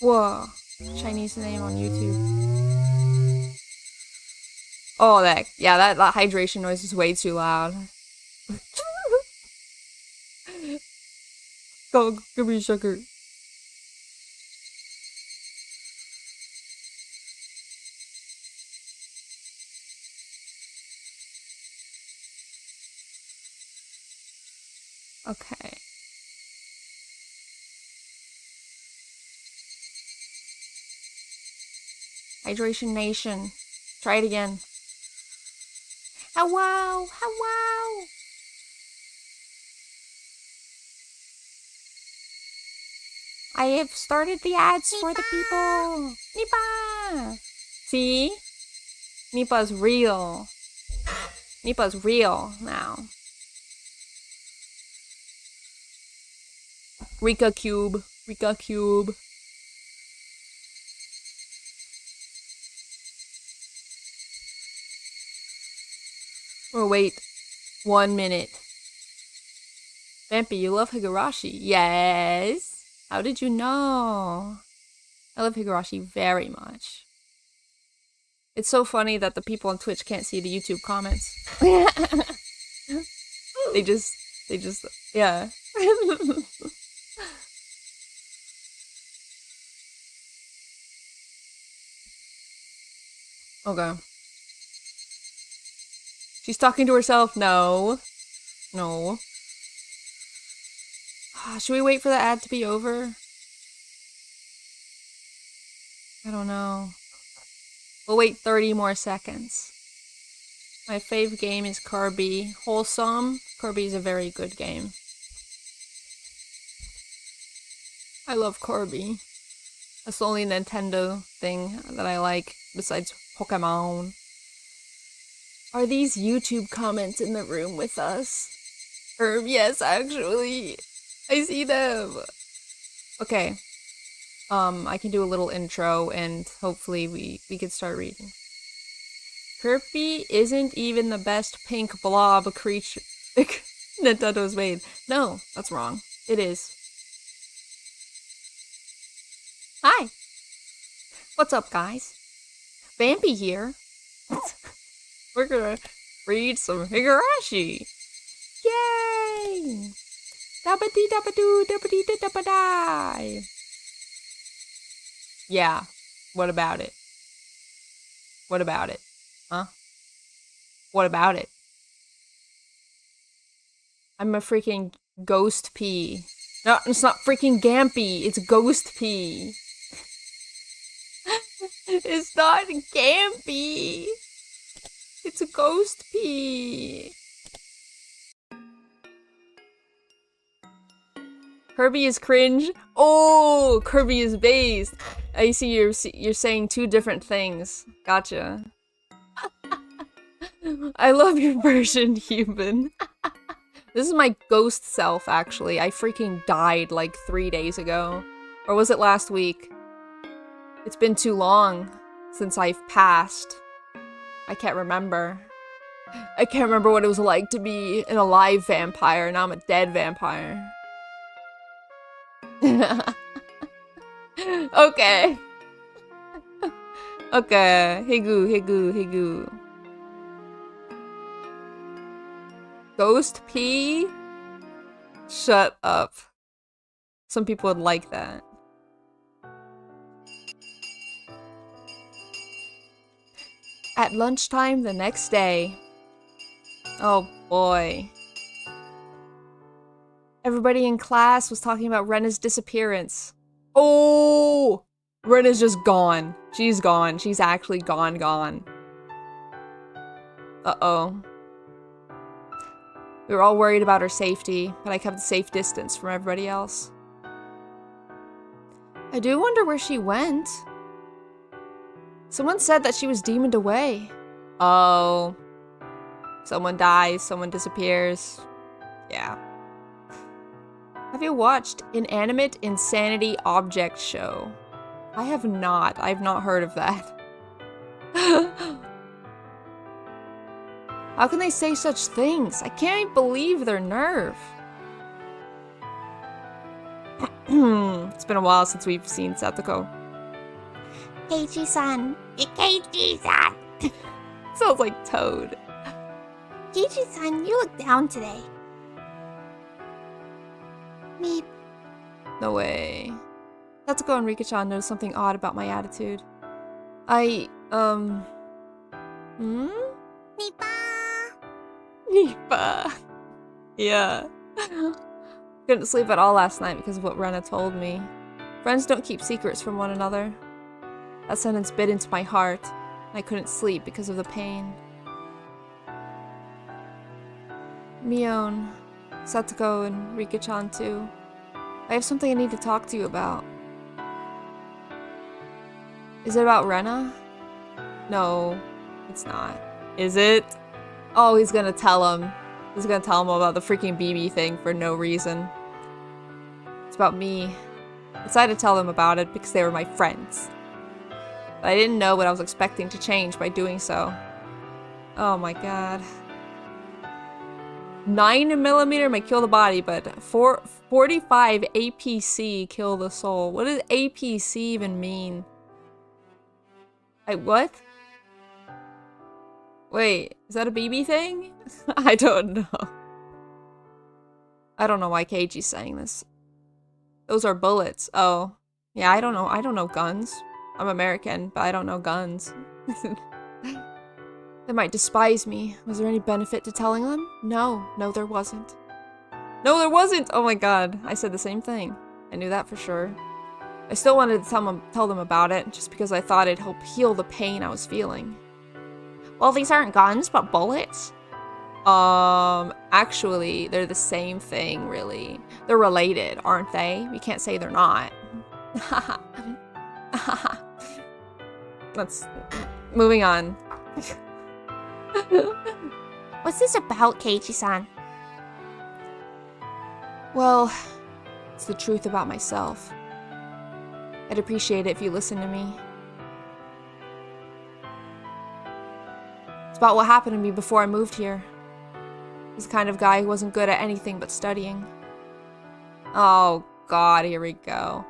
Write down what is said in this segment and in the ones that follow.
Whoa. Chinese name on YouTube. Oh, that hydration noise is way too loud. Go, give me sugar. Okay. Hydration Nation. Try it again. Hello! Hello! I have started the ads for the people! Nipa! See? Nipa's real. Nipa's real now. Rika Cube. Rika Cube. Oh, wait. 1 minute. Vampy, you love Higurashi? Yes. How did you know? I love Higurashi very much. It's so funny that the people on Twitch can't see the YouTube comments. They just, yeah. Okay. She's talking to herself? No. No. Should we wait for the ad to be over? I don't know. We'll wait 30 more seconds. My fave game is Kirby. Wholesome. Kirby is a very good game. I love Kirby. That's the only Nintendo thing that I like besides Pokemon. Are these YouTube comments in the room with us? Yes, actually. I see them. Okay. I can do a little intro and hopefully we can start reading. Kirby isn't even the best pink blob creature Nintendo's made. No, that's wrong. It is. Hi. What's up, guys? Vampy here. We're gonna read some Higurashi. Yay! Dabba-dee dabba-doo, dabba-dee dabba-die. Yeah. What about it? What about it? Huh? What about it? I'm a freaking ghost pea. No, it's not freaking Gampy. It's ghost pea. It's not Gampy. It's a ghost pea. Kirby is cringe. Oh, Kirby is based. I see you're saying two different things. Gotcha. I love your version, human. This is my ghost self, actually. I freaking died like 3 days ago. Or was it last week? It's been too long since I've passed. I can't remember. I can't remember what it was like to be an alive vampire. Now I'm a dead vampire. Okay. Okay. Higu. Ghost pea? Shut up. Some people would like that. At lunchtime the next day. Oh boy. Everybody in class was talking about Rena's disappearance. Oh! Rena's just gone. She's gone. She's actually gone. Uh-oh. We were all worried about her safety, but I kept a safe distance from everybody else. I do wonder where she went. Someone said that she was demoned away. Oh. Someone dies, someone disappears. Yeah. Have you watched Inanimate Insanity Object Show? I have not. I've not heard of that. How can they say such things? I can't believe their nerve. It's been a while since we've seen Satoko. Keiichi-san. Keiichi-san. Sounds like Toad. Keiichi-san, you look down today. Meep. No way. Satoko and Rika-chan noticed something odd about my attitude. Meepa? Yeah. Couldn't sleep at all last night because of what Rena told me. Friends don't keep secrets from one another. That sentence bit into my heart, and I couldn't sleep because of the pain. Mion, Satoko, and Rika-chan too. I have something I need to talk to you about. Is it about Rena? No, it's not. Is it? Oh, he's gonna tell him. He's gonna tell him about the freaking BB thing for no reason. It's about me. I decided to tell them about it because they were my friends. But I didn't know what I was expecting to change by doing so. Oh my god. 9mm may kill the body, but 45 APC kill the soul. What does APC even mean? What? Wait, is that a BB thing? I don't know. I don't know why Keiichi's saying this. Those are bullets. Oh. Yeah, I don't know. I don't know guns. I'm American, but I don't know guns. They might despise me. Was there any benefit to telling them? No. No, there wasn't. No, there wasn't! Oh my god. I said the same thing. I knew that for sure. I still wanted to tell them about it, just because I thought it'd help heal the pain I was feeling. Well, these aren't guns, but bullets. Actually, they're the same thing, really. They're related, aren't they? We can't say they're not. Let's... Moving on. What's this about, Keiichi-san? Well, it's the truth about myself. I'd appreciate it if you listen to me. It's about what happened to me before I moved here. I was the kind of guy who wasn't good at anything but studying. Oh god, here we go.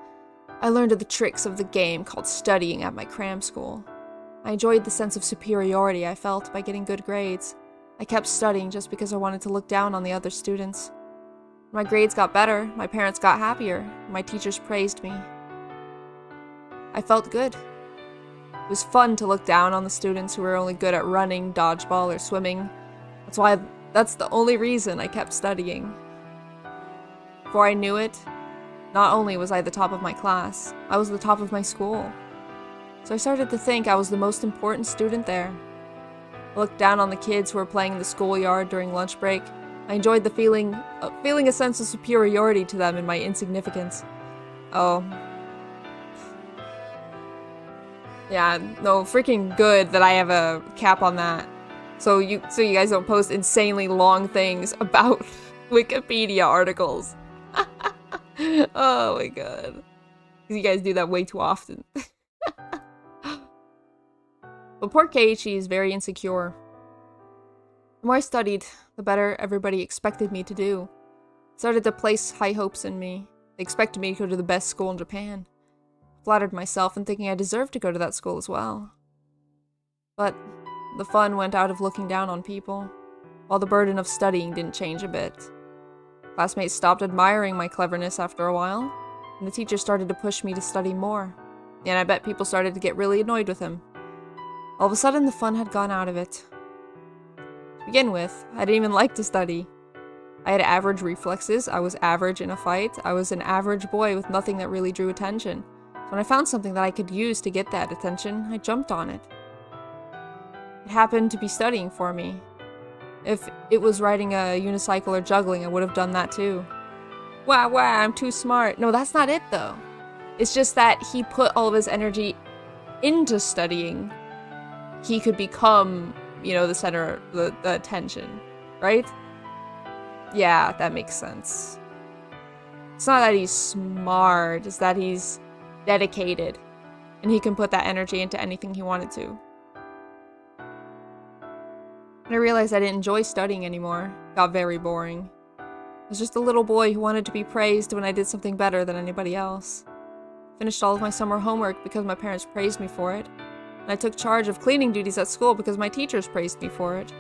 I learned of the tricks of the game called studying at my cram school. I enjoyed the sense of superiority I felt by getting good grades. I kept studying just because I wanted to look down on the other students. When my grades got better, my parents got happier, and my teachers praised me. I felt good. It was fun to look down on the students who were only good at running, dodgeball, or swimming. That's the only reason I kept studying. Before I knew it, not only was I the top of my class, I was the top of my school. So I started to think I was the most important student there. I looked down on the kids who were playing in the schoolyard during lunch break. I enjoyed the feeling a sense of superiority to them in my insignificance. Oh. Yeah, no, freaking good that I have a cap on that. So you guys don't post insanely long things about Wikipedia articles. Oh my god. You guys do that way too often. But poor Keiichi is very insecure. The more I studied, the better everybody expected me to do. They started to place high hopes in me. They expected me to go to the best school in Japan. I flattered myself in thinking I deserved to go to that school as well. But the fun went out of looking down on people, while the burden of studying didn't change a bit. Classmates stopped admiring my cleverness after a while, and the teacher started to push me to study more. And I bet people started to get really annoyed with him. All of a sudden, the fun had gone out of it. To begin with, I didn't even like to study. I had average reflexes, I was average in a fight, I was an average boy with nothing that really drew attention. So when I found something that I could use to get that attention, I jumped on it. It happened to be studying for me. If it was riding a unicycle or juggling, I would have done that too. Wow, I'm too smart. No, that's not it though. It's just that he put all of his energy into studying. He could become, you know, the center of the attention, right? Yeah, that makes sense. It's not that he's smart, it's that he's dedicated. And he can put that energy into anything he wanted to. And I realized I didn't enjoy studying anymore. It got very boring. was just a little boy who wanted to be praised when I did something better than anybody else. Finished all of my summer homework because my parents praised me for it. And I took charge of cleaning duties at school because my teachers praised me for it.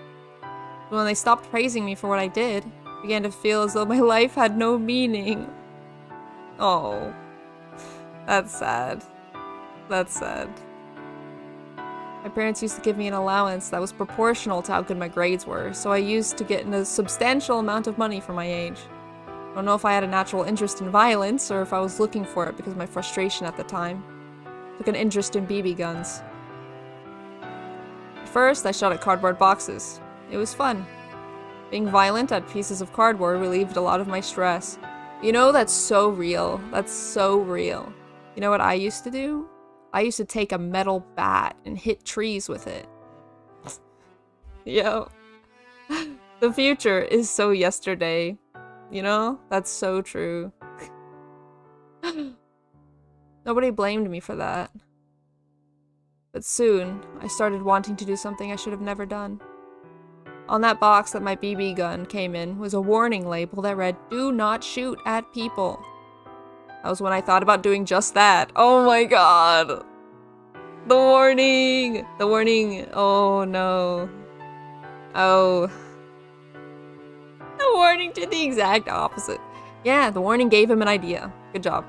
But when they stopped praising me for what I did, I began to feel as though my life had no meaning. Oh, that's sad. That's sad. My parents used to give me an allowance that was proportional to how good my grades were, so I used to get a substantial amount of money for my age. I don't know if I had a natural interest in violence, or if I was looking for it because of my frustration at the time. I took an interest in BB guns. At first, I shot at cardboard boxes. It was fun. Being violent at pieces of cardboard relieved a lot of my stress. You know, that's so real. That's so real. You know what I used to do? I used to take a metal bat and hit trees with it. Yo. The future is so yesterday. You know? That's so true. Nobody blamed me for that. But soon, I started wanting to do something I should have never done. On that box that my BB gun came in was a warning label that read, "Do not shoot at people." That was when I thought about doing just that. Oh my god! The warning! The warning! Oh no. Oh. The warning did the exact opposite. Yeah, the warning gave him an idea. Good job.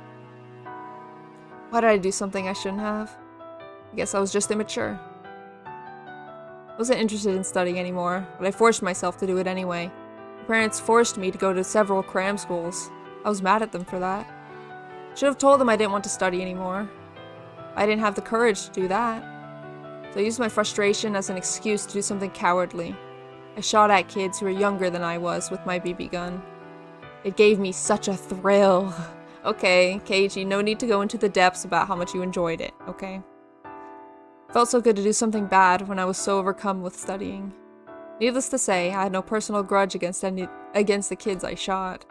Why did I do something I shouldn't have? I guess I was just immature. I wasn't interested in studying anymore, but I forced myself to do it anyway. My parents forced me to go to several cram schools. I was mad at them for that. Should have told them I didn't want to study anymore. I didn't have the courage to do that. So I used my frustration as an excuse to do something cowardly. I shot at kids who were younger than I was with my BB gun. It gave me such a thrill. Okay, Keiji, no need to go into the depths about how much you enjoyed it, okay? It felt so good to do something bad when I was so overcome with studying. Needless to say, I had no personal grudge against the kids I shot.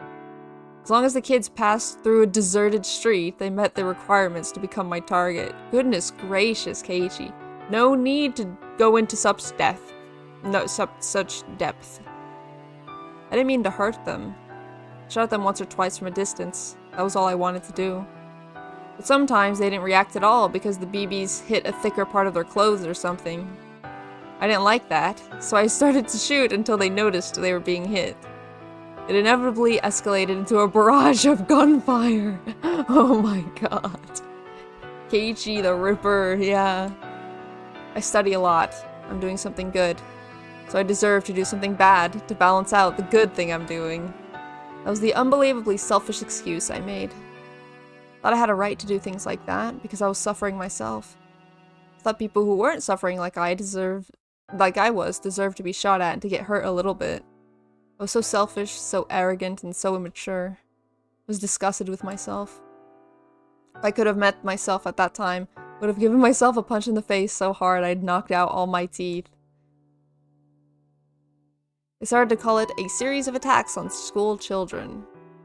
As long as the kids passed through a deserted street, they met the requirements to become my target. Goodness gracious, Keiichi. No need to go into such depth. I didn't mean to hurt them. I shot them once or twice from a distance. That was all I wanted to do. But sometimes they didn't react at all because the BBs hit a thicker part of their clothes or something. I didn't like that, so I started to shoot until they noticed they were being hit. It inevitably escalated into a barrage of gunfire. Oh my god. Keiichi the Ripper, yeah. I study a lot. I'm doing something good. So I deserve to do something bad to balance out the good thing I'm doing. That was the unbelievably selfish excuse I made. Thought I had a right to do things like that because I was suffering myself. Thought people who weren't suffering like I was deserved to be shot at and to get hurt a little bit. I was so selfish, so arrogant, and so immature. I was disgusted with myself. If I could have met myself at that time, I would have given myself a punch in the face so hard I'd knocked out all my teeth. They started to call it a series of attacks on school children.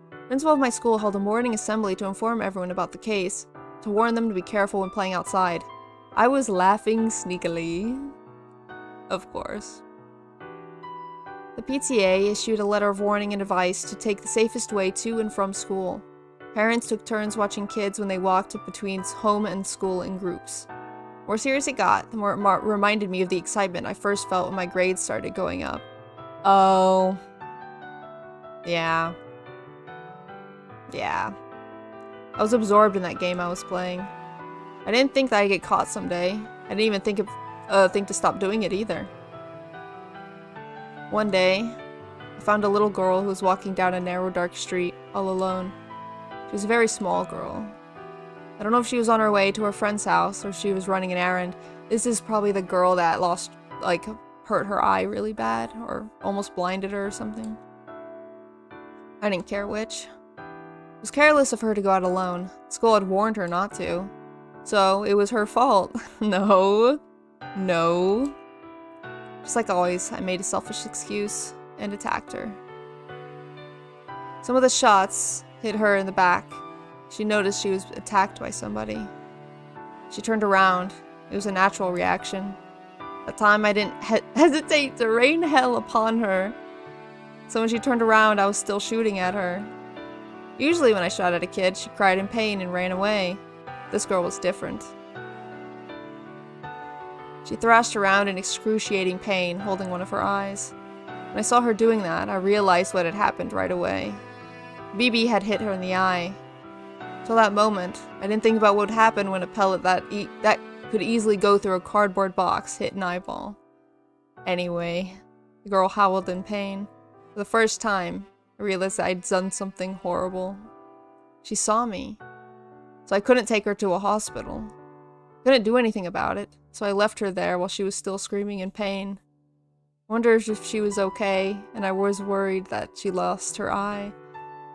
The principal of my school held a morning assembly to inform everyone about the case, to warn them to be careful when playing outside. I was laughing sneakily. Of course. The PTA issued a letter of warning and advice to take the safest way to and from school. Parents took turns watching kids when they walked between home and school in groups. The more serious it got, the more it reminded me of the excitement I first felt when my grades started going up. Oh. Yeah. Yeah. I was absorbed in that game I was playing. I didn't think that I'd get caught someday. I didn't even think to stop doing it either. One day, I found a little girl who was walking down a narrow, dark street, all alone. She was a very small girl. I don't know if she was on her way to her friend's house or if she was running an errand. This is probably the girl that hurt her eye really bad or almost blinded her or something. I didn't care which. It was careless of her to go out alone. School had warned her not to. So, it was her fault. No. No. Just like always, I made a selfish excuse and attacked her. Some of the shots hit her in the back. She noticed she was attacked by somebody. She turned around. It was a natural reaction. At the time, I didn't hesitate to rain hell upon her. So when she turned around, I was still shooting at her. Usually when I shot at a kid, she cried in pain and ran away. This girl was different. She thrashed around in excruciating pain, holding one of her eyes. When I saw her doing that, I realized what had happened right away. BB had hit her in the eye. Till that moment, I didn't think about what would happen when a pellet that could easily go through a cardboard box hit an eyeball. Anyway, the girl howled in pain. For the first time, I realized that I'd done something horrible. She saw me, so I couldn't take her to a hospital. Couldn't do anything about it, so I left her there while she was still screaming in pain. I wondered if she was okay, and I was worried that she lost her eye.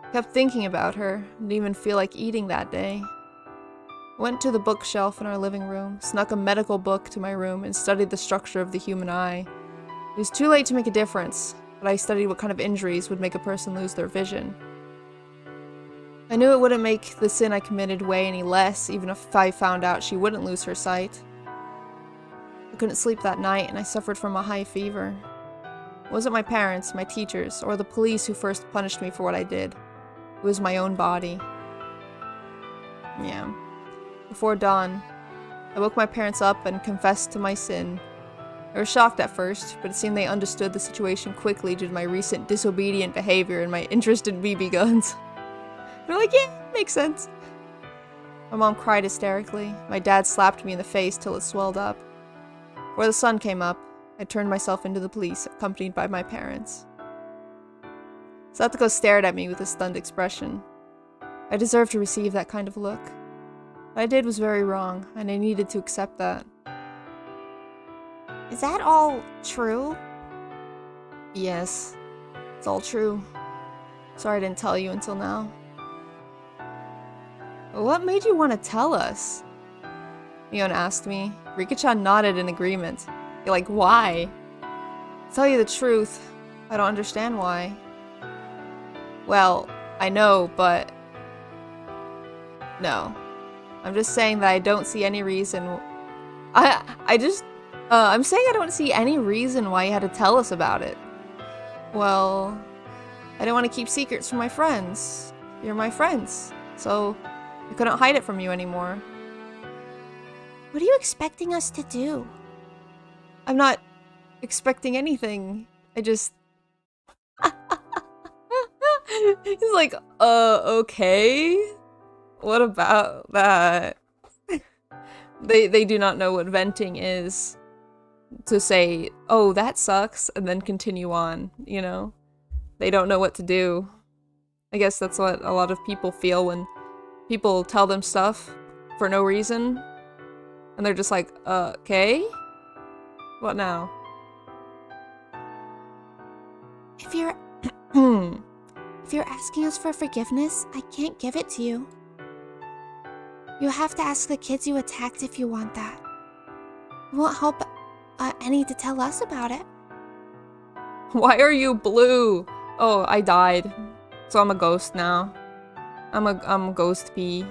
I kept thinking about her, and didn't even feel like eating that day. I went to the bookshelf in our living room, snuck a medical book to my room, and studied the structure of the human eye. It was too late to make a difference, but I studied what kind of injuries would make a person lose their vision. I knew it wouldn't make the sin I committed weigh any less, even if I found out she wouldn't lose her sight. I couldn't sleep that night, and I suffered from a high fever. It wasn't my parents, my teachers, or the police who first punished me for what I did. It was my own body. Yeah. Before dawn, I woke my parents up and confessed to my sin. I was shocked at first, but it seemed they understood the situation quickly due to my recent disobedient behavior and my interest in BB guns. They're like, yeah, makes sense. My mom cried hysterically. My dad slapped me in the face till it swelled up. Before the sun came up, I turned myself into the police, accompanied by my parents. Satoko stared at me with a stunned expression. I deserved to receive that kind of look. What I did was very wrong, and I needed to accept that. Is that all true? Yes, it's all true. Sorry I didn't tell you until now. What made you want to tell us? Mion asked me. Rika-chan nodded in agreement. You're like, why? To tell you the truth, I don't understand why. Well, I know, but... No. I'm just saying that I don't see any reason... I'm saying I don't see any reason why you had to tell us about it. Well... I didn't want to keep secrets from my friends. You're my friends. So, I couldn't hide it from you anymore. What are you expecting us to do? I'm not expecting anything. I just... He's like, okay? What about that? They do not know what venting is. To say, oh, that sucks, and then continue on, you know? They don't know what to do. I guess that's what a lot of people feel when people tell them stuff for no reason. And they're just like, okay? What now? If you're asking us for forgiveness, I can't give it to you. You have to ask the kids you attacked if you want that. It won't help any to tell us about it. Why are you blue? Oh, I died. So I'm a ghost now. I'm a ghost bee.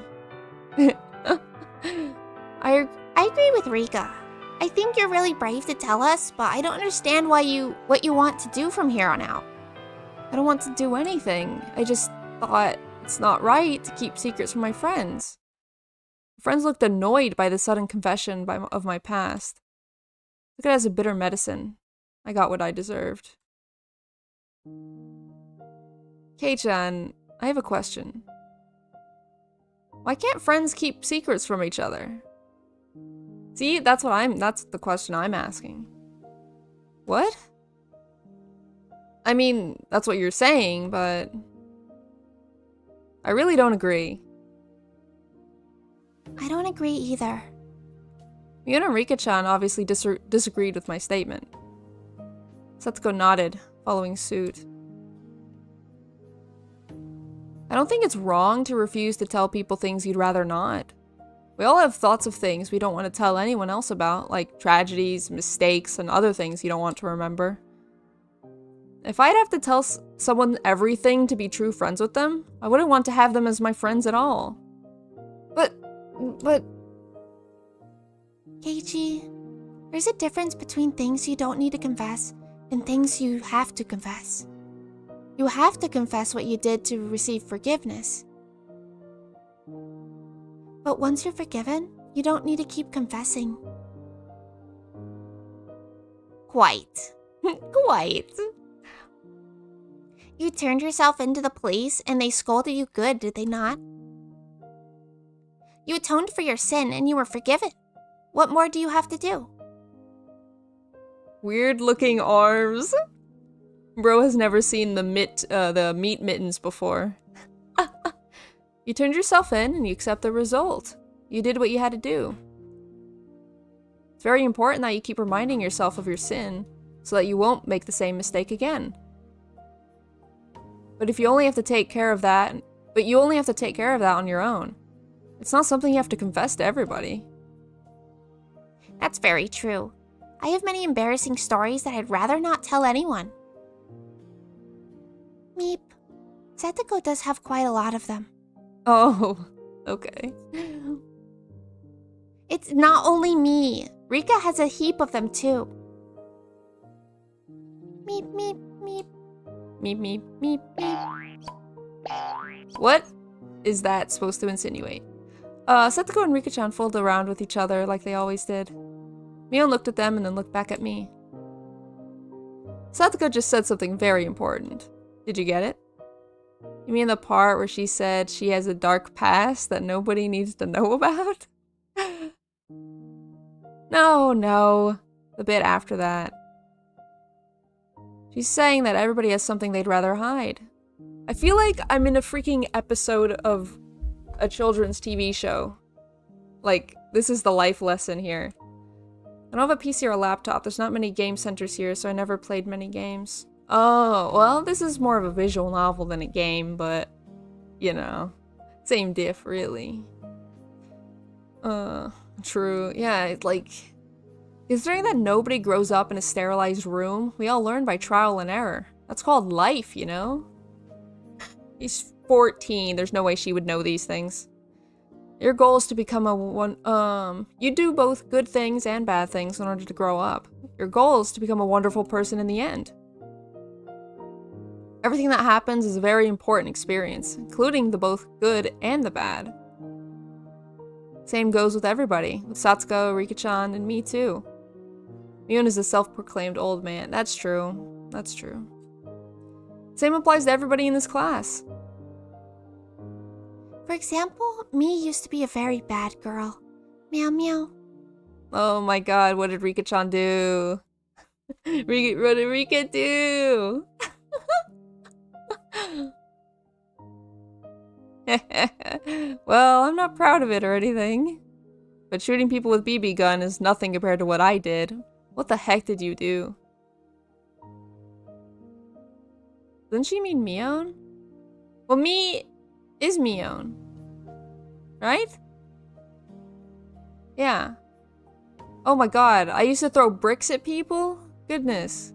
I agree with Rika. I think you're really brave to tell us, but I don't understand what you want to do from here on out. I don't want to do anything. I just thought it's not right to keep secrets from my friends. My friends looked annoyed by the sudden confession of my past. Look at it as a bitter medicine. I got what I deserved. Kei-chan, I have a question. Why can't friends keep secrets from each other? See, that's the question I'm asking. What? I mean, that's what you're saying, but I really don't agree. I don't agree either. Mion and Rika-chan obviously disagreed with my statement. Setsuko nodded, following suit. I don't think it's wrong to refuse to tell people things you'd rather not. We all have thoughts of things we don't want to tell anyone else about, like tragedies, mistakes, and other things you don't want to remember. If I'd have to tell someone everything to be true friends with them, I wouldn't want to have them as my friends at all. But... Keiichi, there's a difference between things you don't need to confess and things you have to confess. You have to confess what you did to receive forgiveness. But once you're forgiven, you don't need to keep confessing. Quite. Quite. You turned yourself into the police and they scolded you good, did they not? You atoned for your sin and you were forgiven. What more do you have to do? Weird looking arms. Bro has never seen the meat mittens before. You turned yourself in and you accept the result. You did what you had to do. It's very important that you keep reminding yourself of your sin so that you won't make the same mistake again. But you only have to take care of that on your own. It's not something you have to confess to everybody. That's very true. I have many embarrassing stories that I'd rather not tell anyone. Meep. Setsuko does have quite a lot of them. Oh, okay. It's not only me. Rika has a heap of them too. Meep, meep, meep. Meep, meep, meep, meep. What is that supposed to insinuate? Setsuko and Rika-chan fooled around with each other like they always did. Mion looked at them and then looked back at me. Setsuko just said something very important. Did you get it? You mean the part where she said she has a dark past that nobody needs to know about? No. The bit after that. She's saying that everybody has something they'd rather hide. I feel like I'm in a freaking episode of a children's TV show. Like, this is the life lesson here. I don't have a PC or a laptop. There's not many game centers here, so I never played many games. Oh, well, this is more of a visual novel than a game, but, you know, same diff, really. True. Yeah, it's like, considering that nobody grows up in a sterilized room, we all learn by trial and error. That's called life, you know? He's 14. There's no way she would know these things. Your goal is to become you do both good things and bad things in order to grow up. Your goal is to become a wonderful person in the end. Everything that happens is a very important experience, including the both good and the bad. Same goes with everybody, with Satsuko, Rika-chan, and me too. Mion is a self-proclaimed old man. That's true. That's true. Same applies to everybody in this class. For example, me used to be a very bad girl. Meow meow. Oh my god, what did Rika-chan do? What did Rika do? Well, I'm not proud of it or anything. But shooting people with BB gun is nothing compared to what I did. What the heck did you do? Doesn't she mean Mion? Well, me is Mion. Right? Yeah. Oh my god, I used to throw bricks at people? Goodness.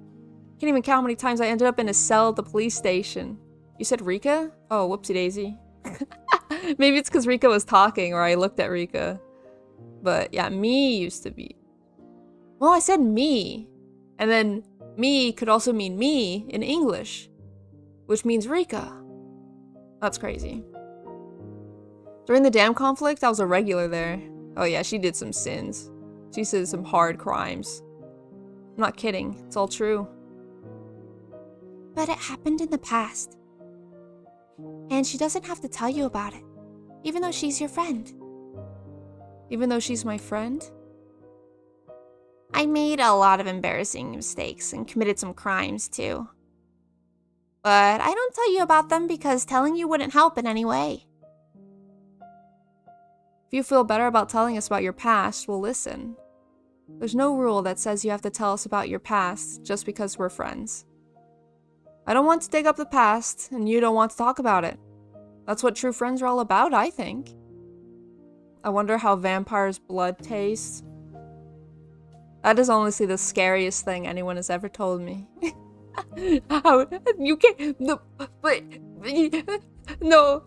Can't even count how many times I ended up in a cell at the police station. You said Rika? Oh, whoopsie daisy. Maybe it's because Rika was talking or I looked at Rika. But yeah, me used to be. Well, I said me. And then me could also mean me in English, which means Rika. That's crazy. During the dam conflict, I was a regular there. Oh yeah, she did some sins. She did some hard crimes. I'm not kidding. It's all true. But it happened in the past. And she doesn't have to tell you about it, even though she's your friend. Even though she's my friend? I made a lot of embarrassing mistakes and committed some crimes too. But I don't tell you about them because telling you wouldn't help in any way. If you feel better about telling us about your past, we'll listen. There's no rule that says you have to tell us about your past just because we're friends. I don't want to dig up the past, and you don't want to talk about it. That's what true friends are all about, I think. I wonder how vampire's blood tastes. That is honestly the scariest thing anyone has ever told me. How you can't no, but no,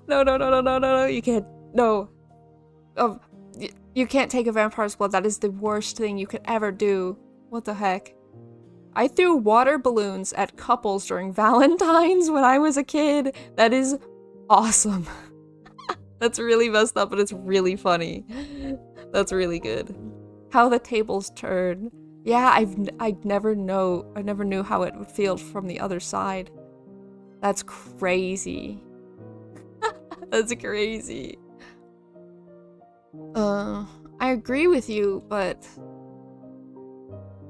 you can't no. You can't take a vampire's blood. That is the worst thing you could ever do. What the heck? I threw water balloons at couples during Valentine's when I was a kid. That is awesome. That's really messed up, but it's really funny. That's really good. How the tables turn. Yeah, I never knew how it would feel from the other side. That's crazy. That's crazy. I agree with you, but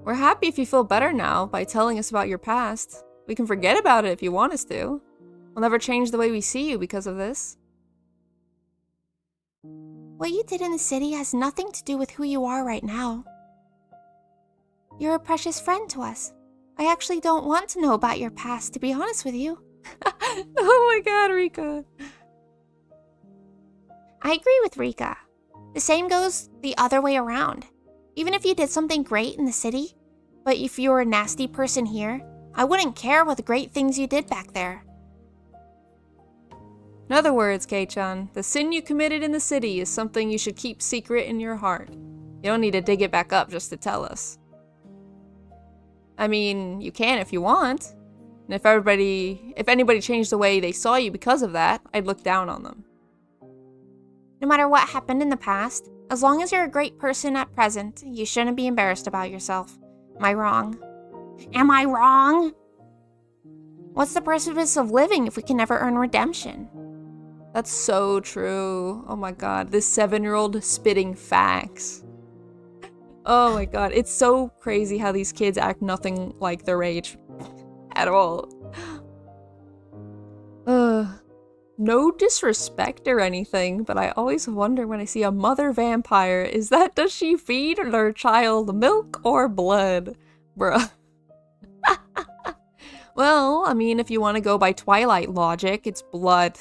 we're happy if you feel better now by telling us about your past. We can forget about it if you want us to. We'll never change the way we see you because of this. What you did in the city has nothing to do with who you are right now. You're a precious friend to us. I actually don't want to know about your past, to be honest with you. Oh my god, Rika. I agree with Rika. The same goes the other way around. Even if you did something great in the city, but if you were a nasty person here, I wouldn't care what the great things you did back there. In other words, Kei-chan, the sin you committed in the city is something you should keep secret in your heart. You don't need to dig it back up just to tell us. I mean, you can if you want. And if anybody changed the way they saw you because of that, I'd look down on them. No matter what happened in the past, as long as you're a great person at present, you shouldn't be embarrassed about yourself. Am I wrong? Am I wrong? What's the purpose of living if we can never earn redemption? That's so true. Oh my god, this 7-year-old spitting facts. Oh my god, it's so crazy how these kids act nothing like their age. At all. No disrespect or anything, but I always wonder when I see a mother vampire, does she feed her child milk or blood? Bruh. Well, I mean, if you want to go by Twilight logic, it's blood.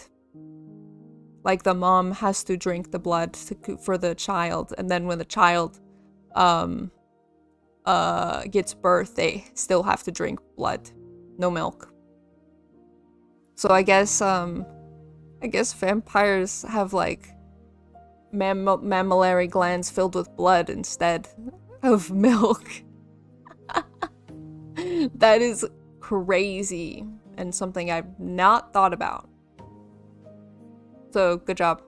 Like the mom has to drink the blood for the child, and then when the child gets birth, they still have to drink blood, no milk. So I guess vampires have like mammillary glands filled with blood instead of milk. That is crazy and something I've not thought about. So good job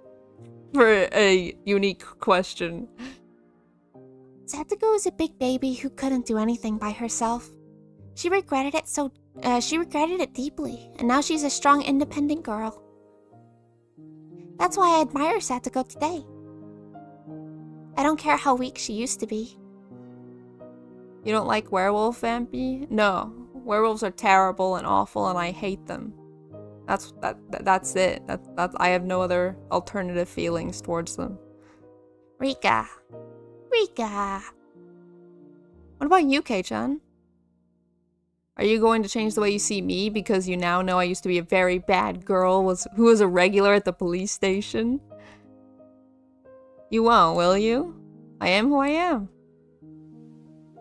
for a unique question. Satoko is a big baby who couldn't do anything by herself. She regretted it deeply, and now she's a strong, independent girl. That's why I admire Satoko today. I don't care how weak she used to be. You don't like werewolf, Vampy? No. Werewolves are terrible and awful, and I hate them. That's it. I have no other alternative feelings towards them. Rika. What about you, Kei-chan? Are you going to change the way you see me because you now know I used to be a very bad girl who was a regular at the police station? You won't, will you? I am who I am.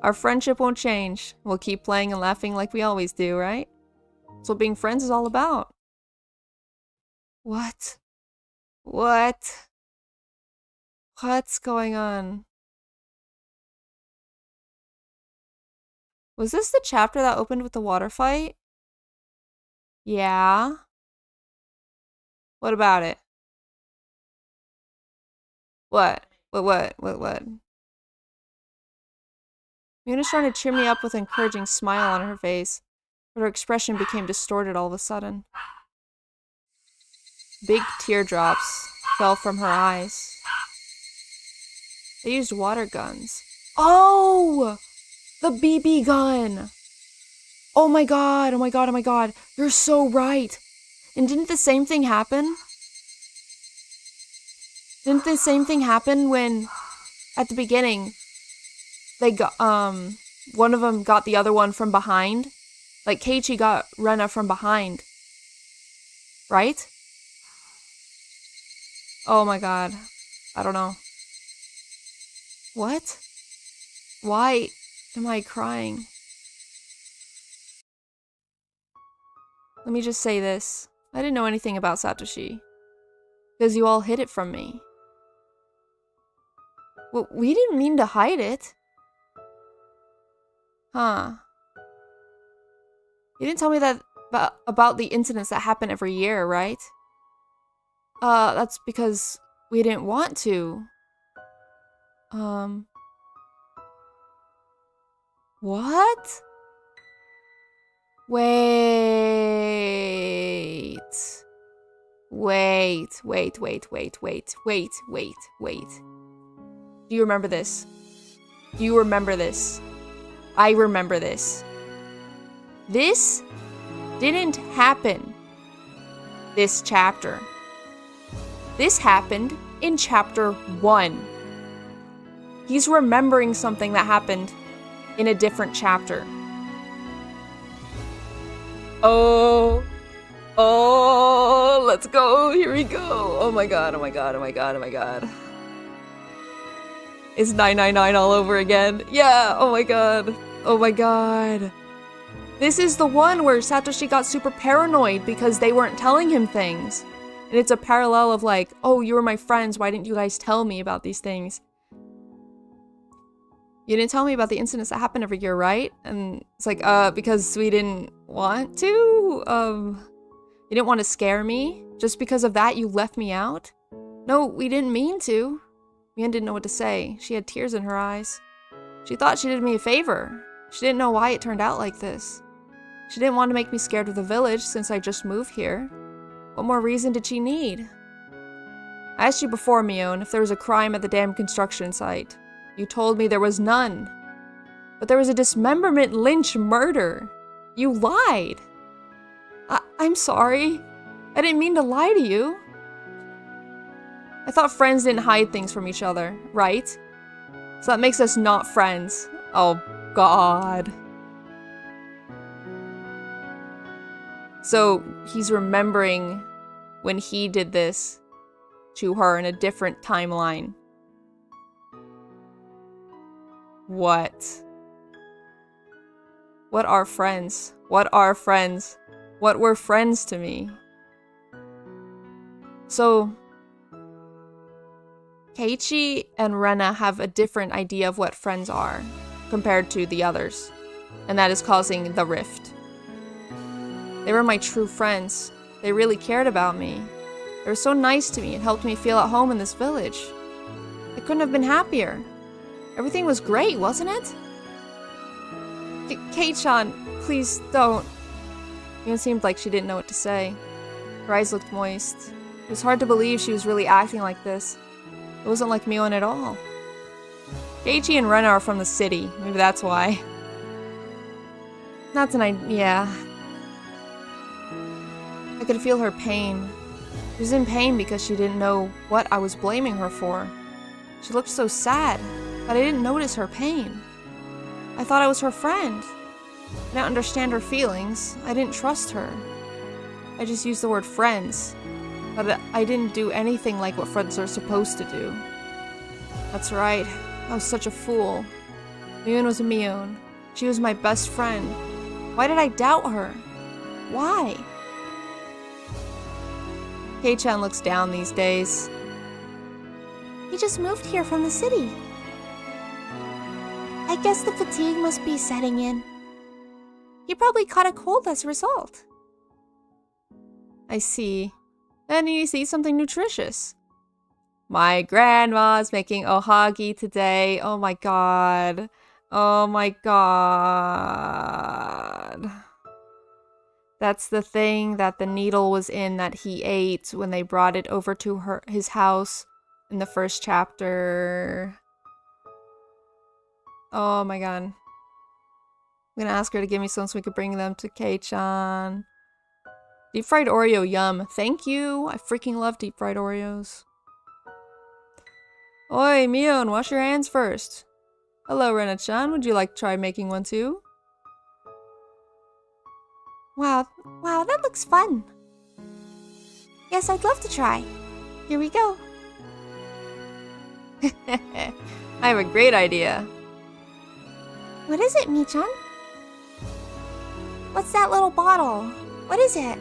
Our friendship won't change. We'll keep playing and laughing like we always do, right? That's what being friends is all about. What? What's going on? Was this the chapter that opened with the water fight? Yeah. What about it? What? What? Muna's trying to cheer me up with an encouraging smile on her face, but her expression became distorted all of a sudden. Big teardrops fell from her eyes. They used water guns. Oh! The BB gun! Oh my god. You're so right. And didn't the same thing happen? Didn't the same thing happen when, at the beginning, they got, one of them got the other one from behind? Like, Keiichi got Rena from behind. Right? Oh my god. I don't know. What? Why am I crying? Let me just say this. I didn't know anything about Satoshi. Because you all hid it from me. Well, we didn't mean to hide it. Huh. You didn't tell me that about the incidents that happen every year, right? That's because we didn't want to. What? Wait. Do you remember this? Do you remember this? I remember this. This didn't happen this chapter. This happened in chapter 1. He's remembering something that happened in a different chapter. Oh, let's go. Here we go. Oh my god. It's 999 all over again. Yeah, oh my god. This is the one where Satoshi got super paranoid because they weren't telling him things. And it's a parallel of like, oh, you were my friends, why didn't you guys tell me about these things? You didn't tell me about the incidents that happen every year, right? And it's like, because we didn't want to? You didn't want to scare me? Just because of that, you left me out? No, we didn't mean to. Mian didn't know what to say. She had tears in her eyes. She thought she did me a favor. She didn't know why it turned out like this. She didn't want to make me scared of the village since I just moved here. What more reason did she need? I asked you before, Mion, if there was a crime at the damn construction site. You told me there was none. But there was a dismemberment lynch murder. You lied. I'm sorry. I didn't mean to lie to you. I thought friends didn't hide things from each other, right? So that makes us not friends. Oh, God. So he's remembering when he did this to her in a different timeline. What? What are friends? What are friends? What were friends to me? So, Keiichi and Rena have a different idea of what friends are compared to the others, and that is causing the rift. They were my true friends. They really cared about me. They were so nice to me and helped me feel at home in this village. I couldn't have been happier. Everything was great, wasn't it? Kei-chan, please don't. Mion seemed like she didn't know what to say. Her eyes looked moist. It was hard to believe she was really acting like this. It wasn't like Mion at all. Keiichi and Rena are from the city. Maybe that's why. That's an idea. I could feel her pain. She was in pain because she didn't know what I was blaming her for. She looked so sad, but I didn't notice her pain. I thought I was her friend. I didn't understand her feelings. I didn't trust her. I just used the word friends, but I didn't do anything like what friends are supposed to do. That's right. I was such a fool. Mion was Mion. She was my best friend. Why did I doubt her? Why? Kei-chan looks down these days. He just moved here from the city. I guess the fatigue must be setting in. He probably caught a cold as a result. I see. Then he needs to eat something nutritious. My grandma's making ohagi today. Oh my god. Oh my god. That's the thing that the needle was in that he ate when they brought it over to his house in the first chapter. Oh my god. I'm gonna ask her to give me some so we could bring them to Kei-chan. Deep fried Oreo, yum. Thank you. I freaking love deep fried Oreos. Oi, Mion, wash your hands first. Hello, Rena-chan. Would you like to try making one too? Wow, that looks fun. Yes, I'd love to try. Here we go. I have a great idea. What is it, Mi-chan? What's that little bottle? What is it?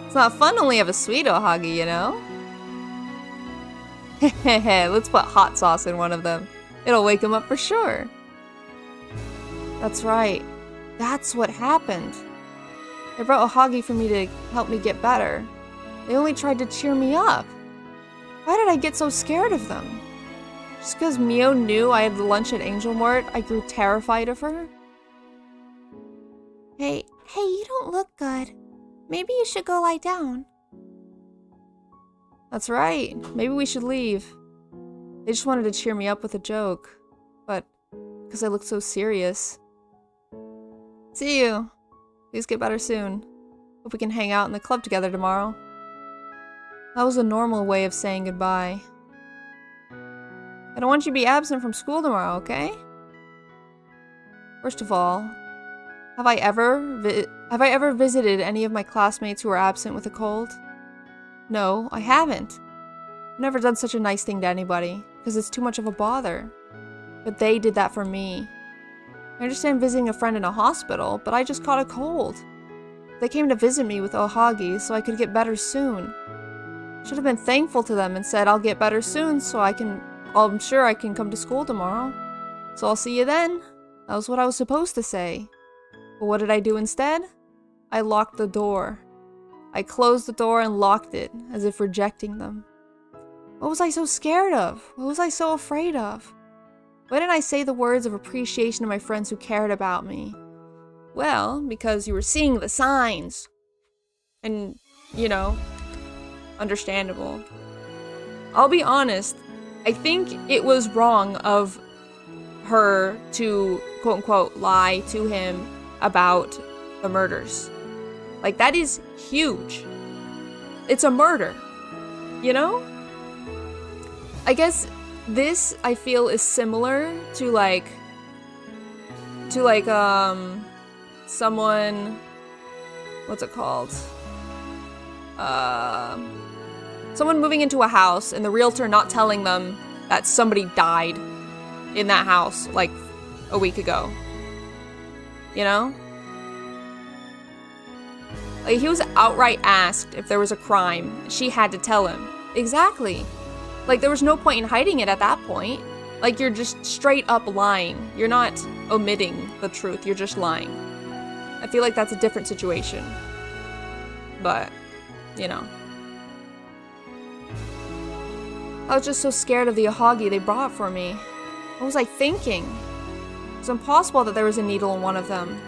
It's not fun to only have a sweet ohagi, you know? Let's put hot sauce in one of them. It'll wake him up for sure. That's right. That's what happened. They brought Ohagi for me to help me get better. They only tried to cheer me up. Why did I get so scared of them? Just because Mio knew I had lunch at Angel Mart, I grew terrified of her? Hey, you don't look good. Maybe you should go lie down. That's right. Maybe we should leave. They just wanted to cheer me up with a joke. But because I looked so serious. See you. Please get better soon. Hope we can hang out in the club together tomorrow. That was a normal way of saying goodbye. I don't want you to be absent from school tomorrow, okay? First of all, have I ever visited any of my classmates who were absent with a cold? No, I haven't. I've never done such a nice thing to anybody, because it's too much of a bother. But they did that for me. I understand visiting a friend in a hospital, but I just caught a cold. They came to visit me with Ohagi so I could get better soon. Should have been thankful to them and said I'll get better soon so I'm sure I can come to school tomorrow. So I'll see you then. That was what I was supposed to say. But what did I do instead? I locked the door. I closed the door and locked it, as if rejecting them. What was I so scared of? What was I so afraid of? Why didn't I say the words of appreciation to my friends who cared about me? Well, because you were seeing the signs. And, understandable. I'll be honest, I think it was wrong of her to, quote-unquote, lie to him about the murders. Like, that is huge. It's a murder. I guess this, I feel, is similar to, someone, what's it called? Someone moving into a house and the realtor not telling them that somebody died in that house, like, a week ago. Like, he was outright asked if there was a crime. She had to tell him. Exactly. Like, there was no point in hiding it at that point. Like, you're just straight up lying. You're not omitting the truth. You're just lying. I feel like that's a different situation. But, I was just so scared of the Ohagi they brought for me. What was I thinking? It was impossible that there was a needle in one of them.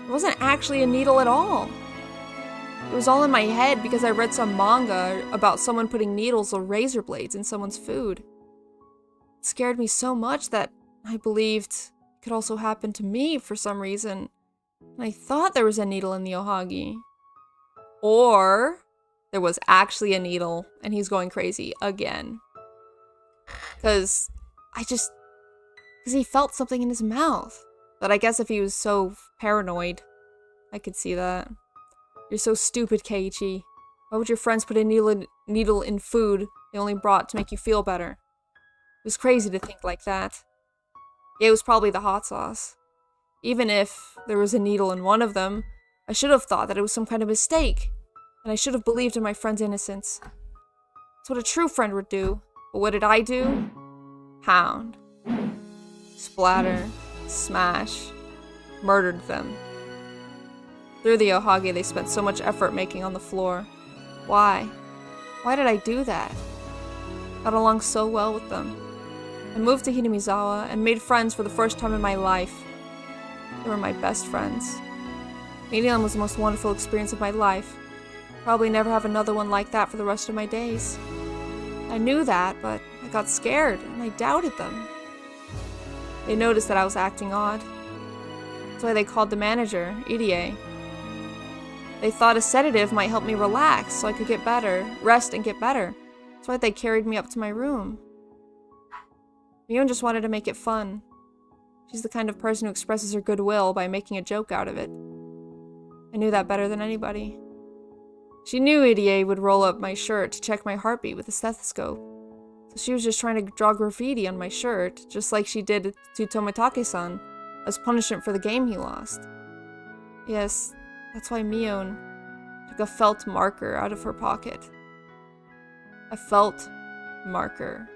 It wasn't actually a needle at all. It was all in my head because I read some manga about someone putting needles or razor blades in someone's food. It scared me so much that I believed it could also happen to me for some reason. And I thought there was a needle in the Ohagi. Or there was actually a needle and he's going crazy again. Because he felt something in his mouth. But I guess if he was so paranoid, I could see that. You're so stupid, Keiichi. Why would your friends put a needle in food they only brought to make you feel better? It was crazy to think like that. Yeah, it was probably the hot sauce. Even if there was a needle in one of them, I should have thought that it was some kind of mistake. And I should have believed in my friend's innocence. That's what a true friend would do. But what did I do? Pound. Splatter. Smash. Murdered them. Through the Ohagi they spent so much effort making on the floor. Why? Why did I do that? Got along so well with them. I moved to Hinamizawa and made friends for the first time in my life. They were my best friends. Meeting them was the most wonderful experience of my life. Probably never have another one like that for the rest of my days. I knew that, but I got scared and I doubted them. They noticed that I was acting odd. That's why they called the manager, Irie. They thought a sedative might help me relax so I could get better, rest and get better. That's why they carried me up to my room. Mion just wanted to make it fun. She's the kind of person who expresses her goodwill by making a joke out of it. I knew that better than anybody. She knew Irie would roll up my shirt to check my heartbeat with a stethoscope. So she was just trying to draw graffiti on my shirt, just like she did to Tomitake-san, as punishment for the game he lost. Yes, that's why Mion took a felt marker out of her pocket. A felt marker.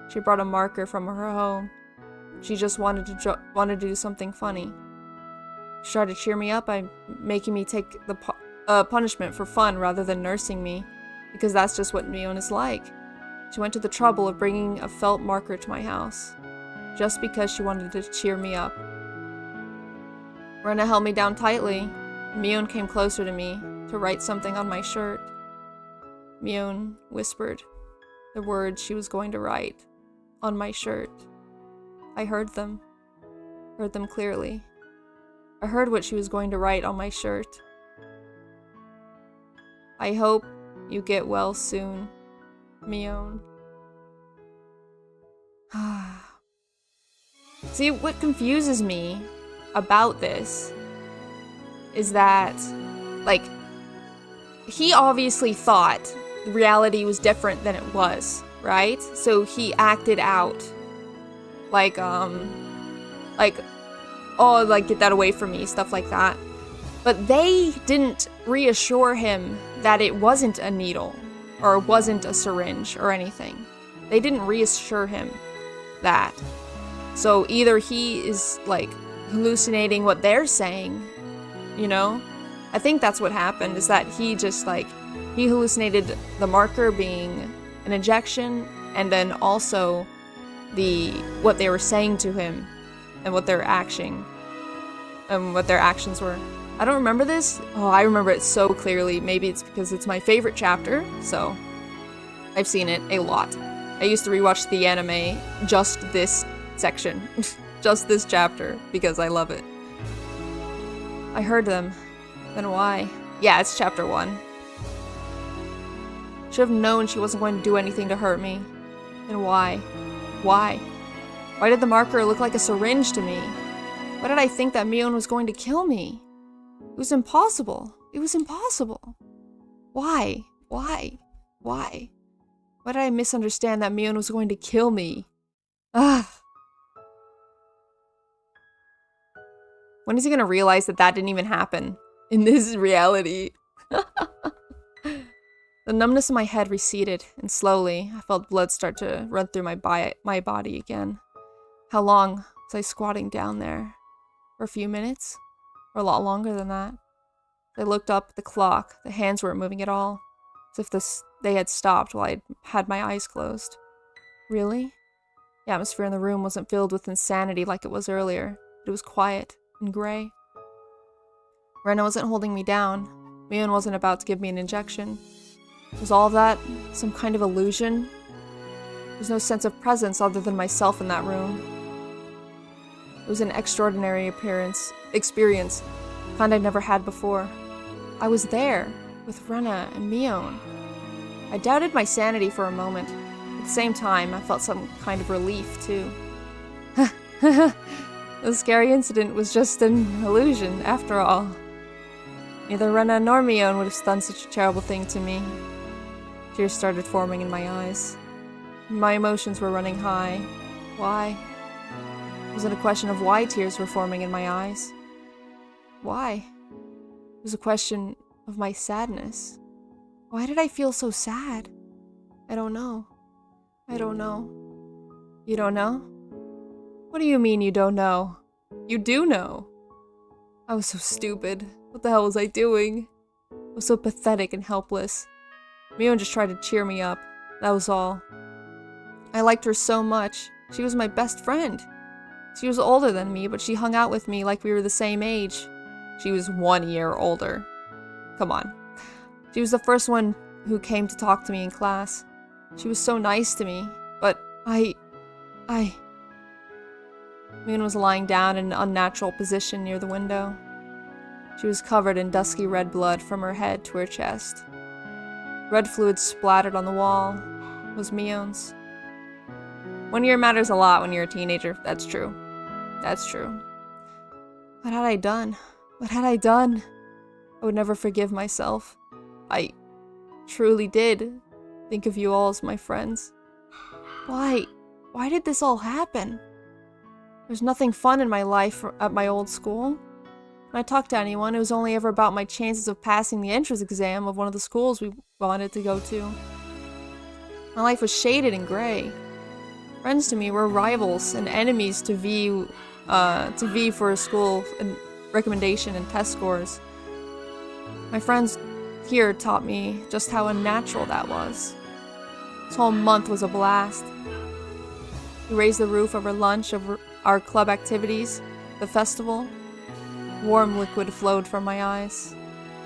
She brought a marker from her home. She just wanted to do something funny. She tried to cheer me up by making me take the punishment for fun rather than nursing me, because that's just what Mion is like. She went to the trouble of bringing a felt marker to my house, just because she wanted to cheer me up. Rena held me down tightly. Mion came closer to me to write something on my shirt. Mion whispered the words she was going to write on my shirt. I heard them clearly. I heard what she was going to write on my shirt. I hope you get well soon, Mion. See, what confuses me about this is that, like, he obviously thought reality was different than it was, right? So he acted out like, oh, like, get that away from me, stuff like that. But they didn't reassure him that it wasn't a needle or wasn't a syringe or anything. They didn't reassure him that. So either he is, like, hallucinating what they're saying, you know? I think that's what happened, is that he just, like, he hallucinated the marker being an injection, and then also what they were saying to him and what their actions were. I don't remember this. Oh, I remember it so clearly. Maybe it's because it's my favorite chapter, so I've seen it a lot. I used to rewatch the anime, just this section, just this chapter, because I love it. I heard them. Then why? Yeah, it's chapter 1. Should have known she wasn't going to do anything to hurt me. Then why? Why? Why did the marker look like a syringe to me? Why did I think that Mion was going to kill me? It was impossible. It was impossible. Why? Why? Why? Why did I misunderstand that Mion was going to kill me? Ugh. When is he gonna realize that that didn't even happen in this reality? The numbness in my head receded, and slowly, I felt blood start to run through my body again. How long was I squatting down there? For a few minutes? Or a lot longer than that? I looked up at the clock. The hands weren't moving at all, as if they had stopped while I had my eyes closed. Really? The atmosphere in the room wasn't filled with insanity like it was earlier. It was quiet and gray. Rena wasn't holding me down. Mion wasn't about to give me an injection. Was all of that some kind of illusion? There was no sense of presence other than myself in that room. It was an extraordinary experience, kind I'd never had before. I was there, with Rena and Mion. I doubted my sanity for a moment. At the same time, I felt some kind of relief, too. The scary incident was just an illusion, after all. Neither Rena nor Mion would have done such a terrible thing to me. Tears started forming in my eyes. My emotions were running high. Why? It wasn't a question of why tears were forming in my eyes. Why? It was a question of my sadness. Why did I feel so sad? I don't know. I don't know. You don't know? What do you mean you don't know? You do know. I was so stupid. What the hell was I doing? I was so pathetic and helpless. Mion just tried to cheer me up. That was all. I liked her so much. She was my best friend. She was older than me, but she hung out with me like we were the same age. She was 1 year older. Come on. She was the first one who came to talk to me in class. She was so nice to me, but Mion was lying down in an unnatural position near the window. She was covered in dusky red blood from her head to her chest. Red fluid splattered on the wall. It was Mion's. 1 year matters a lot when you're a teenager. That's true. That's true. What had I done? What had I done? I would never forgive myself. I truly did think of you all as my friends. Why? Why did this all happen? There's nothing fun in my life at my old school. When I talked to anyone, it was only ever about my chances of passing the entrance exam of one of the schools we wanted to go to. My life was shaded and gray. Friends to me were rivals and enemies to vie for a school recommendation and test scores. My friends here taught me just how unnatural that was. This whole month was a blast. We raised the roof over lunch of our club activities, the festival. Warm liquid flowed from my eyes.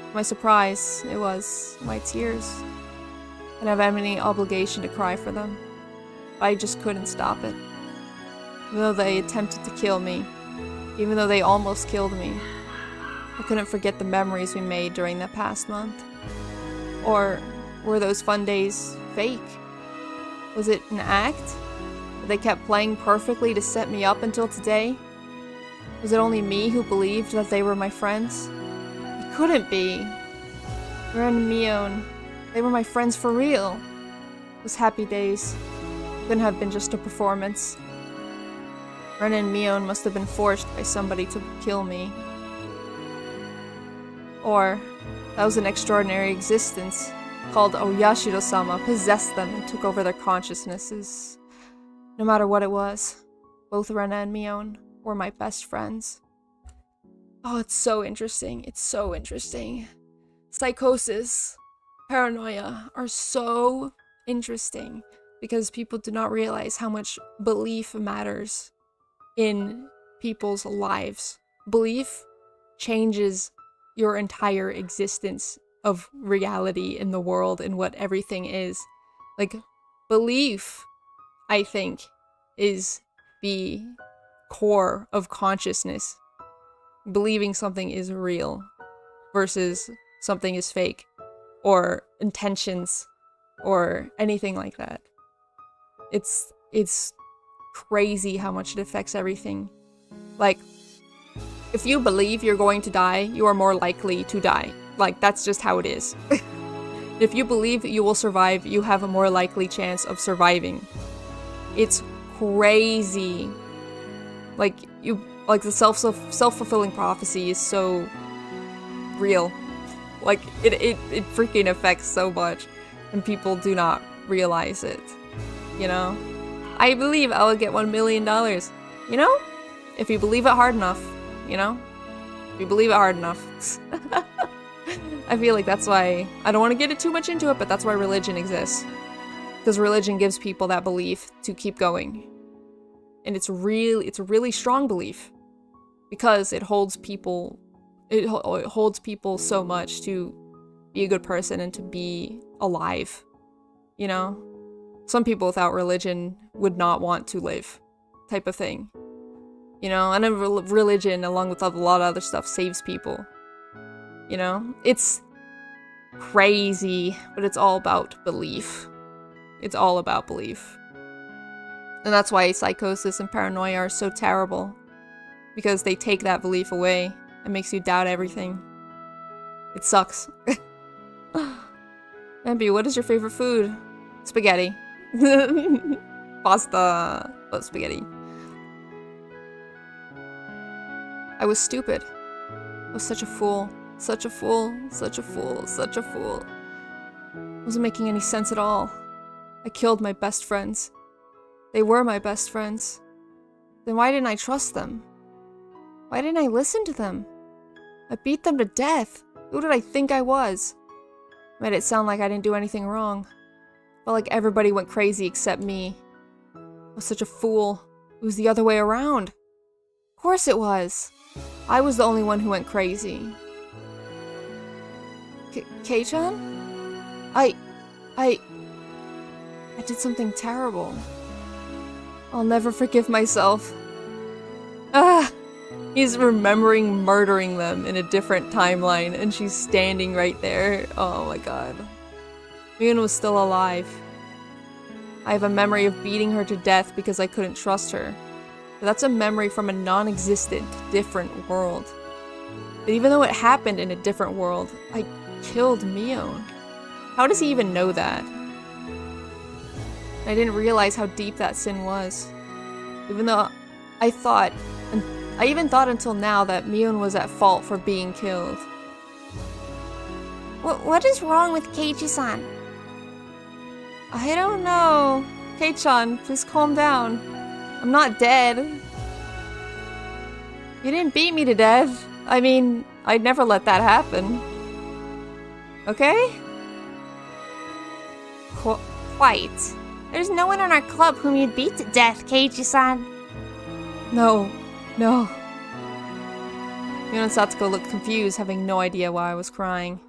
To my surprise, it was my tears. I didn't have any obligation to cry for them, but I just couldn't stop it. Even though they attempted to kill me, even though they almost killed me, I couldn't forget the memories we made during that past month. Or were those fun days fake? Was it an act that they kept playing perfectly to set me up until today? Was it only me who believed that they were my friends? It couldn't be. Ren and Mion, they were my friends for real. Those happy days couldn't have been just a performance. Ren and Mion must have been forced by somebody to kill me. Or that was an extraordinary existence called Oyashiro-sama possessed them and took over their consciousnesses. No matter what it was, both Rena and Mion were my best friends. Oh, it's so interesting. It's so interesting. Psychosis, paranoia are so interesting because people do not realize how much belief matters in people's lives. Belief changes your entire existence of reality in the world and what everything is. Like, belief, I think, is the core of consciousness. Believing something is real versus something is fake or intentions or anything like that. It's crazy how much it affects everything. Like, if you believe you're going to die, you are more likely to die. Like, that's just how it is. If you believe you will survive, you have a more likely chance of surviving. It's crazy. Like, the self-fulfilling prophecy is so real. Like, it freaking affects so much, and people do not realize it, you know? I believe I will get $1 million, you know? If you believe it hard enough, you know? If you believe it hard enough. I feel like that's why, I don't want to get it too much into it, but that's why religion exists. Because religion gives people that belief to keep going. And it's a really strong belief. Because it holds people so much to be a good person and to be alive. You know? Some people without religion would not want to live, type of thing. You know? And then religion, along with a lot of other stuff, saves people. You know? It's crazy, but it's all about belief. It's all about belief. And that's why psychosis and paranoia are so terrible. Because they take that belief away and makes you doubt everything. It sucks. Vampy, what is your favorite food? Spaghetti. Pasta. But spaghetti. I was stupid. I was such a fool. Such a fool. Such a fool. Such a fool. It wasn't making any sense at all. I killed my best friends. They were my best friends. Then why didn't I trust them? Why didn't I listen to them? I beat them to death. Who did I think I was? Made it sound like I didn't do anything wrong. Felt like everybody went crazy except me. I was such a fool. It was the other way around. Of course it was. I was the only one who went crazy. Kei-chan? I did something terrible. I'll never forgive myself. He's remembering murdering them in a different timeline, and she's standing right there. Oh my god. Mion was still alive. I have a memory of beating her to death because I couldn't trust her. But that's a memory from a non-existent, different world. But even though it happened in a different world, I killed Mion. How does he even know that? I didn't realize how deep that sin was. Even though I even thought until now that Mion was at fault for being killed. What is wrong with Keiichi-san? I don't know. Kei-chan, please calm down. I'm not dead. You didn't beat me to death. I mean, I'd never let that happen. Okay? Quite. There's no one in our club whom you'd beat to death, Keiji-san. No. No. Mion and Satsuko looked confused, having no idea why I was crying.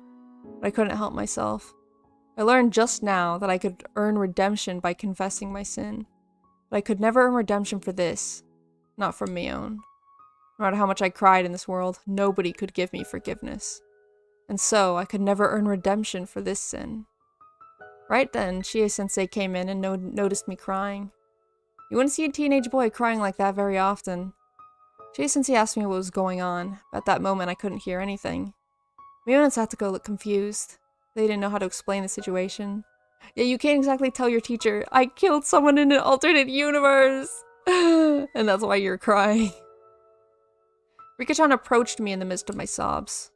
But I couldn't help myself. I learned just now that I could earn redemption by confessing my sin. But I could never earn redemption for this. Not from Mion. No matter how much I cried in this world, nobody could give me forgiveness. And so, I could never earn redemption for this sin. Right then, Chie-sensei came in and noticed me crying. You wouldn't see a teenage boy crying like that very often. Chie-sensei asked me what was going on. At that moment, I couldn't hear anything. Mion and Satsuko looked confused. They didn't know how to explain the situation. Yeah, you can't exactly tell your teacher, I killed someone in an alternate universe! And that's why you're crying. Rika-chan approached me in the midst of my sobs.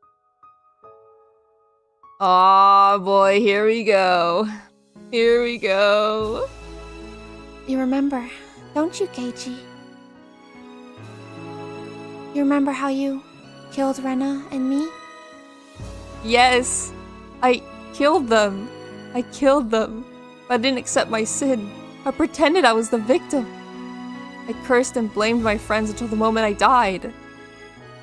Aw, boy, here we go. Here we go. You remember, don't you, Keiji? You remember how you killed Rena and me? Yes, I killed them. I killed them. But I didn't accept my sin. I pretended I was the victim. I cursed and blamed my friends until the moment I died. There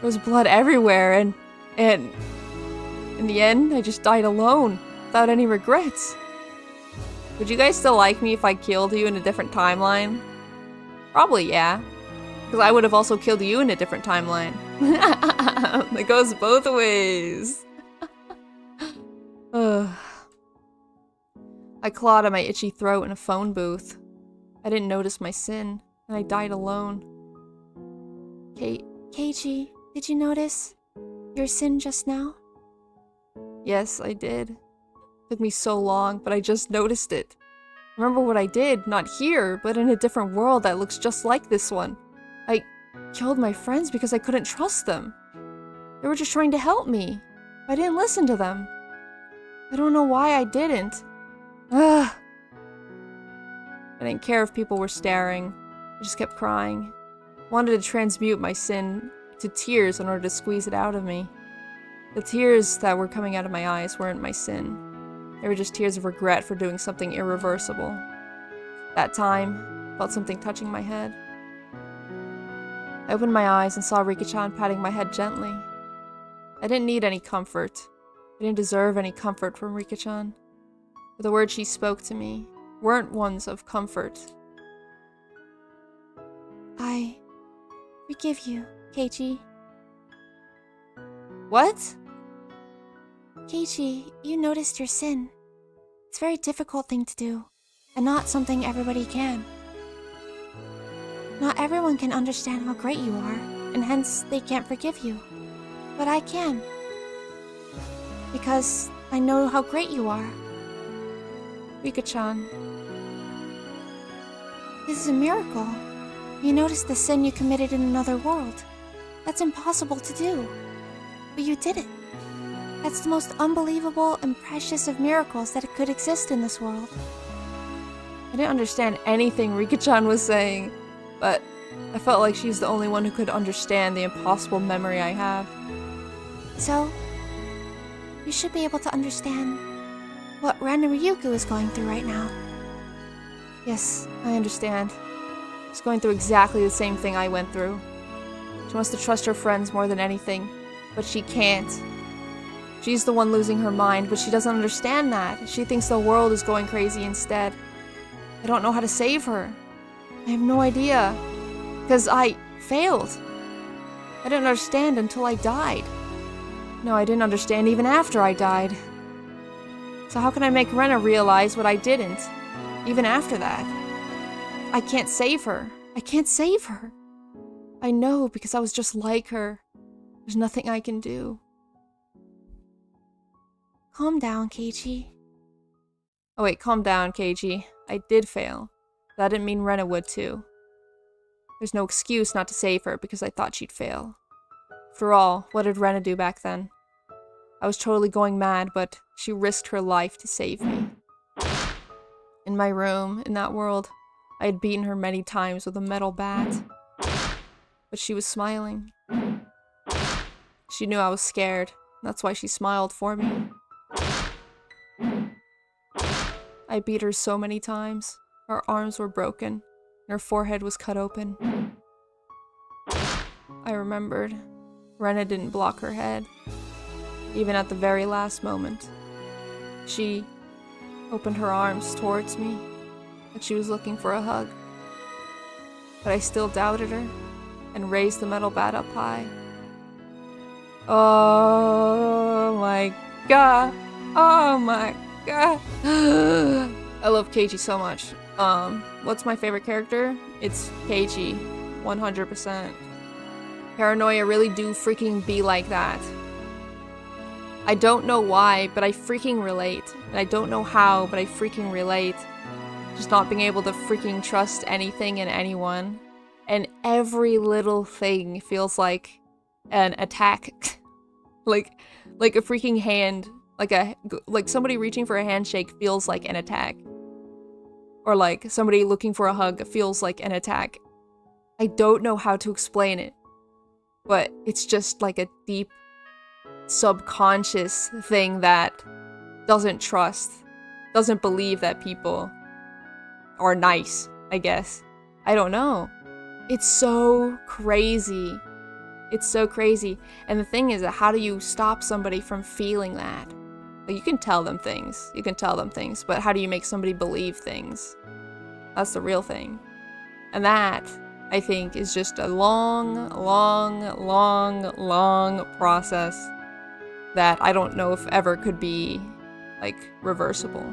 was blood everywhere, and in the end, I just died alone, without any regrets. Would you guys still like me if I killed you in a different timeline? Probably, yeah. Because I would have also killed you in a different timeline. It goes both ways. I clawed at my itchy throat in a phone booth. I didn't notice my sin, and I died alone. Keiji, did you notice your sin just now? Yes, I did. It took me so long, but I just noticed it. Remember what I did, not here, but in a different world that looks just like this one. I killed my friends because I couldn't trust them. They were just trying to help me. I didn't listen to them. I don't know why I didn't. Ugh. I didn't care if people were staring. I just kept crying. I wanted to transmute my sin to tears in order to squeeze it out of me. The tears that were coming out of my eyes weren't my sin. They were just tears of regret for doing something irreversible. That time, I felt something touching my head. I opened my eyes and saw Rika-chan patting my head gently. I didn't need any comfort. I didn't deserve any comfort from Rika-chan. But the words she spoke to me weren't ones of comfort. I forgive you, Keiji. What? Keiji, you noticed your sin. It's a very difficult thing to do, and not something everybody can. Not everyone can understand how great you are, and hence they can't forgive you. But I can. Because I know how great you are. Rika-chan. This is a miracle. You noticed the sin you committed in another world. That's impossible to do. But you did it. That's the most unbelievable and precious of miracles that could exist in this world. I didn't understand anything Rika-chan was saying, but I felt like she's the only one who could understand the impossible memory I have. So, you should be able to understand what Ren and Ryuku is going through right now. Yes, I understand. She's going through exactly the same thing I went through. She wants to trust her friends more than anything, but she can't. She's the one losing her mind, but she doesn't understand that. She thinks the world is going crazy instead. I don't know how to save her. I have no idea. Because I failed. I didn't understand until I died. No, I didn't understand even after I died. So how can I make Rena realize what I didn't, even after that? I can't save her. I can't save her. I know because I was just like her. There's nothing I can do. Calm down, Keiji. Oh wait, calm down, Keiji. I did fail. That didn't mean Rena would too. There's no excuse not to save her because I thought she'd fail. After all, what did Rena do back then? I was totally going mad, but she risked her life to save me. In my room, in that world, I had beaten her many times with a metal bat. But she was smiling. She knew I was scared. That's why she smiled for me. I beat her so many times. Her arms were broken, and her forehead was cut open. I remembered. Rena didn't block her head, even at the very last moment. She opened her arms towards me, like she was looking for a hug. But I still doubted her, and raised the metal bat up high. Oh my god! Oh my god! I love Keiji so much. What's my favorite character? It's Keiji, 100%. Paranoia really do freaking be like that. I don't know why, but I freaking relate. And I don't know how, but I freaking relate. Just not being able to freaking trust anything and anyone. And every little thing feels like an attack. like a freaking hand. Like somebody reaching for a handshake feels like an attack. Or like somebody looking for a hug feels like an attack. I don't know how to explain it. But it's just like a deep subconscious thing that doesn't trust, doesn't believe that people are nice, I guess. I don't know. It's so crazy. It's so crazy. And the thing is that how do you stop somebody from feeling that? Like, you can tell them things. You can tell them things. But how do you make somebody believe things? That's the real thing. And that, I think, is just a long process that I don't know if ever could be, like, reversible.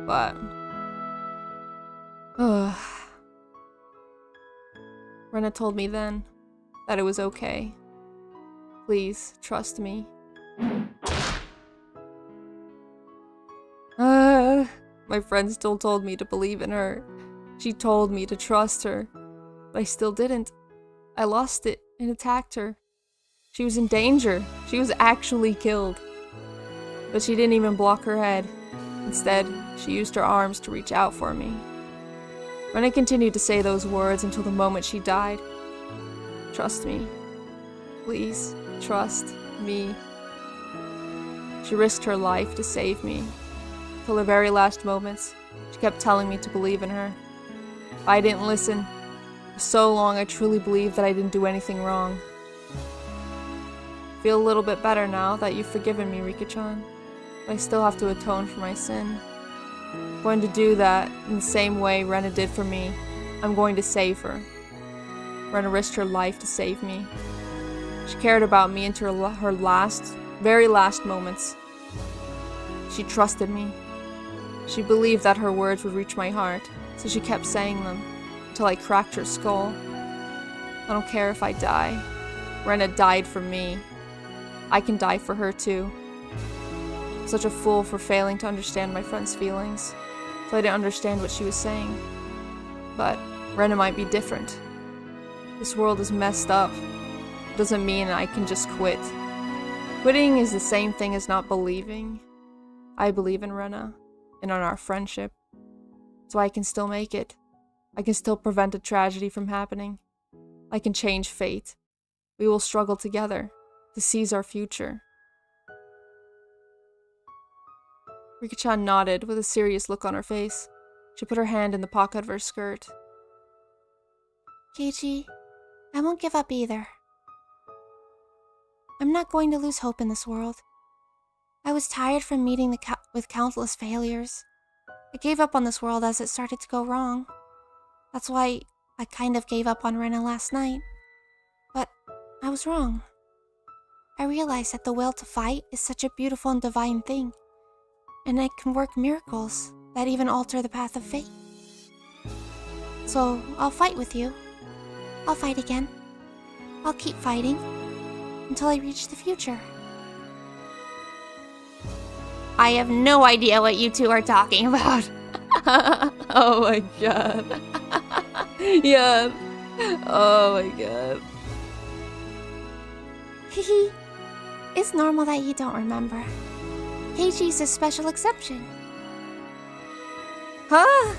But... Rena told me then that it was okay. Please, trust me. My friend still told me to believe in her. She told me to trust her. But I still didn't. I lost it and attacked her. She was in danger. She was actually killed. But she didn't even block her head. Instead, she used her arms to reach out for me. Rena continued to say those words until the moment she died. Trust me. Please, trust me. She risked her life to save me. Till the very last moments, she kept telling me to believe in her. I didn't listen. For so long, I truly believed that I didn't do anything wrong. I feel a little bit better now that you've forgiven me, Rika-chan. But I still have to atone for my sin. I'm going to do that in the same way Rena did for me. I'm going to save her. Rena risked her life to save me. She cared about me until her very last moments. She trusted me. She believed that her words would reach my heart, so she kept saying them, until I cracked her skull. I don't care if I die. Rena died for me. I can die for her too. I'm such a fool for failing to understand my friend's feelings, so I didn't understand what she was saying. But Rena might be different. This world is messed up. It doesn't mean I can just quit. Quitting is the same thing as not believing. I believe in Rena. And on our friendship. So I can still make it. I can still prevent a tragedy from happening. I can change fate. We will struggle together to seize our future. Rika-chan nodded with a serious look on her face. She put her hand in the pocket of her skirt. Keiji, I won't give up either. I'm not going to lose hope in this world. I was tired from meeting with countless failures. I gave up on this world as it started to go wrong. That's why I kind of gave up on Rena last night. But I was wrong. I realized that the will to fight is such a beautiful and divine thing, and it can work miracles that even alter the path of fate. So I'll fight with you. I'll fight again. I'll keep fighting until I reach the future. I have no idea what you two are talking about. Oh my god. Yeah. Oh my god. Hehe. It's normal that you don't remember. Keiji's a special exception. Huh?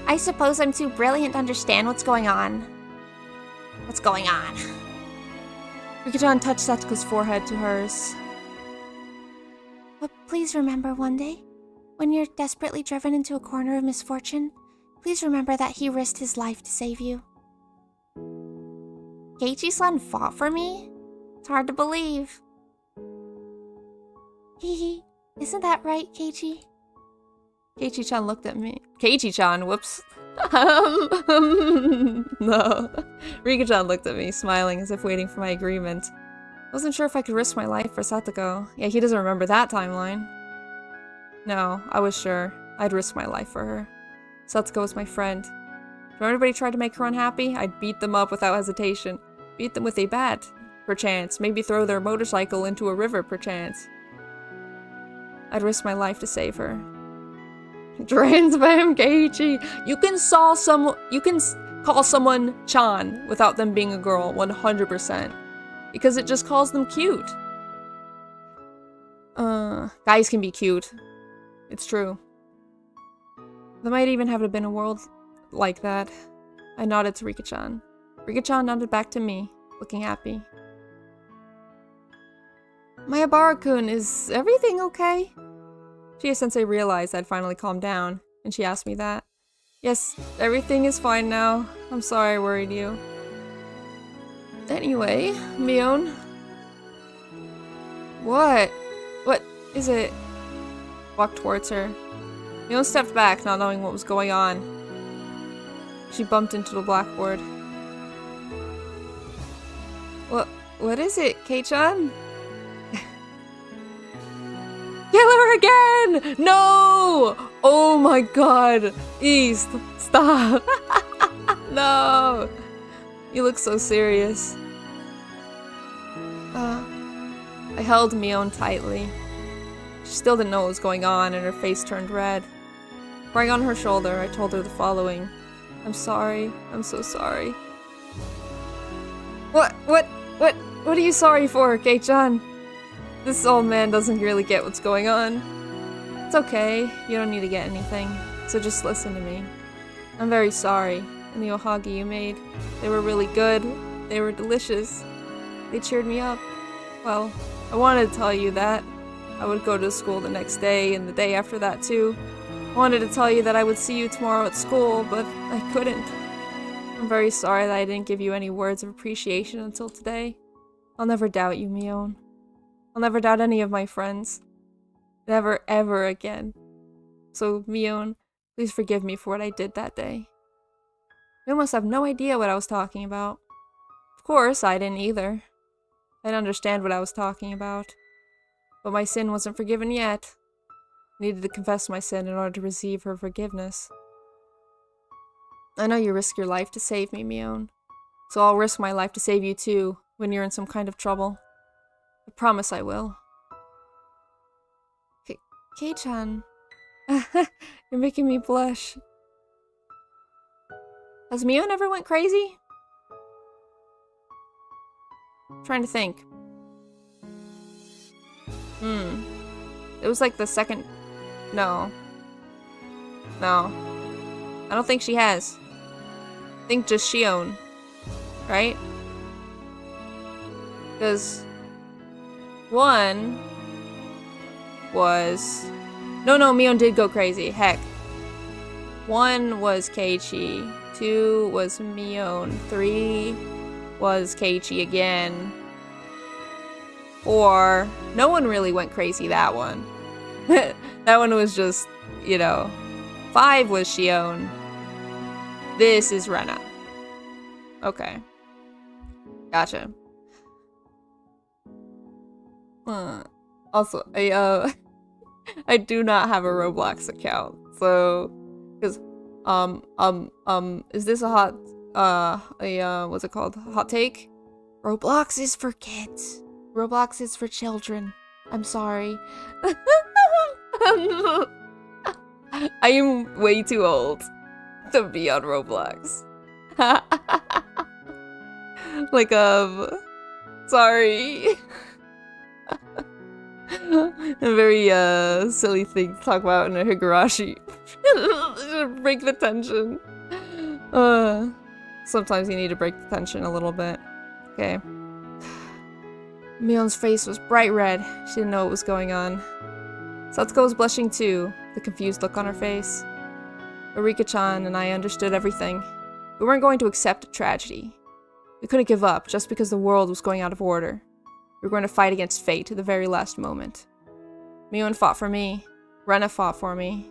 I suppose I'm too brilliant to understand what's going on. What's going on? Rika-chan touched Satsuko's forehead to hers. But please remember one day, when you're desperately driven into a corner of misfortune, please remember that he risked his life to save you. Keiichi-san fought for me? It's hard to believe. Hehe, isn't that right, Keiichi? Keiichi-chan looked at me. Keiichi-chan, whoops. No. Rika-chan looked at me, smiling as if waiting for my agreement. I wasn't sure if I could risk my life for Satoko. Yeah, he doesn't remember that timeline. No, I was sure. I'd risk my life for her. Satsuko was my friend. If anybody tried to make her unhappy, I'd beat them up without hesitation. Beat them with a bat, perchance. Maybe throw their motorcycle into a river, perchance. I'd risk my life to save her. Trans Bam Keiichi! You can call someone Chan without them being a girl, 100%. Because it just calls them cute. Guys can be cute. It's true. There might even have been a world like that. I nodded to Rika-chan. Rika-chan nodded back to me, looking happy. Mayabara-kun, is everything okay? Chie-sensei realized I'd finally calmed down, and she asked me that. Yes, everything is fine now. I'm sorry I worried you. Anyway, Mion. What? What is it? Walked towards her. Mion stepped back, not knowing what was going on. She bumped into the blackboard. What is it, Kei-chan? Kill her again! No! Oh my god! East, stop! No! You look so serious. I held Mion tightly. She still didn't know what was going on, and her face turned red. Crying on her shoulder, I told her the following. I'm sorry. I'm so sorry. What are you sorry for, Kei-chan? This old man doesn't really get what's going on. It's okay. You don't need to get anything. So just listen to me. I'm very sorry. And the ohagi you made, they were really good. They were delicious. They cheered me up. Well, I wanted to tell you that. I would go to school the next day and the day after that too. I wanted to tell you that I would see you tomorrow at school, but I couldn't. I'm very sorry that I didn't give you any words of appreciation until today. I'll never doubt you, Mion. I'll never doubt any of my friends. Never, ever again. So, Mion, please forgive me for what I did that day. You must have no idea what I was talking about. Of course, I didn't either. I didn't understand what I was talking about. But my sin wasn't forgiven yet. I needed to confess my sin in order to receive her forgiveness. I know you risk your life to save me, Mion. So I'll risk my life to save you too, when you're in some kind of trouble. I promise I will. Kei-chan. You're making me blush. Has Mion ever went crazy? I'm trying to think. It was like the second... No. I don't think she has. I think just Shion. Right? Because... one... was... No, Mion did go crazy. Heck. 1 was Keiichi. 2 was Mion. 3 was Keiichi again. 4... No one really went crazy that one. That one was just, 5 was Shion. This is Rena. Okay. Gotcha. Also, I do not have a Roblox account, so, because, is this a hot, what's it called? Hot take? Roblox is for kids. Roblox is for children. I'm sorry. I am way too old to be on Roblox. Like, sorry. A very, silly thing to talk about in a Higurashi. Break the tension. Sometimes you need to break the tension a little bit. Okay. Mion's face was bright red. She didn't know what was going on. Satsuko was blushing too, the confused look on her face. Eureka-chan and I understood everything. We weren't going to accept a tragedy. We couldn't give up just because the world was going out of order. We were going to fight against fate to the very last moment. Mion fought for me. Rena fought for me.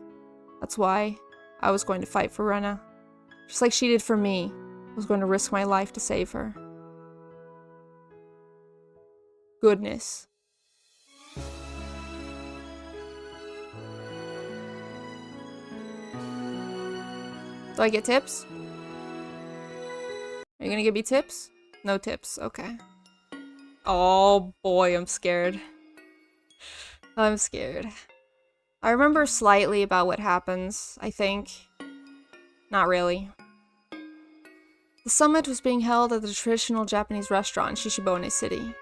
That's why I was going to fight for Rena. Just like she did for me. I was going to risk my life to save her. Goodness. Do I get tips? Are you gonna give me tips? No tips, okay. Oh boy, I'm scared. I'm scared. I remember slightly about what happens, I think. Not really. The summit was being held at the traditional Japanese restaurant in Shishibone City.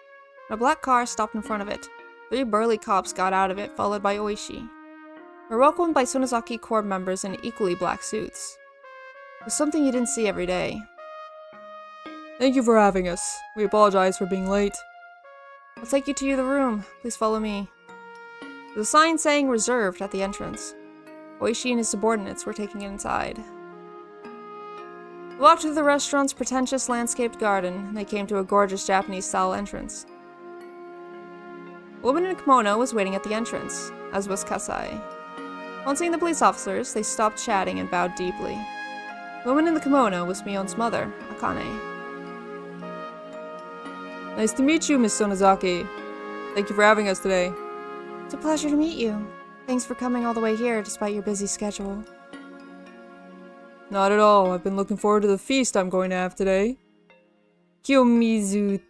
A black car stopped in front of it. 3 burly cops got out of it, followed by Oishi. We were welcomed by Sonozaki Corps members in equally black suits. It was something you didn't see every day. Thank you for having us. We apologize for being late. I'll take you to the room. Please follow me. There's a sign saying reserved at the entrance. Oishi and his subordinates were taking it inside. We walked through the restaurant's pretentious landscaped garden, and they came to a gorgeous Japanese-style entrance. A woman in a kimono was waiting at the entrance, as was Kasai. On seeing the police officers, they stopped chatting and bowed deeply. The woman in the kimono was Mion's mother, Akane. Nice to meet you, Miss Sonozaki. Thank you for having us today. It's a pleasure to meet you. Thanks for coming all the way here despite your busy schedule. Not at all. I've been looking forward to the feast I'm going to have today. Kiyomizute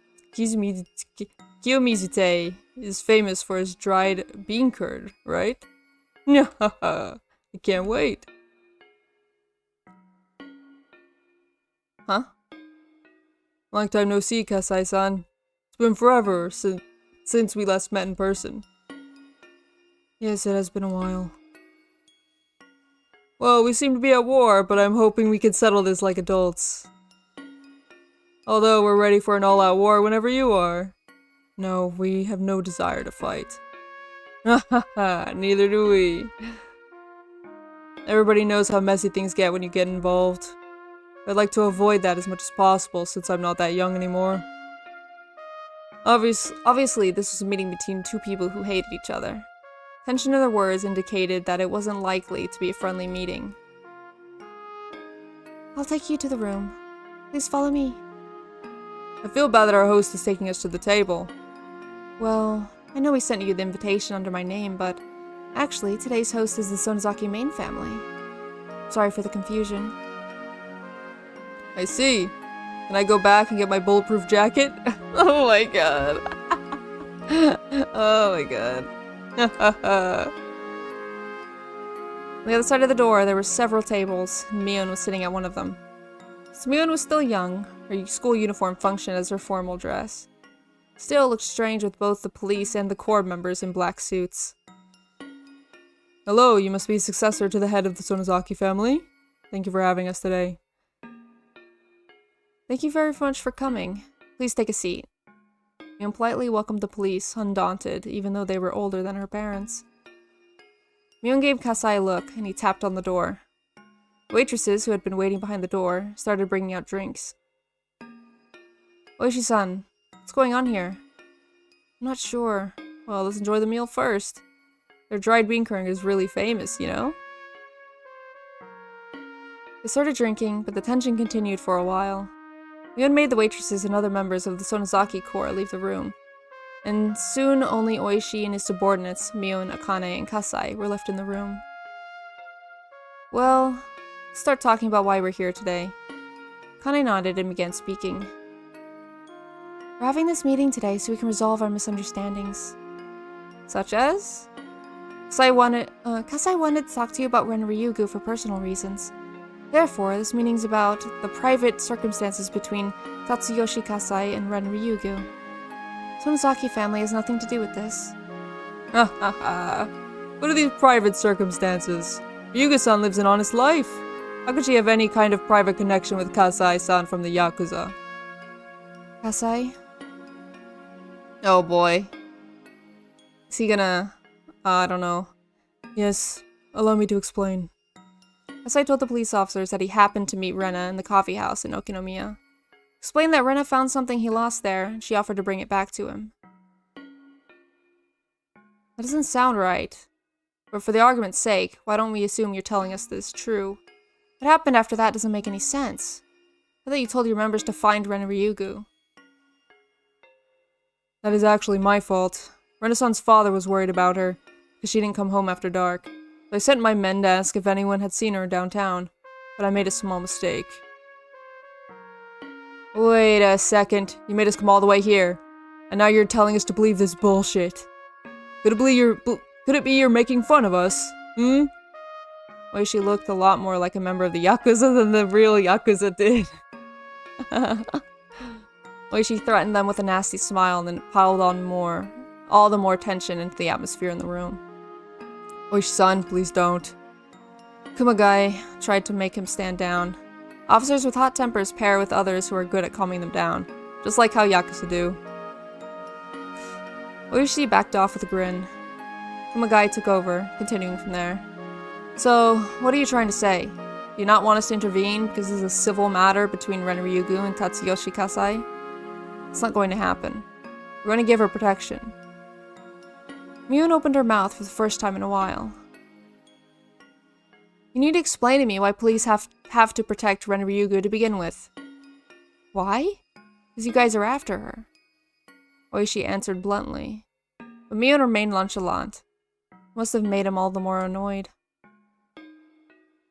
is famous for his dried bean curd, right? I can't wait. Huh? Long time no see, Kasai-san. It's been forever since we last met in person. Yes, it has been a while. Well, we seem to be at war, but I'm hoping we can settle this like adults. Although we're ready for an all-out war whenever you are. No, we have no desire to fight. Neither do we. Everybody knows how messy things get when you get involved. I'd like to avoid that as much as possible since I'm not that young anymore. Obviously, this was a meeting between 2 people who hated each other. Tension in their words indicated that it wasn't likely to be a friendly meeting. I'll take you to the room. Please follow me. I feel bad that our host is taking us to the table. Well, I know we sent you the invitation under my name, but actually, today's host is the Sonozaki main family. Sorry for the confusion. I see. Can I go back and get my bulletproof jacket? Oh my god. Oh my god. On the other side of the door, there were several tables, and Mion was sitting at one of them. Mion was still young. Her school uniform functioned as her formal dress. Still, it looked strange with both the police and the Corps members in black suits. Hello, you must be a successor to the head of the Sonozaki family. Thank you for having us today. Thank you very much for coming. Please take a seat. Mion politely welcomed the police, undaunted, even though they were older than her parents. Mion gave Kasai a look, and he tapped on the door. Waitresses, who had been waiting behind the door, started bringing out drinks. Oishi-san, what's going on here? I'm not sure. Well, let's enjoy the meal first. Their dried bean curd is really famous, you know? They started drinking, but the tension continued for a while. Mion made the waitresses and other members of the Sonozaki Corps leave the room, and soon only Oishi and his subordinates, Mion, Akane, and Kasai, were left in the room. Well, let's start talking about why we're here today. Akane nodded and began speaking. We're having this meeting today so we can resolve our misunderstandings. Such as? Kasai wanted to talk to you about Ren Ryugu for personal reasons. Therefore, this meeting's about the private circumstances between Tatsuyoshi Kasai and Ren Ryugu. Sonozaki family has nothing to do with this. Ha ha ha. What are these private circumstances? Ryugu-san lives an honest life. How could she have any kind of private connection with Kasai-san from the Yakuza? Kasai? Oh boy. Is he gonna... I don't know. Yes, allow me to explain. Kasai told the police officers that he happened to meet Rena in the coffee house in Okinomiya. Explained that Rena found something he lost there, and she offered to bring it back to him. That doesn't sound right. But for the argument's sake, why don't we assume you're telling us this is true? What happened after that doesn't make any sense. I thought you told your members to find Rena Ryugu. That is actually my fault. Renaissance father was worried about her, because she didn't come home after dark. So I sent my men to ask if anyone had seen her downtown, but I made a small mistake. Wait a second, you made us come all the way here, and now you're telling us to believe this bullshit. Could it be you're making fun of us? Well, she looked a lot more like a member of the Yakuza than the real Yakuza did. Well, she threatened them with a nasty smile and then piled on all the more tension into the atmosphere in the room. Oishi-san, please don't. Kumagai tried to make him stand down. Officers with hot tempers pair with others who are good at calming them down, just like how Yakuza do. Oishi backed off with a grin. Kumagai took over, continuing from there. So, what are you trying to say? Do you not want us to intervene because this is a civil matter between Ren Ryugu and Tatsuyoshi Kasai? It's not going to happen. We're going to give her protection. Miyun opened her mouth for the first time in a while. You need to explain to me why police have to protect Ren Ryugu to begin with. Why? Because you guys are after her. Oishi answered bluntly. But Miyun remained nonchalant. Must have made him all the more annoyed.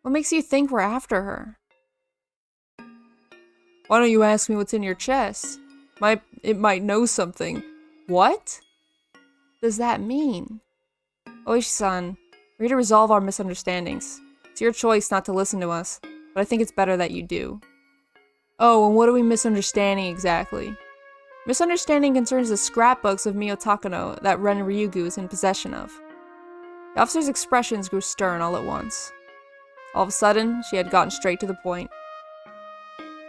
What makes you think we're after her? Why don't you ask me what's in your chest? It might know something. What? Does that mean? Oishi-san, we're here to resolve our misunderstandings. It's your choice not to listen to us, but I think it's better that you do. Oh, and what are we misunderstanding exactly? Misunderstanding concerns the scrapbooks of Mio Takano that Ren Ryugu is in possession of. The officer's expressions grew stern all at once. All of a sudden, she had gotten straight to the point.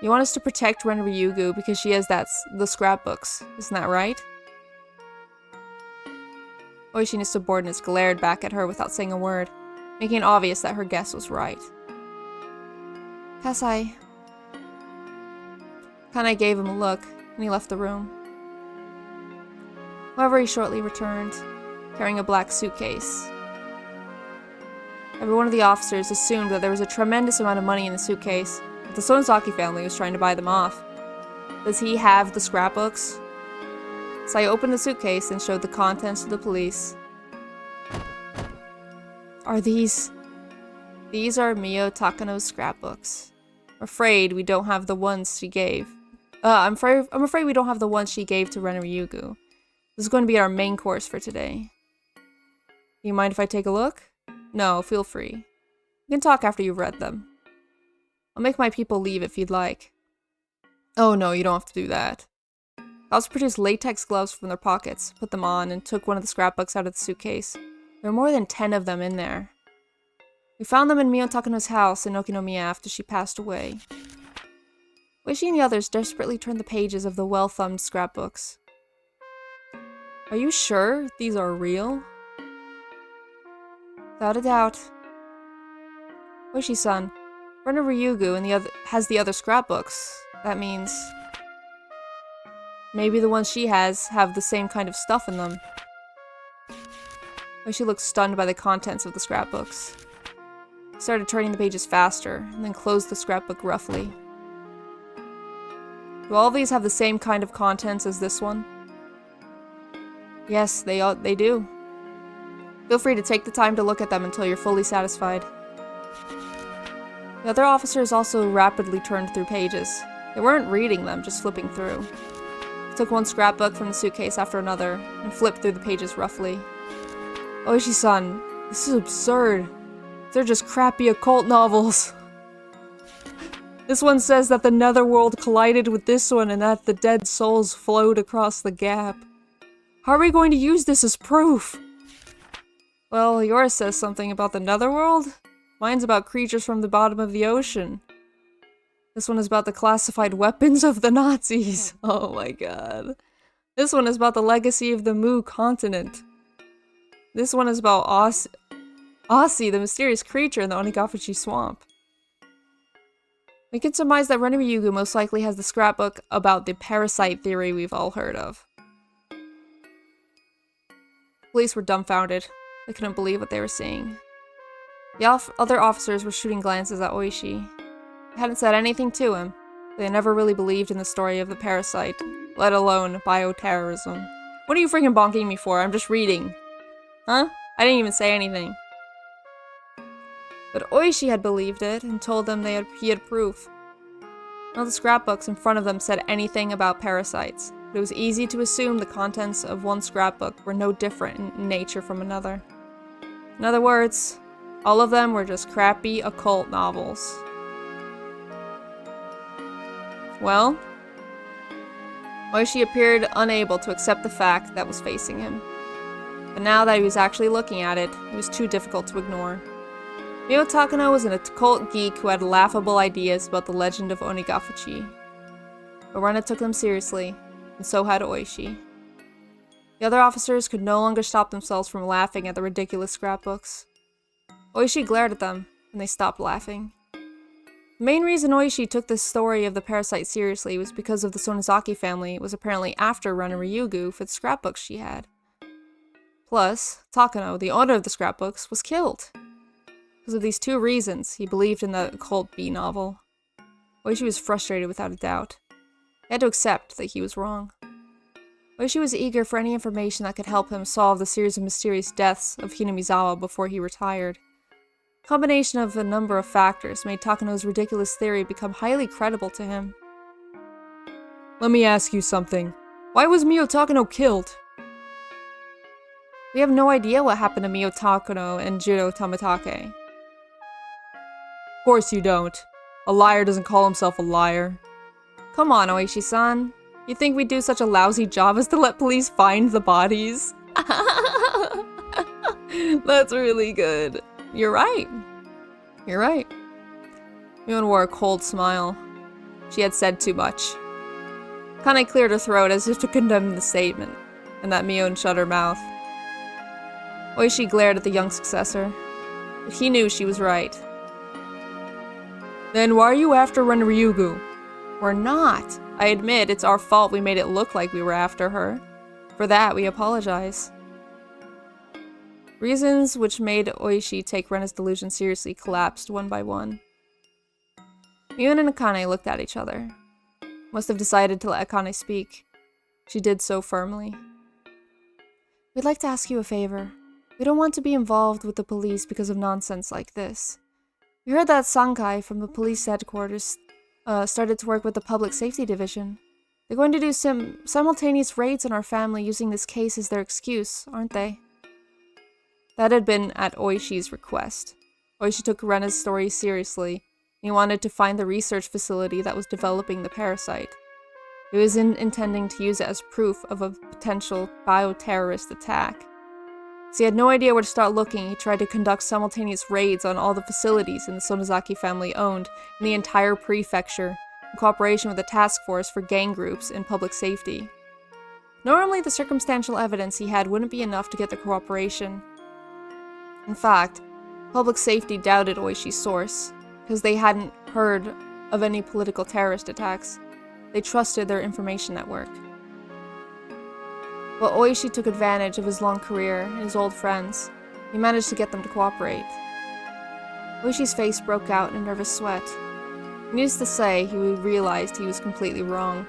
You want us to protect Ren Ryugu because she has the scrapbooks, isn't that right? Oishi and his subordinates glared back at her without saying a word, making it obvious that her guess was right. Kasai. Kanai gave him a look, and he left the room. However, he shortly returned, carrying a black suitcase. Every one of the officers assumed that there was a tremendous amount of money in the suitcase, but the Sonozaki family was trying to buy them off. Does he have the scrapbooks? So I opened the suitcase and showed the contents to the police. Are these... These are Mio Takano's scrapbooks. I'm afraid we don't have the ones she gave. I'm afraid we don't have the ones she gave to Ren Ryugu. This is going to be our main course for today. Do you mind if I take a look? No, feel free. You can talk after you've read them. I'll make my people leave if you'd like. Oh no, you don't have to do that. I also produced latex gloves from their pockets, put them on, and took one of the scrapbooks out of the suitcase. There were more than 10 of them in there. We found them in Mio Takano's house in Okinomiya after she passed away. Oishi and the others desperately turned the pages of the well-thumbed scrapbooks. Are you sure these are real? Without a doubt. Oishi-san, Ren Ryugu has the other scrapbooks. That means... maybe the ones she has have the same kind of stuff in them. Oishi looked stunned by the contents of the scrapbooks. He started turning the pages faster, and then closed the scrapbook roughly. Do all of these have the same kind of contents as this one? Yes, they do. Feel free to take the time to look at them until you're fully satisfied. The other officers also rapidly turned through pages. They weren't reading them, just flipping through. They took one scrapbook from the suitcase after another, and flipped through the pages roughly. Oishi-san, this is absurd. They're just crappy occult novels. This one says that the netherworld collided with this one and that the dead souls flowed across the gap. How are we going to use this as proof? Well, yours says something about the netherworld. Mine's about creatures from the bottom of the ocean. This one is about the classified weapons of the Nazis. Oh my god. This one is about the legacy of the Mu continent. This one is about Aussie, the mysterious creature in the Onigafuchi swamp. We can surmise that Ren Ryugu most likely has the scrapbook about the parasite theory we've all heard of. Police were dumbfounded. They couldn't believe what they were seeing. The other officers were shooting glances at Oishi. They hadn't said anything to him. They never really believed in the story of the parasite, let alone bioterrorism. What are you freaking bonking me for? I'm just reading. Huh? I didn't even say anything. But Oishi had believed it and told them he had proof. None of the scrapbooks in front of them said anything about parasites, but it was easy to assume the contents of one scrapbook were no different in nature from another. In other words, all of them were just crappy occult novels. Well, Oishi appeared unable to accept the fact that was facing him. But now that he was actually looking at it, it was too difficult to ignore. Mio Takano was an occult geek who had laughable ideas about the legend of Onigafuchi. But Rena took them seriously, and so had Oishi. The other officers could no longer stop themselves from laughing at the ridiculous scrapbooks. Oishi glared at them, and they stopped laughing. The main reason Oishi took this story of the parasite seriously was because of the Sonozaki family was apparently after Ren Ryugu for the scrapbooks she had. Plus, Takano, the owner of the scrapbooks, was killed. Because of these two reasons, he believed in the occult B novel. Oishi was frustrated without a doubt. He had to accept that he was wrong. Oishi was eager for any information that could help him solve the series of mysterious deaths of Hinamizawa before he retired. A combination of a number of factors made Takano's ridiculous theory become highly credible to him. Let me ask you something. Why was Mio Takano killed? We have no idea what happened to Mio Takano and Jiro Tamatake. Of course you don't. A liar doesn't call himself a liar. Come on, Oishi-san. You think we'd do such a lousy job as to let police find the bodies? That's really good. You're right. You're right. Mion wore a cold smile. She had said too much. Kane cleared her throat as if to condemn the statement, and that Mion shut her mouth. Oishi glared at the young successor, but he knew she was right. Then why are you after Ren Ryugu? We're not. I admit it's our fault we made it look like we were after her. For that, we apologize. Reasons which made Oishi take Rena's delusion seriously collapsed one by one. Mion and Akane looked at each other. Must have decided to let Akane speak. She did so firmly. We'd like to ask you a favor. We don't want to be involved with the police because of nonsense like this. We heard that Sankai from the police headquarters started to work with the Public Safety Division. They're going to do some simultaneous raids on our family using this case as their excuse, aren't they? That had been at Oishi's request. Oishi took Rena's story seriously, and he wanted to find the research facility that was developing the parasite. He was intending to use it as proof of a potential bioterrorist attack. As he had no idea where to start looking, he tried to conduct simultaneous raids on all the facilities in the Sonozaki family owned in the entire prefecture, in cooperation with a task force for gang groups and public safety. Normally, the circumstantial evidence he had wouldn't be enough to get the cooperation. In fact, public safety doubted Oishi's source, because they hadn't heard of any political terrorist attacks. They trusted their information network. But Oishi took advantage of his long career and his old friends. He managed to get them to cooperate. Oishi's face broke out in a nervous sweat. Needless to say, he realized he was completely wrong.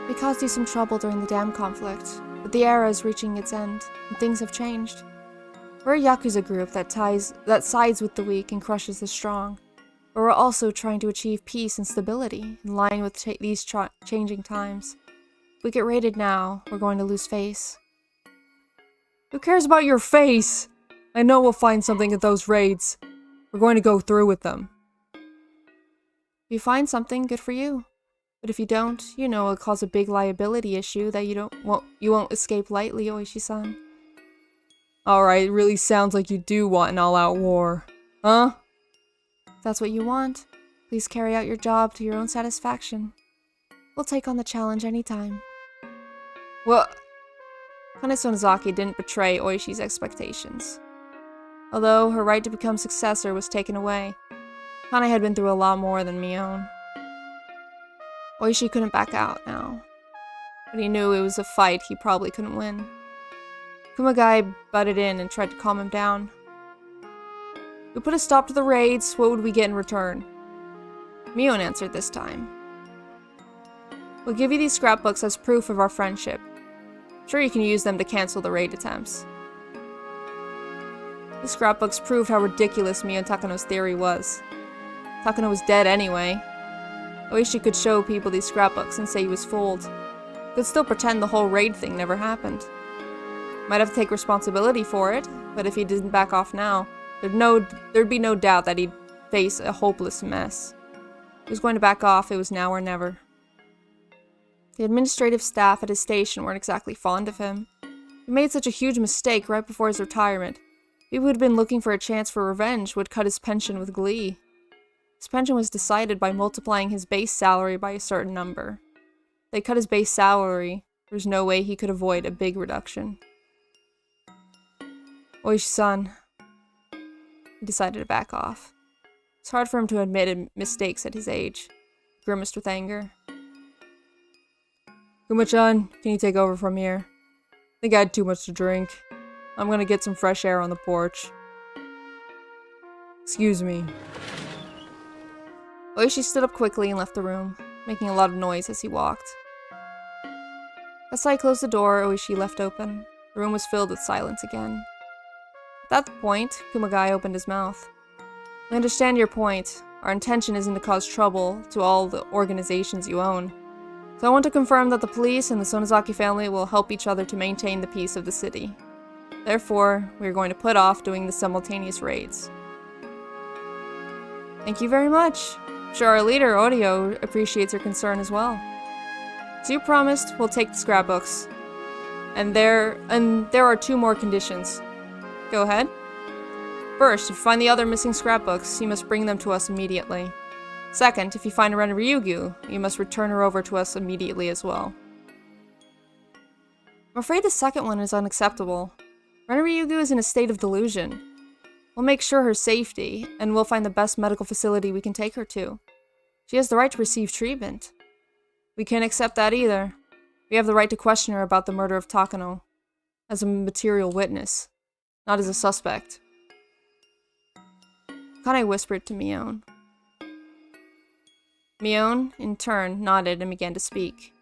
We caused you some trouble during the dam conflict, but the era is reaching its end, and things have changed. We're a Yakuza group that sides with the weak and crushes the strong. But we're also trying to achieve peace and stability, in line with these changing times. If we get raided now, we're going to lose face. Who cares about your face? I know we'll find something at those raids. We're going to go through with them. If you find something, good for you. But if you don't, you know it'll cause a big liability issue that you won't escape lightly, Oishi-san. Alright, it really sounds like you do want an all-out war. Huh? If that's what you want, please carry out your job to your own satisfaction. We'll take on the challenge anytime. Well, Kane Sonozaki didn't betray Oishi's expectations. Although her right to become successor was taken away, Kane had been through a lot more than Mion. Oishi couldn't back out now, but he knew it was a fight he probably couldn't win. Kumagai butted in and tried to calm him down. We put a stop to the raids, what would we get in return? Mion answered this time. We'll give you these scrapbooks as proof of our friendship. Sure, you can use them to cancel the raid attempts. These scrapbooks proved how ridiculous Mion Takano's theory was. Takano was dead anyway. Oishi could show people these scrapbooks and say he was fooled. He could still pretend the whole raid thing never happened. Might have to take responsibility for it, but if he didn't back off now, there'd be no doubt that he'd face a hopeless mess. If he was going to back off, it was now or never. The administrative staff at his station weren't exactly fond of him. He made such a huge mistake right before his retirement. People who'd been looking for a chance for revenge would cut his pension with glee. His pension was decided by multiplying his base salary by a certain number. If they cut his base salary, there's no way he could avoid a big reduction. Oishi-san, he decided to back off. It's hard for him to admit mistakes at his age. He grimaced with anger. Kuma-chan, can you take over from here? I think I had too much to drink. I'm gonna get some fresh air on the porch. Excuse me. Oishi stood up quickly and left the room, making a lot of noise as he walked. As I closed the door, Oishi left open. The room was filled with silence again. At that point, Kumagai opened his mouth. I understand your point. Our intention isn't to cause trouble to all the organizations you own. So I want to confirm that the police and the Sonozaki family will help each other to maintain the peace of the city. Therefore, we are going to put off doing the simultaneous raids. Thank you very much. I'm sure our leader, Audio, appreciates your concern as well. As you promised, we'll take the scrapbooks. And there are 2 more conditions. Go ahead. First, if you find the other missing scrapbooks, you must bring them to us immediately. Second, if you find Rena Ryugu, you must return her over to us immediately as well. I'm afraid the second one is unacceptable. Rena Ryugu is in a state of delusion. We'll make sure her safety, and we'll find the best medical facility we can take her to. She has the right to receive treatment. We can't accept that either. We have the right to question her about the murder of Takano, as a material witness, not as a suspect. Kane whispered to Mion. Mion, in turn, nodded and began to speak.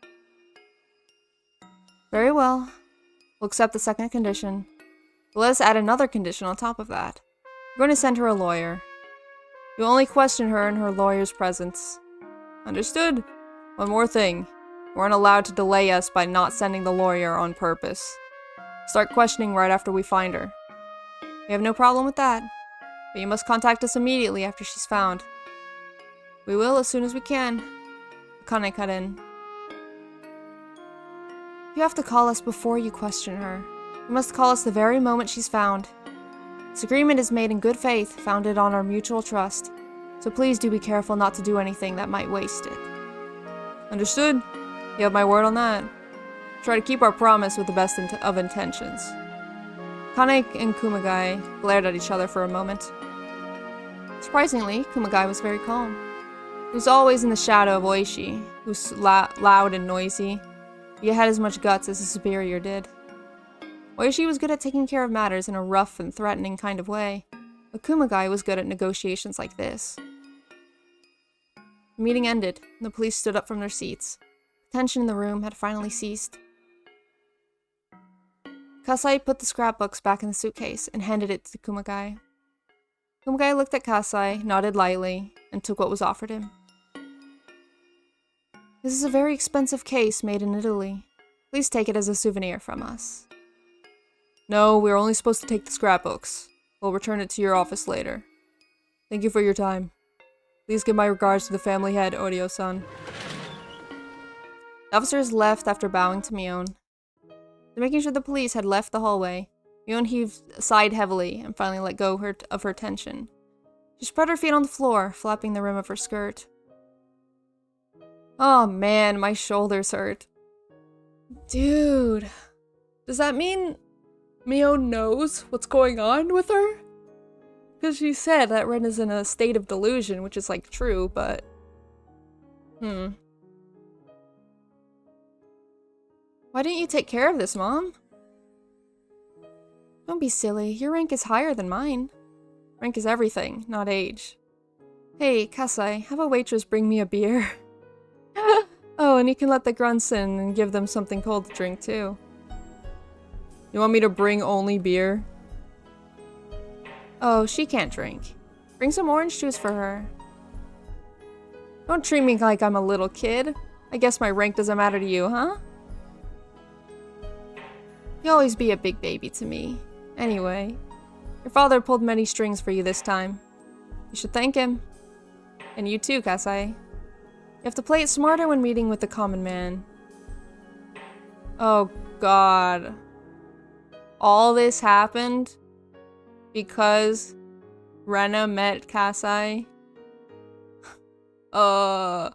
Very well. We'll accept the second condition. But let us add another condition on top of that. We're going to send her a lawyer. You'll only question her in her lawyer's presence. Understood? One more thing. You aren't allowed to delay us by not sending the lawyer on purpose. Start questioning right after we find her. We have no problem with that. But you must contact us immediately after she's found. We will as soon as we can. Kane cut in. You have to call us before you question her. You must call us the very moment she's found. This agreement is made in good faith, founded on our mutual trust. So please do be careful not to do anything that might waste it. Understood? You have my word on that. Try to keep our promise with the best of intentions. Kane and Kumagai glared at each other for a moment. Surprisingly, Kumagai was very calm. He was always in the shadow of Oishi, who's loud and noisy, yet had as much guts as his superior did. Oishi was good at taking care of matters in a rough and threatening kind of way, but Kumagai was good at negotiations like this. The meeting ended, and the police stood up from their seats. The tension in the room had finally ceased. Kasai put the scrapbooks back in the suitcase and handed it to Kumagai. Kumagai looked at Kasai, nodded lightly, and took what was offered him. This is a very expensive case made in Italy. Please take it as a souvenir from us. No, we're only supposed to take the scrapbooks. We'll return it to your office later. Thank you for your time. Please give my regards to the family head, Odio-san. The officers left after bowing to Mion. Making sure the police had left the hallway, Mion sighed heavily and finally let go of her tension. She spread her feet on the floor, flapping the rim of her skirt. Oh man, my shoulders hurt. Dude. Does that mean Mio knows what's going on with her? Because she said that Ren is in a state of delusion, which is, like, true, but... Why didn't you take care of this, Mom? Don't be silly. Your rank is higher than mine. Rank is everything, not age. Hey, Kasai, have a waitress bring me a beer. Oh, and you can let the grunts in and give them something cold to drink, too. You want me to bring only beer? Oh, she can't drink. Bring some orange juice for her. Don't treat me like I'm a little kid. I guess my rank doesn't matter to you, huh? You always be a big baby to me. Anyway, your father pulled many strings for you this time. You should thank him. And you too, Kasai. You have to play it smarter when meeting with the common man. Oh god. All this happened because Rena met Kasai? I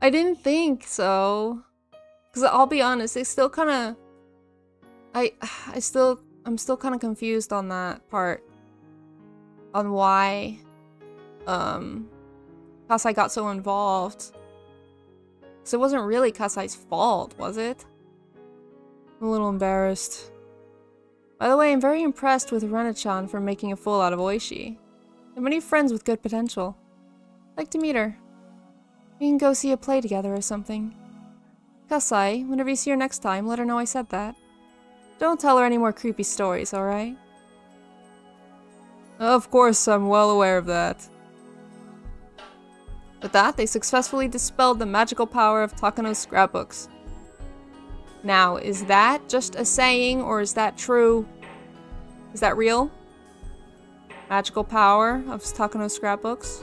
didn't think so. Because I'll be honest, it still kind of... I'm still kind of confused on that part. On why, Kasai got so involved. Because it wasn't really Kasai's fault, was it? I'm a little embarrassed. By the way, I'm very impressed with Rena-chan for making a fool out of Oishi. I have many friends with good potential. I'd like to meet her. We can go see a play together or something. Kasai, whenever you see her next time, let her know I said that. Don't tell her any more creepy stories, alright? Of course, I'm well aware of that. With that, they successfully dispelled the magical power of Takano's scrapbooks. Now, is that just a saying, or is that true? Is that real? Magical power of Takano's scrapbooks?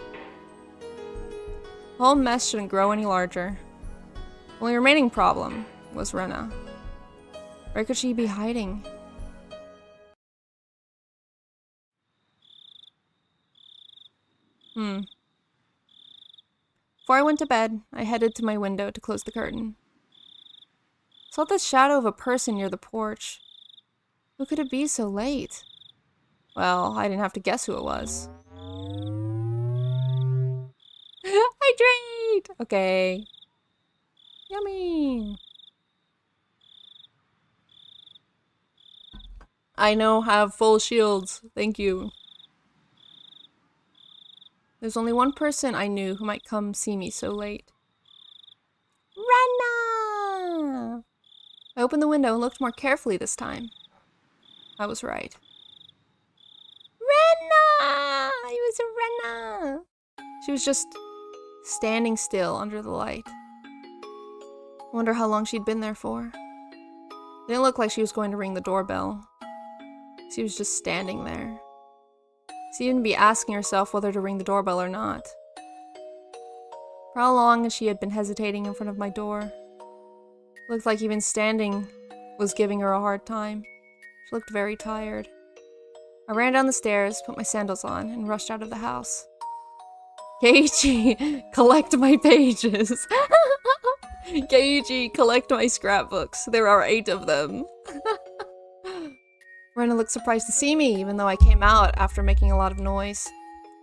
The whole mess shouldn't grow any larger. The only remaining problem was Rena. Where could she be hiding? Before I went to bed, I headed to my window to close the curtain. Saw the shadow of a person near the porch. Who could it be so late? Well, I didn't have to guess who it was. Hydrate! Okay. Yummy! I now have full shields. Thank you. There's only one person I knew who might come see me so late. Rena! I opened the window and looked more carefully this time. I was right. Rena! It was Rena! She was just standing still under the light. I wonder how long she'd been there for. It didn't look like she was going to ring the doorbell. She was just standing there. She didn't be asking herself whether to ring the doorbell or not. For how long she had been hesitating in front of my door. Looked like even standing was giving her a hard time. She looked very tired. I ran down the stairs, put my sandals on, and rushed out of the house. Keiichi, collect my pages! Keiichi, collect my scrapbooks. There are 8 of them. Rena looked surprised to see me, even though I came out after making a lot of noise.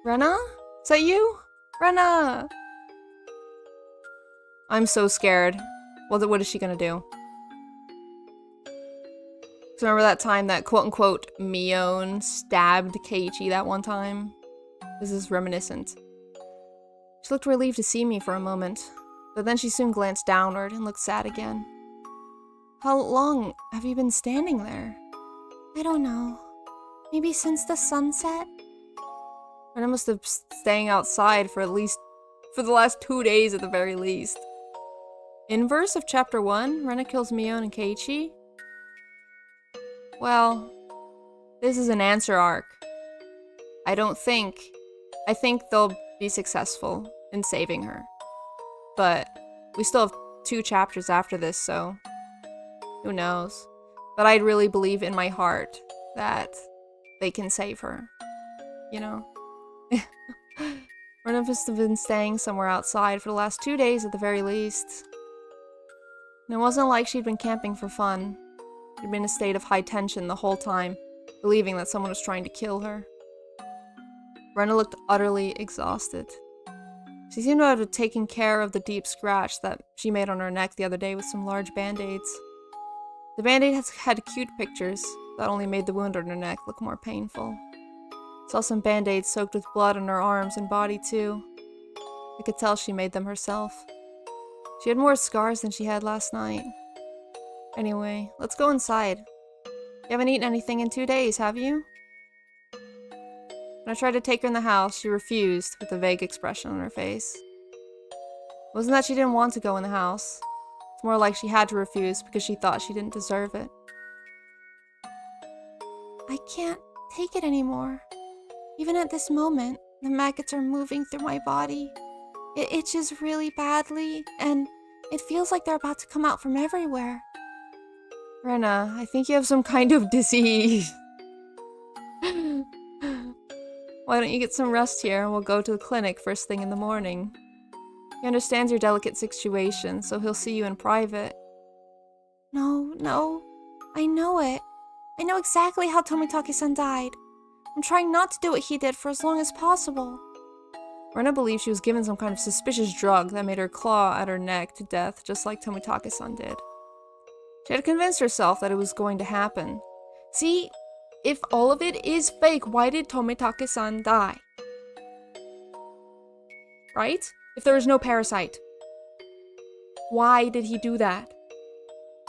Rena? Is that you? Rena! I'm so scared. Well, what is she gonna do? So remember that time that quote-unquote Mion stabbed Keiichi that one time? This is reminiscent. She looked relieved to see me for a moment, but then she soon glanced downward and looked sad again. How long have you been standing there? I don't know. Maybe since the sunset? Rena must have been staying outside for the last 2 days at the very least. Inverse of chapter 1, Rena kills Mion and Keiichi? Well, this is an answer arc. I think they'll be successful in saving her. But we still have 2 chapters after this, so who knows? But I really believe in my heart that they can save her. You know? Rena must have been staying somewhere outside for the last 2 days at the very least. And it wasn't like she'd been camping for fun. She'd been in a state of high tension the whole time, believing that someone was trying to kill her. Rena looked utterly exhausted. She seemed to have taken care of the deep scratch that she made on her neck the other day with some large band-aids. The band-aid had cute pictures that only made the wound on her neck look more painful. Saw some band-aids soaked with blood on her arms and body too. I could tell she made them herself. She had more scars than she had last night. Anyway, let's go inside. You haven't eaten anything in 2 days, have you? When I tried to take her in the house, she refused with a vague expression on her face. It wasn't that she didn't want to go in the house. It's more like she had to refuse because she thought she didn't deserve it. I can't take it anymore. Even at this moment, the maggots are moving through my body. It itches really badly, and it feels like they're about to come out from everywhere. Rena, I think you have some kind of disease. Why don't you get some rest here and we'll go to the clinic first thing in the morning? He understands your delicate situation, so he'll see you in private. No. I know it. I know exactly how Tomitake-san died. I'm trying not to do what he did for as long as possible. Rena believed she was given some kind of suspicious drug that made her claw at her neck to death, just like Tomitake-san did. She had convinced herself that it was going to happen. See, if all of it is fake, why did Tomitake-san die? Right? If there was no parasite. Why did he do that?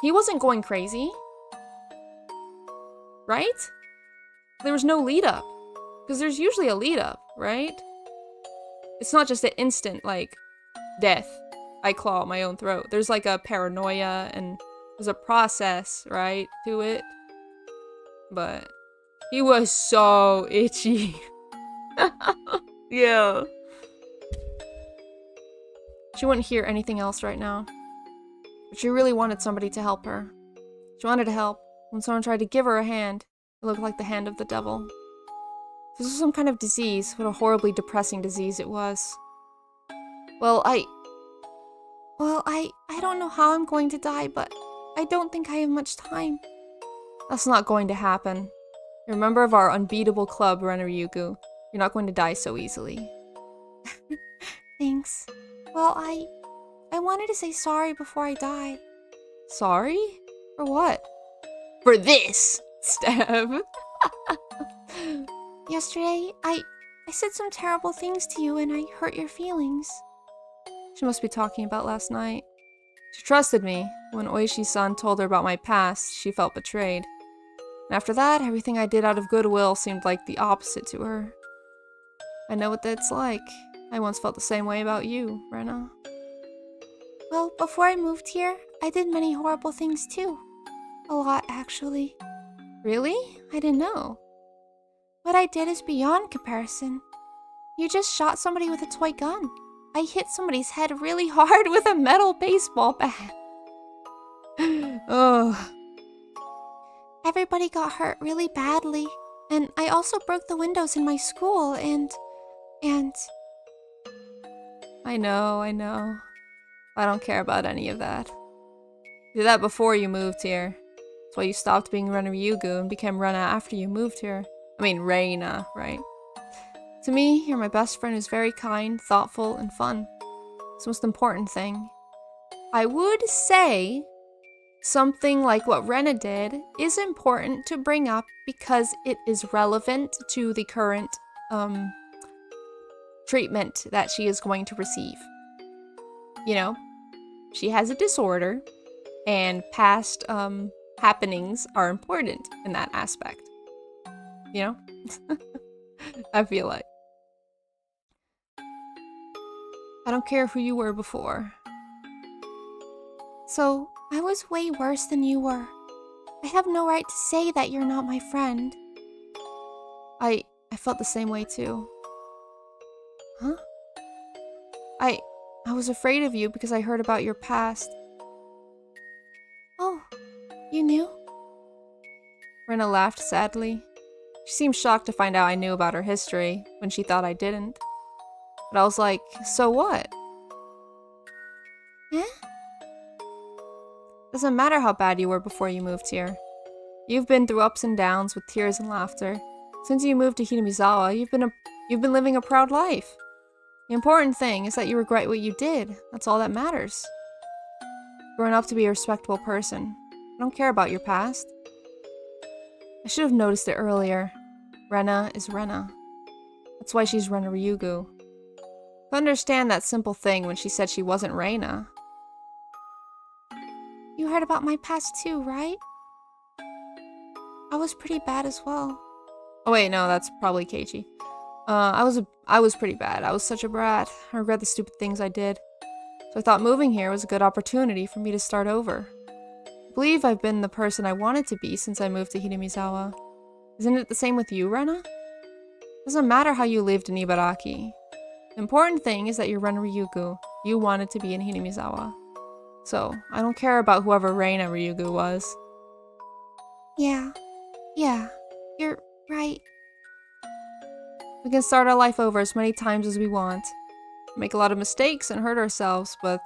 He wasn't going crazy. Right? There was no lead up. Because there's usually a lead up, right? It's not just an instant, like, death. I claw my own throat. There's like a paranoia and there's a process, right, to it. But he was so itchy. Yeah. She wouldn't hear anything else right now. But she really wanted somebody to help her. She wanted to help. When someone tried to give her a hand, it looked like the hand of the devil. If this was some kind of disease, what a horribly depressing disease it was. Well, I don't know how I'm going to die, but I don't think I have much time. That's not going to happen. You're a member of our unbeatable club, Rena Ryugu. You're not going to die so easily. Thanks. Well, I wanted to say sorry before I die. Sorry? For what? For this! Stab. Yesterday, I said some terrible things to you and I hurt your feelings. She must be talking about last night. She trusted me. When Oishi-san told her about my past, she felt betrayed. And after that, everything I did out of goodwill seemed like the opposite to her. I know what that's like. I once felt the same way about you, Rena. Well, before I moved here, I did many horrible things too. A lot, actually. Really? I didn't know. What I did is beyond comparison. You just shot somebody with a toy gun. I hit somebody's head really hard with a metal baseball bat. Oh. Everybody got hurt really badly. And I also broke the windows in my school and... I know. I don't care about any of that. You did that before you moved here. That's why you stopped being Rena Ryugu and became Rena after you moved here. I mean, Reina, right? To me, you're my best friend who's very kind, thoughtful, and fun. It's the most important thing. I would say something like what Rena did is important to bring up because it is relevant to the current treatment that she is going to receive. You know, she has a disorder, and past happenings are important in that aspect. You know? I feel like. I don't care who you were before. So, I was way worse than you were. I have no right to say that you're not my friend. I felt the same way too. Huh? I was afraid of you because I heard about your past. Oh, you knew? Rena laughed sadly. She seemed shocked to find out I knew about her history when she thought I didn't. But I was like, so what? Eh? Doesn't matter how bad you were before you moved here. You've been through ups and downs with tears and laughter. Since you moved to Hinamizawa, you've been living a proud life. The important thing is that you regret what you did. That's all that matters. Growing up to be a respectable person. I don't care about your past. I should have noticed it earlier. Rena is Rena. That's why she's Rena Ryugu. I understand that simple thing when she said she wasn't Reina. You heard about my past too, right? I was pretty bad as well. Oh wait, no, that's probably Keiichi. I was pretty bad. I was such a brat. I regret the stupid things I did. So I thought moving here was a good opportunity for me to start over. I believe I've been the person I wanted to be since I moved to Hinamizawa. Isn't it the same with you, Rena? Doesn't matter how you lived in Ibaraki. The important thing is that you're Rena Ryugu. You wanted to be in Hinamizawa. So, I don't care about whoever Reina Ryugu was. Yeah, you're right. We can start our life over as many times as we want. Make a lot of mistakes and hurt ourselves, but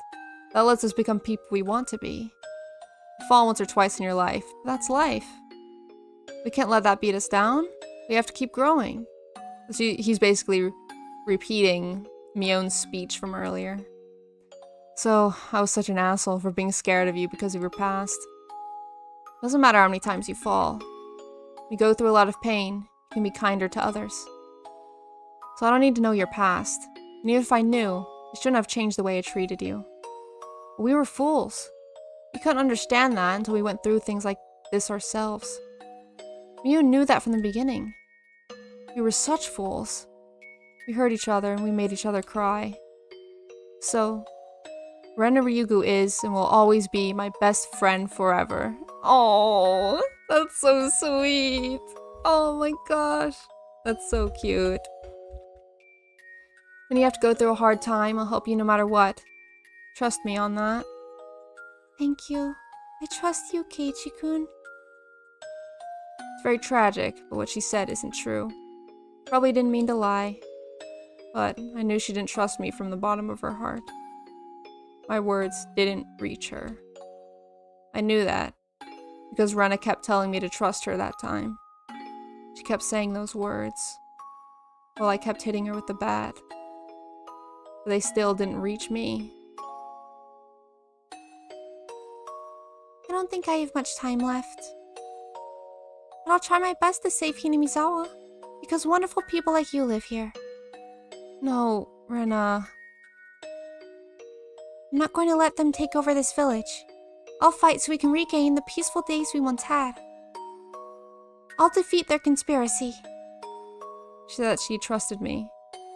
that lets us become people we want to be. You fall once or twice in your life. That's life. We can't let that beat us down. We have to keep growing. He's basically repeating Mion's speech from earlier. So, I was such an asshole for being scared of you because of your past. Doesn't matter how many times you fall. When you go through a lot of pain, you can be kinder to others. So I don't need to know your past. And even if I knew, it shouldn't have changed the way I treated you. But we were fools. We couldn't understand that until we went through things like this ourselves. You knew that from the beginning. We were such fools. We hurt each other and we made each other cry. So, Rena Ryugu is and will always be my best friend forever. Oh, that's so sweet. Oh my gosh. That's so cute. When you have to go through a hard time, I'll help you no matter what. Trust me on that. Thank you. I trust you, Keiichi-kun. It's very tragic, but what she said isn't true. Probably didn't mean to lie. But I knew she didn't trust me from the bottom of her heart. My words didn't reach her. I knew that, because Rena kept telling me to trust her that time. She kept saying those words, while I kept hitting her with the bat. But they still didn't reach me. I don't think I have much time left. But I'll try my best to save Hinamizawa, because wonderful people like you live here. No, Rena. I'm not going to let them take over this village. I'll fight so we can regain the peaceful days we once had. I'll defeat their conspiracy. She said that she trusted me.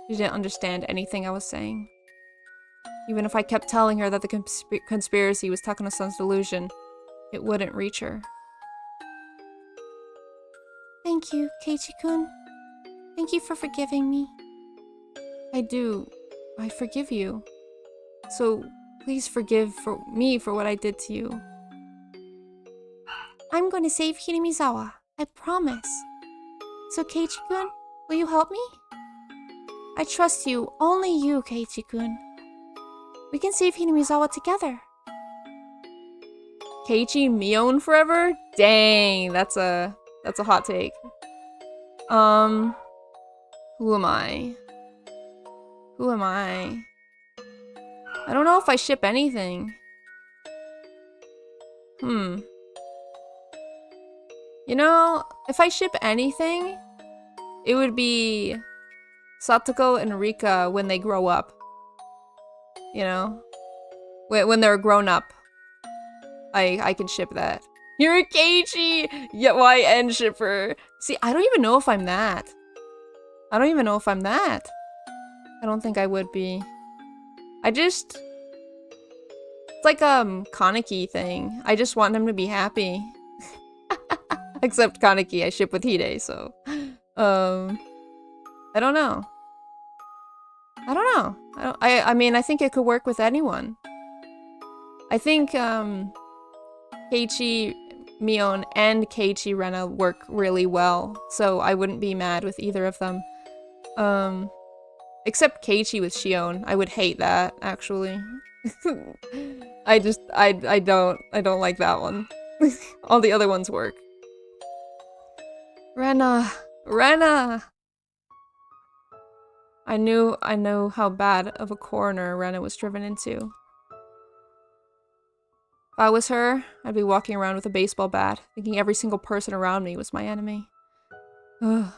She didn't understand anything I was saying. Even if I kept telling her that the conspiracy was Takano-san's delusion, it wouldn't reach her. Thank you, Keiichi-kun. Thank you for forgiving me. I do. I forgive you. So, please forgive me for what I did to you. I'm going to save Hinamizawa. I promise. So, Keiichi-kun, will you help me? I trust you. Only you, Keiichi-kun. We can save Hinamizawa together. Keiichi Mion forever? Dang, that's a hot take. Who am I? Who am I? I don't know if I ship anything. You know, if I ship anything, it would be Satoko and Rika when they grow up. You know? When they're grown up. I can ship that. You're a Keiichi! YN shipper. See, I don't even know if I'm that. I don't even know if I'm that. I don't think I would be. It's like Kaneki thing. I just want him to be happy. Except Kaneki I ship with Hide, so I don't know. I mean, I think it could work with anyone. I think Keiichi Mion and Keiichi Rena work really well, so I wouldn't be mad with either of them. Except Keiichi with Shion. I would hate that, actually. I don't like that one. All the other ones work. Rena! Rena! I knew how bad of a corner Rena was driven into. If I was her, I'd be walking around with a baseball bat, thinking every single person around me was my enemy. Ugh.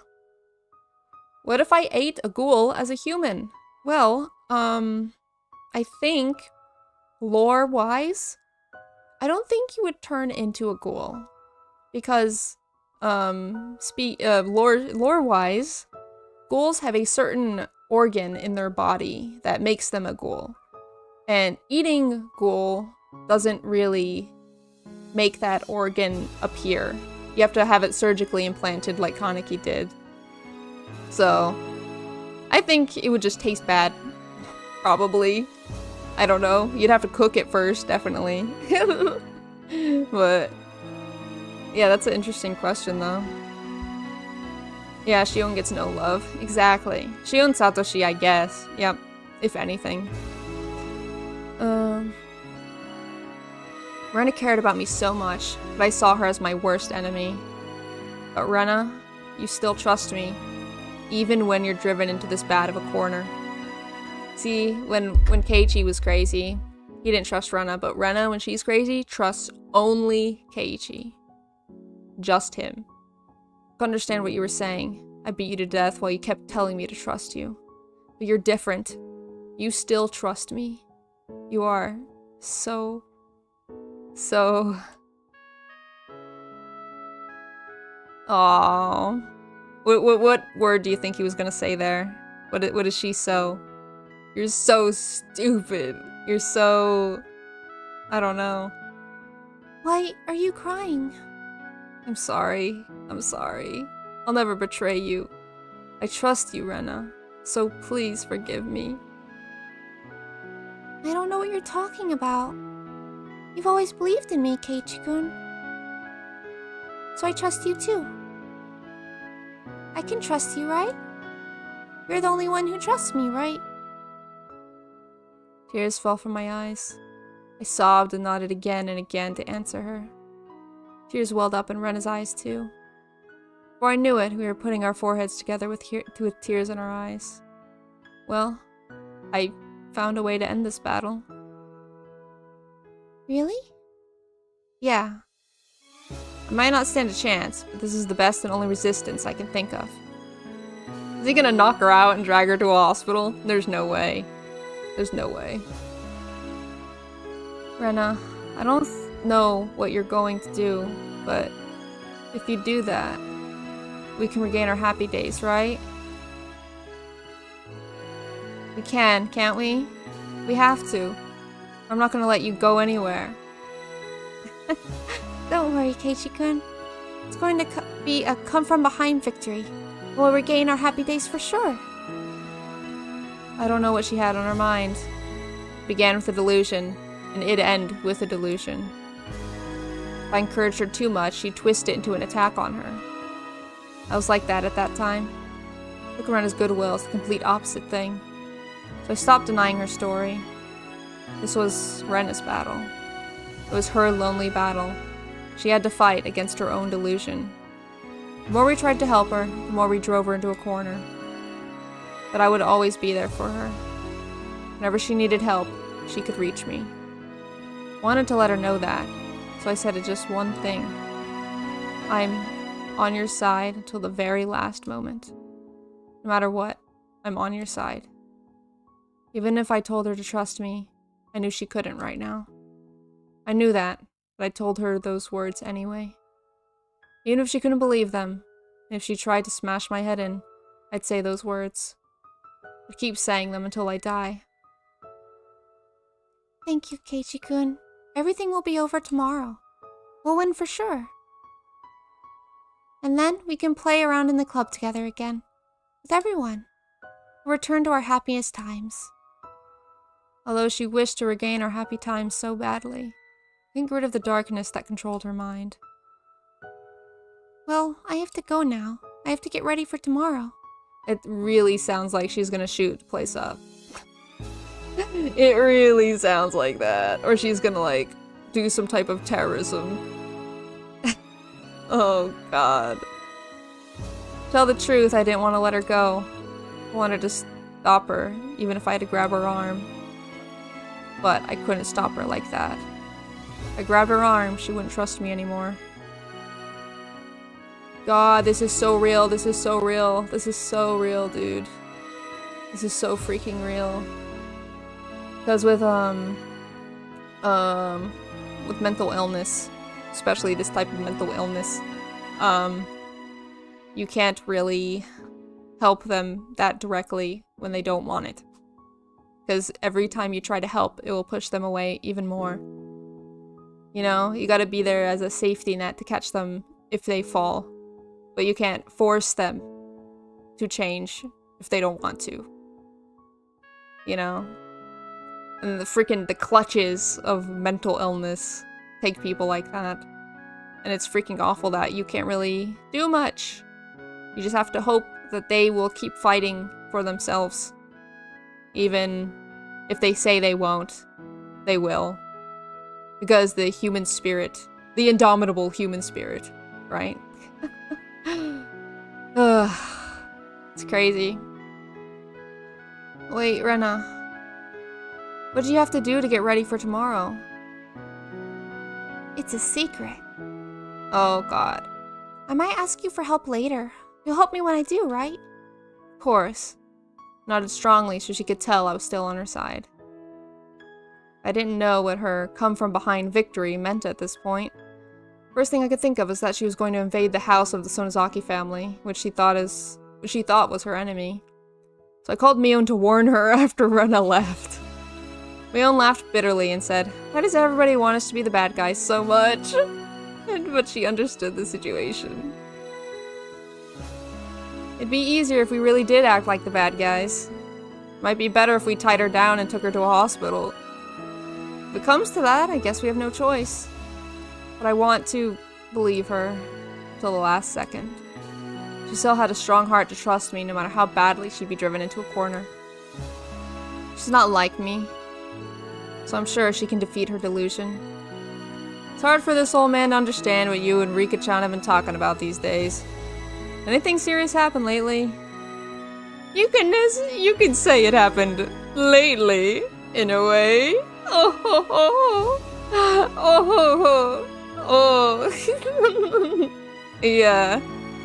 What if I ate a ghoul as a human? Well, I think, lore-wise, I don't think you would turn into a ghoul. Because, lore-wise, ghouls have a certain organ in their body that makes them a ghoul. And eating ghoul doesn't really make that organ appear. You have to have it surgically implanted like Kaneki did. So, I think it would just taste bad. Probably. I don't know. You'd have to cook it first, definitely. But, yeah, that's an interesting question, though. Yeah, Shion gets no love. Exactly. Shion Satoshi, I guess. Yep. If anything. Rena cared about me so much, but I saw her as my worst enemy. But Rena, you still trust me, even when you're driven into this bad of a corner. See, when Keiichi was crazy, he didn't trust Rena, but Rena, when she's crazy, trusts only Keiichi. Just him. I can understand what you were saying. I beat you to death while you kept telling me to trust you. But you're different. You still trust me. You are so... Aww. What word do you think he was gonna say there? What is she so? You're so stupid. You're so... I don't know. Why are you crying? I'm sorry. I'm sorry. I'll never betray you. I trust you, Rena. So please forgive me. I don't know what you're talking about. You've always believed in me, Keiichi-kun. So I trust you too. I can trust you, right? You're the only one who trusts me, right? Tears fell from my eyes. I sobbed and nodded again and again to answer her. Tears welled up in Rena's eyes too. Before I knew it, we were putting our foreheads together with tears in our eyes. Well, I found a way to end this battle. Really? Yeah. I might not stand a chance, but this is the best and only resistance I can think of. Is he gonna knock her out and drag her to a hospital? There's no way. There's no way. Rena, I don't know what you're going to do, but if you do that, we can regain our happy days, right? We can, can't we? We have to. I'm not gonna let you go anywhere. Don't worry, Keiichi-kun. It's going to be a come-from-behind victory. We'll regain our happy days for sure. I don't know what she had on her mind. It began with a delusion, and it'd end with a delusion. If I encouraged her too much, she'd twist it into an attack on her. I was like that at that time. Look around Rena's goodwill as the complete opposite thing. So I stopped denying her story. This was Rena's battle. It was her lonely battle. She had to fight against her own delusion. The more we tried to help her, the more we drove her into a corner. But I would always be there for her. Whenever she needed help, she could reach me. I wanted to let her know that, so I said just one thing. I'm on your side until the very last moment. No matter what, I'm on your side. Even if I told her to trust me, I knew she couldn't right now. I knew that, but I told her those words anyway. Even if she couldn't believe them, and if she tried to smash my head in, I'd say those words. I'd keep saying them until I die. Thank you, Keiichi-kun. Everything will be over tomorrow. We'll win for sure. And then we can play around in the club together again. With everyone. We'll return to our happiest times. Although she wished to regain our happy times so badly, I think rid of the darkness that controlled her mind. Well, I have to go now. I have to get ready for tomorrow. It really sounds like she's gonna shoot the place up. It really sounds like that. Or she's gonna, like, do some type of terrorism. Oh, God. Tell the truth, I didn't want to let her go. I wanted to stop her, even if I had to grab her arm. But I couldn't stop her like that. If I grabbed her arm, she wouldn't trust me anymore. God, this is so real, this is so real. This is so real, dude. This is so freaking real. Because with mental illness, especially this type of mental illness, you can't really help them that directly when they don't want it. Because every time you try to help, it will push them away even more. You know, you gotta be there as a safety net to catch them if they fall. But you can't force them to change if they don't want to. You know? And the clutches of mental illness take people like that. And it's freaking awful that you can't really do much. You just have to hope that they will keep fighting for themselves. Even if they say they won't, they will. Because the human spirit, the indomitable human spirit, right? It's crazy. Wait, Rena. What do you have to do to get ready for tomorrow? It's a secret. Oh, God. I might ask you for help later. You'll help me when I do, right? Of course. Nodded strongly so she could tell I was still on her side. I didn't know what her come-from-behind victory meant at this point. First thing I could think of was that she was going to invade the house of the Sonozaki family, which she thought was her enemy. So I called Mion to warn her after Rena left. Mion laughed bitterly and said, "Why does everybody want us to be the bad guys so much?" But she understood the situation. It'd be easier if we really did act like the bad guys. Might be better if we tied her down and took her to a hospital. If it comes to that, I guess we have no choice. But I want to believe her till the last second. She still had a strong heart to trust me no matter how badly she'd be driven into a corner. She's not like me, so I'm sure she can defeat her delusion. It's hard for this old man to understand what you and Rika-chan have been talking about these days. Anything serious happened lately? You can say it happened lately, in a way. Oh ho ho. Oh ho ho. Oh. Yeah,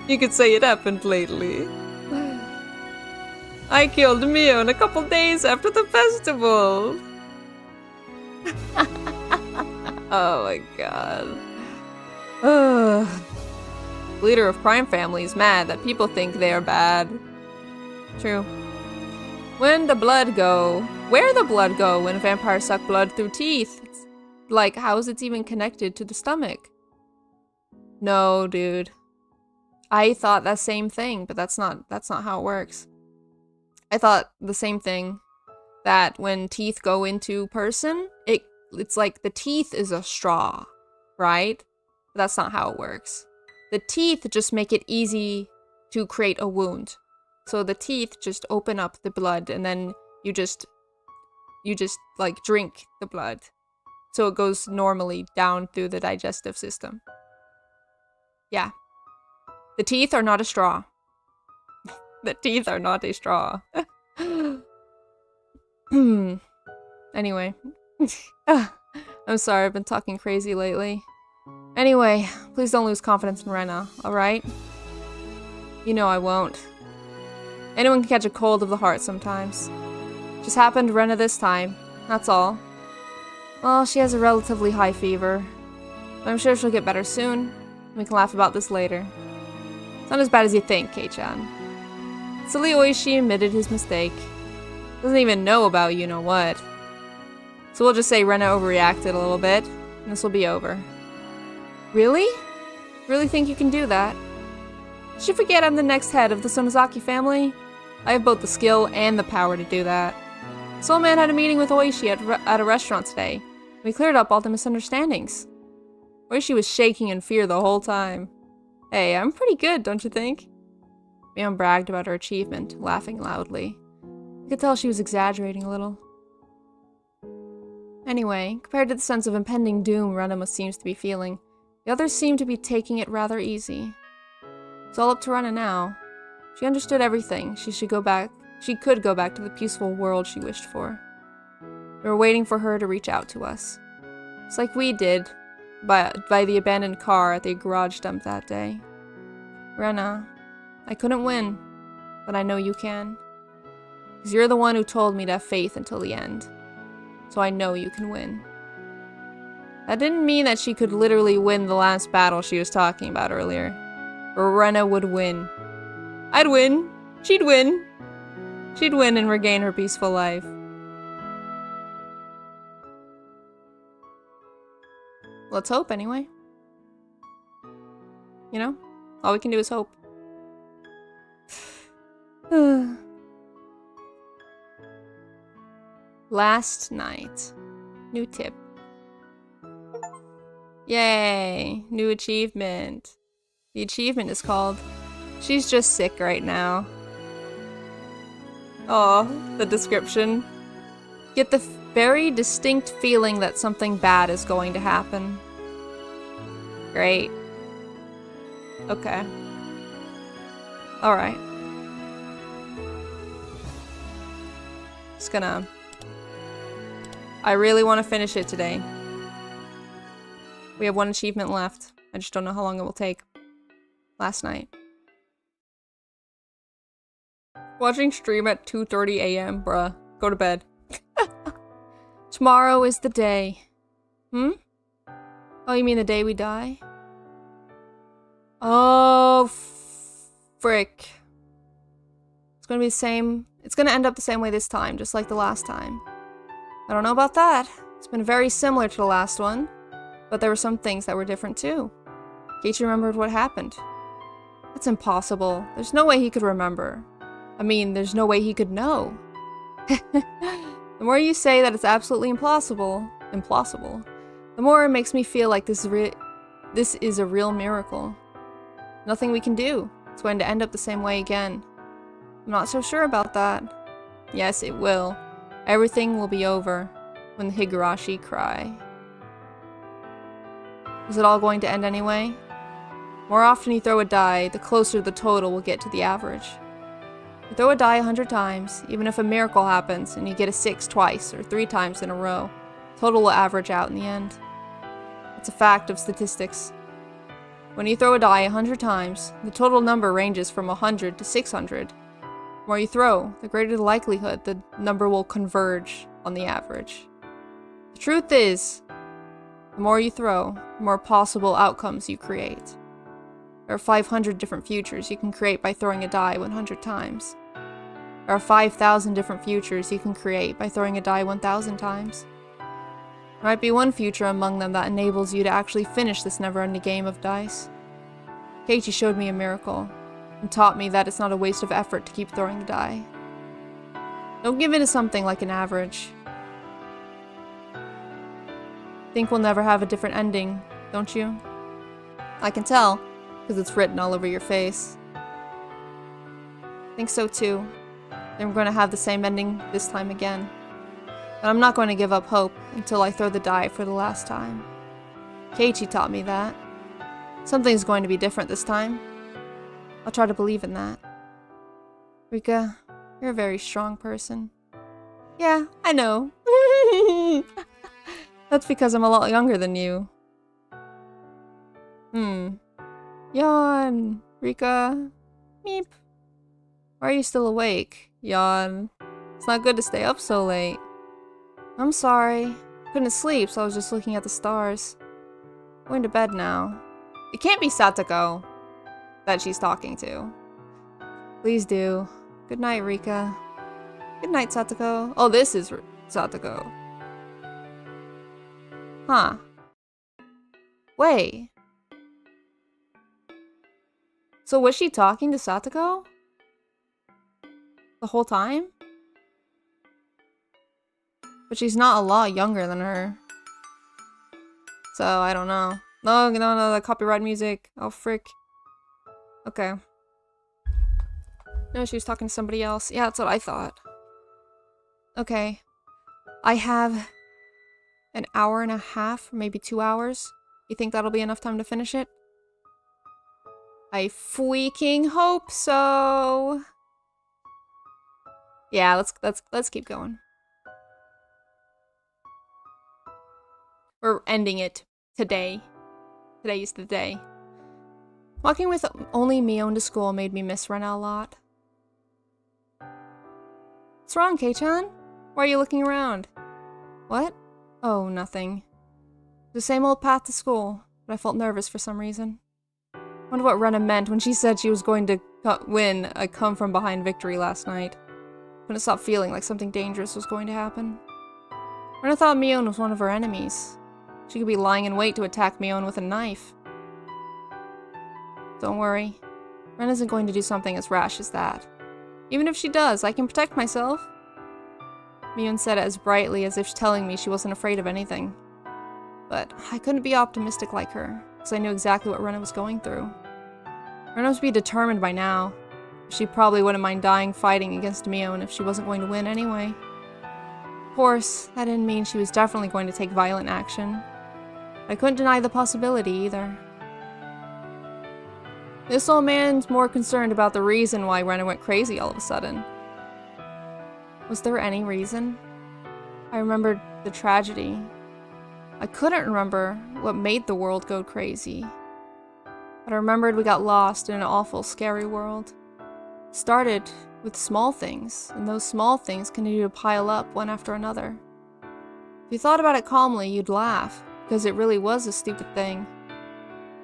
you could say it happened lately. I killed Mion a couple days after the festival. Oh my god. Leader of crime family is mad that people think they are bad. True. Where the blood go when vampires suck blood through teeth? Like, how is it even connected to the stomach? No, dude. I thought that same thing, but that's not how it works. I thought the same thing, that when teeth go into person, it's like the teeth is a straw, right? But that's not how it works. The teeth just make it easy to create a wound. So the teeth just open up the blood and then you just like drink the blood. So it goes normally down through the digestive system. Yeah. The teeth are not a straw. The teeth are not a straw. Anyway. I'm sorry, I've been talking crazy lately. Anyway, please don't lose confidence in Rena, alright? You know I won't. Anyone can catch a cold of the heart sometimes. Just happened to Rena this time, that's all. Well, she has a relatively high fever. But I'm sure she'll get better soon. We can laugh about this later. It's not as bad as you think, Kei-chan. Silly Oishi admitted his mistake. Doesn't even know about you-know-what. So we'll just say Rena overreacted a little bit, and this will be over. Really? Really think you can do that? Did you forget I'm the next head of the Sonozaki family? I have both the skill and the power to do that. Soul Man had a meeting with Oishi at a restaurant today. We cleared up all the misunderstandings. Oishi was shaking in fear the whole time. Hey, I'm pretty good, don't you think? Mion bragged about her achievement, laughing loudly. I could tell she was exaggerating a little. Anyway, compared to the sense of impending doom Rena seems to be feeling, the others seem to be taking it rather easy. It's all up to Rena now. She understood everything. She could go back to the peaceful world she wished for. We were waiting for her to reach out to us. Just like we did by the abandoned car at the garage dump that day. Rena, I couldn't win, but I know you can. Because you're the one who told me to have faith until the end. So I know you can win. That didn't mean that she could literally win the last battle she was talking about earlier. Or Rena would win. I'd win. She'd win. She'd win and regain her peaceful life. Let's hope, anyway. You know? All we can do is hope. Last night. New tip. Yay! New achievement. The achievement is called She's Just Sick Right Now. Oh, the description. Get the very distinct feeling that something bad is going to happen. Great. Okay. Alright. Just gonna... I really want to finish it today. We have one achievement left. I just don't know how long it will take. Last night. Watching stream at 2:30 a.m. Bruh. Go to bed. Tomorrow is the day. Hmm? Oh, you mean the day we die? Oh, frick. It's gonna be the same. It's gonna end up the same way this time, just like the last time. I don't know about that. It's been very similar to the last one, but there were some things that were different too. Keiichi remembered what happened. That's impossible. There's no way he could remember. I mean, there's no way he could know. The more you say that it's absolutely implausible, the more it makes me feel like this is a real miracle. Nothing we can do. It's going to end up the same way again. I'm not so sure about that. Yes, it will. Everything will be over when the Higurashi cry. Is it all going to end anyway? More often you throw a die, the closer the total will get to the average. You throw a die 100 times, even if a miracle happens and you get a 6 twice or 3 times in a row, total will average out in the end. It's a fact of statistics. When you throw a die 100 times, the total number ranges from 100 to 600. The more you throw, the greater the likelihood the number will converge on the average. The truth is, the more you throw, the more possible outcomes you create. There are 500 different futures you can create by throwing a die 100 times. There are 5,000 different futures you can create by throwing a die 1,000 times. There might be one future among them that enables you to actually finish this never-ending game of dice. Keiichi showed me a miracle, and taught me that it's not a waste of effort to keep throwing the die. Don't give in to something like an average. Think we'll never have a different ending, don't you? I can tell, because it's written all over your face. Think so too. Then we're going to have the same ending this time again. But I'm not going to give up hope until I throw the die for the last time. Keiichi taught me that. Something's going to be different this time. I'll try to believe in that. Rika, you're a very strong person. Yeah, I know. That's because I'm a lot younger than you. Yawn. Rika. Meep. Why are you still awake? Yawn. It's not good to stay up so late. I'm sorry. Couldn't sleep, so I was just looking at the stars. Going to bed now. It can't be Satoko that she's talking to. Please do. Good night, Rika. Good night, Satoko. Oh, this is Satoko. Huh. Wait. So was she talking to Satoko? The whole time? But she's not a lot younger than her. So, I don't know. No, the copyright music. Oh, frick. Okay. No, she was talking to somebody else. Yeah, that's what I thought. Okay. I have An hour and a half, maybe 2 hours. You think that'll be enough time to finish it? I freaking hope so. Yeah, let's keep going. We're ending it today. Today's the day. Walking with only Mion to school made me miss Rena a lot. What's wrong, Kei-chan? Why are you looking around? What? Oh, nothing. The same old path to school, but I felt nervous for some reason. Wonder what Rena meant when she said she was going to win a come-from-behind victory last night. Couldn't stop feeling like something dangerous was going to happen. Rena thought Mion was one of her enemies. She could be lying in wait to attack Mion with a knife. Don't worry. Ren isn't going to do something as rash as that. Even if she does, I can protect myself. Mion said it as brightly as if telling me she wasn't afraid of anything. But I couldn't be optimistic like her, because I knew exactly what Rena was going through. Rena must be determined by now. She probably wouldn't mind dying fighting against Mion if she wasn't going to win anyway. Of course, that didn't mean she was definitely going to take violent action. I couldn't deny the possibility either. This old man's more concerned about the reason why Rena went crazy all of a sudden. Was there any reason? I remembered the tragedy. I couldn't remember what made the world go crazy. But I remembered we got lost in an awful, scary world. It started with small things, and those small things continued to pile up one after another. If you thought about it calmly, you'd laugh, because it really was a stupid thing.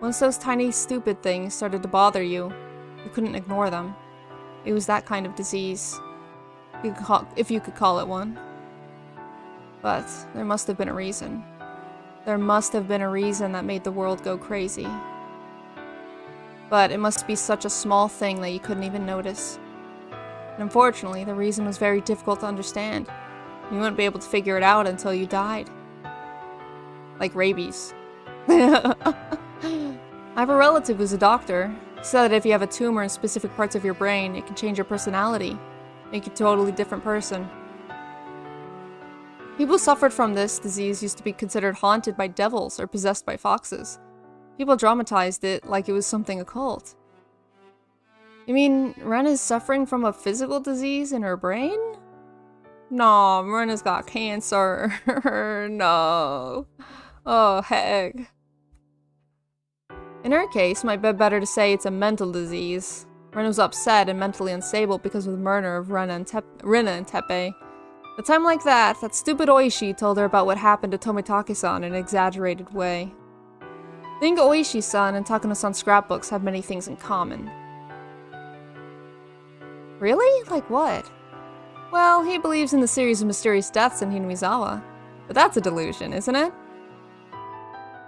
Once those tiny, stupid things started to bother you, you couldn't ignore them. It was that kind of disease, if you could call it one. But there must have been a reason. There must have been a reason that made the world go crazy. But it must be such a small thing that you couldn't even notice. And unfortunately, the reason was very difficult to understand. You wouldn't be able to figure it out until you died. Like rabies. I have a relative who's a doctor. He said that if you have a tumor in specific parts of your brain, it can change your personality, make you a totally different person. People who suffered from this disease used to be considered haunted by devils or possessed by foxes. People dramatized it like it was something occult. You mean Ren is suffering from a physical disease in her brain? No, Rena's got cancer. No. Oh, heck. In her case, it might be better to say it's a mental disease. Rena was upset and mentally unstable because of the murder of Rena and Teppei. At a time like that, that stupid Oishi told her about what happened to Tomitake-san in an exaggerated way. I think Oishi-san and Takano-san's scrapbooks have many things in common. Really? Like what? Well, he believes in the series of mysterious deaths in Hinamizawa. But that's a delusion, isn't it?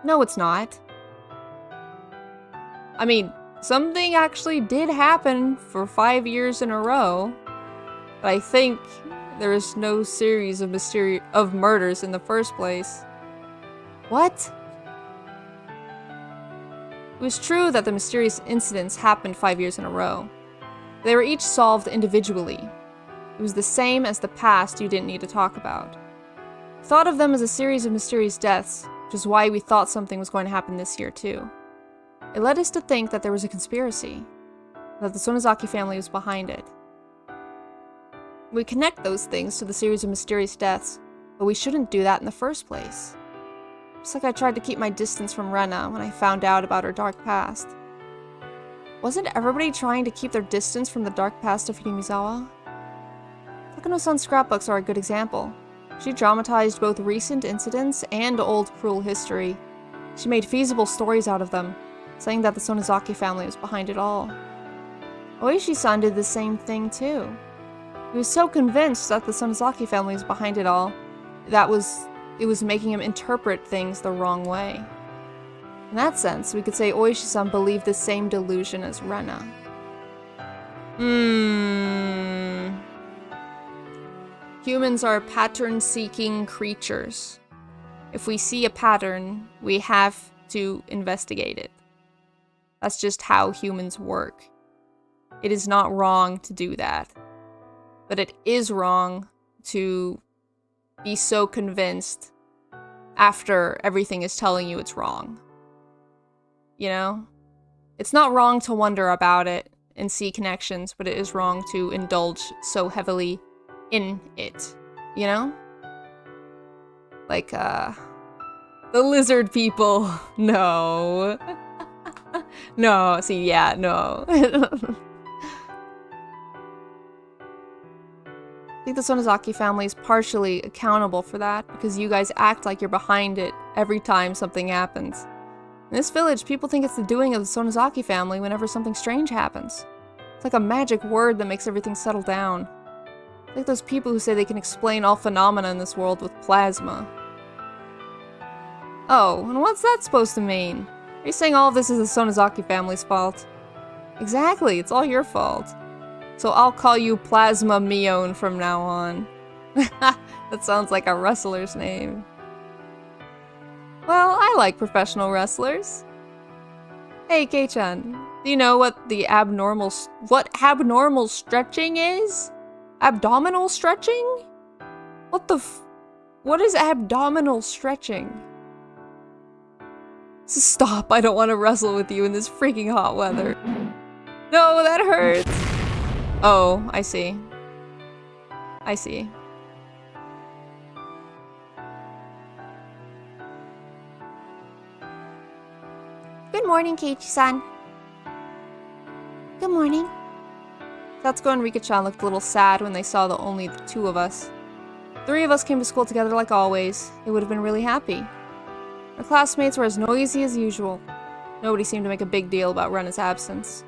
No, it's not. I mean, something actually did happen for 5 years in a row. But I think there is no series of murders in the first place. What? It was true that the mysterious incidents happened 5 years in a row. They were each solved individually. It was the same as the past you didn't need to talk about. We thought of them as a series of mysterious deaths, which is why we thought something was going to happen this year too. It led us to think that there was a conspiracy, that the Sonozaki family was behind it. We connect those things to the series of mysterious deaths, but we shouldn't do that in the first place. Just like I tried to keep my distance from Rena when I found out about her dark past. Wasn't everybody trying to keep their distance from the dark past of Hinamizawa? Takano-san's scrapbooks are a good example. She dramatized both recent incidents and old cruel history. She made feasible stories out of them, saying that the Sonozaki family was behind it all. Oishi-san did the same thing too. He was so convinced that the Sonozaki family was behind it all, it was making him interpret things the wrong way. In that sense, we could say Oishi-san believed the same delusion as Rena. Humans are pattern-seeking creatures. If we see a pattern, we have to investigate it. That's just how humans work. It is not wrong to do that. But it is wrong to be so convinced after everything is telling you it's wrong. You know? It's not wrong to wonder about it and see connections, but it is wrong to indulge so heavily in it. You know? Like, the lizard people. No. No, see, yeah, no. I think the Sonozaki family is partially accountable for that, because you guys act like you're behind it every time something happens. In this village, people think it's the doing of the Sonozaki family whenever something strange happens. It's like a magic word that makes everything settle down. It's like those people who say they can explain all phenomena in this world with plasma. Oh, and what's that supposed to mean? Are you saying all of this is the Sonozaki family's fault? Exactly, it's all your fault. So I'll call you Plasma Mion from now on. That sounds like a wrestler's name. Well, I like professional wrestlers. Hey, Kei-chan, do you know what abnormal stretching is? Abdominal stretching? What is abdominal stretching? Stop, I don't want to wrestle with you in this freaking hot weather. No, that hurts. Oh, I see. I see. Good morning, Keiichi-san. Good morning. Satsuko and Rika-chan looked a little sad when they saw only the two of us. 3 of us came to school together like always. They would have been really happy. Our classmates were as noisy as usual. Nobody seemed to make a big deal about Rena's absence.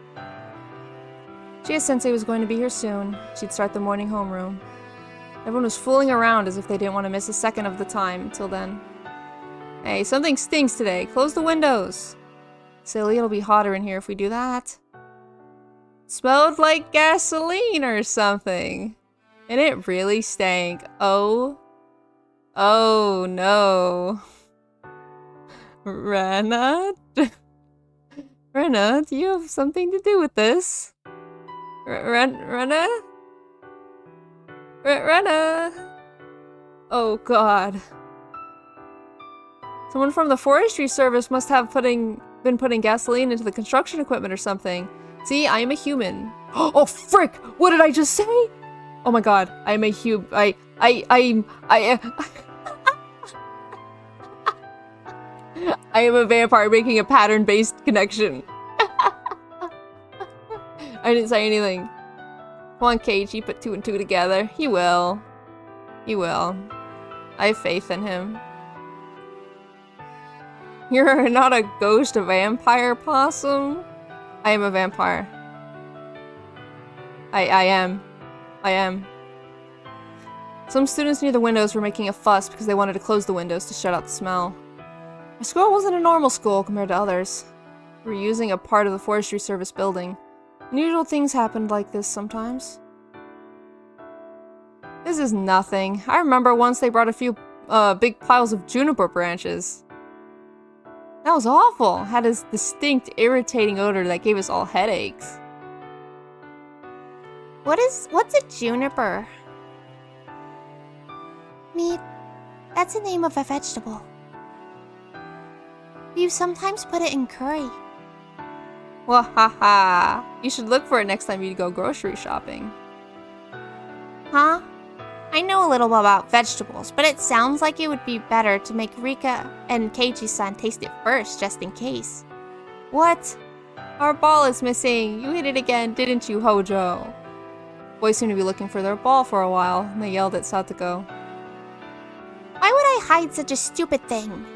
Chie-sensei was going to be here soon. She'd start the morning homeroom. Everyone was fooling around as if they didn't want to miss a second of the time until then. Hey, something stinks today. Close the windows. Silly, it'll be hotter in here if we do that. Smelled like gasoline or something. And it really stank. Oh. Oh no. Rena? Rena, do you have something to do with this? Rena? Rena? Oh god. Someone from the forestry service must have been putting gasoline into the construction equipment or something. See, I am a human. Oh frick! What did I just say? Oh my god, I am a I am a vampire making a pattern-based connection. I didn't say anything. Come on, Keiichi, put 2 and 2 together. He will. He will. I have faith in him. You're not a ghost vampire possum? I am a vampire. I am. I am. Some students near the windows were making a fuss because they wanted to close the windows to shut out the smell. My school wasn't a normal school compared to others. We were using a part of the forestry service building. Unusual things happened like this sometimes. This is nothing. I remember once they brought a few big piles of juniper branches. That was awful. It had this distinct, irritating odor that gave us all headaches. What's a juniper? Me, that's the name of a vegetable. You sometimes put it in curry. Wahaha. You should look for it next time you go grocery shopping. Huh? I know a little about vegetables, but it sounds like it would be better to make Rika and Keiichi-san taste it first, just in case. What? Our ball is missing. You hit it again, didn't you, Hojo? Boys seemed to be looking for their ball for a while, and they yelled at Satoko. Why would I hide such a stupid thing?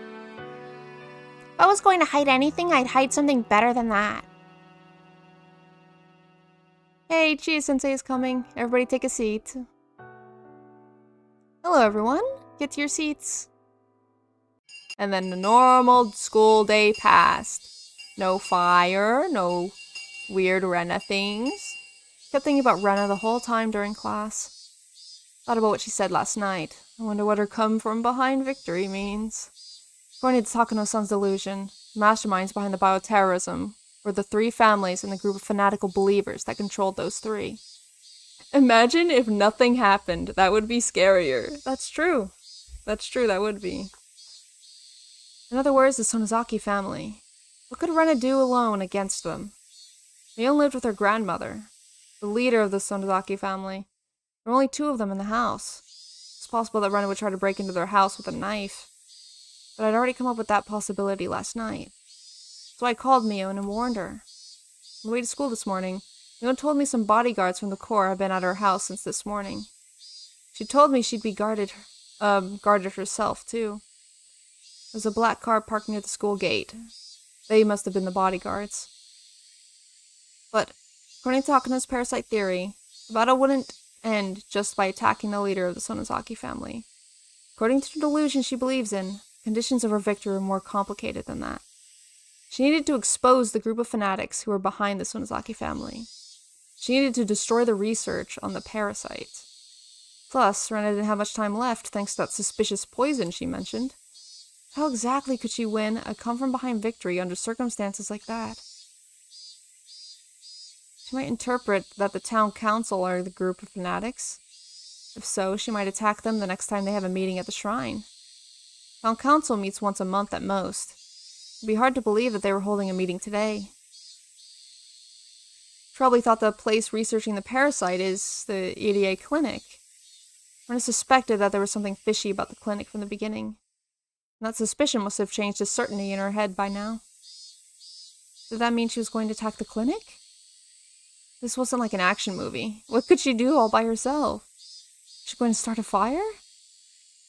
If I was going to hide anything, I'd hide something better than that. Hey, Chie-sensei is coming. Everybody take a seat. Hello, everyone. Get to your seats. And then the normal school day passed. No fire, no weird Rena things. Kept thinking about Rena the whole time during class. Thought about what she said last night. I wonder what her come from behind victory means. According to Takano-san's delusion, the masterminds behind the bioterrorism were the 3 families and the group of fanatical believers that controlled those 3. Imagine if nothing happened. That would be scarier. That's true. That's true, that would be. In other words, the Sonozaki family. What could Rena do alone against them? Mion lived with her grandmother, the leader of the Sonozaki family. There were only 2 of them in the house. It's possible that Rena would try to break into their house with a knife. But I'd already come up with that possibility last night. So I called Mion and warned her. On the way to school this morning, Mion told me some bodyguards from the Corps had been at her house since this morning. She told me she'd be guarded herself, too. There was a black car parked near the school gate. They must have been the bodyguards. But, according to Hakuno's parasite theory, the battle wouldn't end just by attacking the leader of the Sonozaki family. According to the delusion she believes in, conditions of her victory were more complicated than that. She needed to expose the group of fanatics who were behind the Sonozaki family. She needed to destroy the research on the parasite. Plus, Rena didn't have much time left thanks to that suspicious poison she mentioned. How exactly could she win a come-from-behind victory under circumstances like that? She might interpret that the town council are the group of fanatics. If so, she might attack them the next time they have a meeting at the shrine. Town council meets once a month at most. It'd be hard to believe that they were holding a meeting today. She probably thought the place researching the parasite is the EDA clinic. Rena suspected that there was something fishy about the clinic from the beginning. And that suspicion must have changed to certainty in her head by now. Did that mean she was going to attack the clinic? This wasn't like an action movie. What could she do all by herself? Was she going to start a fire?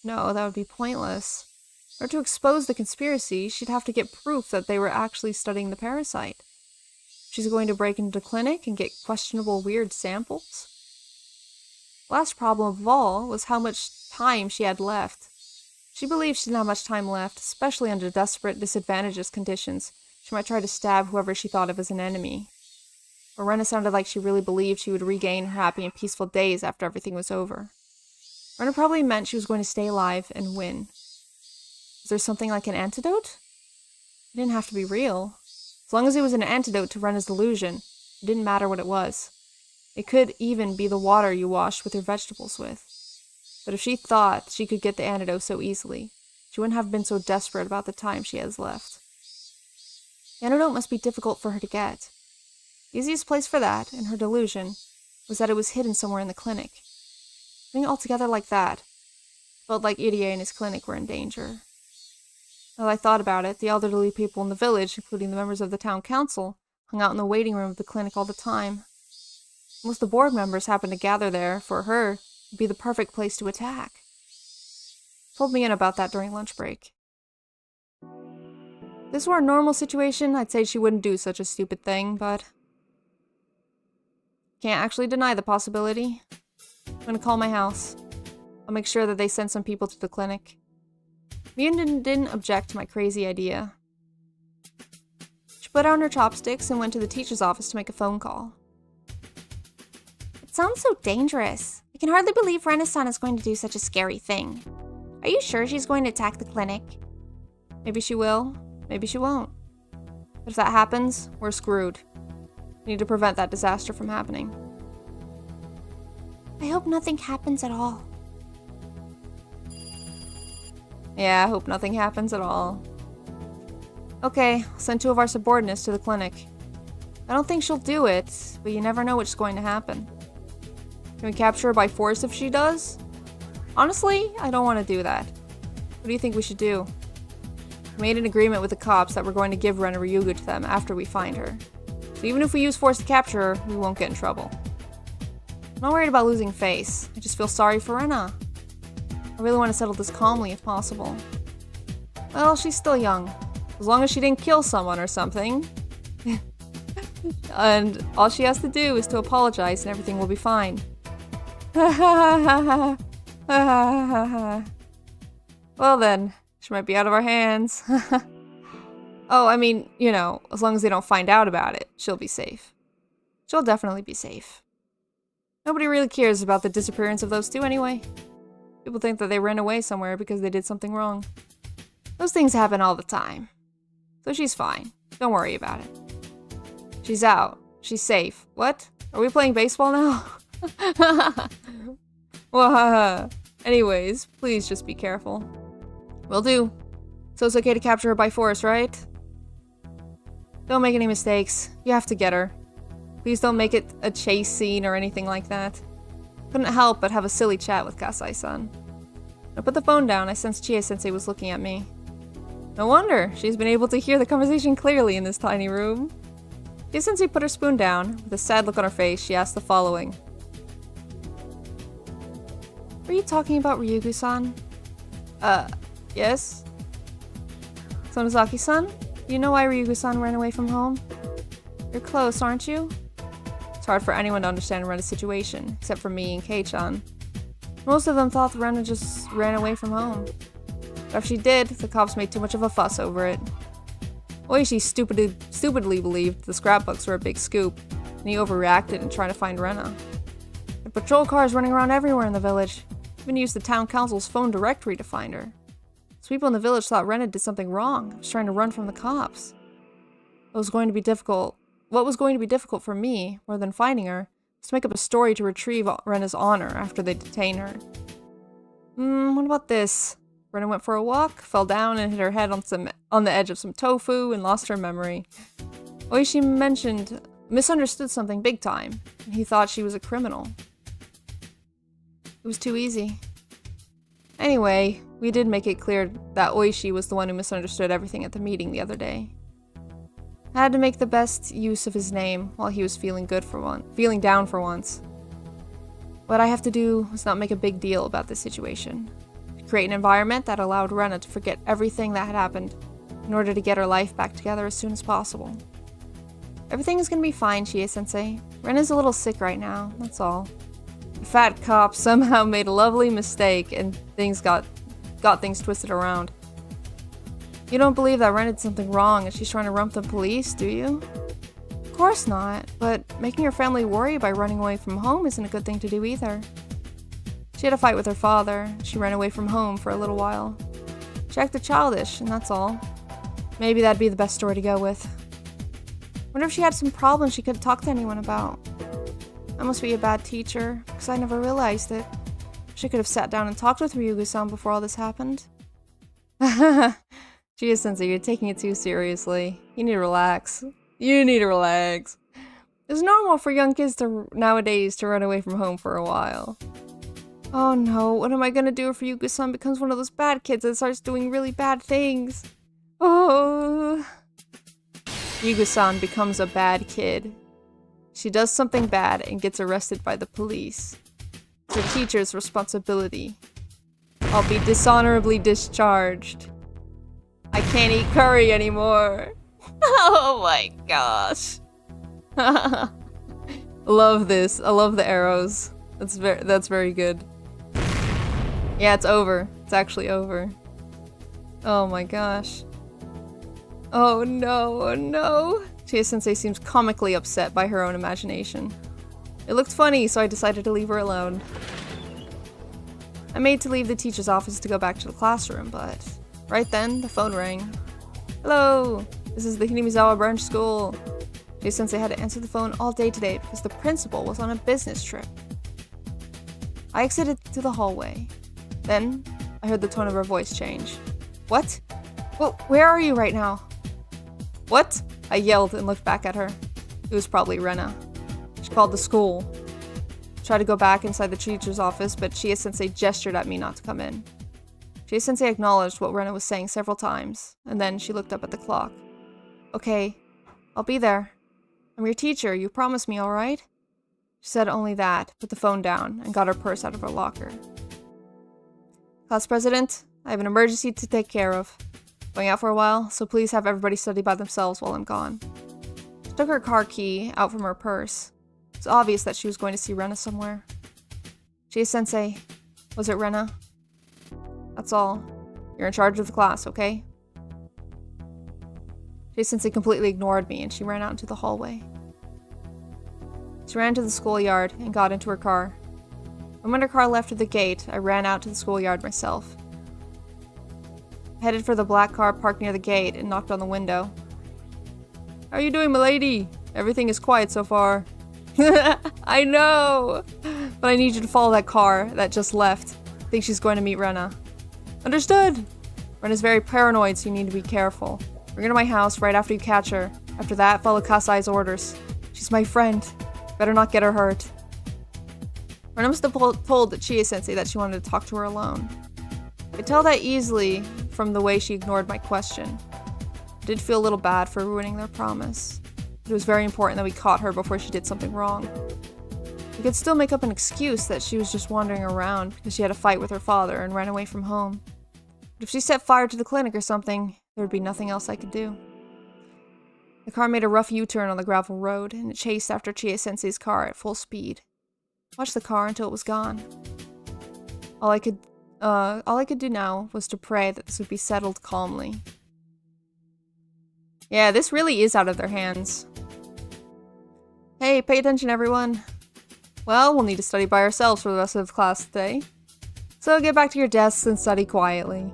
No, that would be pointless. In order to expose the conspiracy, she'd have to get proof that they were actually studying the parasite. She's going to break into the clinic and get questionable weird samples? The last problem of all was how much time she had left. She believed she didn't have much time left, especially under desperate, disadvantageous conditions. She might try to stab whoever she thought of as an enemy. But Rena sounded like she really believed she would regain her happy and peaceful days after everything was over. Rena probably meant she was going to stay alive and win. Was there something like an antidote? It didn't have to be real. As long as it was an antidote to Rena's delusion, it didn't matter what it was. It could even be the water you washed with your vegetables with. But if she thought she could get the antidote so easily, she wouldn't have been so desperate about the time she has left. The antidote must be difficult for her to get. The easiest place for that, in her delusion, was that it was hidden somewhere in the clinic. Putting it all together like that, felt like Irie and his clinic were in danger. Now that I thought about it, the elderly people in the village, including the members of the town council, hung out in the waiting room of the clinic all the time. Most of the board members happened to gather there. For her, it'd be the perfect place to attack. Told me in about that during lunch break. If this were a normal situation, I'd say she wouldn't do such a stupid thing, but can't actually deny the possibility. I'm gonna call my house. I'll make sure that they send some people to the clinic. Mion didn't object to my crazy idea. She put on her chopsticks and went to the teacher's office to make a phone call. It sounds so dangerous. I can hardly believe Rena-san is going to do such a scary thing. Are you sure she's going to attack the clinic? Maybe she will, maybe she won't. But if that happens, we're screwed. We need to prevent that disaster from happening. I hope nothing happens at all. Yeah, I hope nothing happens at all. Okay, I'll send 2 of our subordinates to the clinic. I don't think she'll do it, but you never know what's going to happen. Can we capture her by force if she does? Honestly, I don't want to do that. What do you think we should do? We made an agreement with the cops that we're going to give Rena Ryugu to them after we find her. So even if we use force to capture her, we won't get in trouble. I'm not worried about losing face. I just feel sorry for Rena. I really want to settle this calmly if possible. Well, she's still young. As long as she didn't kill someone or something. And all she has to do is to apologize and everything will be fine. Well then, she might be out of our hands. Oh, I mean, you know, as long as they don't find out about it, she'll be safe. She'll definitely be safe. Nobody really cares about the disappearance of those 2 anyway. People think that they ran away somewhere because they did something wrong. Those things happen all the time. So she's fine. Don't worry about it. She's out. She's safe. What? Are we playing baseball now? Well, anyways, please just be careful. Will do. So it's okay to capture her by force, right? Don't make any mistakes. You have to get her. Please don't make it a chase scene or anything like that. Couldn't help but have a silly chat with Kasai-san. I put the phone down. I sensed Chie-sensei was looking at me. No wonder. She's been able to hear the conversation clearly in this tiny room. Chie-sensei put her spoon down. With a sad look on her face, she asked the following. Were you talking about Ryugu-san? Yes? Sonozaki-san? You know why Ryugu-san ran away from home? You're close, aren't you? It's hard for anyone to understand Rena's situation, except for me and Kei-chan. Most of them thought Rena just ran away from home. But if she did, the cops made too much of a fuss over it. Oishi stupidly believed the scrapbooks were a big scoop, and he overreacted in trying to find Rena. The patrol cars running around everywhere in the village. Even used the town council's phone directory to find her. So people in the village thought Rena did something wrong, was trying to run from the cops. What was going to be difficult for me, more than finding her, was to make up a story to retrieve Rena's honor after they detain her. What about this? Rena went for a walk, fell down and hit her head on the edge of some tofu and lost her memory. Oishi misunderstood something big time, and he thought she was a criminal. It was too easy. Anyway, we did make it clear that Oishi was the one who misunderstood everything at the meeting the other day. I had to make the best use of his name while he was feeling down for once. What I have to do is not make a big deal about this situation. Create an environment that allowed Rena to forget everything that had happened in order to get her life back together as soon as possible. Everything is gonna be fine, Chie-sensei. Rena's a little sick right now, that's all. The fat cop somehow made a lovely mistake and things got things twisted around. You don't believe that Rena did something wrong and she's trying to rump the police, do you? Of course not, but making your family worry by running away from home isn't a good thing to do either. She had a fight with her father. She ran away from home for a little while. She acted childish, and that's all. Maybe that'd be the best story to go with. Wonder if she had some problems she couldn't talk to anyone about. I must be a bad teacher, because I never realized it. She could have sat down and talked with Ryugu-san before all this happened. Chie-sensei, you're taking it too seriously. You need to relax. You need to relax. It's normal for young kids nowadays to run away from home for a while. Oh no, what am I gonna do if Ryugu-san becomes one of those bad kids that starts doing really bad things? Oh. Ryugu-san becomes a bad kid. She does something bad and gets arrested by the police. It's the teacher's responsibility. I'll be dishonorably discharged. I can't eat curry anymore. Oh my gosh. I love this. I love the arrows. That's very good. Yeah, it's over. It's actually over. Oh my gosh. Oh no, oh no. Chie-sensei seems comically upset by her own imagination. It looked funny, so I decided to leave her alone. I made to leave the teacher's office to go back to the classroom, but right then, the phone rang. Hello, this is the Hinamizawa Branch School. Chie-sensei had to answer the phone all day today because the principal was on a business trip. I exited to the hallway. Then, I heard the tone of her voice change. What? Well, where are you right now? What? I yelled and looked back at her. It was probably Rena. She called the school. I tried to go back inside the teacher's office, but Chie-sensei gestured at me not to come in. Chie-sensei acknowledged what Rena was saying several times, and then she looked up at the clock. Okay, I'll be there. I'm your teacher, you promised me, alright? She said only that, put the phone down, and got her purse out of her locker. Class president, I have an emergency to take care of. Going out for a while, so please have everybody study by themselves while I'm gone. She took her car key out from her purse. It's obvious that she was going to see Rena somewhere. Chie-sensei, was it Rena? That's all. You're in charge of the class, okay? Chie-sensei completely ignored me and she ran out into the hallway. She ran to the schoolyard and got into her car. And when her car left at the gate, I ran out to the schoolyard myself. I headed for the black car parked near the gate and knocked on the window. How are you doing, milady? Everything is quiet so far. I know! But I need you to follow that car that just left. I think she's going to meet Rena. Understood! Rena's very paranoid, so you need to be careful. Bring her to my house right after you catch her. After that, follow Kasai's orders. She's my friend. Better not get her hurt. Rena must have told the Chie-sensei that she wanted to talk to her alone. I could tell that easily from the way she ignored my question. I did feel a little bad for ruining their promise. But it was very important that we caught her before she did something wrong. We could still make up an excuse that she was just wandering around because she had a fight with her father and ran away from home. But if she set fire to the clinic or something, there would be nothing else I could do. The car made a rough U-turn on the gravel road, and it chased after Chie-sensei's car at full speed. I watched the car until it was gone. All I could do now was to pray that this would be settled calmly. Yeah, this really is out of their hands. Hey, pay attention, everyone. Well, we'll need to study by ourselves for the rest of class today. So get back to your desks and study quietly.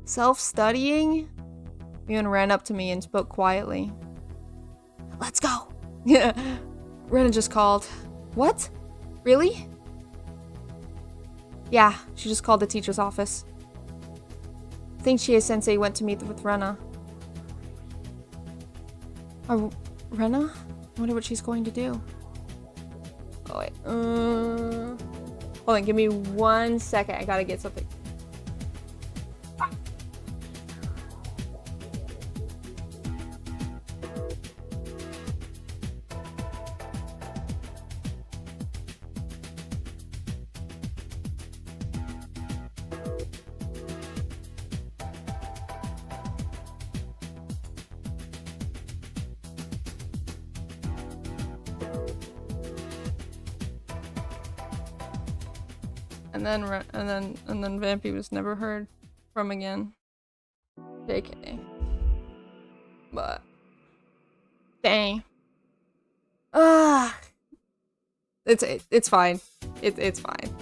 Self-studying? Mion ran up to me and spoke quietly. Let's go. Yeah, Rena just called. What? Really? Yeah, she just called the teacher's office. I think Chie-sensei went to meet with Rena. Rena? I wonder what she's going to do. Oh, wait. Hold on, give me 1 second. I gotta get something. And then Vampy was never heard from again. JK. But dang. It's fine. It's fine.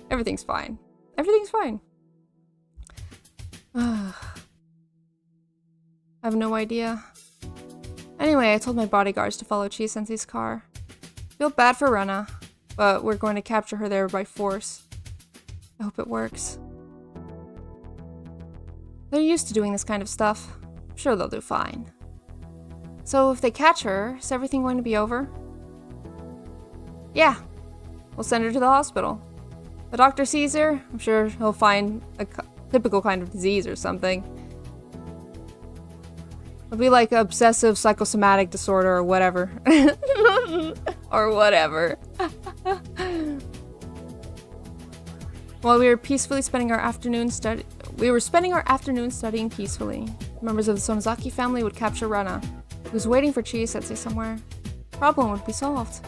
Everything's fine. Everything's fine. I have no idea. Anyway, I told my bodyguards to follow Chie-sensei's car. Feel bad for Rena, but we're going to capture her there by force. I hope it works. They're used to doing this kind of stuff. I'm sure they'll do fine. So if they catch her, is everything going to be over? Yeah. We'll send her to the hospital. The doctor sees her, I'm sure he'll find a typical kind of disease or something. It'll be like obsessive psychosomatic disorder or whatever. Or whatever. While we were spending our afternoon studying peacefully. Members of the Sonozaki family would capture Rena, who was waiting for Chie-sensei somewhere. The problem would be solved.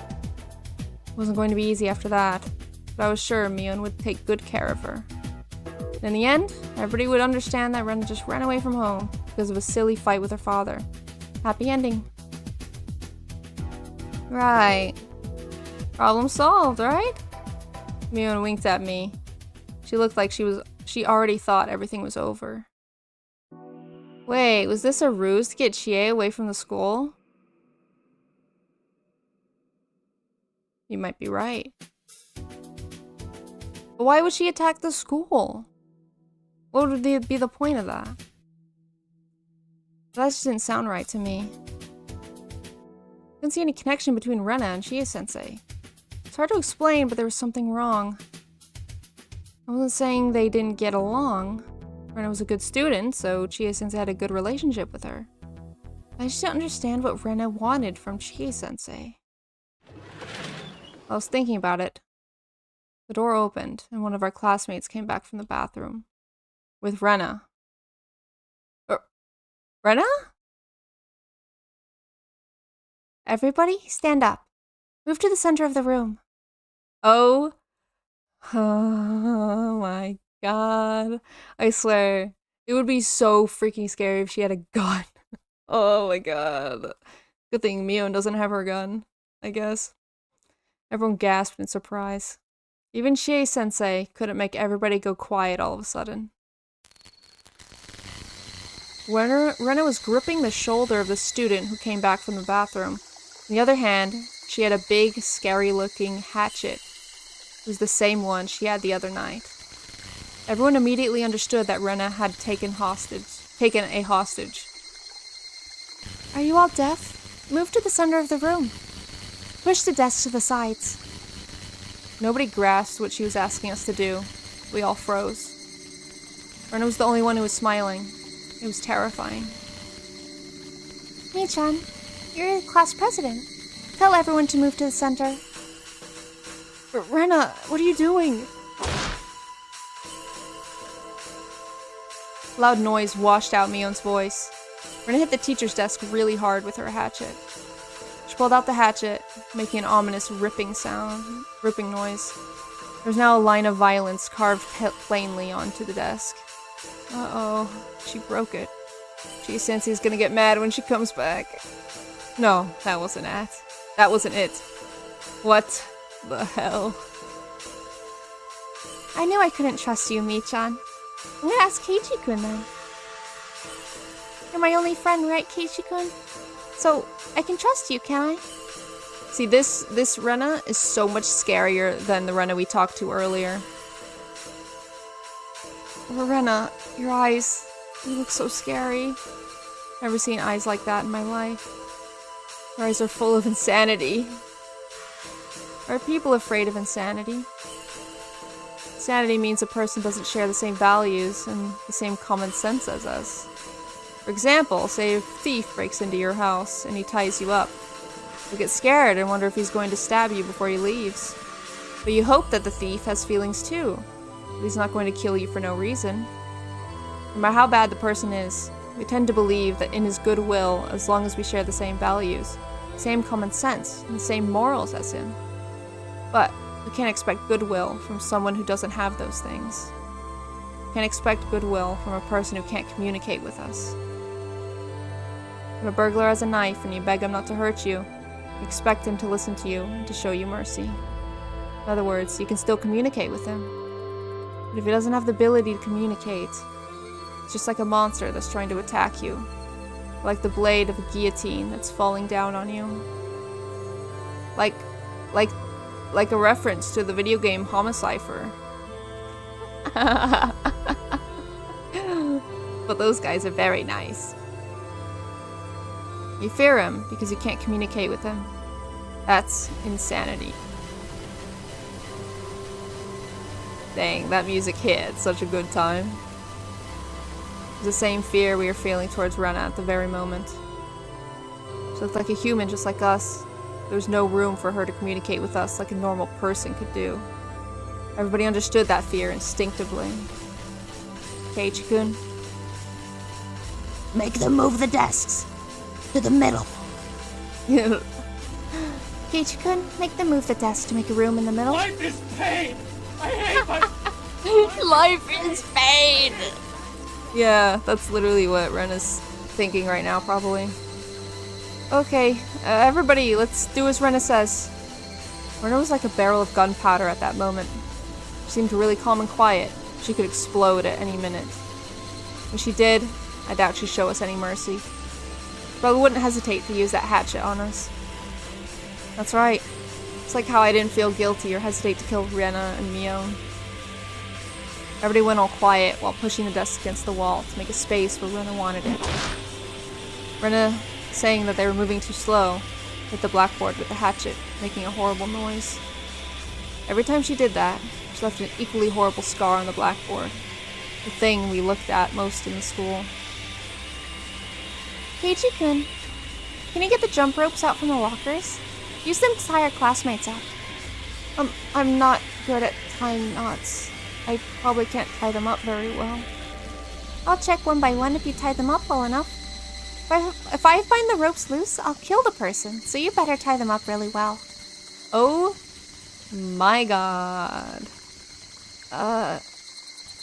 It wasn't going to be easy after that, but I was sure Mion would take good care of her. In the end, everybody would understand that Rena just ran away from home because of a silly fight with her father. Happy ending. Right. Problem solved, right? Mion winked at me. She looked like she already thought everything was over. Wait, was this a ruse to get Chie away from the school? You might be right. But why would she attack the school? What would be the point of that? That just didn't sound right to me. Didn't see any connection between Rena and Chie-sensei. It's hard to explain, but there was something wrong. I wasn't saying they didn't get along. Rena was a good student, so Chie-sensei had a good relationship with her. I just didn't understand what Rena wanted from Chie-sensei. I was thinking about it. The door opened, and one of our classmates came back from the bathroom. With Rena. Rena? Everybody, stand up. Move to the center of the room. Oh my god. I swear, it would be so freaking scary if she had a gun. Oh my god. Good thing Mion doesn't have her gun, I guess. Everyone gasped in surprise. Even Chie-sensei couldn't make everybody go quiet all of a sudden. Rena was gripping the shoulder of the student who came back from the bathroom. On the other hand, she had a big, scary-looking hatchet. It was the same one she had the other night. Everyone immediately understood that Rena had taken a hostage. Are you all deaf? Move to the center of the room. Push the desk to the sides. Nobody grasped what she was asking us to do. We all froze. Rena was the only one who was smiling. It was terrifying. Mii-chan, you're the class president. Tell everyone to move to the center. Rena, what are you doing? Loud noise washed out Mion's voice. Rena hit the teacher's desk really hard with her hatchet. She pulled out the hatchet, making an ominous ripping noise. There's now a line of violence carved plainly onto the desk. Uh-oh, she broke it. Gee, Sensei's gonna get mad when she comes back. No, that wasn't it. That wasn't it. What the hell? I knew I couldn't trust you, Mii-chan. I'm gonna ask Keiichi-kun then. You're my only friend, right, Keiichi-kun? So, I can trust you, can I? See, this Rena is so much scarier than the Rena we talked to earlier. Oh, Rena, your eyes, you look so scary. Never seen eyes like that in my life. Your eyes are full of insanity. Are people afraid of insanity? Insanity means a person doesn't share the same values and the same common sense as us. For example, say a thief breaks into your house and he ties you up. You'll get scared and wonder if he's going to stab you before he leaves. But you hope that the thief has feelings too. But he's not going to kill you for no reason. No matter how bad the person is, we tend to believe that in his goodwill, as long as we share the same values, same common sense, and the same morals as him. But we can't expect goodwill from someone who doesn't have those things. We can't expect goodwill from a person who can't communicate with us. When a burglar has a knife and you beg him not to hurt you, you expect him to listen to you and to show you mercy. In other words, you can still communicate with him. But if he doesn't have the ability to communicate, it's just like a monster that's trying to attack you. Like the blade of a guillotine that's falling down on you. Like a reference to the video game Homicipher. But those guys are very nice. You fear him because you can't communicate with him. That's insanity. Dang, that music hit at such a good time. It's the same fear we are feeling towards Rena at the very moment. She looked like a human just like us. There's no room for her to communicate with us like a normal person could do. Everybody understood that fear instinctively. Keiichi-kun? Make them move the desks to the middle. Keiichi-kun, make them move the desk to make a room in the middle. Life is pain! I hate my... Life is pain! Yeah, that's literally what Rena's thinking right now, probably. Okay, everybody, let's do as Rena says. Rena was like a barrel of gunpowder at that moment. She seemed really calm and quiet. She could explode at any minute. When she did, I doubt she'd show us any mercy. Probably wouldn't hesitate to use that hatchet on us. That's right. It's like how I didn't feel guilty or hesitate to kill Rena and Mion. Everybody went all quiet while pushing the desk against the wall to make a space where Rena wanted it. Rena, saying that they were moving too slow, hit the blackboard with the hatchet, making a horrible noise. Every time she did that, she left an equally horrible scar on the blackboard, the thing we looked at most in the school. Keiichi-kun, can you get the jump ropes out from the lockers? Use them to tie our classmates up. I'm not good at tying knots. I probably can't tie them up very well. I'll check one by one if you tie them up well enough. If I find the ropes loose, I'll kill the person, so you better tie them up really well. Oh my god.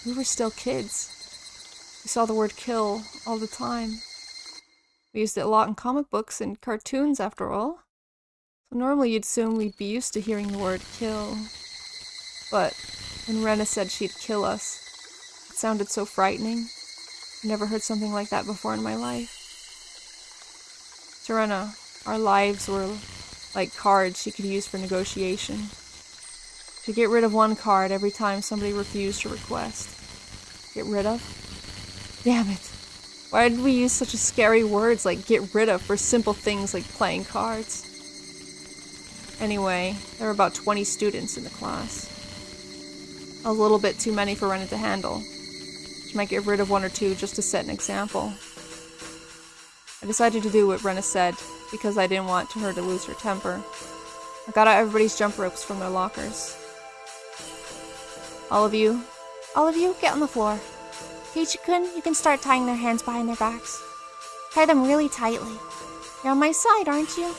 We were still kids. We saw the word kill all the time. We used it a lot in comic books and cartoons, after all. So normally you'd assume we'd be used to hearing the word kill. But when Rena said she'd kill us, it sounded so frightening. I've never heard something like that before in my life. To Rena, our lives were like cards she could use for negotiation. She'd get rid of one card every time somebody refused her request. Get rid of? Damn it. Why did we use such a scary words like get rid of for simple things like playing cards? Anyway, there were about 20 students in the class. A little bit too many for Rena to handle. She might get rid of one or two just to set an example. I decided to do what Rena said because I didn't want her to lose her temper. I got out everybody's jump ropes from their lockers. All of you, get on the floor. Keiichi-kun, you can start tying their hands behind their backs. Tie them really tightly. You're on my side, aren't you?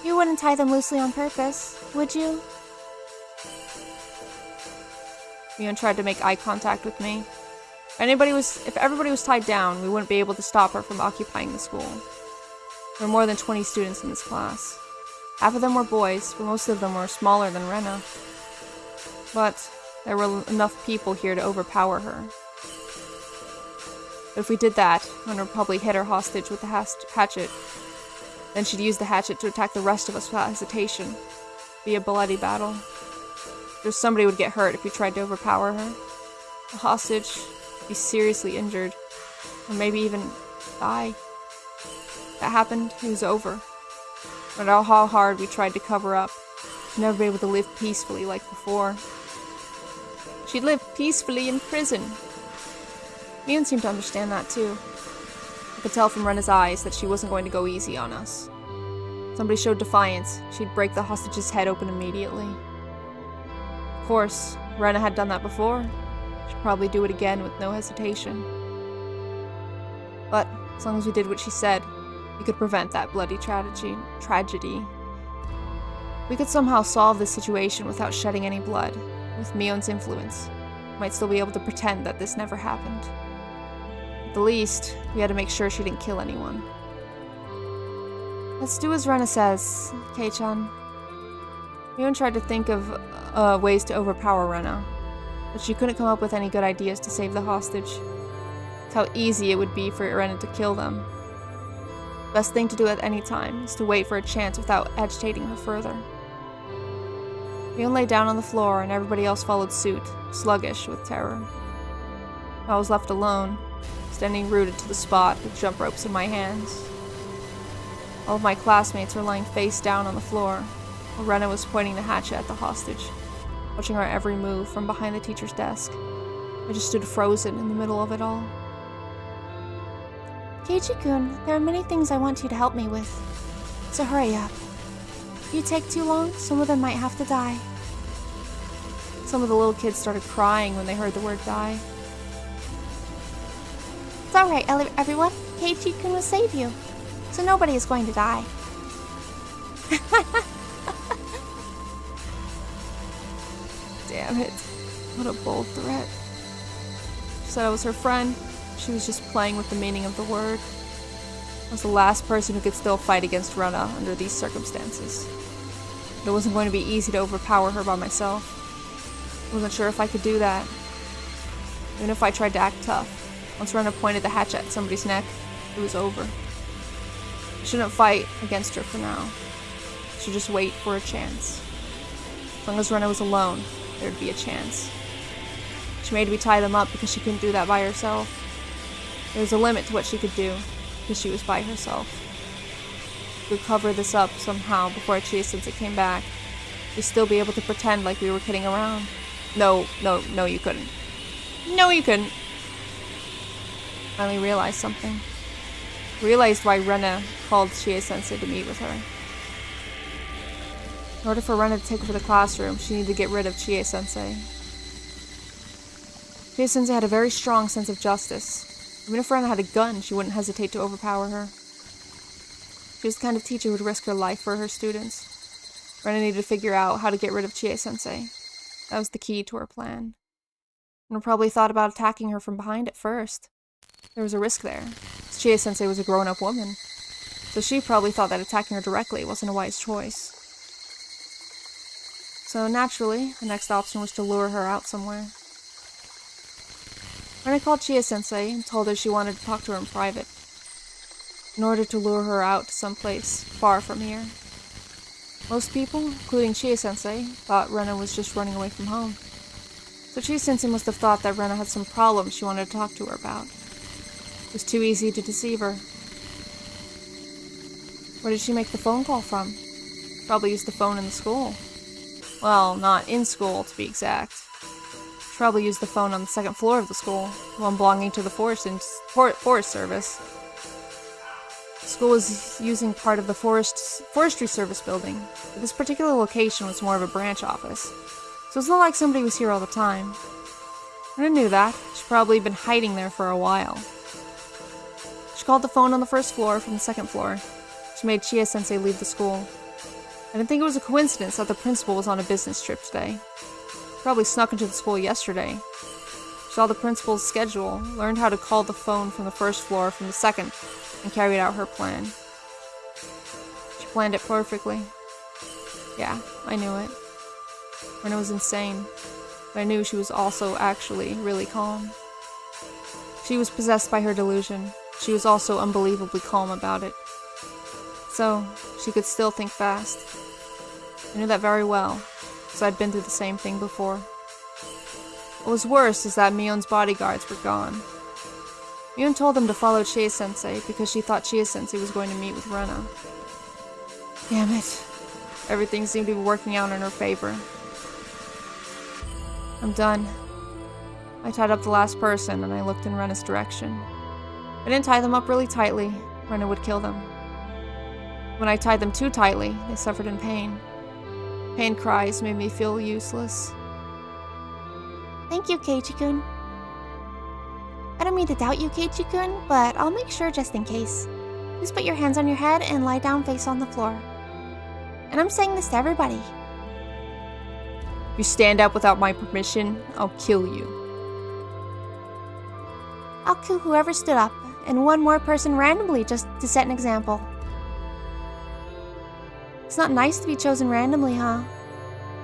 You wouldn't tie them loosely on purpose, would you? Mion tried to make eye contact with me. If everybody was tied down, we wouldn't be able to stop her from occupying the school. There were more than 20 students in this class. Half of them were boys, but most of them were smaller than Rena. But there were enough people here to overpower her. But if we did that, Rena would probably hit her hostage with the hatchet. Then she'd use the hatchet to attack the rest of us without hesitation. It'd be a bloody battle. Just somebody would get hurt if we tried to overpower her. The hostage would be seriously injured, or maybe even die. If that happened, it was over. No matter how hard we tried to cover up, we'd never be able to live peacefully like before. She'd live peacefully in prison. Mion seemed to understand that too. I could tell from Rena's eyes that she wasn't going to go easy on us. If somebody showed defiance, she'd break the hostage's head open immediately. Of course, Rena had done that before. She'd probably do it again with no hesitation. But as long as we did what she said, we could prevent that bloody tragedy. We could somehow solve this situation without shedding any blood. With Mion's influence, we might still be able to pretend that this never happened. At the least, we had to make sure she didn't kill anyone. Let's do as Rena says, Kei-chan. Mion tried to think of ways to overpower Rena, but she couldn't come up with any good ideas to save the hostage. How easy it would be for Rena to kill them. Best thing to do at any time is to wait for a chance without agitating her further. Mion lay down on the floor and everybody else followed suit, sluggish with terror. I was left alone, standing rooted to the spot with jump ropes in my hands. All of my classmates were lying face down on the floor, while Rena was pointing the hatchet at the hostage, watching our every move from behind the teacher's desk. I just stood frozen in the middle of it all. Keiichi-kun, there are many things I want you to help me with. So hurry up. If you take too long, some of them might have to die. Some of the little kids started crying when they heard the word die. It's alright, everyone. Keiichi-kun will save you. So nobody is going to die. Damn it. What a bold threat. She said I was her friend. She was just playing with the meaning of the word. I was the last person who could still fight against Rena under these circumstances. But it wasn't going to be easy to overpower her by myself. I wasn't sure if I could do that. Even if I tried to act tough, once Rena pointed the hatchet at somebody's neck, it was over. I shouldn't fight against her for now. I should just wait for a chance. As long as Rena was alone, there'd be a chance. She made me tie them up because she couldn't do that by herself. There was a limit to what she could do, because she was by herself. We could cover this up somehow before Chie-sensei came back. We'd still be able to pretend like we were kidding around. No, you couldn't. No, you couldn't. Finally realized something. Realized why Rena called Chie-sensei to meet with her. In order for Rena to take over the classroom, she needed to get rid of Chie-sensei. Chie-sensei had a very strong sense of justice. Even if Rena had a gun, she wouldn't hesitate to overpower her. She was the kind of teacher who would risk her life for her students. Rena needed to figure out how to get rid of Chie-sensei. That was the key to her plan. Rena probably thought about attacking her from behind at first. There was a risk there. Chie-sensei was a grown-up woman, so she probably thought that attacking her directly wasn't a wise choice. So naturally, the next option was to lure her out somewhere. Rena called Chie-sensei and told her she wanted to talk to her in private, in order to lure her out to someplace far from here. Most people, including Chie-sensei, thought Rena was just running away from home. So Chi-sensei must have thought that Rena had some problems she wanted to talk to her about. It was too easy to deceive her. Where did she make the phone call from? Probably used the phone in the school. Well, not in school, to be exact. She probably used the phone on the second floor of the school, one belonging to the Forest Service. The school was using part of the Forestry Service building, but this particular location was more of a branch office, so it's not like somebody was here all the time. Rena knew that. She'd probably been hiding there for a while. She called the phone on the first floor from the second floor. She made Chia-sensei leave the school. I didn't think it was a coincidence that the principal was on a business trip today. Probably snuck into the school yesterday. She saw the principal's schedule, learned how to call the phone from the first floor from the second, and carried out her plan. She planned it perfectly. Yeah, I knew it. Rena was insane, but I knew she was also actually really calm. She was possessed by her delusion. She was also unbelievably calm about it. So, she could still think fast. I knew that very well, because I'd been through the same thing before. What was worse is that Mion's bodyguards were gone. Mion told them to follow Chia-sensei because she thought Chia-sensei was going to meet with Rena. Damn it. Everything seemed to be working out in her favor. I'm done. I tied up the last person and I looked in Rena's direction. I didn't tie them up really tightly. Rena would kill them. When I tied them too tightly, they suffered in pain. Pain cries made me feel useless. Thank you, Keiichi-kun. I don't mean to doubt you, Keiichi-kun, but I'll make sure just in case. Please put your hands on your head and lie down face on the floor. And I'm saying this to everybody. If you stand up without my permission, I'll kill you. I'll kill whoever stood up, and one more person randomly just to set an example. It's not nice to be chosen randomly, huh?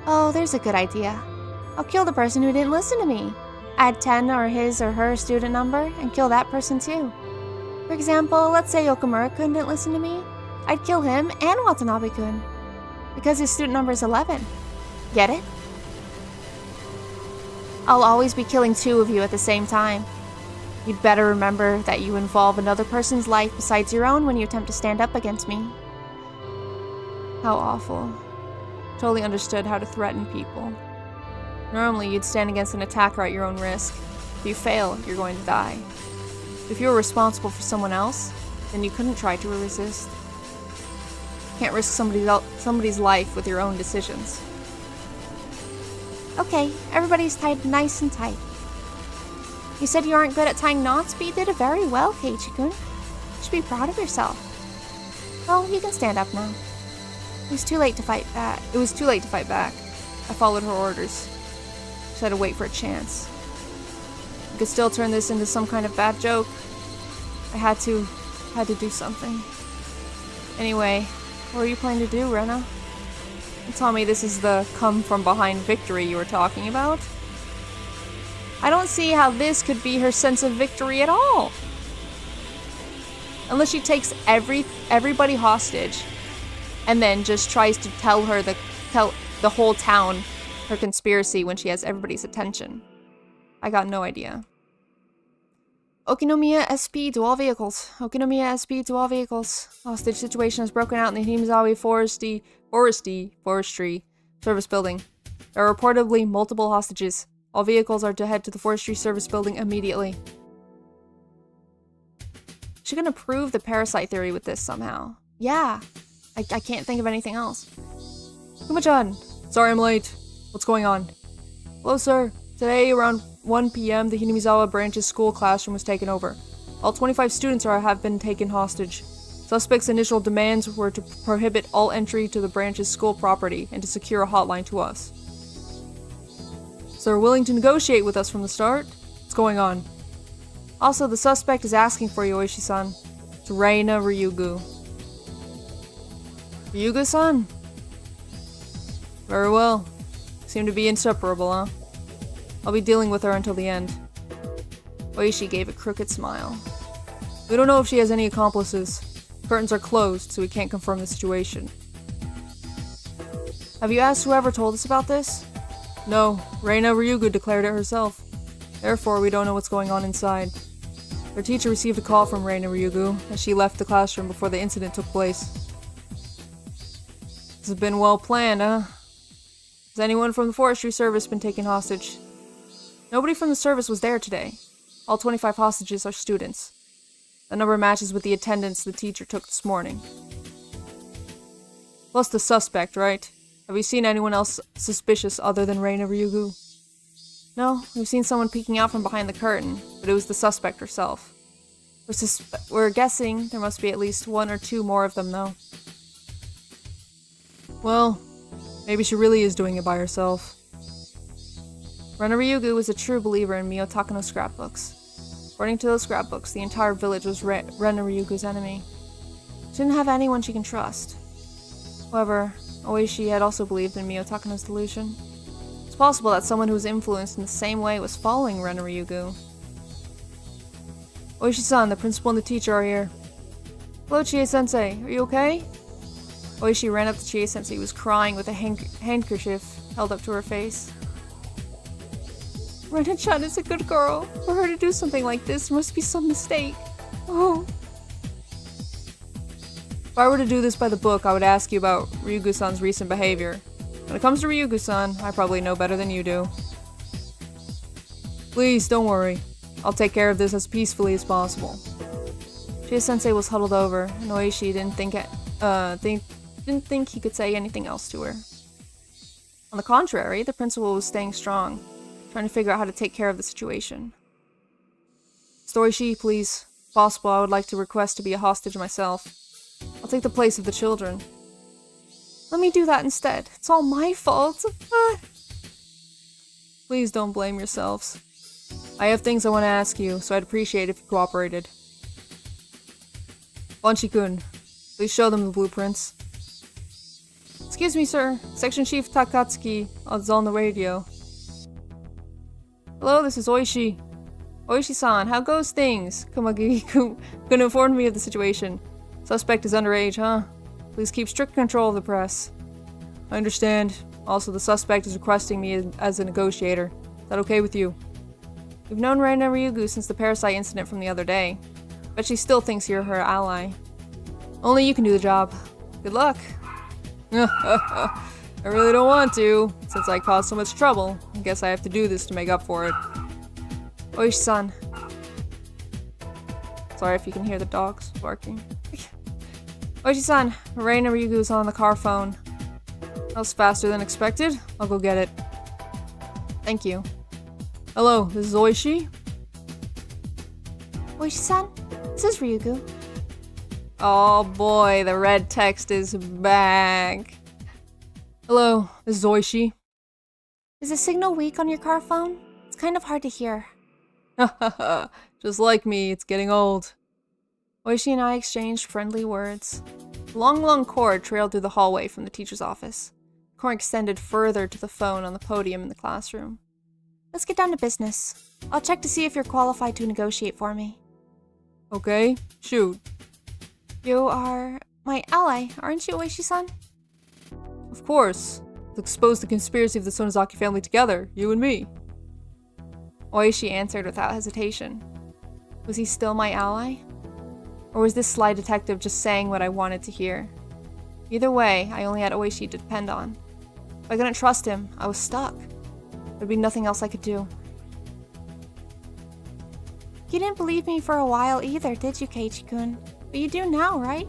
Oh, there's a good idea. I'll kill the person who didn't listen to me. Add 10 or his or her student number and kill that person too. For example, let's say Okamura-kun didn't listen to me. I'd kill him and Watanabe-kun. Because his student number is 11. Get it? I'll always be killing 2 of you at the same time. You'd better remember that you involve another person's life besides your own when you attempt to stand up against me. How awful. Totally understood how to threaten people. Normally, you'd stand against an attacker at your own risk. If you fail, you're going to die. If you were responsible for someone else, then you couldn't try to resist. You can't risk somebody's life with your own decisions. Okay, everybody's tied nice and tight. You said you aren't good at tying knots, but you did it very well, Keiichi-kun. You should be proud of yourself. Well, you can stand up now. It was too late to fight back. I followed her orders. Just had to wait for a chance. I could still turn this into some kind of bad joke. I had to do something. Anyway, what are you planning to do, Rena? And tell me this is the come-from-behind victory you were talking about? I don't see how this could be her sense of victory at all. Unless she takes everybody hostage and then just tries to tell the whole town her conspiracy when she has everybody's attention. I got no idea. Okinomiya SP to all vehicles. Okinomiya SP to all vehicles. Hostage situation has broken out in the Himizawa Forestry Service Building. There are reportedly multiple hostages. All vehicles are to head to the Forestry Service Building immediately. Is she gonna prove the parasite theory with this somehow? Yeah. I can't think of anything else. Kuma-chan! Sorry I'm late. What's going on? Hello, sir. Today, around 1 p.m., the Hinamizawa branch's school classroom was taken over. All 25 students have been taken hostage. Suspects' initial demands were to prohibit all entry to the branch's school property and to secure a hotline to us. So they're willing to negotiate with us from the start? What's going on? Also, the suspect is asking for you, Oishi-san. It's Rena Ryugu. Ryugu-san? Very well. Seem to be inseparable, huh? I'll be dealing with her until the end. Oishi gave a crooked smile. We don't know if she has any accomplices. Curtains are closed, so we can't confirm the situation. Have you asked whoever told us about this? No, Reina Ryugu declared it herself. Therefore, we don't know what's going on inside. Her teacher received a call from Reina Ryugu as she left the classroom before the incident took place. This has been well planned, huh? Has anyone from the forestry service been taken hostage? Nobody from the service was there today. All 25 hostages are students. That number matches with the attendance the teacher took this morning. Plus the suspect, right? Have we seen anyone else suspicious other than Reina Ryugu? No, we've seen someone peeking out from behind the curtain, but it was the suspect herself. We're guessing there must be at least 1 or 2 more of them, though. Well, maybe she really is doing it by herself. Reina Ryugu was a true believer in Miyotaka no scrapbooks. According to those scrapbooks, the entire village was Reina Ryugu's enemy. She didn't have anyone she can trust. However, Oishi had also believed in Miyotaka-no's delusion. It's possible that someone who was influenced in the same way was following Reina Ryugu. Oishi-san, the principal and the teacher are here. Hello, Chie-sensei. Are you okay? Oishi ran up to Chie-sensei, who was crying with a handkerchief held up to her face. Reina-chan is a good girl. For her to do something like this, there must be some mistake. Oh. If I were to do this by the book, I would ask you about Ryugu-san's recent behavior. When it comes to Ryugu-san, I probably know better than you do. Please, don't worry. I'll take care of this as peacefully as possible. Chie-sensei was huddled over, and Oishi didn't think he could say anything else to her. On the contrary, the principal was staying strong, trying to figure out how to take care of the situation. Oishi, please. If possible, I would like to request to be a hostage myself. I'll take the place of the children. Let me do that instead. It's all my fault. Please don't blame yourselves. I have things I want to ask you, so I'd appreciate if you cooperated. Banshi-kun, please show them the blueprints. Excuse me, sir. Section Chief Takatsuki is on the radio. Hello, this is Oishi. Oishi-san, how goes things? Kumagi-kun informed me of the situation. Suspect is underage, huh? Please keep strict control of the press. I understand. Also, the suspect is requesting me as a negotiator. Is that okay with you? We've known Reina Ryugu since the parasite incident from the other day, but she still thinks you're her ally. Only you can do the job. Good luck. I really don't want to, since I caused so much trouble. I guess I have to do this to make up for it. Oishi-san. Sorry if you can hear the dogs barking. Oishi-san, Reina Ryugu's on the car phone. That was faster than expected. I'll go get it. Thank you. Hello, this is Oishi? Oishi-san, this is Ryugu. Oh boy, the red text is back. Hello, this is Oishi. Is the signal weak on your car phone? It's kind of hard to hear. Just like me, it's getting old. Oishi and I exchanged friendly words. The long cord trailed through the hallway from the teacher's office. The cord extended further to the phone on the podium in the classroom. Let's get down to business. I'll check to see if you're qualified to negotiate for me. Okay, shoot. You are my ally, aren't you, Oishi-san? Of course. Let's expose the conspiracy of the Sonozaki family together, you and me. Oishi answered without hesitation. Was he still my ally? Or was this sly detective just saying what I wanted to hear? Either way, I only had Oishi to depend on. If I couldn't trust him, I was stuck. There'd be nothing else I could do. You didn't believe me for a while either, did you, Keiichi-kun? But you do now, right?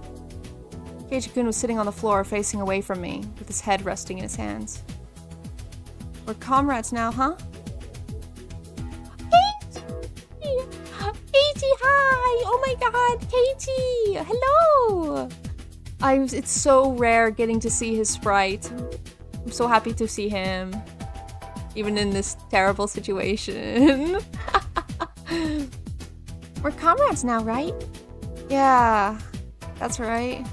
Keiichi-kun was sitting on the floor facing away from me, with his head resting in his hands. We're comrades now, huh? Keiichi, hi! Oh my god, Keiichi! Hello! It's so rare getting to see his sprite. I'm so happy to see him. Even in this terrible situation. We're comrades now, right? Yeah, that's right.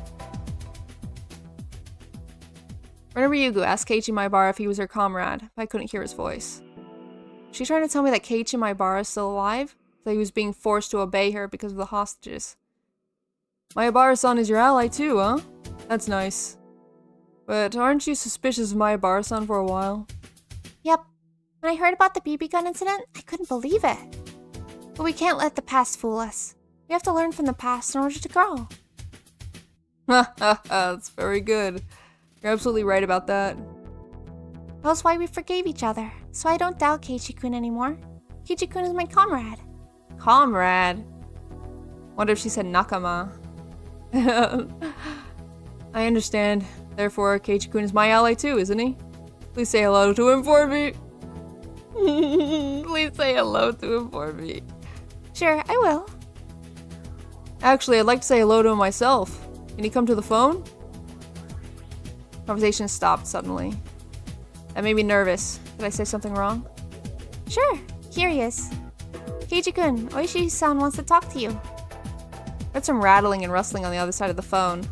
Reina Ryugu asked Keiichi Maibara if he was her comrade, but I couldn't hear his voice. Was she trying to tell me that Keiichi Maibara is still alive? That he was being forced to obey her because of the hostages? Maibara-san is your ally too, huh? That's nice. But aren't you suspicious of Maibara-san for a while? Yep. When I heard about the BB gun incident, I couldn't believe it. But we can't let the past fool us. We have to learn from the past in order to grow. That's very good. You're absolutely right about that. That's why we forgave each other, so I don't doubt Keiichi-kun anymore. Keiichi-kun is my comrade. Comrade? Wonder if she said nakama. I understand. Therefore, Keiichi-kun is my ally too, isn't he? Please say hello to him for me. Please say hello to him for me. Sure, I will. Actually, I'd like to say hello to him myself. Can he come to the phone? Conversation stopped suddenly. That made me nervous. Did I say something wrong? Sure, here he is. Keiichi-kun, Oishi-san wants to talk to you. Heard some rattling and rustling on the other side of the phone.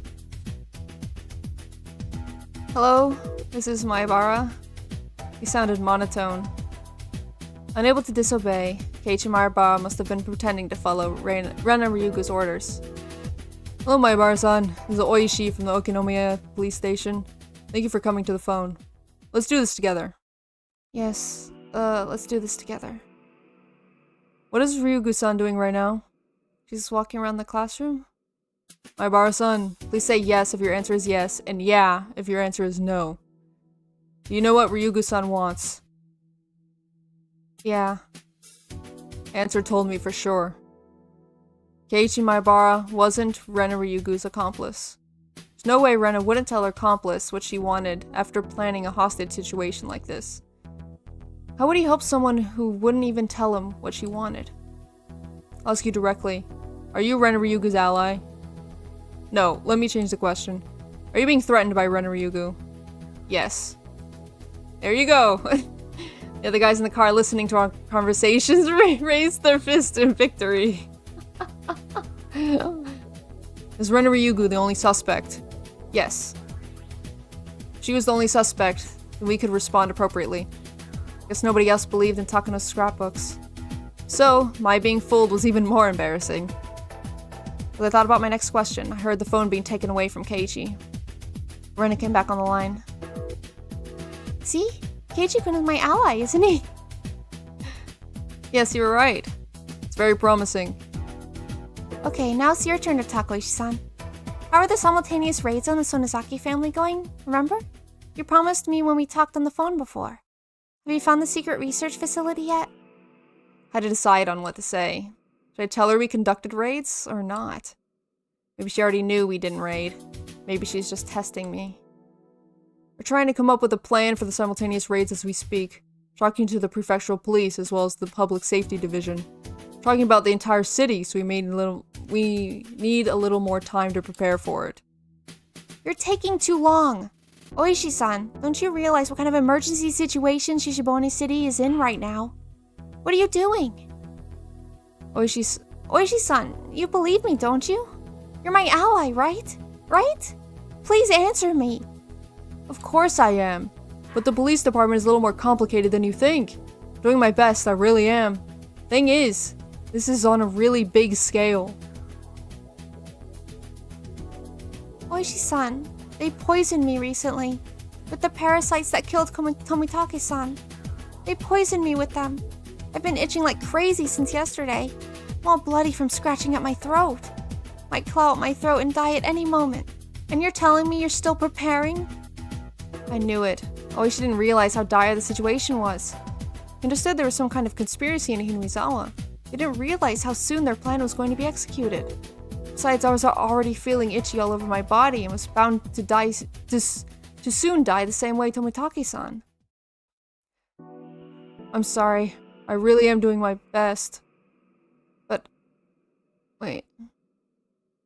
Hello, this is Maibara. He sounded monotone. Unable to disobey, Keiichi Maibara must have been pretending to follow Rena Ryugu's orders. Hello, Maibara-san. This is Oishi from the Okinomiya police station. Thank you for coming to the phone. Let's do this together. Yes, let's do this together. What is Ryugu-san doing right now? She's walking around the classroom? Maibara-san, please say yes if your answer is yes, and yeah if your answer is no. Do you know what Ryugu-san wants? Yeah. Answer told me for sure. Keiichi Maibara wasn't Rena Ryugu's accomplice. There's no way Rena wouldn't tell her accomplice what she wanted after planning a hostage situation like this. How would he help someone who wouldn't even tell him what she wanted? I'll ask you directly. Are you Rena Ryugu's ally? No, let me change the question. Are you being threatened by Rena Ryugu? Yes. There you go. The other guys in the car listening to our conversations raised their fist in victory. Is Rena Ryugu the only suspect? Yes. If she was the only suspect, then we could respond appropriately. Guess nobody else believed in Takano's scrapbooks. So, my being fooled was even more embarrassing. As I thought about my next question, I heard the phone being taken away from Keiichi. Rena came back on the line. See? Keiichi-kun is my ally, isn't he? Yes, you were right. It's very promising. Okay, now it's your turn to talk, Oishi-san. How are the simultaneous raids on the Sonozaki family going? Remember? You promised me when we talked on the phone before. Have you found the secret research facility yet? I had to decide on what to say. Should I tell her we conducted raids or not? Maybe she already knew we didn't raid. Maybe she's just testing me. We're trying to come up with a plan for the simultaneous raids as we speak. Talking to the prefectural police as well as the public safety division. Talking about the entire city, so we need a little more time to prepare for it. You're taking too long. Oishi-san, don't you realize what kind of emergency situation Shishibone City is in right now? What are you doing? Oishi-san, you believe me, don't you? You're my ally, right? Right? Please answer me. Of course I am. But the police department is a little more complicated than you think. I'm doing my best, I really am. Thing is, this is on a really big scale. Oishi-san, they poisoned me recently. With the parasites that killed Tomitake-san. They poisoned me with them. I've been itching like crazy since yesterday. I'm all bloody from scratching at my throat. Might claw out my throat and die at any moment. And you're telling me you're still preparing? I knew it. Oishi didn't realize how dire the situation was. He understood there was some kind of conspiracy in Hinamizawa. They didn't realize how soon their plan was going to be executed. Besides, I was already feeling itchy all over my body and was bound to die to soon die the same way Tomitake-san. I'm sorry. I really am doing my best. But... wait.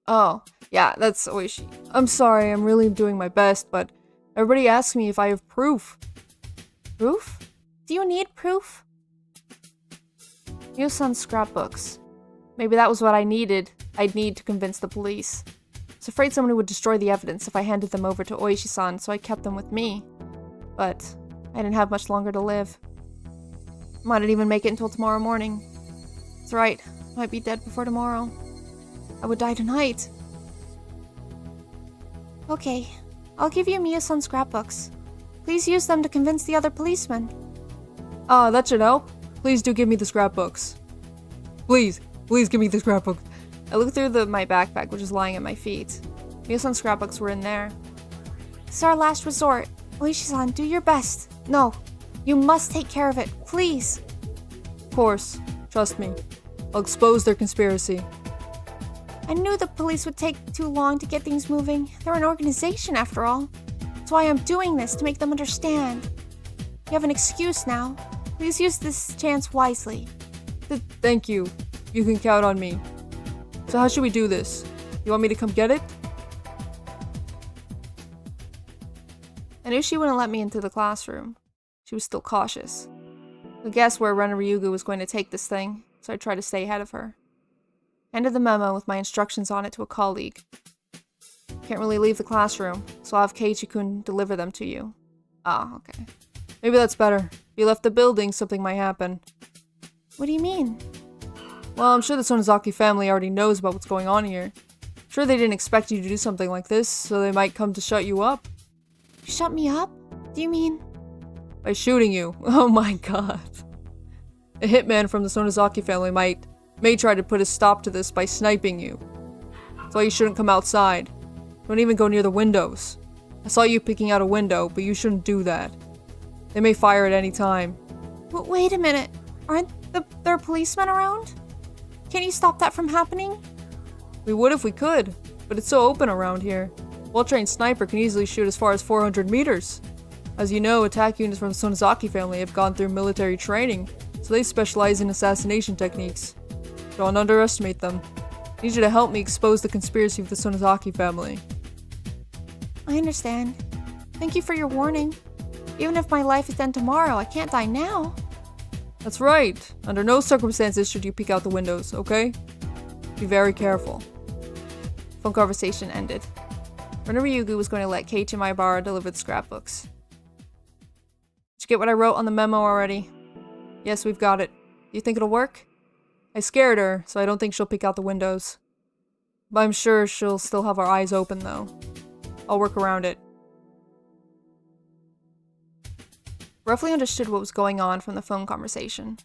Oh, yeah, that's Oishi. I'm sorry, I'm really doing my best, but everybody asks me if I have proof. Proof? Do you need proof? Mio-san's scrapbooks. Maybe that was what I'd need to convince the police. I was afraid someone would destroy the evidence if I handed them over to Oishi-san, so I kept them with me. But I didn't have much longer to live. Might not even make it until tomorrow morning. That's right, I might be dead before tomorrow. I would die tonight. Okay, I'll give you Mio-san's scrapbooks. Please use them to convince the other policemen. Ah, that should help. Please do give me the scrapbooks. Please give me the scrapbooks. I looked through my backpack, which is lying at my feet. Mio-san's scrapbooks were in there. This is our last resort. Oishi-san, do your best. No, you must take care of it, please. Of course. Trust me. I'll expose their conspiracy. I knew the police would take too long to get things moving. They're an organization, after all. That's why I'm doing this, to make them understand. You have an excuse now. Please use this chance wisely. Thank you. You can count on me. So how should we do this? You want me to come get it? I knew she wouldn't let me into the classroom. She was still cautious. I guessed where Rena Ryugu was going to take this thing, so I tried to stay ahead of her. Handed the memo with my instructions on it to a colleague. Can't really leave the classroom, so I'll have Keiichi-kun deliver them to you. Ah, okay. Maybe that's better. If you left the building, something might happen. What do you mean? Well, I'm sure the Sonozaki family already knows about what's going on here. I'm sure they didn't expect you to do something like this, so they might come to shut you up. Shut me up? Do you mean? By shooting you. Oh my god. A hitman from the Sonozaki family may try to put a stop to this by sniping you. That's why you shouldn't come outside. Don't even go near the windows. I saw you picking out a window, but you shouldn't do that. They may fire at any time. Wait a minute. Aren't there policemen around? Can you stop that from happening? We would if we could, but it's so open around here. A well-trained sniper can easily shoot as far as 400 meters. As you know, attack units from the Sonozaki family have gone through military training, so they specialize in assassination techniques. Don't underestimate them. I need you to help me expose the conspiracy of the Sonozaki family. I understand. Thank you for your warning. Even if my life is done tomorrow, I can't die now. That's right. Under no circumstances should you peek out the windows, okay? Be very careful. Phone conversation ended. Rena Ryugu was going to let Keiichi Maibara deliver the scrapbooks. Did you get what I wrote on the memo already? Yes, we've got it. Do you think it'll work? I scared her, so I don't think she'll peek out the windows. But I'm sure she'll still have her eyes open, though. I'll work around it. Roughly understood what was going on from the phone conversation.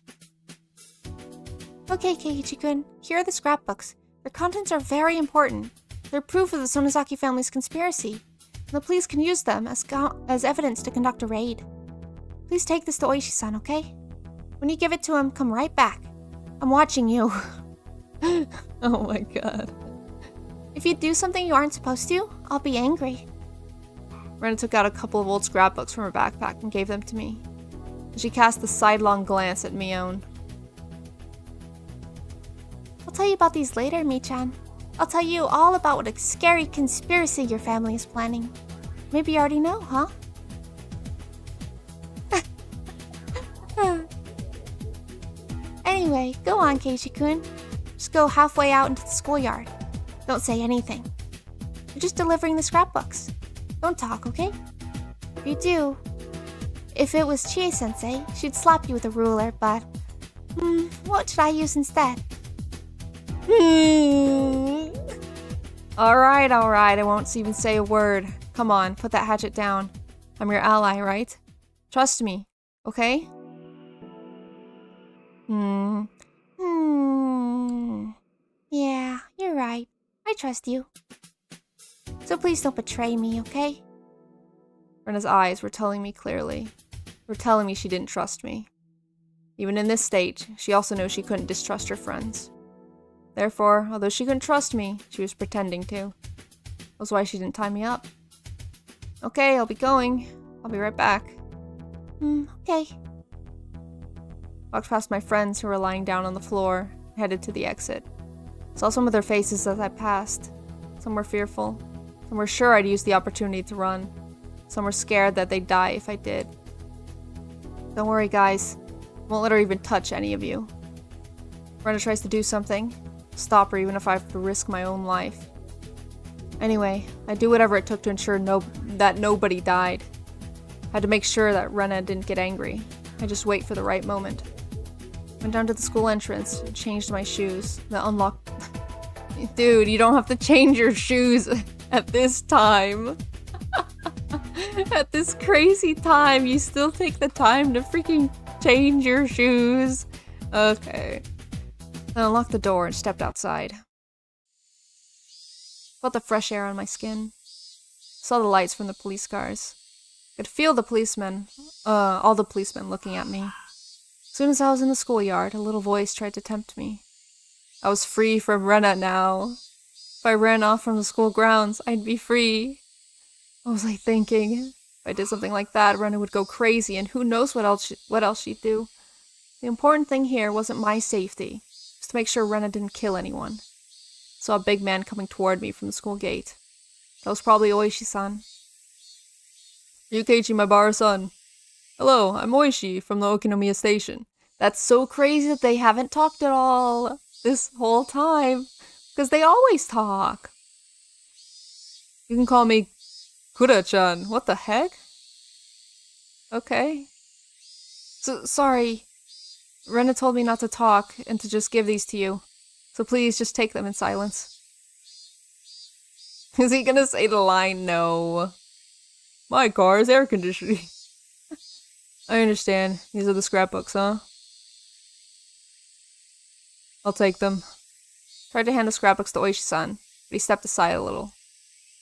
Okay, Keiichi-kun, here are the scrapbooks. Their contents are very important. They're proof of the Sonozaki family's conspiracy, and the police can use them as evidence to conduct a raid. Please take this to Oishi-san, okay? When you give it to him, come right back. I'm watching you. Oh my god. If you do something you aren't supposed to, I'll be angry. Rena took out a couple of old scrapbooks from her backpack and gave them to me. She cast a sidelong glance at Mion. I'll tell you about these later, Mi-chan. I'll tell you all about what a scary conspiracy your family is planning. Maybe you already know, huh? Anyway, go on, Keiichi-kun. Just go halfway out into the schoolyard. Don't say anything. You're just delivering the scrapbooks. Don't talk, okay? If you do... If it was Chie-sensei, she'd slap you with a ruler, but... what should I use instead? Alright, I won't even say a word. Come on, put that hatchet down. I'm your ally, right? Trust me, okay? Yeah, you're right. I trust you. So please don't betray me, okay? Rena's eyes were telling me clearly. Were telling me she didn't trust me. Even in this stage, she also knew she couldn't distrust her friends. Therefore, although she couldn't trust me, she was pretending to. That's why she didn't tie me up. Okay, I'll be going. I'll be right back. Okay. Walked past my friends who were lying down on the floor, headed to the exit. Saw some of their faces as I passed. Some were fearful. Some were sure I'd use the opportunity to run. Some were scared that they'd die if I did. Don't worry, guys. I won't let her even touch any of you. If Rena tries to do something, I'll stop her even if I have to risk my own life. Anyway, I'd do whatever it took to ensure that nobody died. I had to make sure that Rena didn't get angry. I'd just wait for the right moment. Went down to the school entrance and changed my shoes. Then unlocked... Dude, you don't have to change your shoes at this time. At this crazy time, you still take the time to freaking Change your shoes. Okay. I unlocked the door and stepped outside. Felt the fresh air on my skin. Saw the lights from the police cars. Could feel the policemen, all the policemen looking at me. As soon as I was in the schoolyard, a little voice tried to tempt me. I was free from Rena now. If I ran off from the school grounds, I'd be free. What was I thinking? If I did something like that, Rena would go crazy, and who knows what else she'd do. The important thing here wasn't my safety. It was to make sure Rena didn't kill anyone. I saw a big man coming toward me from the school gate. That was probably Oishi-san. You Keiichi, my bar son. Hello, I'm Oishi from the Okinomiya station. That's so crazy that they haven't talked at all this whole time. Because they always talk. You can call me Kura-chan. What the heck? Okay. So, sorry. Rena told me not to talk and to just give these to you. So please just take them in silence. Is he gonna say the line, no? My car is air conditioning. I understand. These are the scrapbooks, huh? I'll take them. Tried to hand the scrapbooks to Oishi-san, but he stepped aside a little.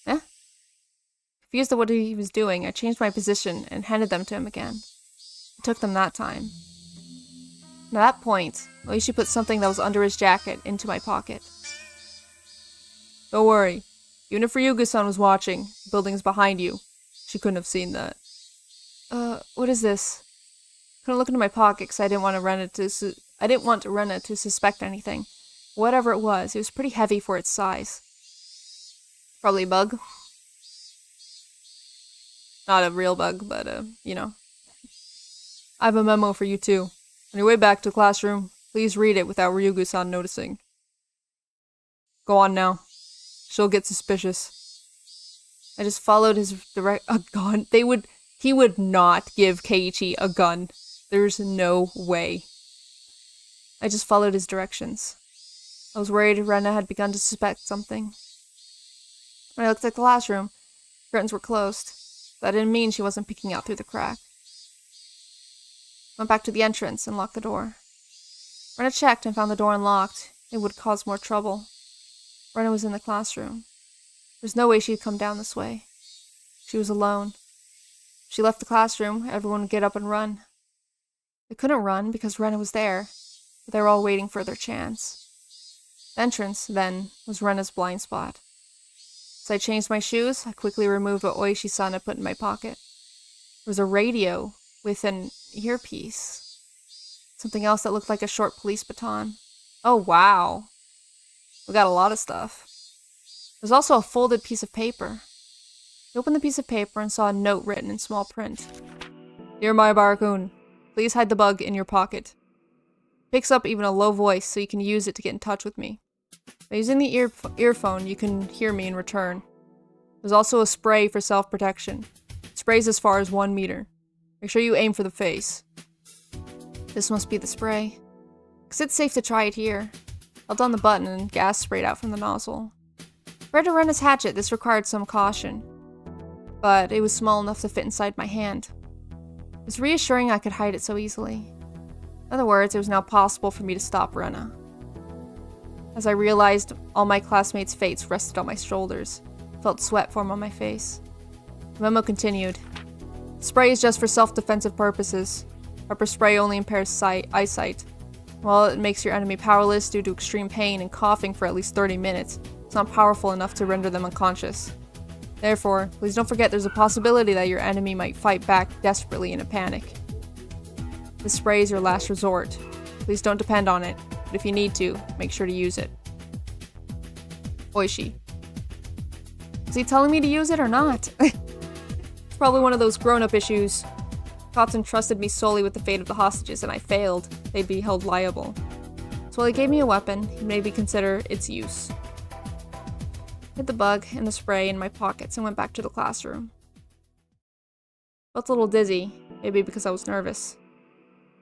Eh? Confused at what he was doing, I changed my position and handed them to him again. I took them that time. And at that point, Oishi put something that was under his jacket into my pocket. Don't worry. Even if Ryugu-san was watching, the building's behind you. She couldn't have seen that. What is this? Couldn't look into my pocket because I didn't want Rena to suspect anything. Whatever it was pretty heavy for its size. Probably a bug. Not a real bug, but, you know. I have a memo for you too. On your way back to the classroom, please read it without Ryugu-san noticing. Go on now. She'll get suspicious. I just followed his a gun. He would not give Keiichi a gun. There's no way. I just followed his directions. I was worried Rena had begun to suspect something. When I looked at the classroom, curtains were closed. That didn't mean she wasn't peeking out through the crack. Went back to the entrance and locked the door. Rena checked and found the door unlocked. It would cause more trouble. Rena was in the classroom. There's no way she'd come down this way. She was alone. If she left the classroom, everyone would get up and run. They couldn't run because Rena was there, but they were all waiting for their chance. The entrance, then, was Rena's blind spot. As I changed my shoes, I quickly removed what Oishi-san had put in my pocket. There was a radio with an earpiece. Something else that looked like a short police baton. Oh, wow. We got a lot of stuff. There's also a folded piece of paper. I opened the piece of paper and saw a note written in small print. Dear Mayabara-kun, please hide the bug in your pocket. It picks up even a low voice so you can use it to get in touch with me. By using the earphone, you can hear me in return. There's also a spray for self-protection. It sprays as far as 1 meter. Make sure you aim for the face. This must be the spray. Because it's safe to try it here. Held on the button and gas sprayed out from the nozzle. Compared to Rena's hatchet, this required some caution. But it was small enough to fit inside my hand. It was reassuring I could hide it so easily. In other words, it was now possible for me to stop Rena. As I realized all my classmates' fates rested on my shoulders, I felt sweat form on my face. The memo continued. Spray is just for self-defensive purposes. Pepper spray only impairs eyesight. While it makes your enemy powerless due to extreme pain and coughing for at least 30 minutes, it's not powerful enough to render them unconscious. Therefore, please don't forget there's a possibility that your enemy might fight back desperately in a panic. This spray is your last resort. Please don't depend on it, but if you need to, make sure to use it. Oishi. Is he telling me to use it or not? It's probably one of those grown-up issues. Cops entrusted me solely with the fate of the hostages and I failed. They'd be held liable. So while he gave me a weapon, he made me consider its use. Hid the bug and the spray in my pockets and went back to the classroom. Felt a little dizzy, maybe because I was nervous.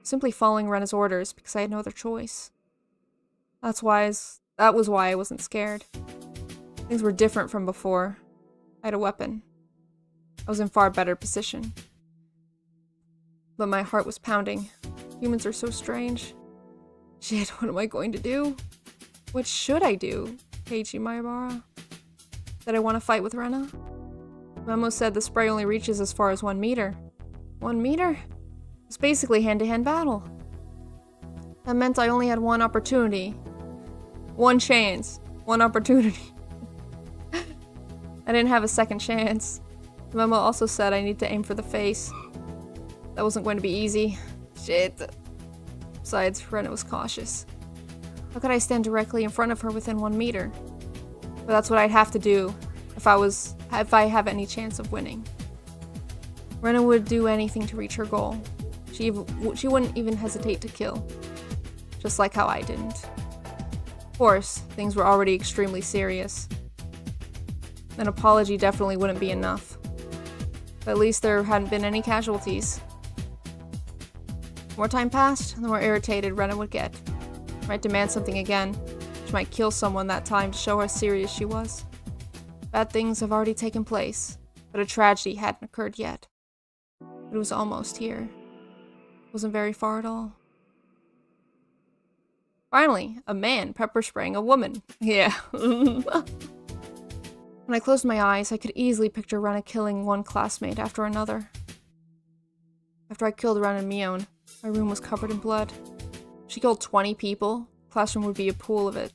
Simply following Rena's orders because I had no other choice. That was why I wasn't scared. Things were different from before. I had a weapon. I was in far better position. But my heart was pounding. Humans are so strange. Shit, what am I going to do? What should I do, Keiichi Maebara? Did I want to fight with Rena? Memo said the spray only reaches as far as 1 meter. 1 meter? It's basically hand-to-hand battle. That meant I only had one opportunity. One chance. One opportunity. I didn't have a second chance. The memo also said I need to aim for the face. That wasn't going to be easy. Shit. Besides, Rena was cautious. How could I stand directly in front of her within 1 meter? But that's what I'd have to do if I have any chance of winning. Rena would do anything to reach her goal. She wouldn't even hesitate to kill. Just like how I didn't. Of course, things were already extremely serious. An apology definitely wouldn't be enough. But at least there hadn't been any casualties. The more time passed, the more irritated Rena would get. She might demand something again. She might kill someone that time to show how serious she was. Bad things have already taken place, but a tragedy hadn't occurred yet. It was almost here. It wasn't very far at all. Finally, a man pepper spraying a woman. Yeah. When I closed my eyes, I could easily picture Rena killing one classmate after another. After I killed Rena and Mion, my room was covered in blood. If she killed 20 people, the classroom would be a pool of it.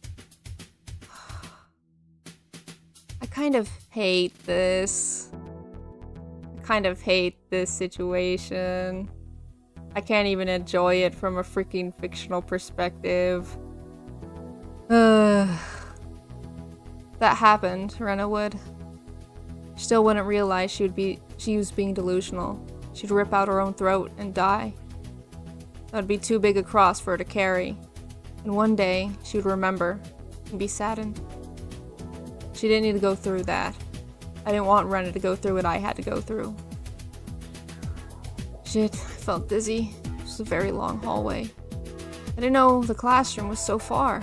I kind of hate this. I kind of hate this situation. I can't even enjoy it from a freaking fictional perspective. That happened, Rena would. She still wouldn't realize she was being delusional. She'd rip out her own throat and die. That would be too big a cross for her to carry. And one day, she would remember and be saddened. She didn't need to go through that. I didn't want Rena to go through what I had to go through. Shit, I felt dizzy. It was a very long hallway. I didn't know the classroom was so far.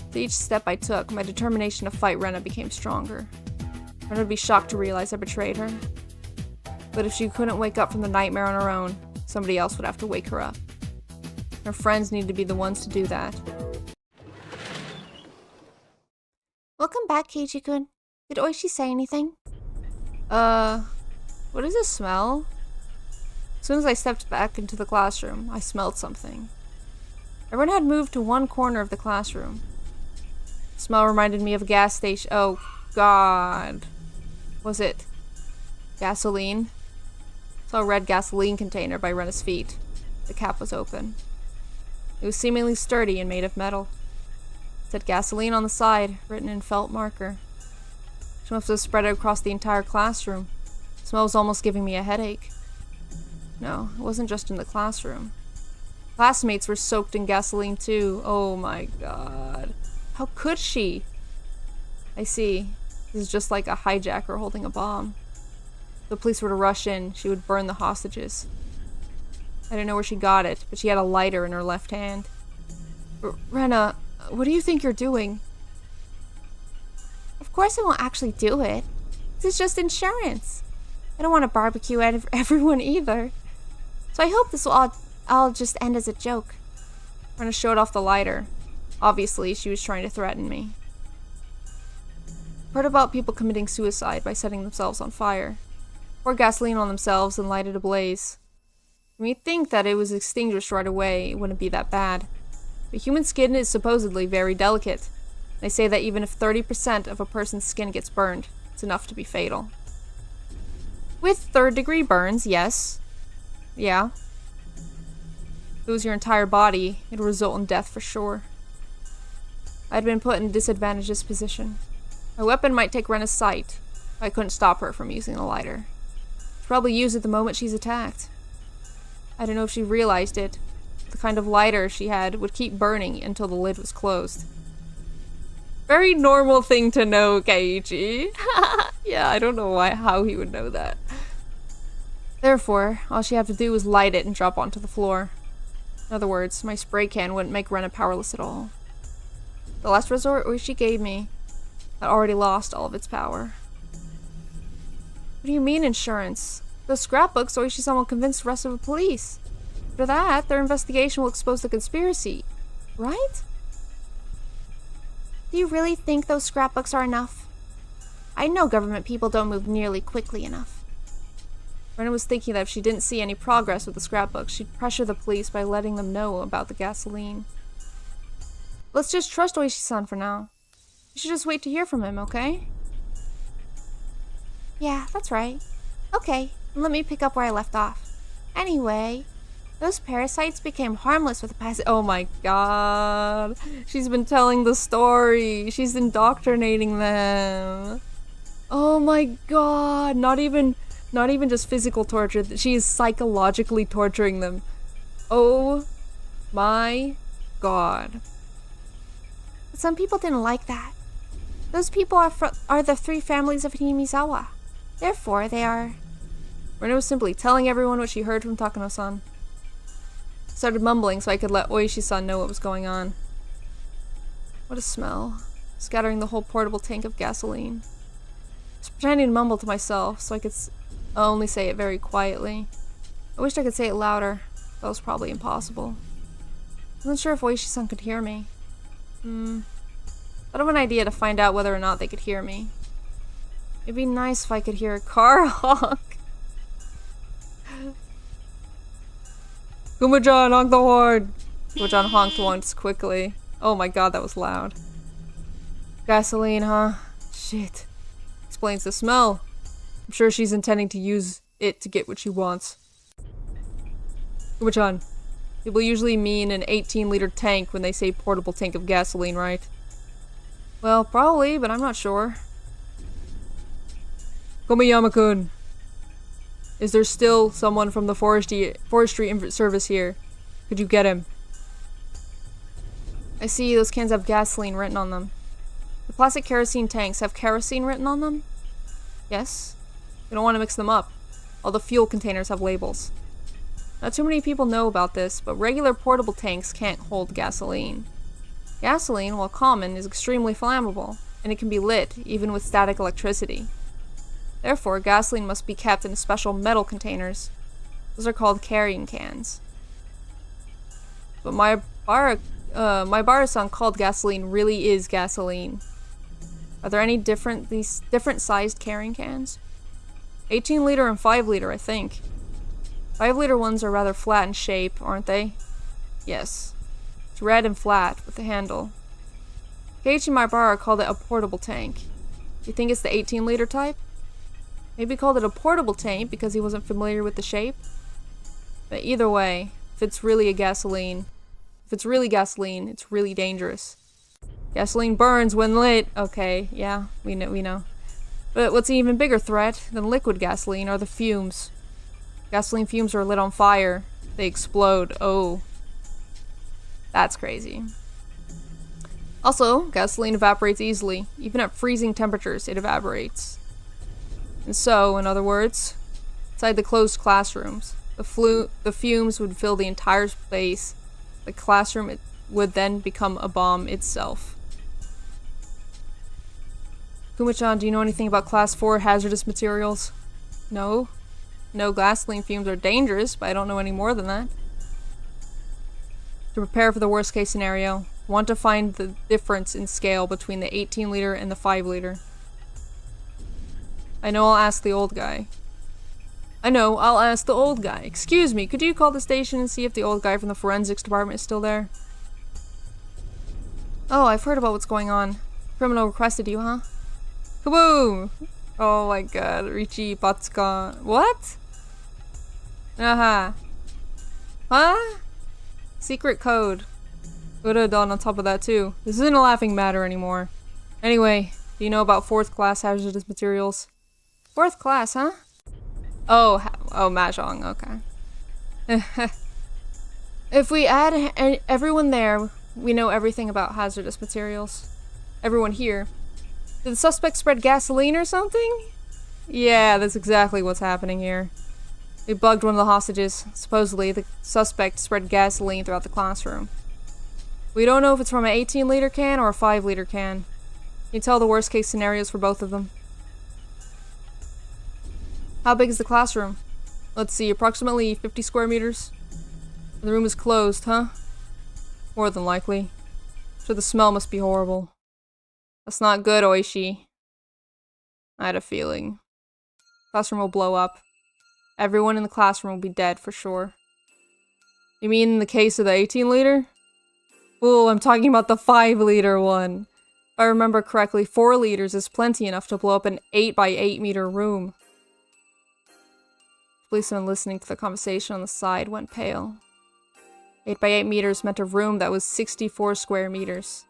With each step I took, my determination to fight Rena became stronger. Rena would be shocked to realize I betrayed her. But if she couldn't wake up from the nightmare on her own, somebody else would have to wake her up. Her friends needed to be the ones to do that. Welcome back, Keiichi-kun. Did Oishi say anything? What does it smell? As soon as I stepped back into the classroom, I smelled something. Everyone had moved to one corner of the classroom. The smell reminded me of a gas station. Oh, God. Was it gasoline? I saw a red gasoline container by Rena's feet. The cap was open. It was seemingly sturdy and made of metal. It said gasoline on the side, written in felt marker. She must have spread it across the entire classroom. The smell was almost giving me a headache. No, it wasn't just in the classroom. Classmates were soaked in gasoline too. Oh my god. How could she? I see. This is just like a hijacker holding a bomb. If the police were to rush in, she would burn the hostages. I didn't know where she got it, but she had a lighter in her left hand. Rena, what do you think you're doing? Of course I won't actually do it. This is just insurance. I don't want to barbecue everyone either. So I hope this will all just end as a joke. Rena showed off the lighter. Obviously, she was trying to threaten me. I've heard about people committing suicide by setting themselves on fire. Pour gasoline on themselves and light it ablaze. You may think that it was extinguished right away, it wouldn't be that bad. But human skin is supposedly very delicate. They say that even if 30% of a person's skin gets burned, it's enough to be fatal. With third-degree burns, yes. Yeah. If it was your entire body, it would result in death for sure. I had been put in a disadvantageous position. My weapon might take Rena's sight, but I couldn't stop her from using the lighter. She'd probably use it the moment she's attacked. I don't know if she realized it. The kind of lighter she had would keep burning until the lid was closed. Very normal thing to know, Keiichi. Yeah, I don't know how he would know that. Therefore, all she had to do was light it and drop onto the floor. In other words, my spray can wouldn't make Rena powerless at all. The last resort Oishi gave me had already lost all of its power. What do you mean insurance? Those scrapbooks Oishi-sama convinced the rest of the police. After that, their investigation will expose the conspiracy. Right? Do you really think those scrapbooks are enough? I know government people don't move nearly quickly enough. Rena was thinking that if she didn't see any progress with the scrapbooks, she'd pressure the police by letting them know about the gasoline. Let's just trust Oishi-san for now. You should just wait to hear from him, okay? Yeah, that's right. Okay, let me pick up where I left off. Anyway, those parasites became harmless with the passage. Oh my god. She's been telling the story. She's indoctrinating them. Oh my god. Not even just physical torture. She is psychologically torturing them. Oh my god. But some people didn't like that. Those people are the three families of Himizawa. Therefore, they are... Rena was simply telling everyone what she heard from Takano-san. Started mumbling so I could let Oishi-san know what was going on. What a smell. Scattering the whole portable tank of gasoline. I was pretending to mumble to myself so I could only say it very quietly. I wished I could say it louder. That was probably impossible. I wasn't sure if Oishi-san could hear me. Thought of an idea to find out whether or not they could hear me. It'd be nice if I could hear a car honk. Kuma-chan, honk the horn! Kuma-chan honked once quickly. Oh my god, that was loud. Gasoline, huh? Shit. Explains the smell. I'm sure she's intending to use it to get what she wants. Kuma-chan, people usually mean an 18-liter tank when they say portable tank of gasoline, right? Well, probably, but I'm not sure. Komiyama-kun. Is there still someone from the forestry service here? Could you get him? I see those cans have gasoline written on them. The plastic kerosene tanks have kerosene written on them? Yes. We don't want to mix them up. All the fuel containers have labels. Not too many people know about this, but regular portable tanks can't hold gasoline. Gasoline, while common, is extremely flammable, and it can be lit, even with static electricity. Therefore, gasoline must be kept in special metal containers. Those are called carrying cans. But my bar-san called gasoline really is gasoline. Are there any different sized carrying cans? 18-liter and 5-liter, I think. 5-liter ones are rather flat in shape, aren't they? Yes. It's red and flat, with the handle. Keiichi and my bar called it a portable tank. You think it's the 18-liter type? Maybe called it a portable tank because he wasn't familiar with the shape? But either way, if it's really gasoline, it's really dangerous. Gasoline burns when lit. Okay, yeah, we know. But what's an even bigger threat than liquid gasoline are the fumes. Gasoline fumes are lit on fire. They explode. Oh. That's crazy. Also, gasoline evaporates easily. Even at freezing temperatures, it evaporates. And so, in other words, inside the closed classrooms, the fumes would fill the entire space. The classroom would then become a bomb itself. Kuma-chan, do you know anything about Class 4 hazardous materials? No. No, gasoline fumes are dangerous, but I don't know any more than that. To prepare for the worst case scenario, want to find the difference in scale between the 18-liter and the 5-liter. I know I'll ask the old guy. Excuse me, could you call the station and see if the old guy from the forensics department is still there? Oh, I've heard about what's going on. Criminal requested you, huh? Kaboom! Oh my god, Richie Patsuka. What? Huh? Secret code. Would have done on top of that too. This isn't a laughing matter anymore. Anyway, do you know about 4th class hazardous materials? 4th class, huh? Oh, Mahjong, okay. If we add everyone there, we know everything about hazardous materials. Everyone here. Did the suspect spread gasoline or something? Yeah, that's exactly what's happening here. We bugged one of the hostages. Supposedly, the suspect spread gasoline throughout the classroom. We don't know if it's from an 18-liter can or a 5-liter can. Can you tell the worst case scenarios for both of them? How big is the classroom? Let's see, approximately 50 square meters. The room is closed, huh? More than likely. So the smell must be horrible. That's not good, Oishi. I had a feeling. Classroom will blow up. Everyone in the classroom will be dead for sure. You mean in the case of the 18-liter? Fool, I'm talking about the 5-liter one. If I remember correctly, 4 liters is plenty enough to blow up an 8 by 8 meter room. The policeman listening to the conversation on the side went pale. 8 by 8 meters meant a room that was 64 square meters.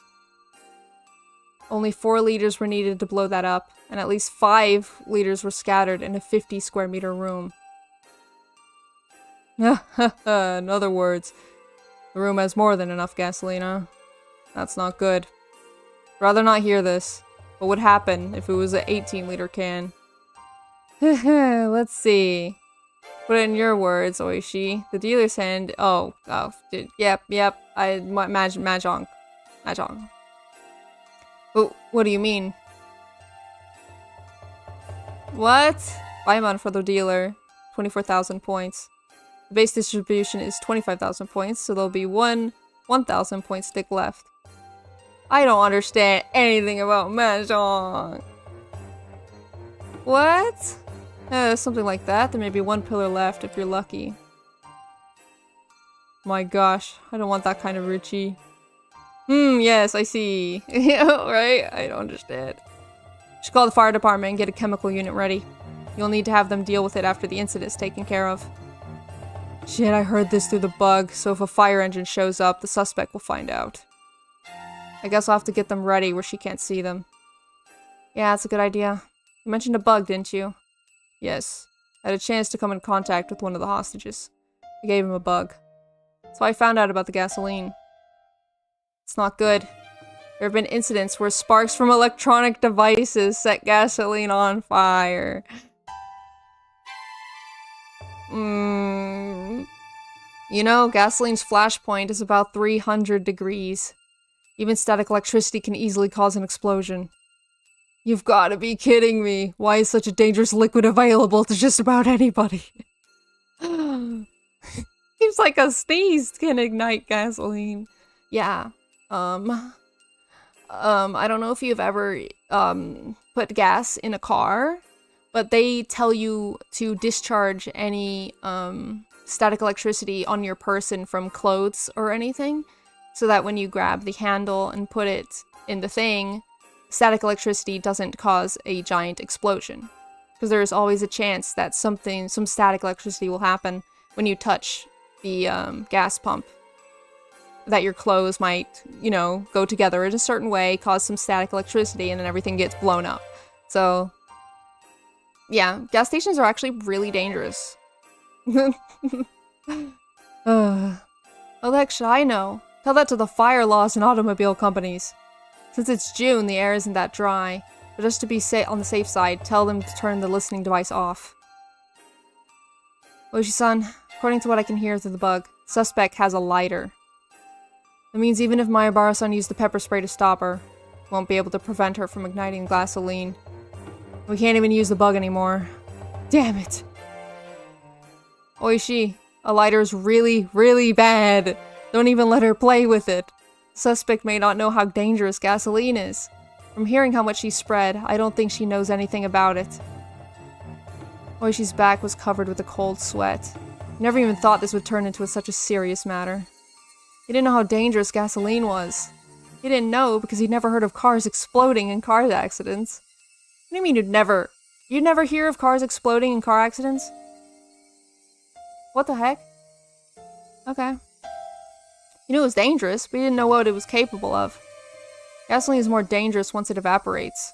Only 4 liters were needed to blow that up, and at least 5 liters were scattered in a 50 square meter room. In other words, the room has more than enough gasoline, huh? That's not good. Rather not hear this. What would happen if it was an 18-liter can? Let's see. Put it in your words, Oishi. The dealer's hand. Yep. Mahjong. What do you mean? What? Buy amount for the dealer. 24,000 points. The base distribution is 25,000 points, so there'll be 1,000 point stick left. I don't understand anything about Mahjong. What? Something like that. There may be 1 pillar left if you're lucky. My gosh, I don't want that kind of Ruchi. Yes, I see. Right? I don't understand. Should call the fire department and get a chemical unit ready. You'll need to have them deal with it after the incident's taken care of. Shit, I heard this through the bug, so if a fire engine shows up, the suspect will find out. I guess I'll have to get them ready where she can't see them. Yeah, that's a good idea. You mentioned a bug, didn't you? Yes. I had a chance to come in contact with one of the hostages. I gave him a bug. So I found out about the gasoline. It's not good. There have been incidents where sparks from electronic devices set gasoline on fire. You know, gasoline's flashpoint is about 300 degrees. Even static electricity can easily cause an explosion. You've got to be kidding me. Why is such a dangerous liquid available to just about anybody? Seems like a sneeze can ignite gasoline. Yeah. I don't know if you've ever put gas in a car, but they tell you to discharge any static electricity on your person from clothes or anything, so that when you grab the handle and put it in the thing, static electricity doesn't cause a giant explosion. Because there is always a chance that some static electricity will happen when you touch the gas pump. That your clothes might, go together in a certain way, cause some static electricity, and then everything gets blown up. So, yeah, gas stations are actually really dangerous. How the heck should I know? Tell that to the fire laws and automobile companies. Since it's June, the air isn't that dry. But just to be on the safe side, tell them to turn the listening device off. Oishi-san, according to what I can hear through the bug, suspect has a lighter. That means even if Mayabara-san used the pepper spray to stop her, won't be able to prevent her from igniting gasoline. We can't even use the bug anymore. Damn it. Oishi, a lighter is really, really bad. Don't even let her play with it. Suspect may not know how dangerous gasoline is. From hearing how much she spread, I don't think she knows anything about it. Oishi's back was covered with a cold sweat. Never even thought this would turn into such a serious matter. He didn't know how dangerous gasoline was. He didn't know because he'd never heard of cars exploding in car accidents. What do you mean you'd never hear of cars exploding in car accidents? What the heck? Okay. He knew it was dangerous, but he didn't know what it was capable of. Gasoline is more dangerous once it evaporates.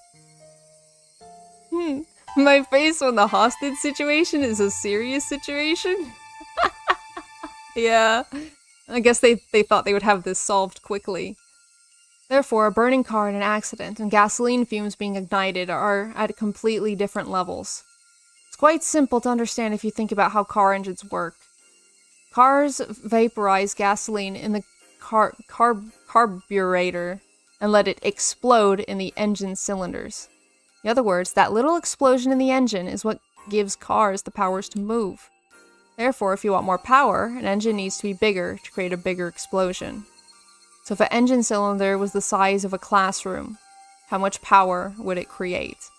My face when the hostage situation is a serious situation? Yeah. I guess they thought they would have this solved quickly. Therefore, a burning car in an accident and gasoline fumes being ignited are at completely different levels. It's quite simple to understand if you think about how car engines work. Cars vaporize gasoline in the carburetor and let it explode in the engine cylinders. In other words, that little explosion in the engine is what gives cars the powers to move. Therefore, if you want more power, an engine needs to be bigger to create a bigger explosion. So if an engine cylinder was the size of a classroom, how much power would it create?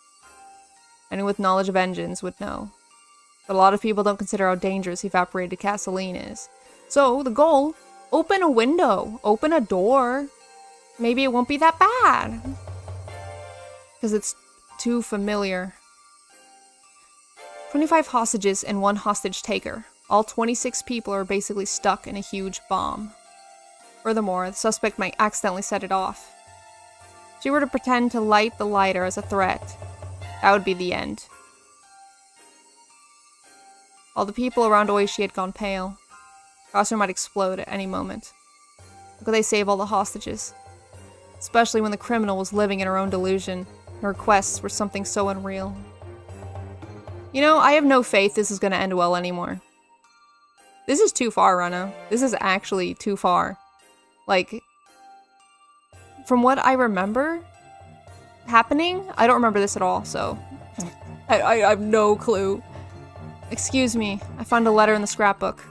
Anyone with knowledge of engines would know. But a lot of people don't consider how dangerous evaporated gasoline is. So, the goal, open a window, open a door. Maybe it won't be that bad. Because it's too familiar. 25 hostages and 1 hostage taker. All 26 people are basically stuck in a huge bomb. Furthermore, the suspect might accidentally set it off. If she were to pretend to light the lighter as a threat, that would be the end. All the people around Oishi had gone pale. The classroom might explode at any moment. How could they save all the hostages? Especially when the criminal was living in her own delusion. Her requests were something so unreal. You know, I have no faith this is gonna end well anymore. This is too far, Rena. This is actually too far. Like, from what I remember happening, I don't remember this at all, so I have no clue. Excuse me, I found a letter in the scrapbook.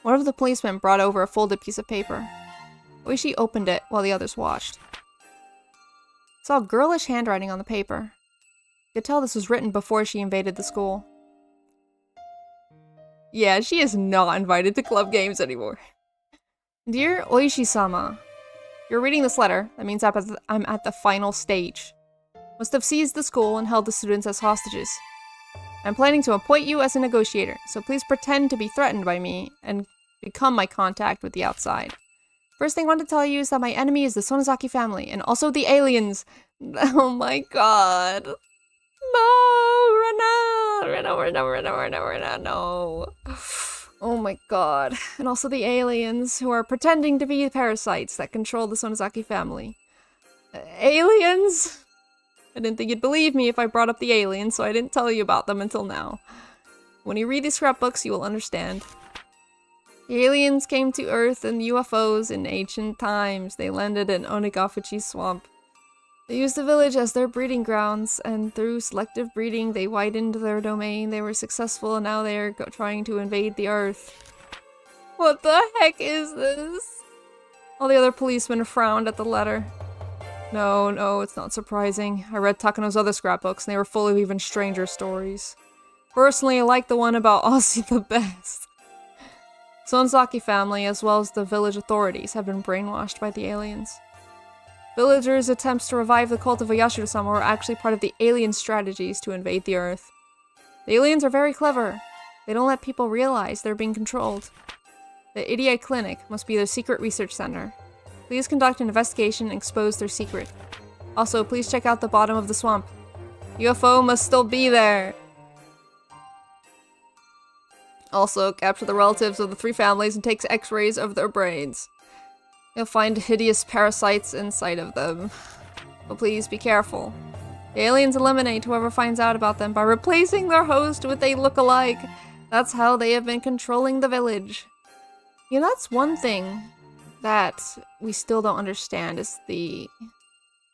One of the policemen brought over a folded piece of paper. Oishi opened it while the others watched. Saw girlish handwriting on the paper. You could tell this was written before she invaded the school. Yeah, she is not invited to club games anymore. Dear Oishi-sama, you're reading this letter. That means I'm at the final stage. Must have seized the school and held the students as hostages. I'm planning to appoint you as a negotiator, so please pretend to be threatened by me and become my contact with the outside. First thing I want to tell you is that my enemy is the Sonozaki family, and also the aliens. Oh my god. No! Rena, no. Oh my god. And also the aliens, who are pretending to be parasites that control the Sonozaki family. Aliens? I didn't think you'd believe me if I brought up the aliens, so I didn't tell you about them until now. When you read these scrapbooks, you will understand. The aliens came to Earth in UFOs in ancient times. They landed in Onigafuchi Swamp. They used the village as their breeding grounds, and through selective breeding, they widened their domain. They were successful, and now they are trying to invade the Earth. What the heck is this? All the other policemen frowned at the letter. No, it's not surprising. I read Takano's other scrapbooks, and they were full of even stranger stories. Personally, I like the one about Aussie the best. Sonozaki family, as well as the village authorities, have been brainwashed by the aliens. Villagers' attempts to revive the cult of Yashiro-sama were actually part of the alien strategies to invade the Earth. The aliens are very clever. They don't let people realize they're being controlled. The Idiot Clinic must be their secret research center. Please conduct an investigation and expose their secret. Also, please check out the bottom of the swamp. UFO must still be there. Also, capture the relatives of the 3 families and take x-rays of their brains. You'll find hideous parasites inside of them. But please be careful. The aliens eliminate whoever finds out about them by replacing their host with a look-alike. That's how they have been controlling the village. You know, that's one thing that we still don't understand is the,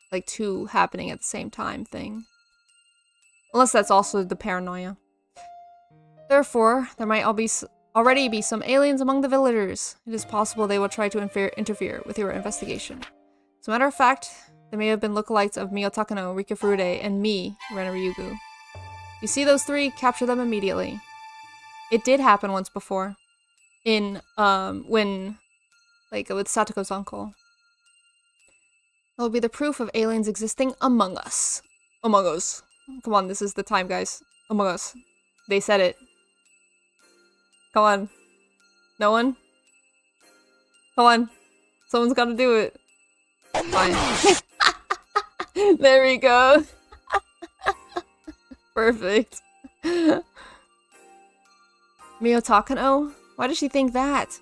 like, 2 happening at the same time thing. Unless that's also the paranoia. Therefore, there might already be some aliens among the villagers. It is possible they will try to interfere with your investigation. As a matter of fact, there may have been lookalikes of Mio Takano, Rika Furude, and me, Rena Ryugu. You see those 3, capture them immediately. It did happen once before. In, with Satoko's uncle. That will be the proof of aliens existing among us. Among us. Come on, this is the time, guys. Among us. They said it. Come on. No one? Come on. Someone's gotta do it. Fine. There we go. Perfect. Mio Takano? Why does she think that?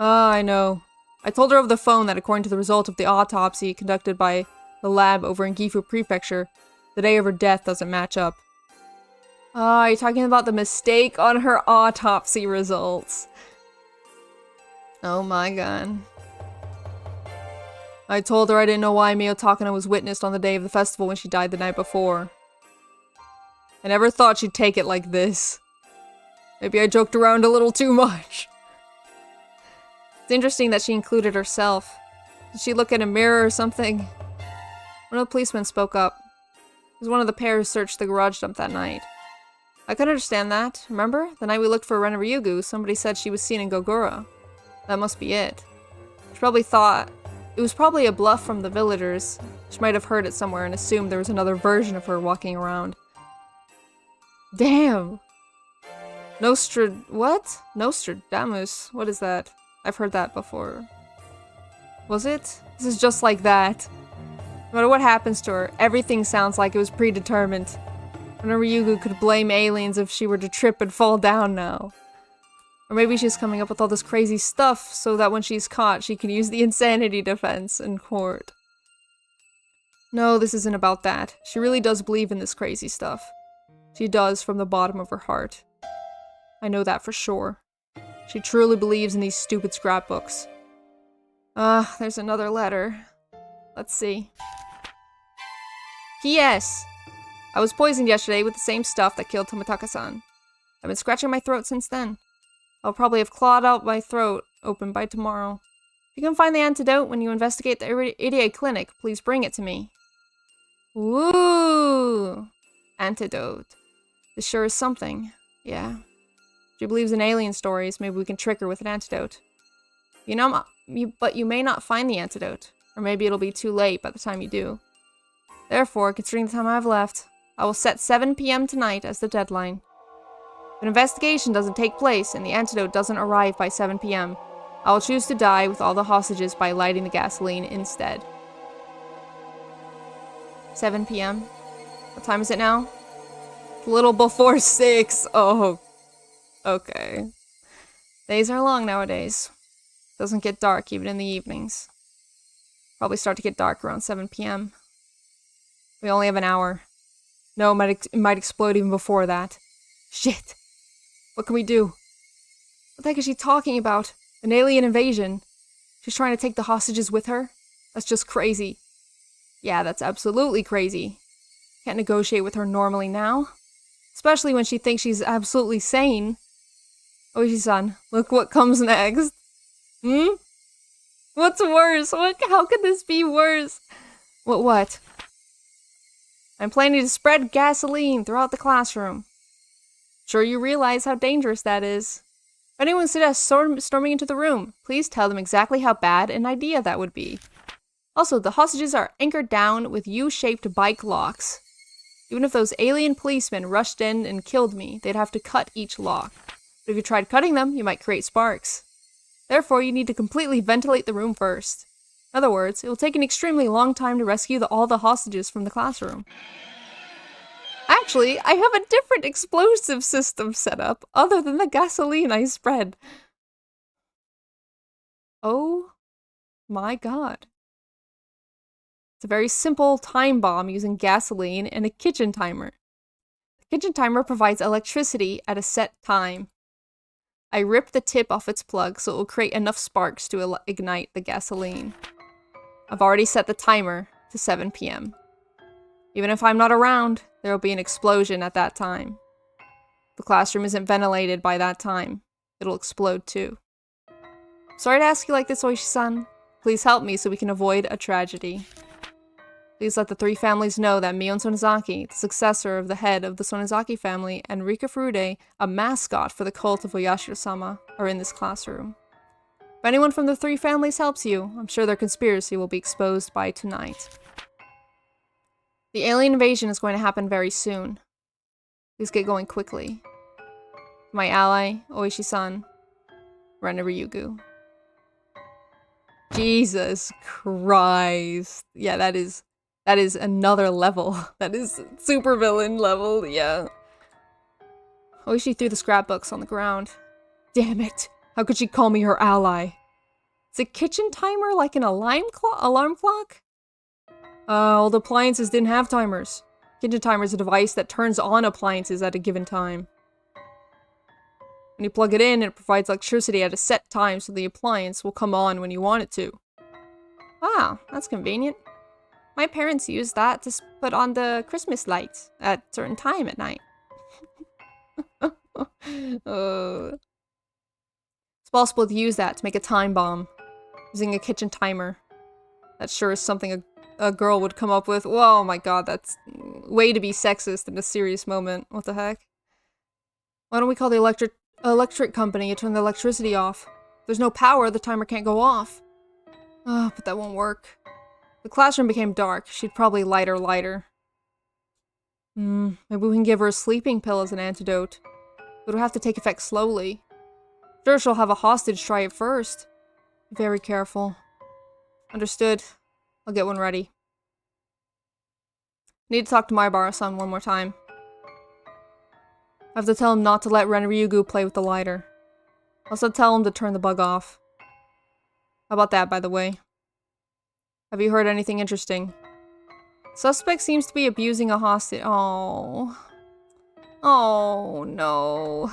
Ah, I know. I told her over the phone that according to the result of the autopsy conducted by the lab over in Gifu Prefecture, the day of her death doesn't match up. Ah, you're talking about the mistake on her autopsy results. Oh my god. I told her I didn't know why Mio Takano was witnessed on the day of the festival when she died the night before. I never thought she'd take it like this. Maybe I joked around a little too much. It's interesting that she included herself. Did she look in a mirror or something? One of the policemen spoke up. It was one of the pair who searched the garage dump that night. I could understand that. Remember? The night we looked for Rena Ryugu, somebody said she was seen in Gogura. That must be it. She probably thought it was probably a bluff from the villagers. She might have heard it somewhere and assumed there was another version of her walking around. Damn! What? Nostradamus? What is that? I've heard that before. Was it? This is just like that. No matter what happens to her, everything sounds like it was predetermined. Rena Ryugu could blame aliens if she were to trip and fall down now. Or maybe she's coming up with all this crazy stuff so that when she's caught, she can use the insanity defense in court. No, this isn't about that. She really does believe in this crazy stuff. She does from the bottom of her heart. I know that for sure. She truly believes in these stupid scrapbooks. There's another letter. Let's see. P.S. I was poisoned yesterday with the same stuff that killed Tomitaka-san. I've been scratching my throat since then. I'll probably have clawed out my throat open by tomorrow. If you can find the antidote when you investigate the idiot clinic, please bring it to me. Ooh! Antidote. This sure is something. Yeah. She believes in alien stories. Maybe we can trick her with an antidote. But you may not find the antidote. Or maybe it'll be too late by the time you do. Therefore, considering the time I have left, I will set 7 p.m. tonight as the deadline. If an investigation doesn't take place and the antidote doesn't arrive by 7 p.m., I will choose to die with all the hostages by lighting the gasoline instead. 7 p.m. What time is it now? A little before 6. Oh, okay. Days are long nowadays. Doesn't get dark even in the evenings. Probably start to get dark around 7 p.m. We only have an hour. No, it might explode even before that. Shit. What can we do? What the heck is she talking about? An alien invasion? She's trying to take the hostages with her? That's just crazy. Yeah, that's absolutely crazy. Can't negotiate with her normally now. Especially when she thinks she's absolutely sane. Oishi-san, look what comes next. What's worse? How could this be worse? What? I'm planning to spread gasoline throughout the classroom. Sure you realize how dangerous that is. If anyone suggests storming into the room, please tell them exactly how bad an idea that would be. Also, the hostages are anchored down with U-shaped bike locks. Even if those alien policemen rushed in and killed me, they'd have to cut each lock. But if you tried cutting them, you might create sparks. Therefore, you need to completely ventilate the room first. In other words, it will take an extremely long time to rescue all the hostages from the classroom. Actually, I have a different explosive system set up, other than the gasoline I spread. Oh my god. It's a very simple time bomb using gasoline and a kitchen timer. The kitchen timer provides electricity at a set time. I rip the tip off its plug so it will create enough sparks to ignite the gasoline. I've already set the timer to 7 p.m. Even if I'm not around, there will be an explosion at that time. If the classroom isn't ventilated by that time, it'll explode too. Sorry to ask you like this, Oishi-san. Please help me so we can avoid a tragedy. Please let the three families know that Mion Sonozaki, the successor of the head of the Sonozaki family, and Rika Furude, a mascot for the cult of Oyashiro-sama, are in this classroom. If anyone from the three families helps you, I'm sure their conspiracy will be exposed by tonight. The alien invasion is going to happen very soon. Please get going quickly. My ally, Oishi-san, Rena Ryugu. Jesus Christ. Yeah, that is another level. That is supervillain level, yeah. Oishi threw the scrapbooks on the ground. Damn it. How could she call me her ally? Is a kitchen timer like an alarm clock? Old appliances didn't have timers. Kitchen timer is a device that turns on appliances at a given time. When you plug it in, it provides electricity at a set time so the appliance will come on when you want it to. Wow, that's convenient. My parents used that to put on the Christmas lights at a certain time at night. It's possible to use that to make a time bomb. Using a kitchen timer. That sure is something a girl would come up with. Whoa, my god, that's way to be sexist in a serious moment. What the heck? Why don't we call the electric company and turn the electricity off? If there's no power, the timer can't go off. Oh, but that won't work. The classroom became dark. She'd probably light her lighter. Maybe we can give her a sleeping pill as an antidote. But it'll have to take effect slowly. Sure, she'll have a hostage try it first. Be very careful. Understood. I'll get one ready. Need to talk to Maibara-san one more time. I have to tell him not to let Renryugu play with the lighter. Also tell him to turn the bug off. How about that, by the way? Have you heard anything interesting? Suspect seems to be abusing a hostage. Oh. Oh, no.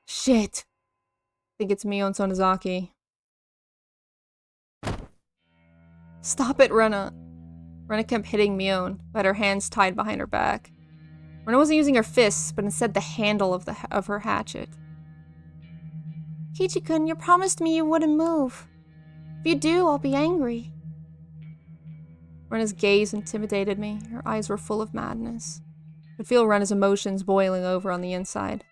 Shit. I think it's Mio and Sonozaki. Stop it, Rena. Rena kept hitting Mion, who had her hands tied behind her back. Rena wasn't using her fists, but instead the handle of her hatchet. Keiichi-kun, you promised me you wouldn't move. If you do, I'll be angry. Rena's gaze intimidated me. Her eyes were full of madness. I could feel Rena's emotions boiling over on the inside.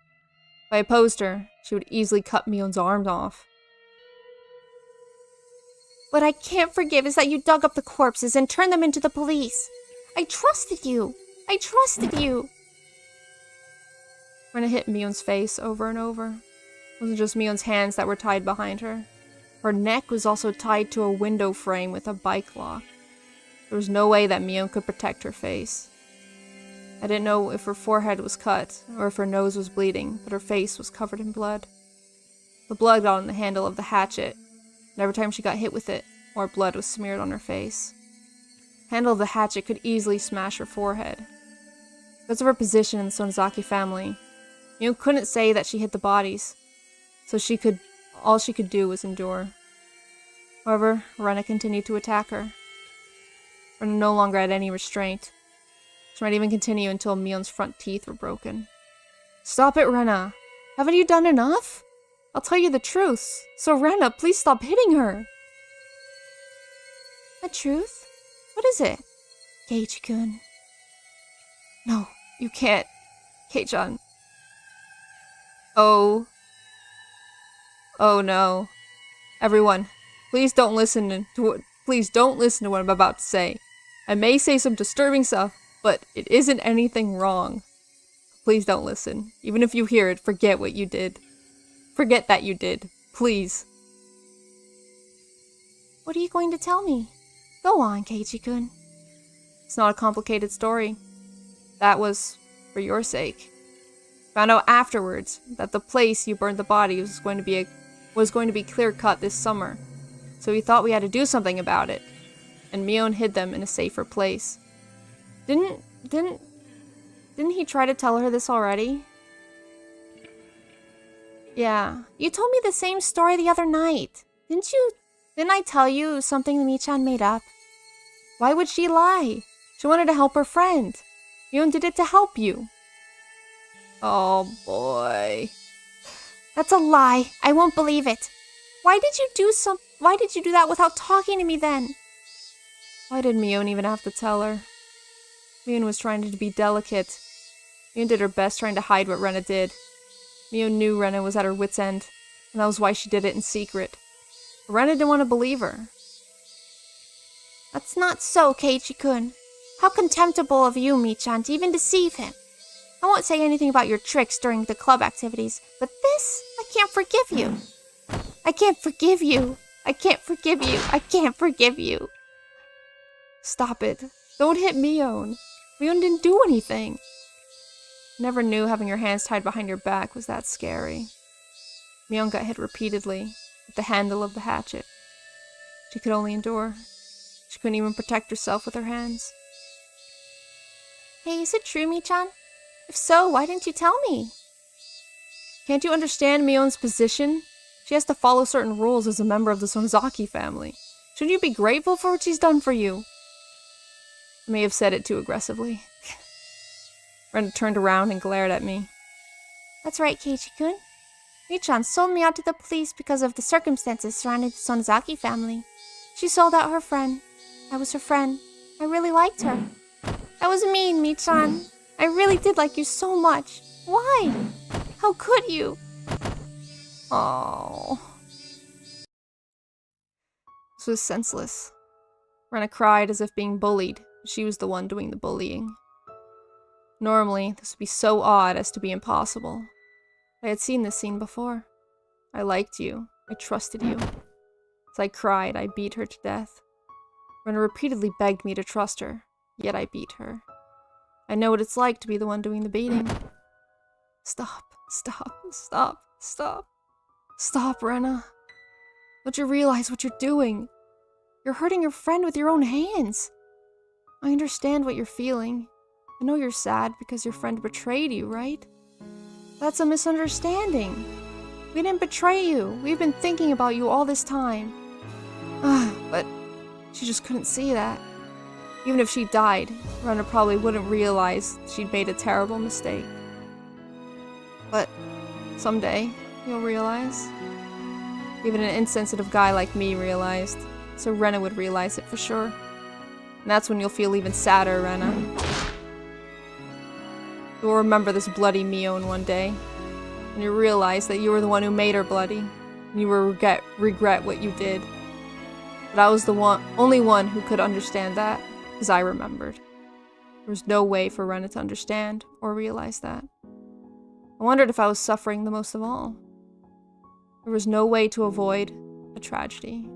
If I opposed her, she would easily cut Mion's arms off. What I can't forgive is that you dug up the corpses and turned them into the police. I trusted you. I trusted you. Rena hit Mion's face over and over. It wasn't just Mion's hands that were tied behind her. Her neck was also tied to a window frame with a bike lock. There was no way that Mion could protect her face. I didn't know if her forehead was cut or if her nose was bleeding, but her face was covered in blood. The blood got on the handle of the hatchet, and every time she got hit with it, more blood was smeared on her face. The handle of the hatchet could easily smash her forehead. Because of her position in the Sonozaki family, Mion couldn't say that she hit the bodies, so all she could do was endure. However, Rena continued to attack her. Rena no longer had any restraint. She might even continue until Mion's front teeth were broken. Stop it, Rena! Haven't you done enough? I'll tell you the truth. So Rena, please stop hitting her! The truth? What is it? Keiichi-kun. No, you can't. Kei-chan. Oh. Oh no. Everyone, please don't listen to what I'm about to say. I may say some disturbing stuff, but it isn't anything wrong. Please don't listen. Even if you hear it, forget what you did. Forget that you did. Please. What are you going to tell me? Go on, Keiichi-kun. It's not a complicated story. That was for your sake. Found out afterwards that the place you burned the body was going to be clear-cut this summer. So we thought we had to do something about it. And Mion hid them in a safer place. Didn't he try to tell her this already? Yeah. You told me the same story the other night. Didn't I tell you it was something Mi-chan made up? Why would she lie? She wanted to help her friend. Mion did it to help you. Oh boy. That's a lie. I won't believe it. Why did you do that without talking to me then? Why did Mion even have to tell her? Mion was trying to be delicate. Mion did her best trying to hide what Rena did. Mion knew Rena was at her wit's end, and that was why she did it in secret. But Rena didn't want to believe her. That's not so, Keiichi-kun. How contemptible of you, Mi-chan, to even deceive him. I won't say anything about your tricks during the club activities, but this, I can't forgive you. I can't forgive you. I can't forgive you. I can't forgive you. Stop it. Don't hit Mion. Mion didn't do anything. Never knew having your hands tied behind your back was that scary. Mion got hit repeatedly with the handle of the hatchet. She could only endure. She couldn't even protect herself with her hands. Hey, is it true, Mi-chan? If so, why didn't you tell me? Can't you understand Mion's position? She has to follow certain rules as a member of the Sonozaki family. Shouldn't you be grateful for what she's done for you? I may have said it too aggressively. Rena turned around and glared at me. That's right, Keiichi-kun. Michan sold me out to the police because of the circumstances surrounding the Sonozaki family. She sold out her friend. I was her friend. I really liked her. That was mean, Michan. I really did like you so much. Why? How could you? Oh. This was senseless. Rena cried as if being bullied. She was the one doing the bullying. Normally, this would be so odd as to be impossible. I had seen this scene before. I liked you. I trusted you. As I cried, I beat her to death. Rena repeatedly begged me to trust her, yet I beat her. I know what it's like to be the one doing the beating. Stop, stop, stop, stop. Stop, Rena. Don't you realize what you're doing? You're hurting your friend with your own hands. I understand what you're feeling. I know you're sad because your friend betrayed you, right? That's a misunderstanding. We didn't betray you. We've been thinking about you all this time. But she just couldn't see that. Even if she died, Rena probably wouldn't realize she'd made a terrible mistake. But someday, you'll realize. Even an insensitive guy like me realized, so Rena would realize it for sure. And that's when you'll feel even sadder, Rena. You'll remember this bloody Mion one day, and you realize that you were the one who made her bloody, and you will regret what you did. But I was the only one who could understand that, because I remembered. There was no way for Rena to understand or realize that. I wondered if I was suffering the most of all. There was no way to avoid a tragedy.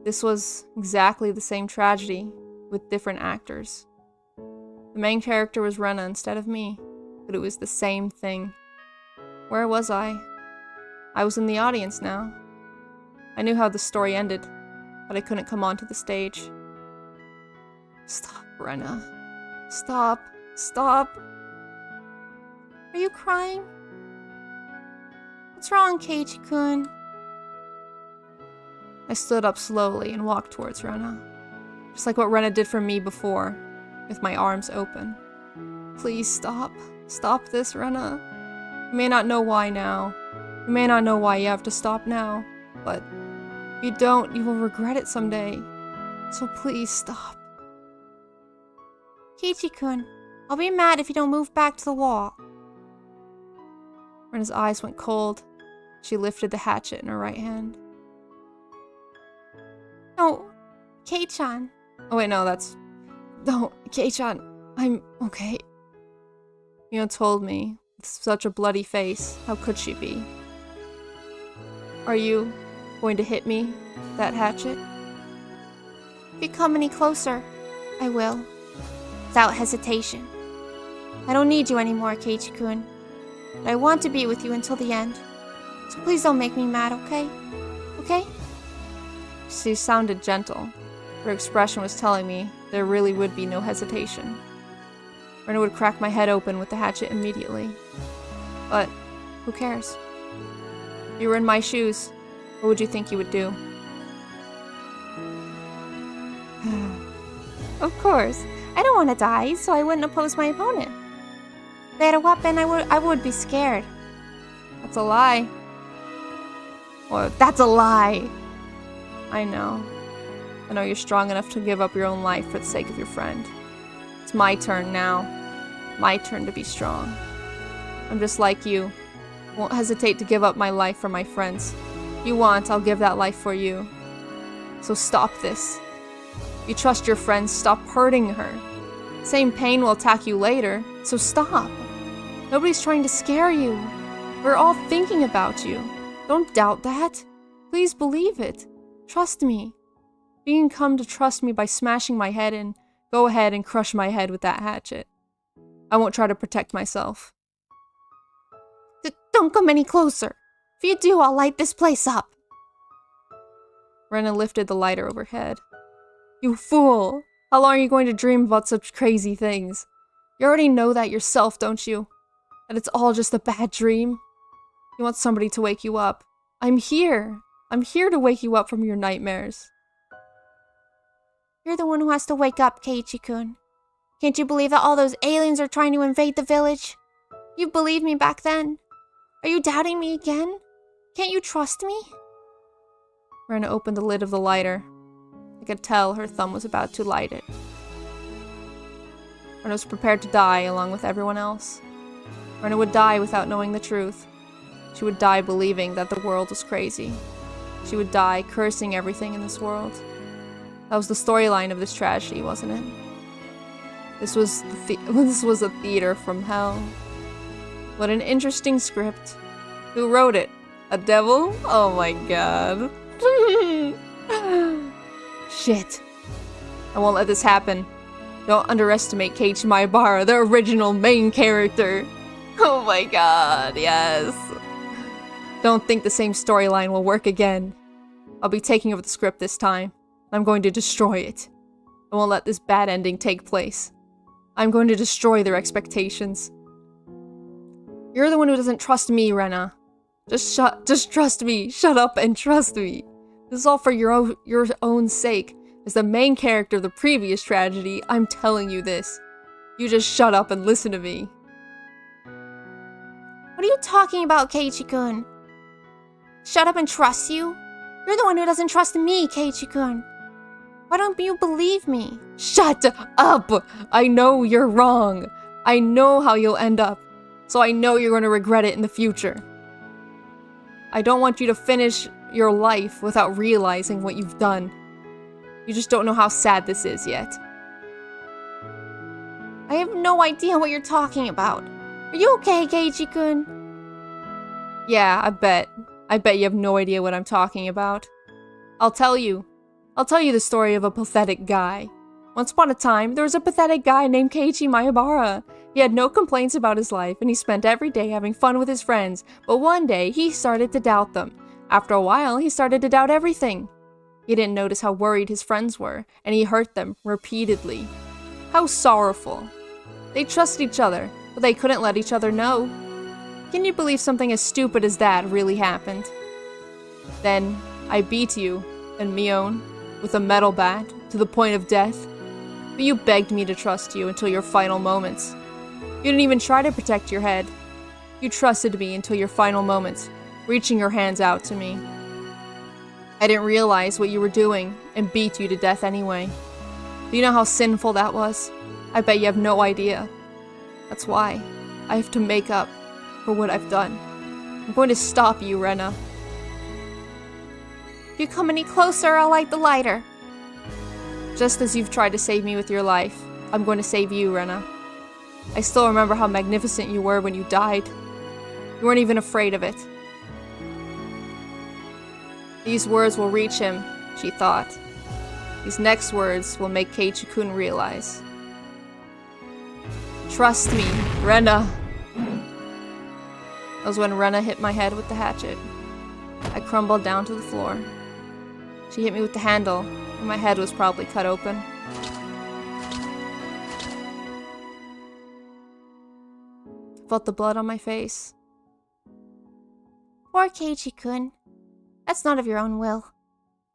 This was exactly the same tragedy, with different actors. The main character was Rena instead of me, but it was the same thing. Where was I? I was in the audience now. I knew how the story ended, but I couldn't come onto the stage. Stop, Rena. Stop. Stop. Are you crying? What's wrong, Keiichi-kun? I stood up slowly and walked towards Rena, just like what Rena did for me before, with my arms open. Please stop. Stop this, Rena. You may not know why now. You may not know why you have to stop now, but if you don't, you will regret it someday. So please stop. Keiichi-kun, I'll be mad if you don't move back to the wall. Rena's eyes went cold. She lifted the hatchet in her right hand. No, Kei-chan. Oh wait, no, that's... No, Kei-chan, I'm okay. Mio told me, with such a bloody face, how could she be? Are you going to hit me with that hatchet? If you come any closer, I will. Without hesitation. I don't need you anymore, Keiichi-kun. But I want to be with you until the end. So please don't make me mad, okay? Okay? She sounded gentle. Her expression was telling me there really would be no hesitation. Rena would crack my head open with the hatchet immediately. But who cares? If you were in my shoes, what would you think you would do? Of course. I don't want to die, so I wouldn't oppose my opponent. If they had a weapon, I would be scared. That's a lie. Or that's a lie. I know you're strong enough to give up your own life for the sake of your friend. It's my turn now. My turn to be strong. I'm just like you. Won't hesitate to give up my life for my friends. If you want, I'll give that life for you. So stop this. If you trust your friends, stop hurting her. Same pain will attack you later, so stop. Nobody's trying to scare you. We're all thinking about you. Don't doubt that. Please believe it. Trust me. You can come to trust me by smashing my head in. Go ahead and crush my head with that hatchet. I won't try to protect myself. Don't come any closer. If you do, I'll light this place up. Rena lifted the lighter overhead. You fool! How long are you going to dream about such crazy things? You already know that yourself, don't you? That it's all just a bad dream? You want somebody to wake you up. I'm here. I'm here to wake you up from your nightmares. You're the one who has to wake up, Keiichi-kun. Can't you believe that all those aliens are trying to invade the village? You believed me back then. Are you doubting me again? Can't you trust me? Rena opened the lid of the lighter. I could tell her thumb was about to light it. Rena was prepared to die along with everyone else. Rena would die without knowing the truth. She would die believing that the world was crazy. She would die cursing everything in this world. That was the storyline of this tragedy, wasn't it? This was a theater from hell. What an interesting script. Who wrote it? A devil? Oh my god. Shit. I won't let this happen. Don't underestimate Keiichi Maebara, the original main character. Oh my god, yes. Don't think the same storyline will work again. I'll be taking over the script this time. I'm going to destroy it. I won't let this bad ending take place. I'm going to destroy their expectations. You're the one who doesn't trust me, Rena. Just trust me. Shut up and trust me. This is all for your own sake. As the main character of the previous tragedy, I'm telling you this. You just shut up and listen to me. What are you talking about, Keiichi-kun? Shut up and trust you? You're the one who doesn't trust me, Keiichi-kun. Why don't you believe me? Shut up! I know you're wrong. I know how you'll end up. So I know you're going to regret it in the future. I don't want you to finish your life without realizing what you've done. You just don't know how sad this is yet. I have no idea what you're talking about. Are you okay, Keiichi-kun? Yeah, I bet. I bet you have no idea what I'm talking about. I'll tell you. I'll tell you the story of a pathetic guy. Once upon a time, there was a pathetic guy named Keiichi Maebara. He had no complaints about his life, and he spent every day having fun with his friends, but one day, he started to doubt them. After a while, he started to doubt everything. He didn't notice how worried his friends were, and he hurt them repeatedly. How sorrowful. They trusted each other, but they couldn't let each other know. Can you believe something as stupid as that really happened? Then, I beat you, and Mion, with a metal bat, to the point of death. But you begged me to trust you until your final moments. You didn't even try to protect your head. You trusted me until your final moments, reaching your hands out to me. I didn't realize what you were doing, and beat you to death anyway. Do you know how sinful that was? I bet you have no idea. That's why I have to make up for what I've done. I'm going to stop you, Rena. If you come any closer, I'll light the lighter. Just as you've tried to save me with your life, I'm going to save you, Rena. I still remember how magnificent you were when you died. You weren't even afraid of it. These words will reach him, she thought. These next words will make Keiichi-kun realize. Trust me, Rena. That was when Rena hit my head with the hatchet. I crumbled down to the floor. She hit me with the handle, and my head was probably cut open. I felt the blood on my face. Poor Keiichi-kun. That's not of your own will.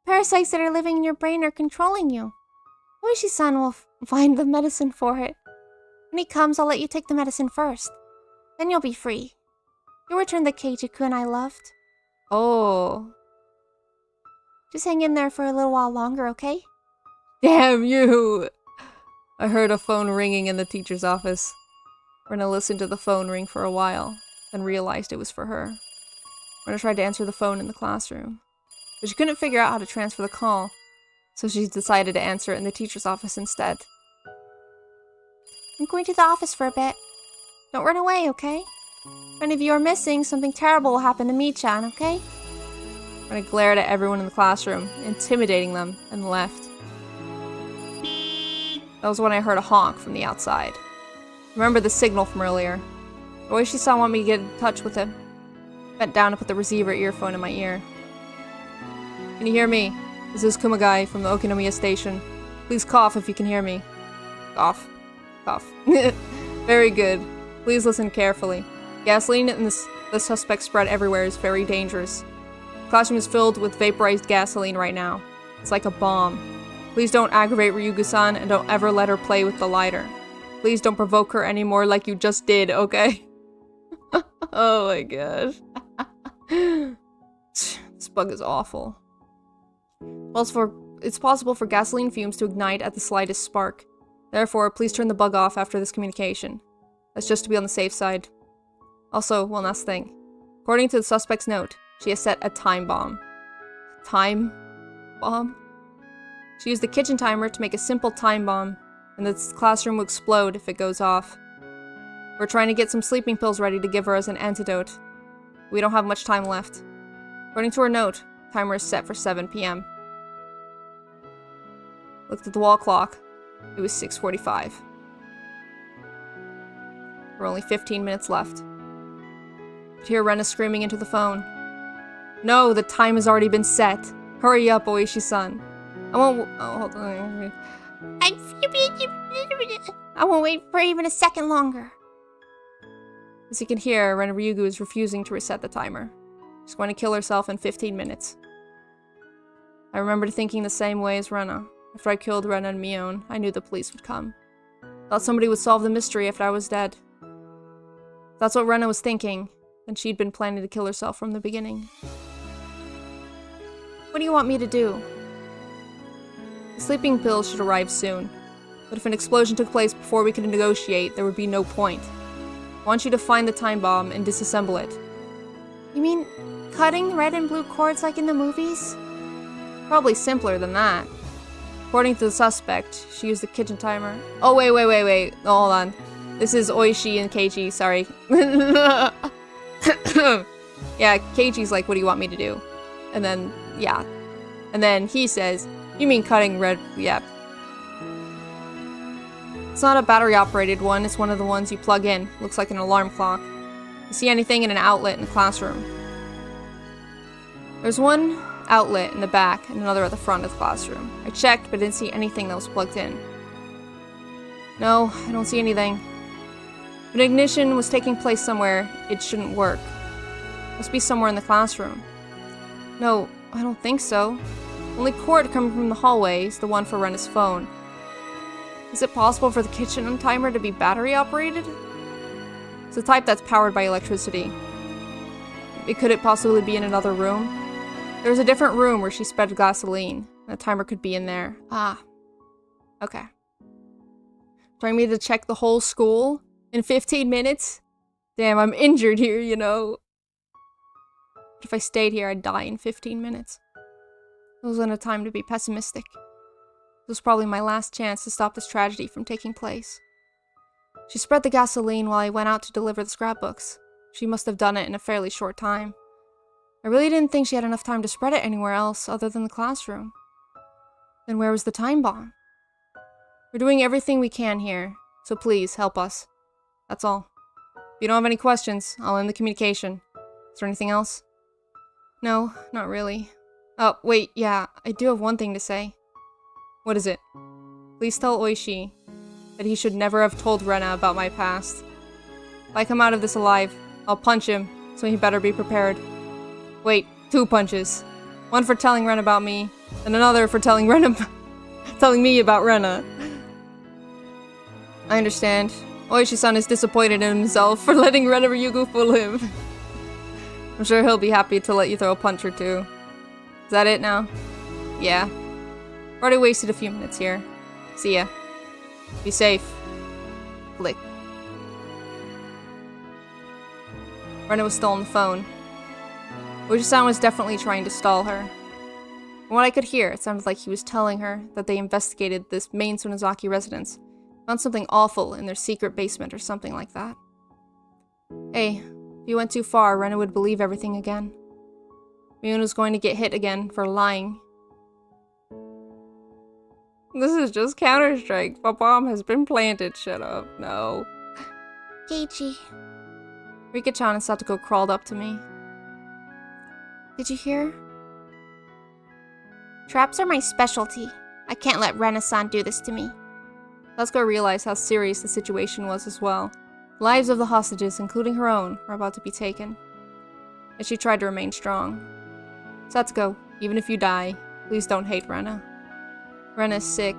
Parasites that are living in your brain are controlling you. Oishi-san will find the medicine for it. When he comes, I'll let you take the medicine first. Then you'll be free. You'll return the Keiichi-kun I loved. Oh. Just hang in there for a little while longer, okay? Damn you! I heard a phone ringing in the teacher's office. Rena listened to the phone ring for a while, then realized it was for her. Rena tried to answer the phone in the classroom, but she couldn't figure out how to transfer the call, so she decided to answer it in the teacher's office instead. I'm going to the office for a bit. Don't run away, okay? If any of you are missing, something terrible will happen to me-chan, okay? Rena glared at everyone in the classroom, intimidating them, and left. That was when I heard a honk from the outside. Remember the signal from earlier. Oishi-san wanted me to get in touch with him. Bent down and put the receiver earphone in my ear. Can you hear me? This is Kumagai from the Okinomiya station. Please cough if you can hear me. Cough. Cough. Very good. Please listen carefully. Gasoline in the suspect spread everywhere is very dangerous. The classroom is filled with vaporized gasoline right now. It's like a bomb. Please don't aggravate Ryugu-san and don't ever let her play with the lighter. Please don't provoke her anymore like you just did, okay? Oh my gosh. This bug is awful. It's possible for gasoline fumes to ignite at the slightest spark. Therefore, please turn the bug off after this communication. That's just to be on the safe side. Also, one last thing. According to the suspect's note, she has set a time bomb. Time bomb? She used the kitchen timer to make a simple time bomb, and the classroom will explode if it goes off. We're trying to get some sleeping pills ready to give her as an antidote. We don't have much time left. According to her note, the timer is set for 7 p.m. Looked at the wall clock. It was 6:45. There were only 15 minutes left. Could hear Rena screaming into the phone. No, the time has already been set. Hurry up, Oishi-san. I won't. Oh, hold on. I won't wait for even a second longer. As you can hear, Rena Ryugu is refusing to reset the timer. She's going to kill herself in 15 minutes. I remembered thinking the same way as Rena. After I killed Rena and Mion, I knew the police would come. Thought somebody would solve the mystery after I was dead. That's what Rena was thinking, and she'd been planning to kill herself from the beginning. What do you want me to do? The sleeping pills should arrive soon, but if an explosion took place before we could negotiate, there would be no point. I want you to find the time bomb and disassemble it. You mean cutting red and blue cords like in the movies? Probably simpler than that. According to the suspect, she used the kitchen timer. Oh, wait. Oh, hold on. This is Oishi and Keiichi, sorry. Yeah, Keiichi's like, what do you want me to do? And then, yeah. And then he says, you mean cutting red, yeah. It's not a battery-operated one, it's one of the ones you plug in. Looks like an alarm clock. You see anything in an outlet in the classroom? There's one outlet in the back and another at the front of the classroom. I checked, but didn't see anything that was plugged in. No, I don't see anything. If an ignition was taking place somewhere, it shouldn't work. Must be somewhere in the classroom. No, I don't think so. Only cord coming from the hallway is the one for Rena's phone. Is it possible for the kitchen timer to be battery operated? It's the type that's powered by electricity. Could it possibly be in another room? There's a different room where she spread gasoline. The timer could be in there. Ah. Okay. Trying me to check the whole school in 15 minutes? Damn, I'm injured here, you know. But if I stayed here, I'd die in 15 minutes. It wasn't a time to be pessimistic. It was probably my last chance to stop this tragedy from taking place. She spread the gasoline while I went out to deliver the scrapbooks. She must have done it in a fairly short time. I really didn't think she had enough time to spread it anywhere else other than the classroom. Then where was the time bomb? We're doing everything we can here, so please help us. That's all. If you don't have any questions, I'll end the communication. Is there anything else? No, not really. Oh, wait, yeah, I do have one thing to say. What is it? Please tell Oishi that he should never have told Rena about my past. If I come out of this alive, I'll punch him, so he better be prepared. Wait, 2 punches. One for telling Rena about me, and another for telling me about Rena. I understand. Oishi-san is disappointed in himself for letting Rena Ryugu fool him. I'm sure he'll be happy to let you throw a punch or two. Is that it now? Yeah. Already wasted a few minutes here. See ya. Be safe. Click. Rena was still on the phone. Oishi-san was definitely trying to stall her. From what I could hear, it sounded like he was telling her that they investigated this main Sonozaki residence, found something awful in their secret basement or something like that. Hey, if you went too far, Rena would believe everything again. Mion was going to get hit again for lying. This is just Counter-Strike. A bomb has been planted. Shut up. No. Keiichi. Rika-chan and Satoko crawled up to me. Did you hear? Traps are my specialty. I can't let Rena-san do this to me. Satsuko realized how serious the situation was as well. The lives of the hostages, including her own, were about to be taken. And she tried to remain strong. Satsuko, even if you die, please don't hate Rena. Rena's sick.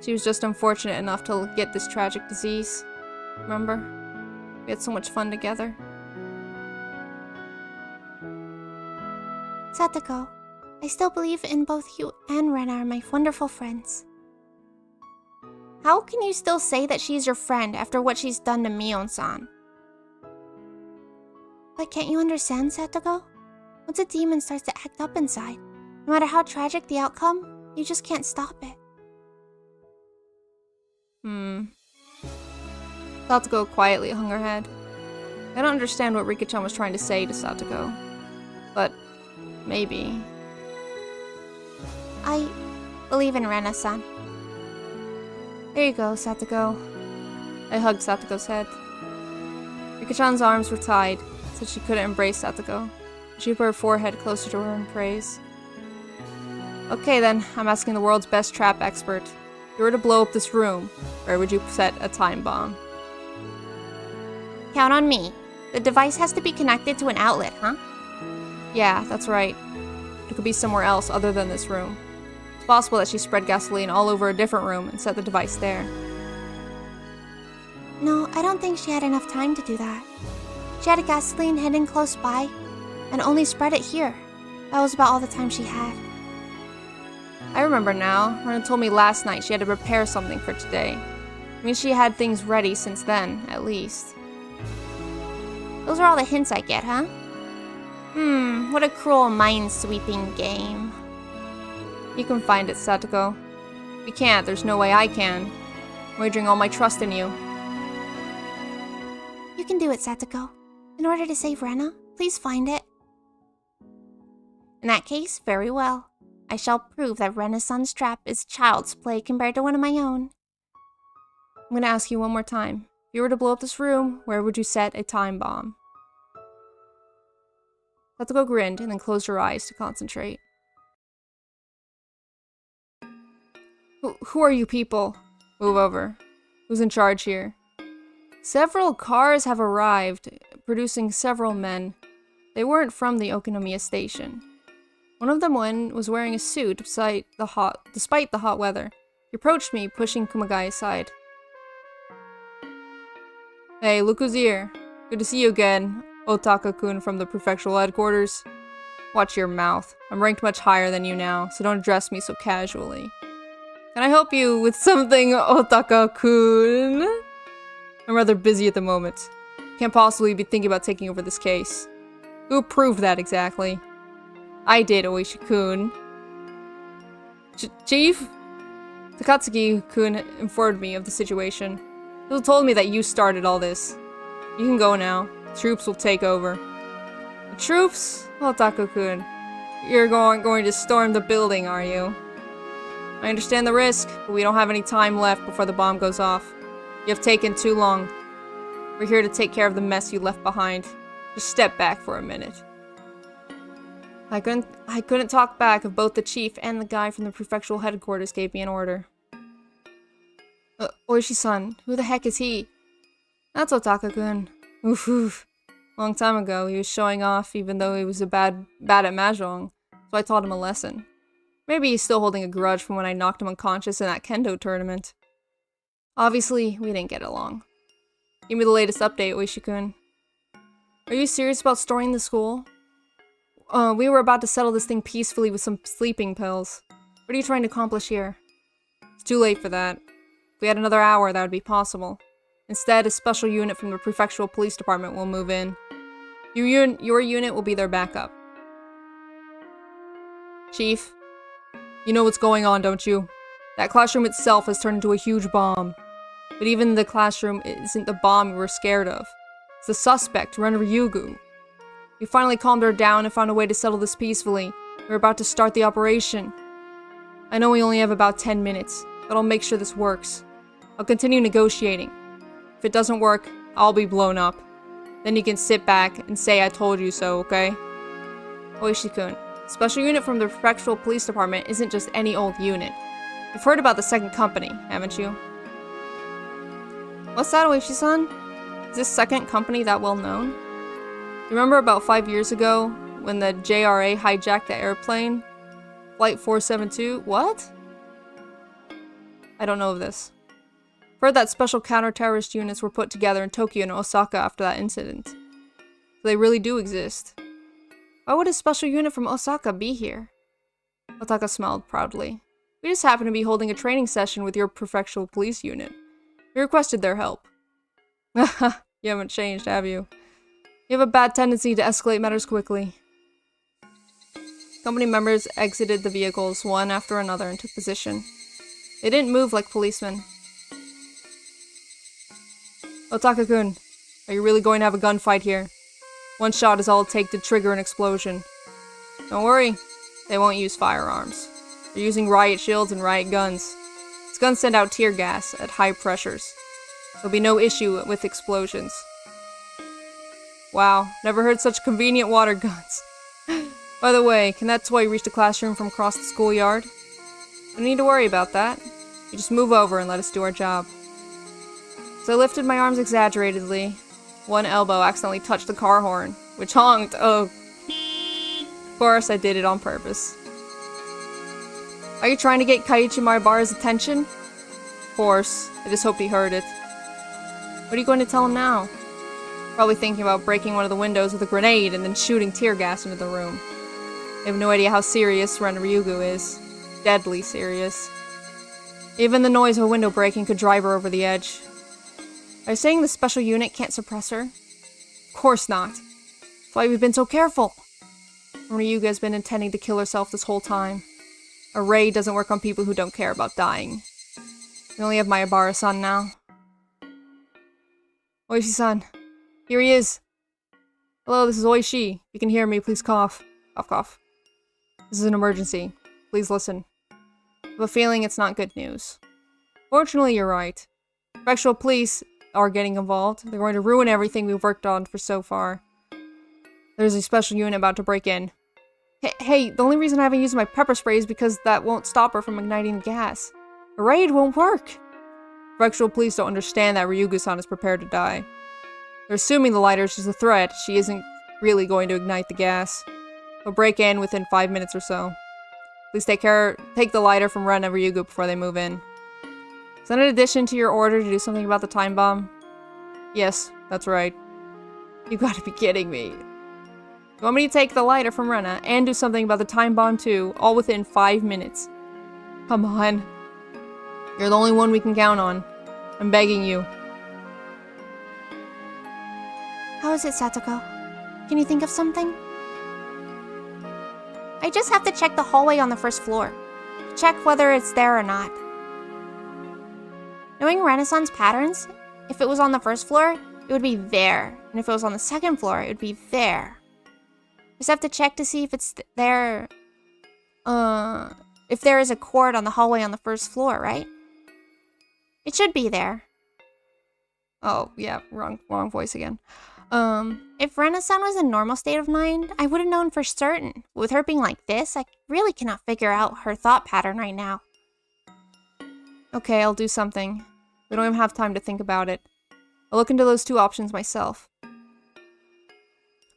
She was just unfortunate enough to get this tragic disease. Remember? We had so much fun together. Satoko, I still believe in both you and Rena are my wonderful friends. How can you still say that she's your friend after what she's done to Mion-san? But can't you understand, Satoko? Once a demon starts to act up inside, no matter how tragic the outcome, you just can't stop it. Satoko quietly hung her head. I don't understand what Rika-chan was trying to say to Satoko. But maybe. I believe in Rena-san. There you go, Satoko. I hugged Satoko's head. Rika-chan's arms were tied, so she couldn't embrace Satoko. She put her forehead closer to her in praise. Okay then, I'm asking the world's best trap expert. If you were to blow up this room, where would you set a time bomb? Count on me. The device has to be connected to an outlet, huh? Yeah, that's right. It could be somewhere else other than this room. It's possible that she spread gasoline all over a different room and set the device there. No, I don't think she had enough time to do that. She had a gasoline hidden close by, and only spread it here. That was about all the time she had. I remember now. Rena told me last night she had to prepare something for today. I mean, she had things ready since then, at least. Those are all the hints I get, huh? What a cruel mind-sweeping game. You can find it, Satoko. If you can't, there's no way I can. I'm wagering all my trust in you. You can do it, Satoko. In order to save Rena, please find it. In that case, very well. I shall prove that Renaissance trap is child's play compared to one of my own. I'm gonna ask you one more time. If you were to blow up this room, where would you set a time bomb? Satoko grinned and then closed her eyes to concentrate. Who are you people? Move over. Who's in charge here? Several cars have arrived, producing several men. They weren't from the Okonomiya station. One of them was wearing a suit despite the hot weather. He approached me, pushing Kumagai aside. Hey, look who's here. Good to see you again, Otaka-kun from the prefectural headquarters. Watch your mouth. I'm ranked much higher than you now, so don't address me so casually. Can I help you with something, Otaka-kun? I'm rather busy at the moment. Can't possibly be thinking about taking over this case. Who approved that exactly? I did, Oishi-kun. Chief? Takatsuki-kun informed me of the situation. He told me that you started all this. You can go now. Troops will take over. The troops? Otaka-kun. You're going to storm the building, are you? I understand the risk, but we don't have any time left before the bomb goes off. You have taken too long. We're here to take care of the mess you left behind. Just step back for a minute. I couldn't talk back if both the chief and the guy from the prefectural headquarters gave me an order. Oishi-san, who the heck is he? That's Otaka-kun. Oof. Long time ago, he was showing off even though he was bad at mahjong, so I taught him a lesson. Maybe he's still holding a grudge from when I knocked him unconscious in that kendo tournament. Obviously, we didn't get along. Give me the latest update, Oishi-kun. Are you serious about storming the school? We were about to settle this thing peacefully with some sleeping pills. What are you trying to accomplish here? It's too late for that. If we had another hour, that would be possible. Instead, a special unit from the prefectural police department will move in. Your unit will be their backup. Chief, you know what's going on, don't you? That classroom itself has turned into a huge bomb. But even the classroom isn't the bomb we were scared of. It's the suspect, Ren Ryugu. We finally calmed her down and found a way to settle this peacefully. We're about to start the operation. I know we only have about 10 minutes, but I'll make sure this works. I'll continue negotiating. If it doesn't work, I'll be blown up. Then you can sit back and say I told you so, okay? Oishi-kun, special unit from the prefectural police department isn't just any old unit. You've heard about the second company, haven't you? What's that, Oishi-san? Is this second company that well known? Remember about 5 years ago, when the JRA hijacked the airplane? Flight 472? What? I don't know of this. Heard that special counter-terrorist units were put together in Tokyo and Osaka after that incident. So they really do exist. Why would a special unit from Osaka be here? Otaka smiled proudly. We just happen to be holding a training session with your prefectural police unit. We requested their help. Haha, you haven't changed, have you? You have a bad tendency to escalate matters quickly. Company members exited the vehicles one after another and took position. They didn't move like policemen. Otaka-kun, are you really going to have a gunfight here? One shot is all it'll take to trigger an explosion. Don't worry, they won't use firearms. They're using riot shields and riot guns. These guns send out tear gas at high pressures. There'll be no issue with explosions. Wow, never heard such convenient water guns. By the way, can that toy reach the classroom from across the schoolyard? No need to worry about that. You just move over and let us do our job. So I lifted my arms exaggeratedly. One elbow accidentally touched the car horn, which honked. Oh. Of course, I did it on purpose. Are you trying to get Kaiichi Maibara's attention? Of course. I just hoped he heard it. What are you going to tell him now? Probably thinking about breaking one of the windows with a grenade and then shooting tear gas into the room. I have no idea how serious Ren Ryugu is. Deadly serious. Even the noise of a window breaking could drive her over the edge. Are you saying the special unit can't suppress her? Of course not. That's why we've been so careful. Ryuga has been intending to kill herself this whole time. A raid doesn't work on people who don't care about dying. We only have Maibara-san now. Oishi-san. Here he is. Hello, this is Oishi. If you can hear me, please cough. Cough, cough. This is an emergency. Please listen. I have a feeling it's not good news. Fortunately, you're right. Prefectural police are getting involved. They're going to ruin everything we've worked on for so far. There's a special unit about to break in. Hey, the only reason I haven't used my pepper spray is because that won't stop her from igniting the gas. A raid won't work. Prefectural police don't understand that Ryugu-san is prepared to die. They're assuming the lighter is just a threat. She isn't really going to ignite the gas. They'll break in within 5 minutes or so. Please take the lighter from Ren and Ryugu before they move in. Is that in addition to your order to do something about the time bomb? Yes, that's right. You gotta be kidding me. You want me to take the lighter from Rena and do something about the time bomb too, all within 5 minutes? Come on. You're the only one we can count on. I'm begging you. How is it, Satoko? Can you think of something? I just have to check the hallway on the first floor. Check whether it's there or not. Knowing Renaissance patterns, if it was on the first floor, it would be there. And if it was on the second floor, it would be there. Just have to check to see if it's there. If there is a cord on the hallway on the first floor, right? It should be there. Oh, yeah, wrong voice again. If Rena-san was in normal state of mind, I would have known for certain. With her being like this, I really cannot figure out her thought pattern right now. Okay, I'll do something. We don't even have time to think about it. I'll look into those two options myself.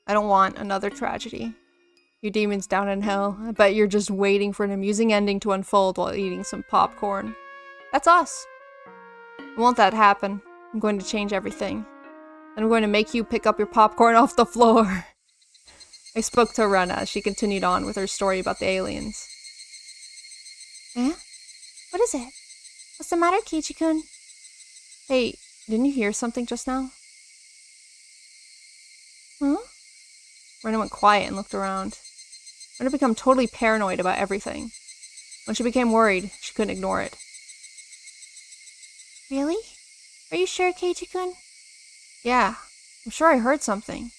I don't want another tragedy. You demons down in hell, I bet you're just waiting for an amusing ending to unfold while eating some popcorn. That's us. I won't that happen. I'm going to change everything. Then I'm going to make you pick up your popcorn off the floor. I spoke to Rena as she continued on with her story about the aliens. Eh? What is it? What's the matter, Kiichi-kun? Hey, didn't you hear something just now? Huh? Rena went quiet and looked around. Rena had become totally paranoid about everything. When she became worried, she couldn't ignore it. Really? Are you sure, Kiichi-kun? Yeah, I'm sure I heard something.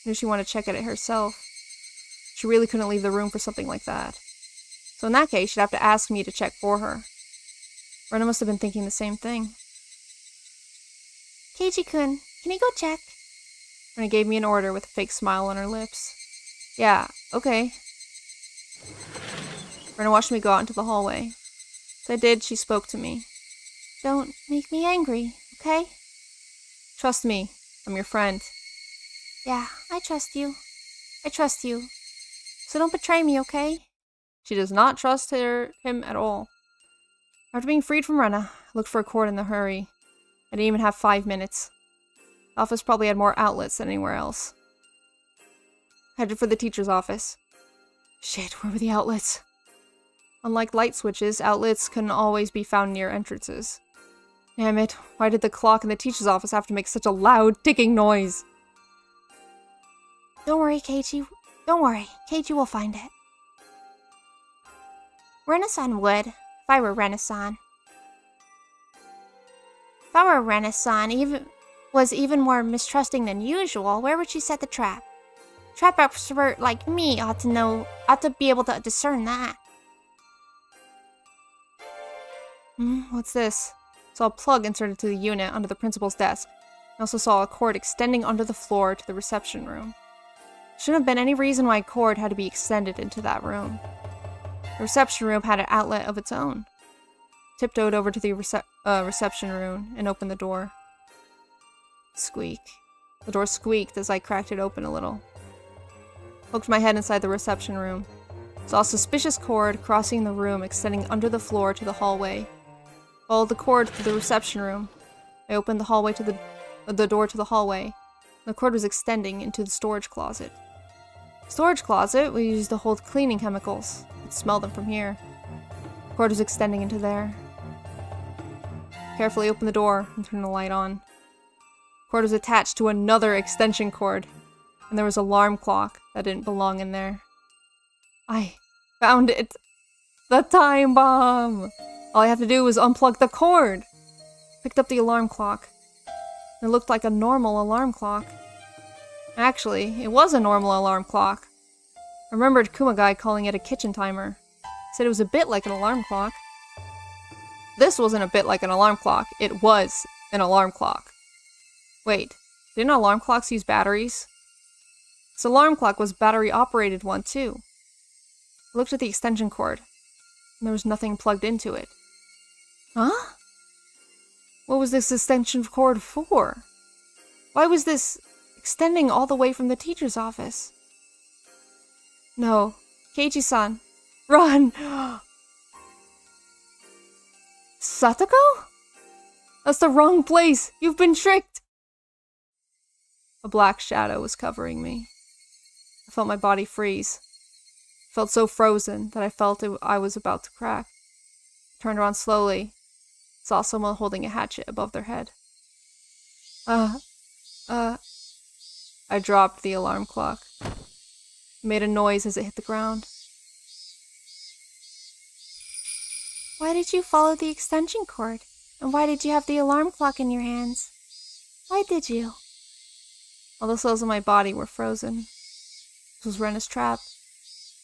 I knew she wanted to check at it herself. She really couldn't leave the room for something like that. So in that case, she'd have to ask me to check for her. Rena must have been thinking the same thing. Kiichi-kun, can you go check? Rena gave me an order with a fake smile on her lips. Yeah, okay. Rena watched me go out into the hallway. As I did, she spoke to me. Don't make me angry, okay? Trust me, I'm your friend. Yeah, I trust you. I trust you. So don't betray me, okay? She does not trust him at all. After being freed from Rena, I looked for a cord in a hurry. I didn't even have 5 minutes. The office probably had more outlets than anywhere else. Headed for the teacher's office. Shit, where were the outlets? Unlike light switches, outlets couldn't always be found near entrances. Damn it, why did the clock in the teacher's office have to make such a loud, ticking noise? Don't worry, Keiichi. Don't worry. Keiichi will find it. Rena-san would, if I were Rena-san. If I were Rena-san, was even more mistrusting than usual, where would she set the trap? Trap expert like me ought to be able to discern that. What's this? Saw a plug inserted to the unit under the principal's desk. I also saw a cord extending under the floor to the reception room. Shouldn't have been any reason why a cord had to be extended into that room. The reception room had an outlet of its own. Tiptoed over to the reception room and opened the door. Squeak. The door squeaked as I cracked it open a little. Poked my head inside the reception room. Saw a suspicious cord crossing the room extending under the floor to the hallway. Followed the cord to the reception room. I opened the hallway to the door to the hallway. The cord was extending into the storage closet. Storage closet we used to hold cleaning chemicals. I could smell them from here. The cord was extending into there. Carefully opened the door and turned the light on. The cord was attached to another extension cord, and there was an alarm clock that didn't belong in there. I found it! The time bomb! All I had to do was unplug the cord! Picked up the alarm clock. It looked like a normal alarm clock. Actually, it was a normal alarm clock. I remembered Kumagai calling it a kitchen timer. He said it was a bit like an alarm clock. This wasn't a bit like an alarm clock. It was an alarm clock. Wait, didn't alarm clocks use batteries? This alarm clock was a battery-operated one, too. I looked at the extension cord, and there was nothing plugged into it. Huh? What was this extension cord for? Why was this extending all the way from the teacher's office? No. Keiichi-san. Run! Satoko? That's the wrong place! You've been tricked! A black shadow was covering me. I felt my body freeze. I felt so frozen that I felt I was about to crack. I turned around slowly. Saw someone holding a hatchet above their head. I dropped the alarm clock. It made a noise as it hit the ground. Why did you follow the extension cord? And why did you have the alarm clock in your hands? Why did you? All the cells in my body were frozen. This was Rena's trap.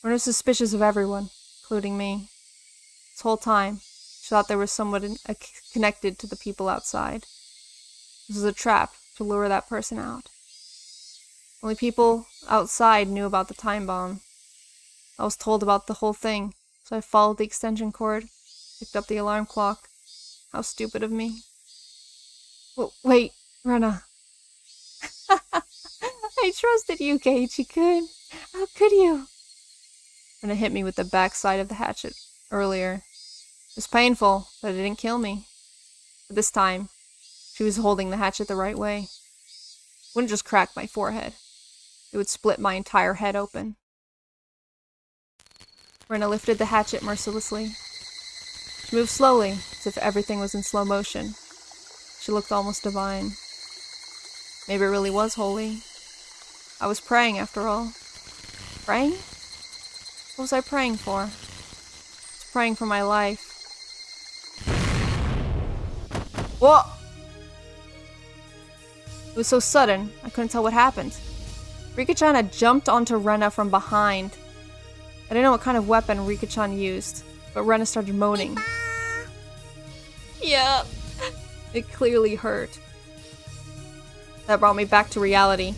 Ren was suspicious of everyone, including me. This whole time, she thought there was someone connected to the people outside. This was a trap to lure that person out. Only people outside knew about the time bomb. I was told about the whole thing, so I followed the extension cord, picked up the alarm clock. How stupid of me. Wait, Rena. I trusted you, Keiichi-kun. How could you? Rena hit me with the backside of the hatchet earlier. It was painful, but it didn't kill me. But this time, she was holding the hatchet the right way. It wouldn't just crack my forehead. It would split my entire head open. Rena lifted the hatchet mercilessly. She moved slowly, as if everything was in slow motion. She looked almost divine. Maybe it really was holy. I was praying, after all. Praying? What was I praying for? I was praying for my life. Whoa! It was so sudden, I couldn't tell what happened. Rika-chan had jumped onto Rena from behind. I didn't know what kind of weapon Rika-chan used, but Rena started moaning. Yeah. It clearly hurt. That brought me back to reality.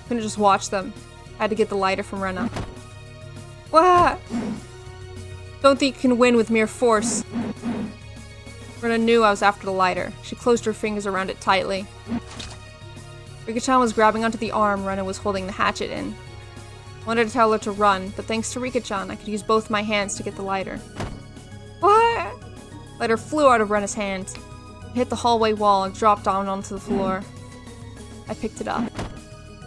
Couldn't just watch them. I had to get the lighter from Rena. What? Don't think you can win with mere force. Rena knew I was after the lighter. She closed her fingers around it tightly. Rika-chan was grabbing onto the arm Rena was holding the hatchet in. I wanted to tell her to run, but thanks to Rika-chan, I could use both my hands to get the lighter. What? Lighter flew out of Rena's hand. It hit the hallway wall and dropped down onto the floor. I picked it up.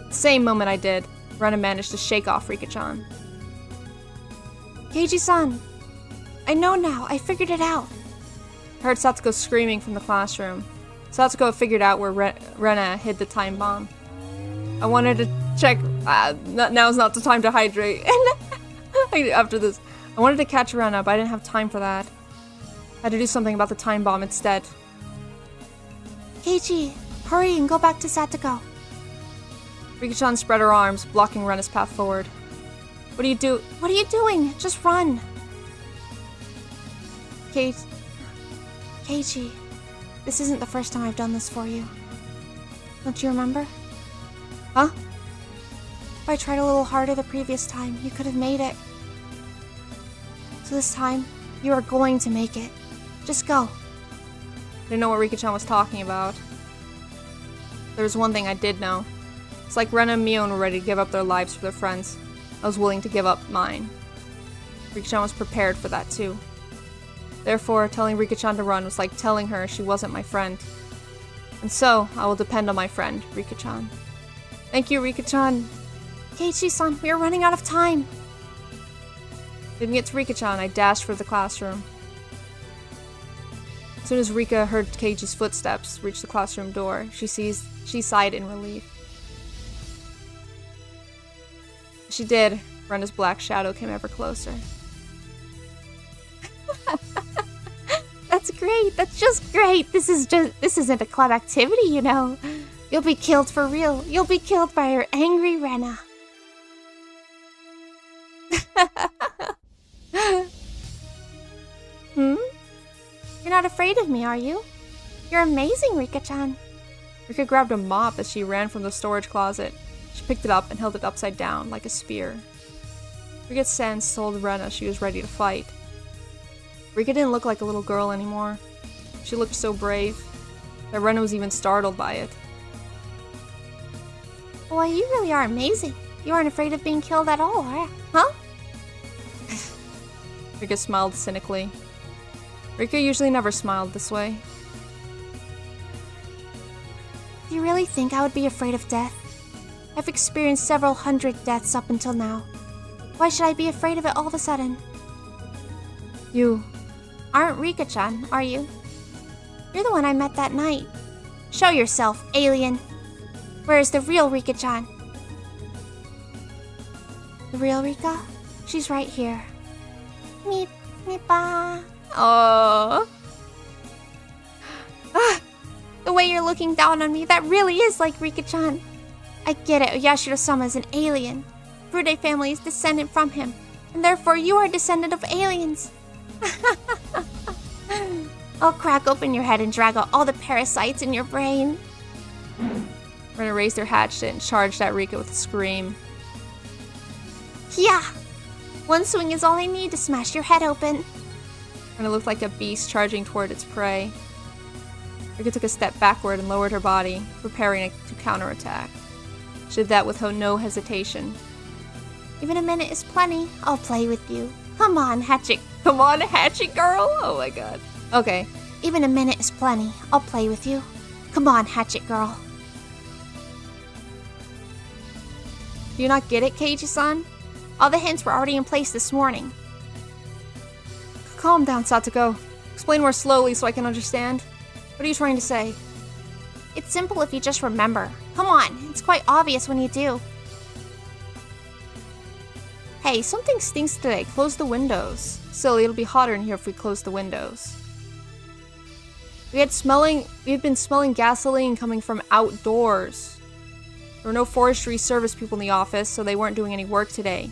The same moment I did, Rena managed to shake off Rika-chan. Keiji-san, I know now. I figured it out. I heard Satsuko screaming from the classroom. Satsuko had figured out where Rena hid the time bomb. I wanted to check. Now's not the time to hydrate. After this, I wanted to catch Rena, but I didn't have time for that. I had to do something about the time bomb instead. Keiji, hurry and go back to Satsuko. Rika-chan spread her arms, blocking Rena's path forward. What are you doing? Just run. Keiji, this isn't the first time I've done this for you. Don't you remember? Huh? If I tried a little harder the previous time, you could have made it. So this time, you are going to make it. Just go. I didn't know what Rika-chan was talking about. There was one thing I did know. It's like Rena and Mion were ready to give up their lives for their friends. I was willing to give up mine. Rika-chan was prepared for that too. Therefore, telling Rika-chan to run was like telling her she wasn't my friend. And so, I will depend on my friend, Rika-chan. Thank you, Rika-chan. Keiichi-san, we are running out of time. Didn't get to Rika-chan, I dashed for the classroom. As soon as Rika heard Keiichi's footsteps reach the classroom door, she sighed in relief. As she did, Rena's black shadow came ever closer. That's great. That's just great. This isn't a club activity, you know. You'll be killed for real. You'll be killed by your angry Rena. You're not afraid of me, are you? You're amazing, Rika-chan. Rika grabbed a mop as she ran from the storage closet. She picked it up and held it upside down, like a spear. Rika's sense told Rena she was ready to fight. Rika didn't look like a little girl anymore. She looked so brave that Rena was even startled by it. Why, you really are amazing. You aren't afraid of being killed at all, huh? Rika smiled cynically. Rika usually never smiled this way. Do you really think I would be afraid of death? I've experienced several hundred deaths up until now. Why should I be afraid of it all of a sudden? You aren't Rika-chan, are you? You're the one I met that night. Show yourself, alien. Where is the real Rika-chan? The real Rika? She's right here. Meep-meepa. Oh. The way you're looking down on me, that really is like Rika-chan. I get it, Yashiro-sama is an alien. Furude family is descendant from him, and therefore you are a descendant of aliens. I'll crack open your head and drag out all the parasites in your brain. Rena raised her hatchet and charged at Rika with a scream. Yeah! One swing is all I need to smash your head open. Rena looked like a beast charging toward its prey. Rika took a step backward and lowered her body, preparing to counterattack. She did that with no hesitation. Even a minute is plenty. I'll play with you. Come on, Hatchet. Come on, Hatchet girl! Oh my god. Okay. Even a minute is plenty. I'll play with you. Come on, Hatchet girl. Do you not get it, Keiji-san? All the hints were already in place this morning. Calm down, Satsuko. Explain more slowly so I can understand. What are you trying to say? It's simple if you just remember. Come on, it's quite obvious when you do. Hey, something stinks today. Close the windows. Silly, it'll be hotter in here if we close the windows. We had been smelling gasoline coming from outdoors. There were no forestry service people in the office, so they weren't doing any work today.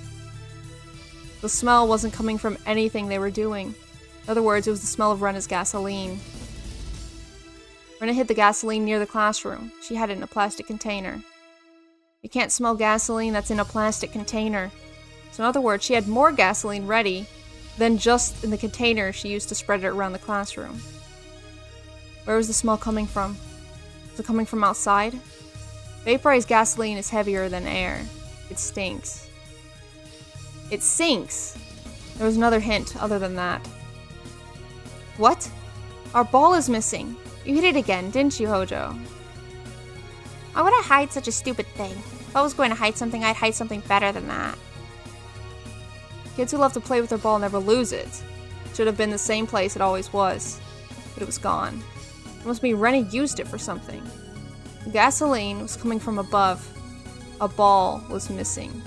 The smell wasn't coming from anything they were doing. In other words, it was the smell of Rena's gasoline. Rena hid the gasoline near the classroom. She had it in a plastic container. You can't smell gasoline that's in a plastic container. So in other words, she had more gasoline ready than just in the container she used to spread it around the classroom. Where was the smell coming from? Was it coming from outside? Vaporized gasoline is heavier than air. It stinks. It sinks! There was another hint other than that. What? Our ball is missing. You hit it again, didn't you, Hojo? Why would I hide such a stupid thing? If I was going to hide something, I'd hide something better than that. Kids who love to play with their ball never lose it. It should have been the same place it always was. But it was gone. It must be Rena used it for something. The gasoline was coming from above. A ball was missing.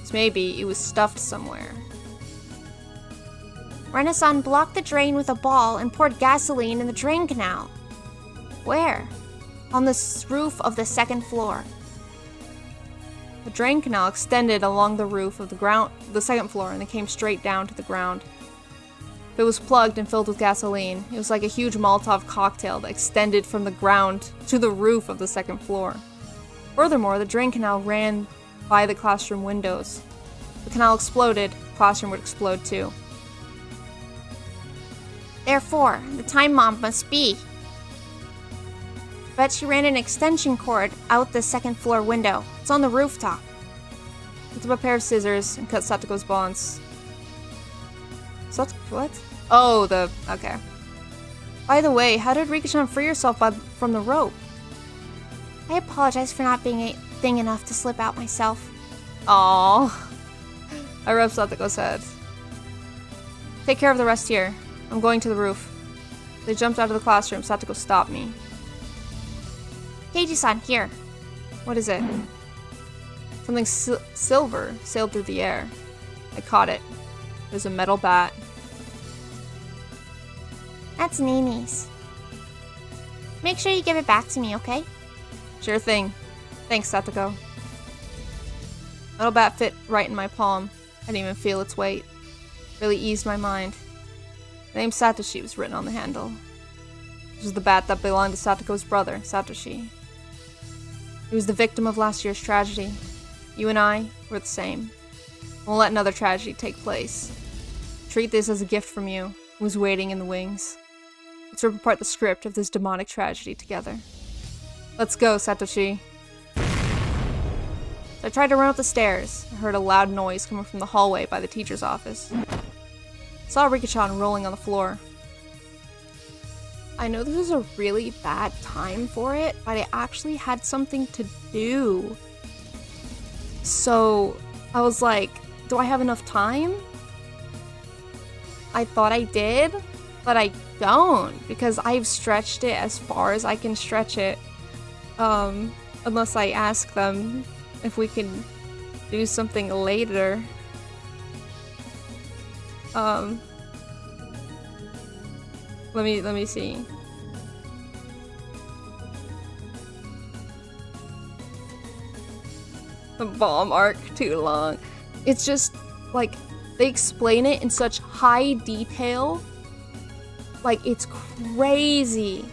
So maybe it was stuffed somewhere. Rena-san blocked the drain with a ball and poured gasoline in the drain canal. Where? On the roof of the second floor. The drain canal extended along the roof of the second floor and then came straight down to the ground. If it was plugged and filled with gasoline, it was like a huge Molotov cocktail that extended from the ground to the roof of the second floor. Furthermore, the drain canal ran by the classroom windows. If the canal exploded, the classroom would explode too. Therefore, the time bomb must be. Bet she ran an extension cord out the second floor window. It's on the rooftop. Picked up a pair of scissors and cut Satoko's bonds. What? Oh, okay. By the way, how did Rika-chan free herself from the rope? I apologize for not being a thing enough to slip out myself. Aww. I rubbed Satoko's head. Take care of the rest here. I'm going to the roof. They jumped out of the classroom. Satoko stopped me. Keiji-san, here. What is it? Something silver sailed through the air. I caught it. It was a metal bat. That's Nini's. Make sure you give it back to me, okay? Sure thing. Thanks, Satoko. Metal bat fit right in my palm. I didn't even feel its weight. Really eased my mind. The name Satoshi was written on the handle. This was the bat that belonged to Satoko's brother, Satoshi. He was the victim of last year's tragedy. You and I were the same. Won't let another tragedy take place. Treat this as a gift from you, who was waiting in the wings. Let's rip apart the script of this demonic tragedy together. Let's go, Satoshi. So I tried to run up the stairs. I heard a loud noise coming from the hallway by the teacher's office. Saw Rika-chan rolling on the floor. I know this is a really bad time for it, but I actually had something to do. So I was like, do I have enough time? I thought I did, but I don't, because I've stretched it as far as I can stretch it. Unless I ask them if we can do something later. Let me see. The bomb arc too long. It's just like they explain it in such high detail. Like it's crazy.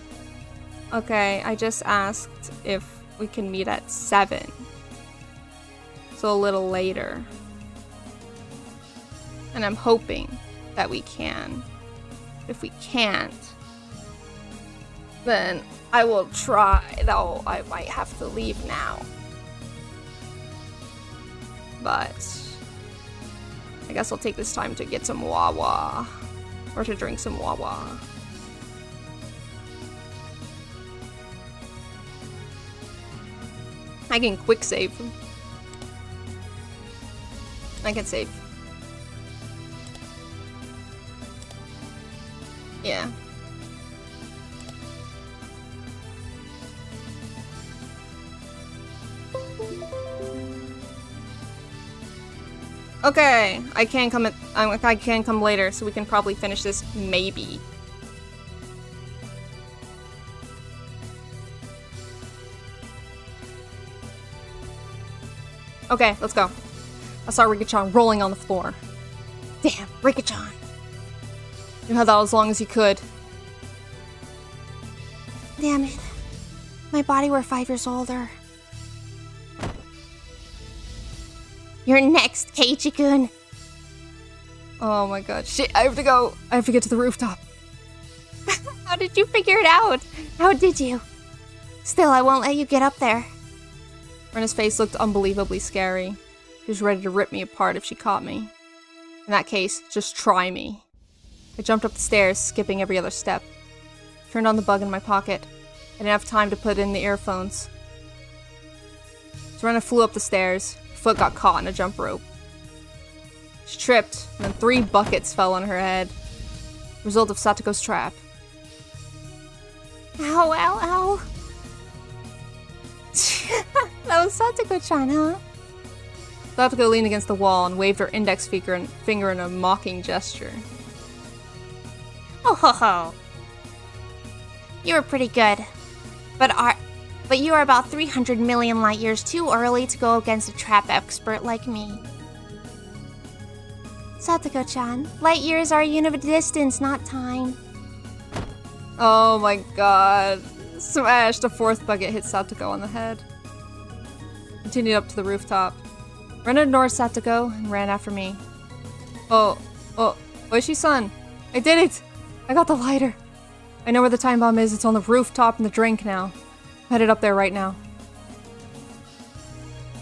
Okay, I just asked if we can meet at 7. So a little later. And I'm hoping that we can. If we can't, then I will try, though I might have to leave now. But I guess I'll take this time to get some Wawa. Or to drink some Wawa. I can quick save. I can save. Yeah. Okay, I can come later, so we can probably finish this, maybe. Okay, let's go. I saw Rika-chan rolling on the floor. Damn, Rika-chan. You had that as long as you could. Damn it. My body were 5 years older. You're next, Keiichi-kun. Oh my god. Shit, I have to go. I have to get to the rooftop. How did you figure it out? How did you? Still, I won't let you get up there. Rena's face looked unbelievably scary. She was ready to rip me apart if she caught me. In that case, just try me. I jumped up the stairs, skipping every other step. Turned on the bug in my pocket. I didn't have time to put in the earphones. Rena flew up the stairs. Her foot got caught in a jump rope. She tripped, and then 3 buckets fell on her head. Result of Satoko's trap. Ow, ow, ow. That was Satoko-chan, huh? Satoko leaned against the wall and waved her index finger in a mocking gesture. Oh ho ho. You were pretty good. But you are about 300 million light years too early to go against a trap expert like me. Satoko-chan, light years are a unit of distance, not time. Oh my god. Smash! The 4th bucket hit Satoko on the head. Continued up to the rooftop. Rena ignored Satoko and ran after me. Oh, Oishi-san! I did it! I got the lighter! I know where the time bomb is, it's on the rooftop in the drain canal. I'm headed up there right now.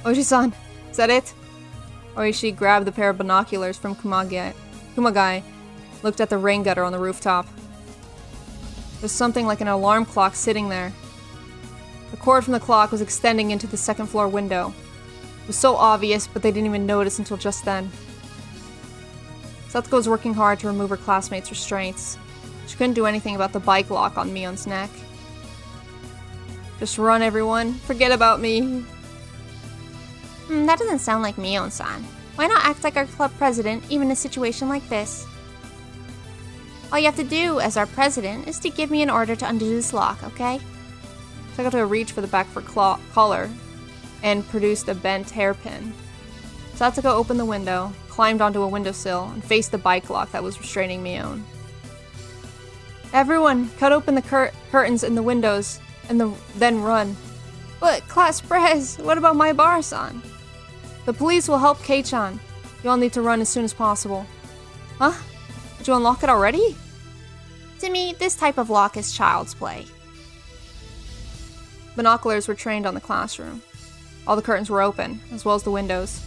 Oishi-san, is that it? Oishi grabbed the pair of binoculars from Kumagai, looked at the rain gutter on the rooftop. There's something like an alarm clock sitting there. The cord from the clock was extending into the 2nd floor window. It was so obvious, but they didn't even notice until just then. Satoko was working hard to remove her classmates' restraints. She couldn't do anything about the bike lock on Mion's neck. Just run, everyone. Forget about me. That doesn't sound like Mion-san. Why not act like our club president, even in a situation like this? All you have to do, as our president, is to give me an order to undo this lock, okay? Satoko reached for the back of her collar and produced a bent hairpin. Satoko opened the window, climbed onto a windowsill, and faced the bike lock that was restraining Mion. Everyone, cut open the curtains in the windows, and then run. But, Class Prez, what about my bar-san? The police will help Kei-chan. You all need to run as soon as possible. Huh? Did you unlock it already? To me, this type of lock is child's play. Binoculars were trained on the classroom. All the curtains were open, as well as the windows.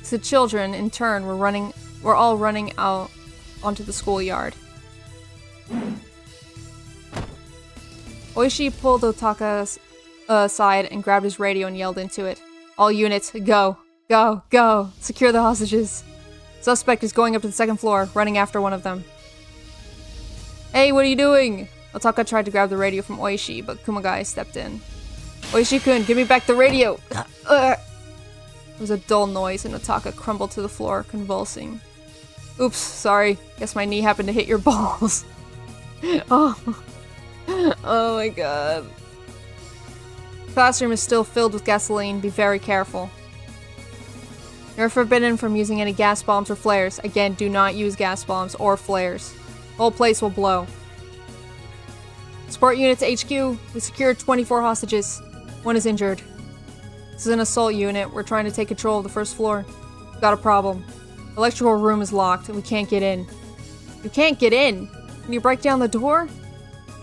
The children, in turn, were all running out onto the schoolyard. Oishi pulled Otaka aside and grabbed his radio and yelled into it. All units, go! Go! Go! Secure the hostages! Suspect is going up to the 2nd floor, running after one of them. Hey, what are you doing? Otaka tried to grab the radio from Oishi, but Kumagai stepped in. Oishi-kun, give me back the radio! There was a dull noise and Otaka crumbled to the floor, convulsing. Oops, sorry. Guess my knee happened to hit your balls. Oh. Oh my god. The classroom is still filled with gasoline. Be very careful. You're forbidden from using any gas bombs or flares. Again, do not use gas bombs or flares. The whole place will blow. Support unit to HQ. We secured 24 hostages. 1 is injured. This is an assault unit. We're trying to take control of the 1st floor. We've got a problem. The electrical room is locked and we can't get in. You can't get in? Can you break down the door?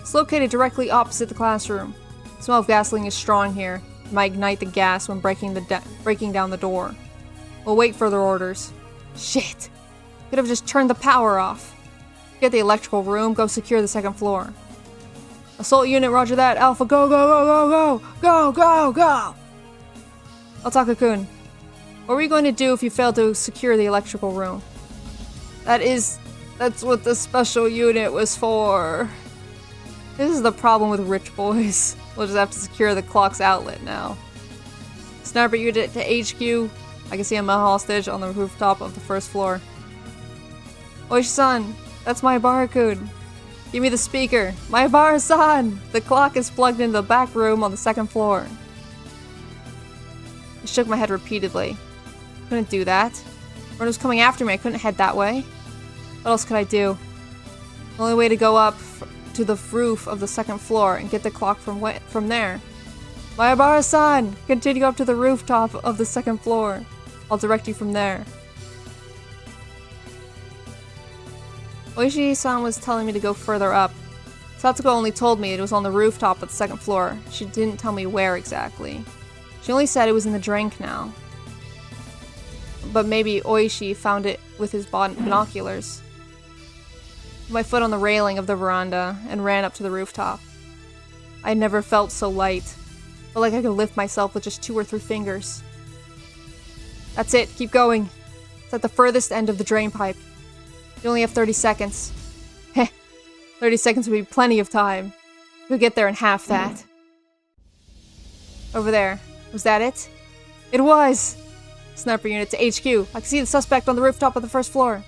It's located directly opposite the classroom. The smell of gasoline is strong here. It might ignite the gas when breaking down the door. We'll wait further orders. Shit! Could have just turned the power off. Get the electrical room, go secure the 2nd floor. Assault unit, roger that. Alpha, go, go, go, go, go! Go, go, go! Otaka-kun, what were you going to do if you failed to secure the electrical room? That's what the special unit was for. This is the problem with rich boys. We'll just have to secure the clock's outlet now. Sniper unit to HQ. I can see a hostage on the rooftop of the 1st floor. Oishi-san, that's my Barakun. Give me the speaker. My Bar-san! The clock is plugged into the back room on the 2nd floor. I shook my head repeatedly. Couldn't do that. When it was coming after me, I couldn't head that way. What else could I do? The only way to go up to the roof of the 2nd floor and get the clock from there. Mayabara-san! Continue up to the rooftop of the 2nd floor. I'll direct you from there. Oishi-san was telling me to go further up. Satsuko only told me it was on the rooftop of the 2nd floor. She didn't tell me where exactly. She only said it was in the drain canal. But maybe Oishi found it with his binoculars. Put my foot on the railing of the veranda and ran up to the rooftop. I had never felt so light. Felt like I could lift myself with just 2 or 3 fingers. That's it, keep going. It's at the furthest end of the drain pipe. You only have 30 seconds. Heh, 30 seconds would be plenty of time. You'll get there in half that. Over there. Was that it? It was! Sniper unit to HQ. I can see the suspect on the rooftop of the first floor.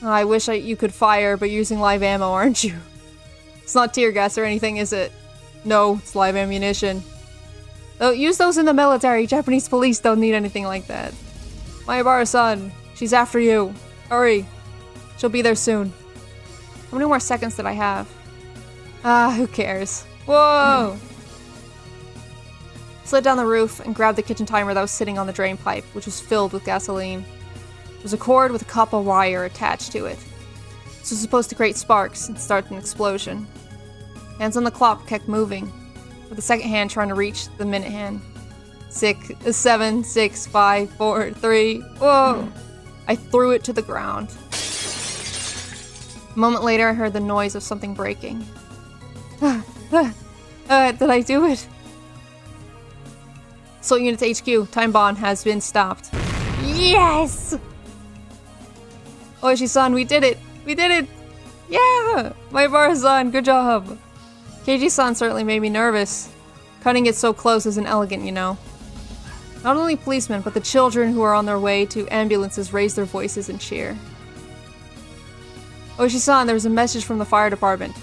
Oh, I wish you could fire, but you're using live ammo, aren't you? It's not tear gas or anything, is it? No, it's live ammunition. Oh, use those in the military. Japanese police don't need anything like that. Mayabara-san, she's after you. Hurry. She'll be there soon. How many more seconds did I have? Ah, who cares? Whoa! Slid down the roof and grabbed the kitchen timer that was sitting on the drain pipe, which was filled with gasoline. There was a cord with a copper wire attached to it. This was supposed to create sparks and start an explosion. Hands on the clock kept moving, with the second hand trying to reach the minute hand. 7, 6, 5, 4, 3. Whoa! I threw it to the ground. A moment later, I heard the noise of something breaking. Did I do it? Assault Unit to HQ. Time bomb has been stopped. Yes! Oishi-san, we did it! We did it! Yeah! Mayabara-san, good job! Keiji-san certainly made me nervous. Cutting it so close isn't elegant, you know. Not only policemen, but the children who are on their way to ambulances raise their voices and cheer. Oishi-san, there was a message from the fire department.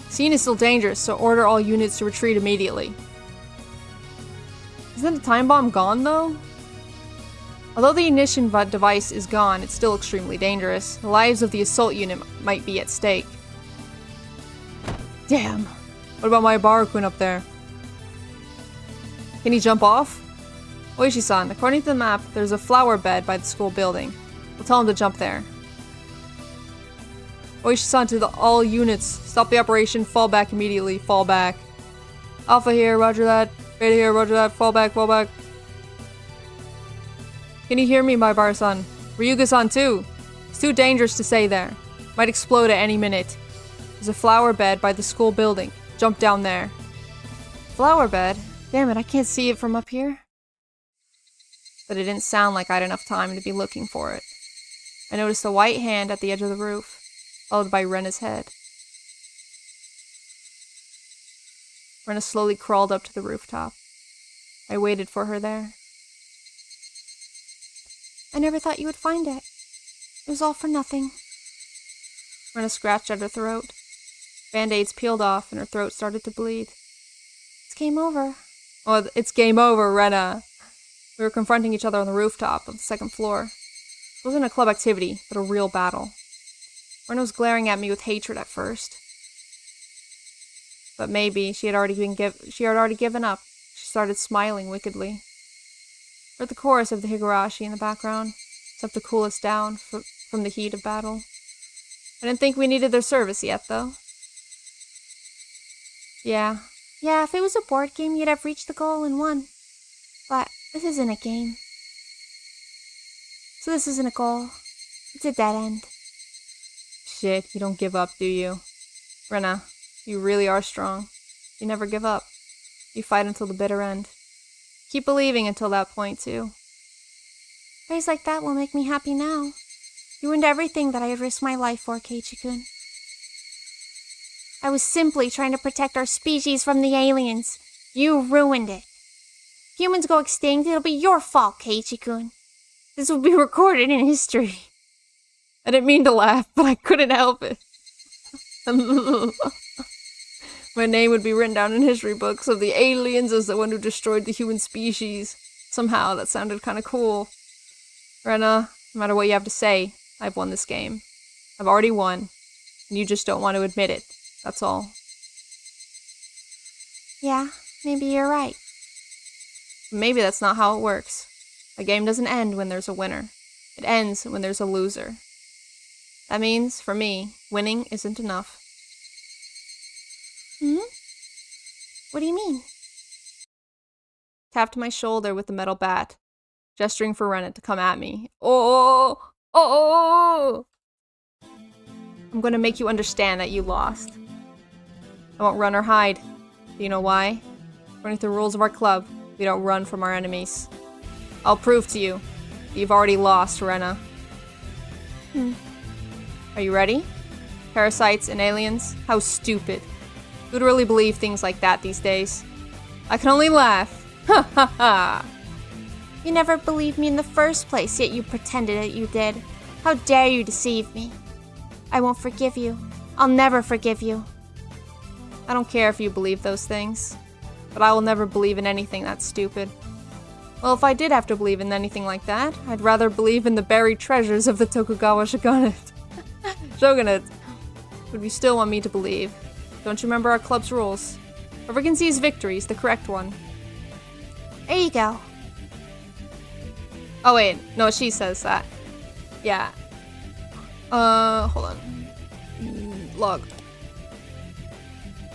Scene is still dangerous, so order all units to retreat immediately. Isn't the time bomb gone, though? Although the ignition device is gone, it's still extremely dangerous. The lives of the assault unit might be at stake. Damn. What about Mayabara-kun up there? Can he jump off? Oishi-san, according to the map, there's a flower bed by the school building. We'll tell him to jump there. Oishi-san to all units. Stop the operation. Fall back immediately. Fall back. Alpha here, roger that. Beta here, roger that. Fall back, fall back. Can you hear me, Mayabara-san? Ryuga-san too. It's too dangerous to stay there. Might explode at any minute. There's a flower bed by the school building. Jump down there. Flower bed? Damn it, I can't see it from up here. But it didn't sound like I had enough time to be looking for it. I noticed a white hand at the edge of the roof, followed by Rena's head. Rena slowly crawled up to the rooftop. I waited for her there. I never thought you would find it. It was all for nothing. Rena scratched at her throat. Band-aids peeled off and her throat started to bleed. It's game over. Oh, it's game over, Rena. We were confronting each other on the rooftop of the second floor. It wasn't a club activity, but a real battle. Rena was glaring at me with hatred at first. But maybe she had already given up. She started smiling wickedly. Heard the chorus of the Higurashi in the background, except to cool us down from the heat of battle. I didn't think we needed their service yet, though. Yeah, if it was a board game, you'd have reached the goal and won. But this isn't a game. So this isn't a goal. It's a dead end. Shit, you don't give up, do you? Rena, you really are strong. You never give up. You fight until the bitter end. Keep believing until that point, too. Praise like that will make me happy now. You ruined everything that I had risked my life for, Keiichi-kun. I was simply trying to protect our species from the aliens. You ruined it. If humans go extinct, it'll be your fault, Keiichi-kun. This will be recorded in history. I didn't mean to laugh, but I couldn't help it. My name would be written down in history books of the aliens as the one who destroyed the human species. Somehow, that sounded kind of cool. Rena, no matter what you have to say, I've won this game. I've already won, and you just don't want to admit it. That's all. Yeah, maybe you're right. Maybe that's not how it works. A game doesn't end when there's a winner. It ends when there's a loser. That means, for me, winning isn't enough. What do you mean? Tapped my shoulder with the metal bat, gesturing for Rena to come at me. Oh! I'm gonna make you understand that you lost. I won't run or hide. Do you know why? According to the rules of our club, we don't run from our enemies. I'll prove to you. You've already lost, Rena. Are you ready? Parasites and aliens? How stupid. Who'd really believe things like that these days? I can only laugh. Ha ha ha! You never believed me in the first place, yet you pretended that you did. How dare you deceive me? I won't forgive you. I'll never forgive you. I don't care if you believe those things, but I will never believe in anything that's stupid. Well, if I did have to believe in anything like that, I'd rather believe in the buried treasures of the Tokugawa shogunate. Shogunate. But you still want me to believe. Don't you remember our club's rules? Whoever conceives victory is the correct one. There you go. Oh wait, no, she says that. Yeah. Hold on. Log.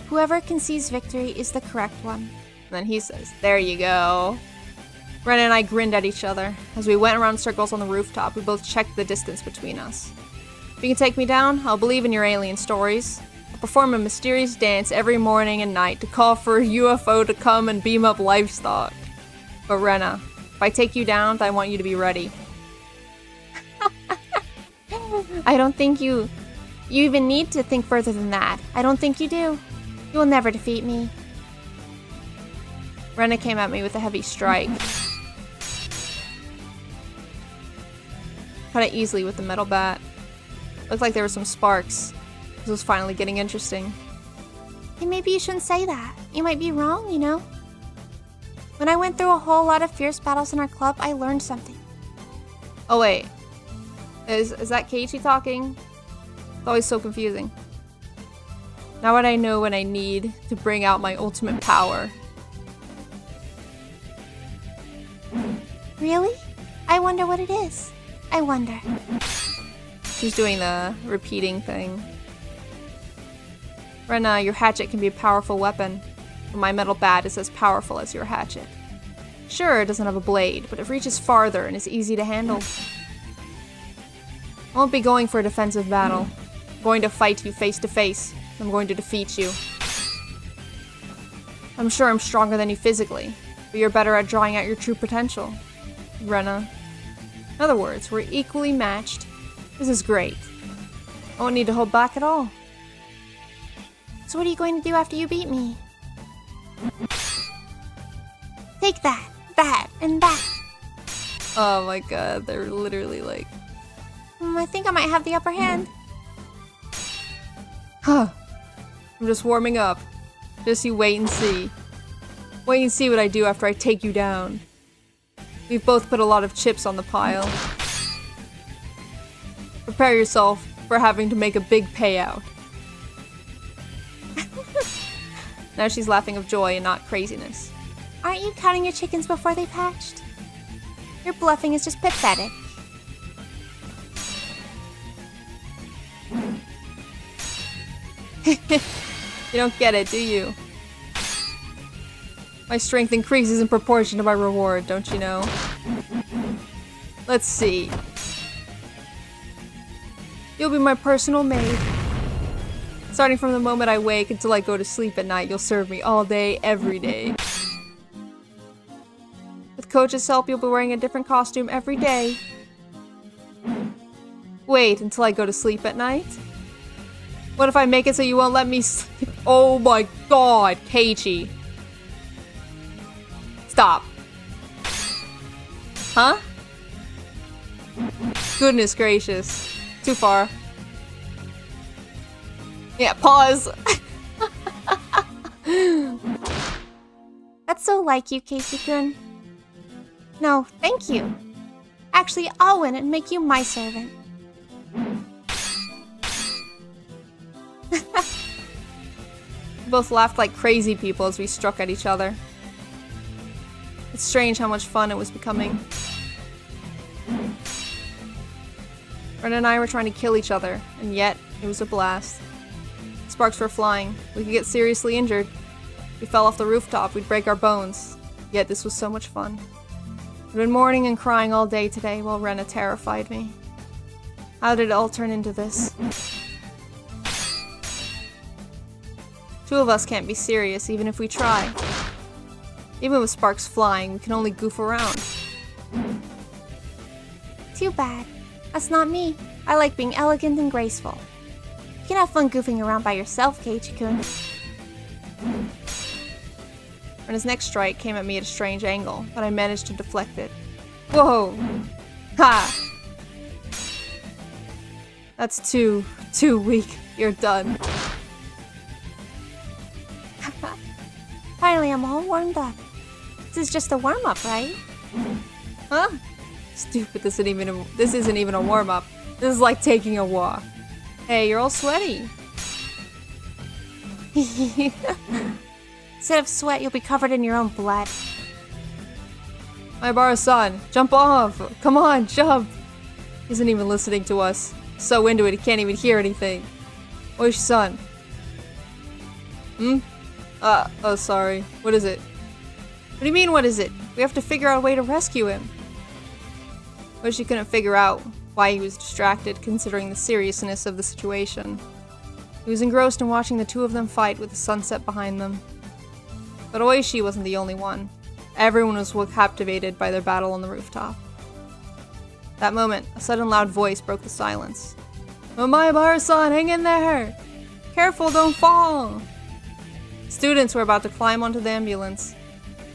Whoever conceives victory is the correct one. And then he says, there you go. Ren and I grinned at each other. As we went around circles on the rooftop, we both checked the distance between us. If you can take me down, I'll believe in your alien stories. I'll perform a mysterious dance every morning and night to call for a UFO to come and beam up livestock. But Rena, if I take you down, I want you to be ready. I don't think you even need to think further than that. I don't think you do. You will never defeat me. Rena came at me with a heavy strike. Cut it easily with the metal bat. Looked like there were some sparks. This was finally getting interesting. Hey, maybe you shouldn't say that. You might be wrong, you know? When I went through a whole lot of fierce battles in our club, I learned something. Oh wait. Is that Keiichi talking? It's always so confusing. Now what I know when I need to bring out my ultimate power. Really? I wonder what it is. I wonder. She's doing the repeating thing. Rena, your hatchet can be a powerful weapon, but my metal bat is as powerful as your hatchet. Sure, it doesn't have a blade, but it reaches farther and is easy to handle. I won't be going for a defensive battle. I'm going to fight you face to face. I'm going to defeat you. I'm sure I'm stronger than you physically, but you're better at drawing out your true potential. Rena. In other words, we're equally matched. This is great. I won't need to hold back at all. So what are you going to do after you beat me? Take that, that, and that. Oh my god, they're literally like... I think I might have the upper hand. Huh. I'm just warming up. Just you wait and see. Wait and see what I do after I take you down. We've both put a lot of chips on the pile. Prepare yourself for having to make a big payout. Now she's laughing of joy and not craziness. Aren't you counting your chickens before they've hatched? Your bluffing is just pathetic. You don't get it, do you? My strength increases in proportion to my reward, don't you know? Let's see. You'll be my personal maid. Starting from the moment I wake until I go to sleep at night, you'll serve me all day, every day. With Coach's help, you'll be wearing a different costume every day. Wait until I go to sleep at night? What if I make it so you won't let me sleep? Oh my god, Keiichi. Stop. Huh? Goodness gracious. Too far. Yeah, pause. That's so like you, Keiichi-kun. No, thank you. Actually, I'll win and make you my servant. We both laughed like crazy people as we struck at each other. It's strange how much fun it was becoming. Ren and I were trying to kill each other, and yet it was a blast. Sparks were flying. We could get seriously injured. If we fell off the rooftop, we'd break our bones. Yet this was so much fun. I've been mourning and crying all day today while Rena terrified me. How did it all turn into this? Two of us can't be serious even if we try. Even with sparks flying, we can only goof around. Too bad. That's not me. I like being elegant and graceful. You can have fun goofing around by yourself, Keiichi-kun. Rena's next strike came at me at a strange angle, but I managed to deflect it. Whoa! Ha! That's too weak. You're done. Finally, I'm all warmed up. This is just a warm-up, right? Huh? Stupid, this isn't even a warm-up. This is like taking a walk. Hey, you're all sweaty. Instead of sweat, you'll be covered in your own blood. Maibara-san, jump off! Come on, jump! He isn't even listening to us. So into it, he can't even hear anything. Oishi-san. Oh, sorry. What is it? What do you mean, what is it? We have to figure out a way to rescue him. Oishi couldn't figure out why he was distracted, considering the seriousness of the situation. He was engrossed in watching the two of them fight with the sunset behind them. But Oishi wasn't the only one. Everyone was captivated by their battle on the rooftop. That moment, a sudden loud voice broke the silence. Oh, Maibara-san, hang in there! Careful, don't fall! Students were about to climb onto the ambulance.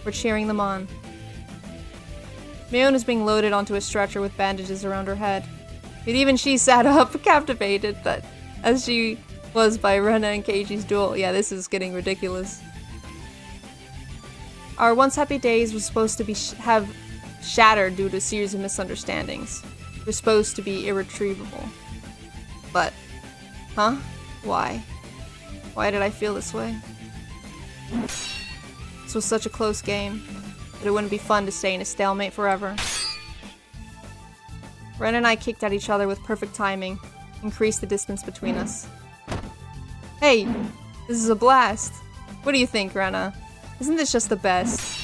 We're cheering them on. Mion is being loaded onto a stretcher with bandages around her head. But even she sat up, captivated, that as she was by Rena and Keiichi's duel. Yeah, this is getting ridiculous. Our once happy days were supposed to be have shattered due to a series of misunderstandings. We're supposed to be irretrievable. But, huh? Why? Why did I feel this way? This was such a close game, but it wouldn't be fun to stay in a stalemate forever. Ren and I kicked at each other with perfect timing, increased the distance between us. Hey, this is a blast. What do you think, Rena? Isn't this just the best?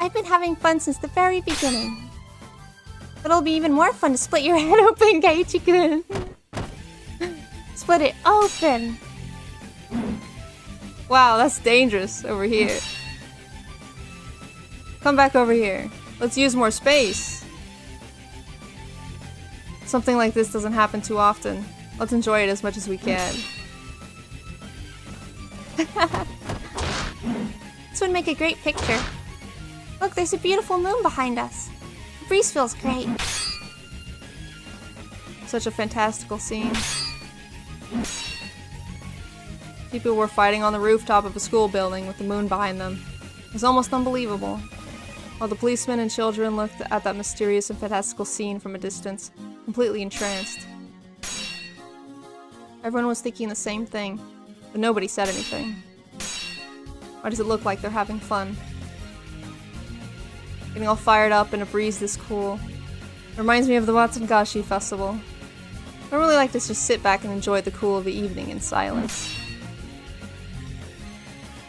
I've been having fun since the very beginning. But it'll be even more fun to split your head open, Keiichi-kun. Split it open. Wow, that's dangerous over here. Come back over here. Let's use more space. Something like this doesn't happen too often. Let's enjoy it as much as we can. This would make a great picture. Look, there's a beautiful moon behind us. The breeze feels great. Such a fantastical scene. People were fighting on the rooftop of a school building with the moon behind them. It was almost unbelievable. While the policemen and children looked at that mysterious and fantastical scene from a distance, completely entranced. Everyone was thinking the same thing, but nobody said anything. Why does it look like they're having fun? Getting all fired up in a breeze this cool. It reminds me of the Watsugashi festival. I really like to just sit back and enjoy the cool of the evening in silence.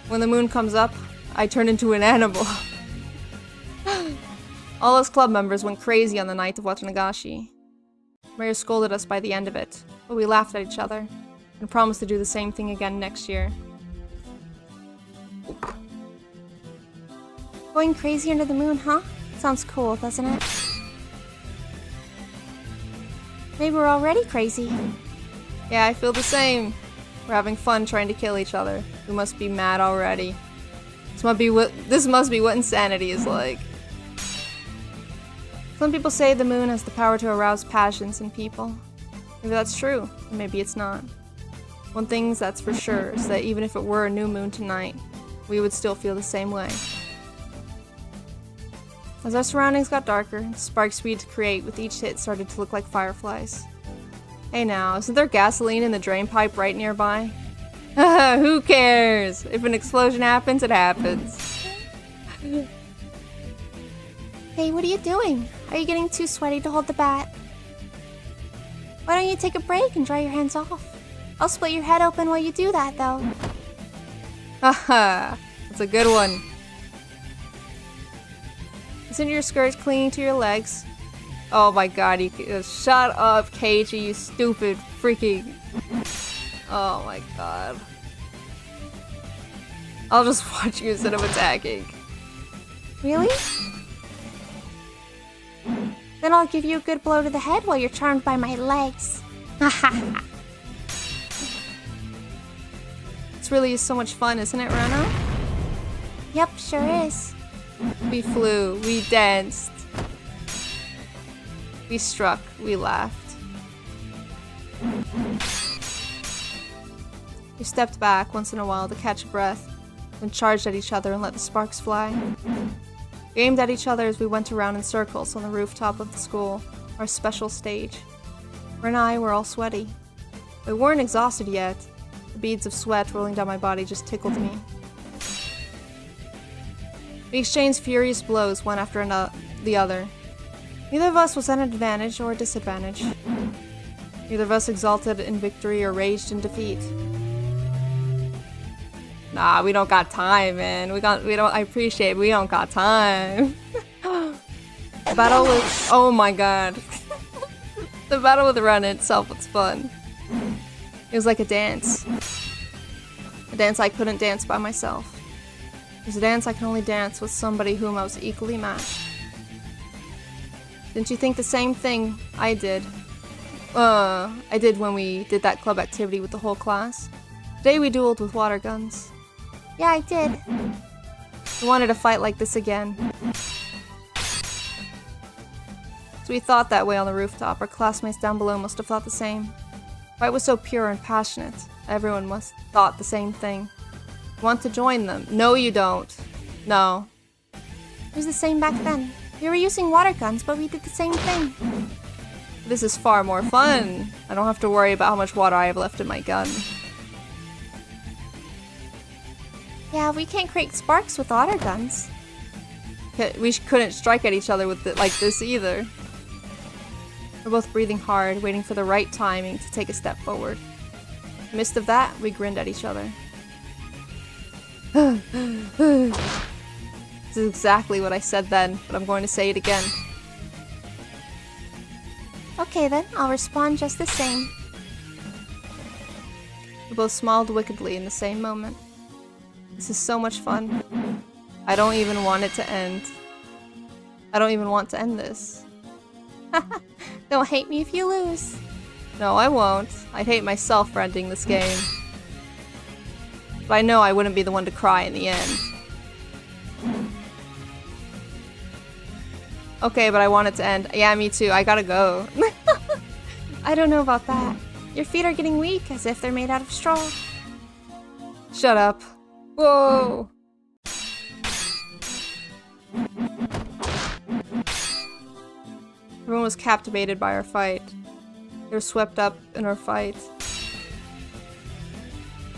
When the moon comes up, I turn into an animal. All us club members went crazy on the night of Watsugashi. Mayor scolded us by the end of it, but we laughed at each other and promised to do the same thing again next year. Going crazy under the moon, huh? Sounds cool, doesn't it? Maybe we're already crazy. Yeah, I feel the same. We're having fun trying to kill each other. We must be mad already. This must be what insanity is like. Some people say the moon has the power to arouse passions in people. Maybe that's true, and maybe it's not. One thing that's for sure is that even if it were a new moon tonight, we would still feel the same way. As our surroundings got darker, the sparks we had to create with each hit started to look like fireflies. Hey now, isn't there gasoline in the drain pipe right nearby? Who cares? If an explosion happens, it happens. Hey, what are you doing? Are you getting too sweaty to hold the bat? Why don't you take a break and dry your hands off? I'll split your head open while you do that, though. Haha, that's a good one. Isn't your skirt clinging to your legs? Oh my god, shut up, Keiichi, you stupid freaking... Oh my god. I'll just watch you instead of attacking. Really? Then I'll give you a good blow to the head while you're charmed by my legs. Haha. It's really so much fun, isn't it, Rena? Yep, sure is. We flew, we danced, we struck, we laughed. We stepped back once in a while to catch a breath, then charged at each other and let the sparks fly. We aimed at each other as we went around in circles on the rooftop of the school, our special stage. Ren and I were all sweaty. We weren't exhausted yet. The beads of sweat rolling down my body just tickled me. We exchanged furious blows one after the other. Neither of us was at an advantage or a disadvantage. Neither of us exulted in victory or raged in defeat. Nah, we don't got time, man. I appreciate it, we don't got time. The battle with, oh my god. The battle with Ren itself was fun. It was like a dance. A dance I couldn't dance by myself. It was a dance I can only dance with somebody whom I was equally matched. Didn't you think the same thing I did? I did when we did that club activity with the whole class. Today we dueled with water guns. Yeah, I did. I wanted to fight like this again. So we thought that way on the rooftop. Our classmates down below must have thought the same. The fight was so pure and passionate. Everyone must have thought the same thing. Want to join them? No, you don't. No. It was the same back then. We were using water guns, but we did the same thing. This is far more fun. I don't have to worry about how much water I have left in my gun. Yeah, we can't create sparks with water guns. We couldn't strike at each other with it like this either. We're both breathing hard, waiting for the right timing to take a step forward. In the midst of that, we grinned at each other. This is exactly what I said then, but I'm going to say it again. Okay then, I'll respond just the same. We both smiled wickedly in the same moment. This is so much fun. I don't even want it to end. I don't even want to end this. Don't hate me if you lose. No, I won't. I'd hate myself for ending this game. But I know I wouldn't be the one to cry in the end. Okay, but I want it to end. Yeah, me too. I gotta go. I don't know about that. Your feet are getting weak, as if they're made out of straw. Shut up. Whoa! Everyone was captivated by our fight. They were swept up in our fight.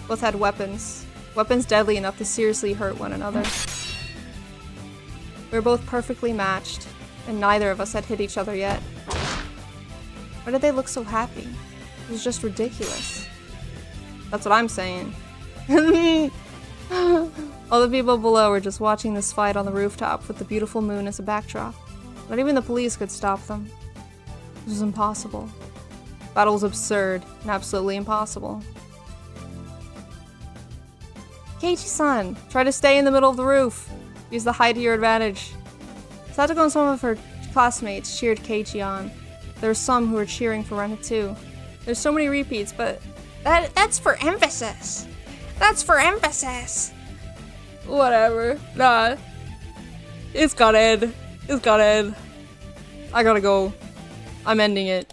Both had weapons. Weapons deadly enough to seriously hurt one another. We were both perfectly matched, and neither of us had hit each other yet. Why did they look so happy? It was just ridiculous. That's what I'm saying. All the people below were just watching this fight on the rooftop with the beautiful moon as a backdrop. Not even the police could stop them. It was impossible. The battle was absurd and absolutely impossible. Keiichi-san, try to stay in the middle of the roof. Use the height to your advantage. Satoko and some of her classmates cheered Keiichi on. There were some who were cheering for Rena too. There's so many repeats, but that's for emphasis. That's for emphasis. Whatever. Nah. It's gotta end. It's gotta end. I gotta go. I'm ending it.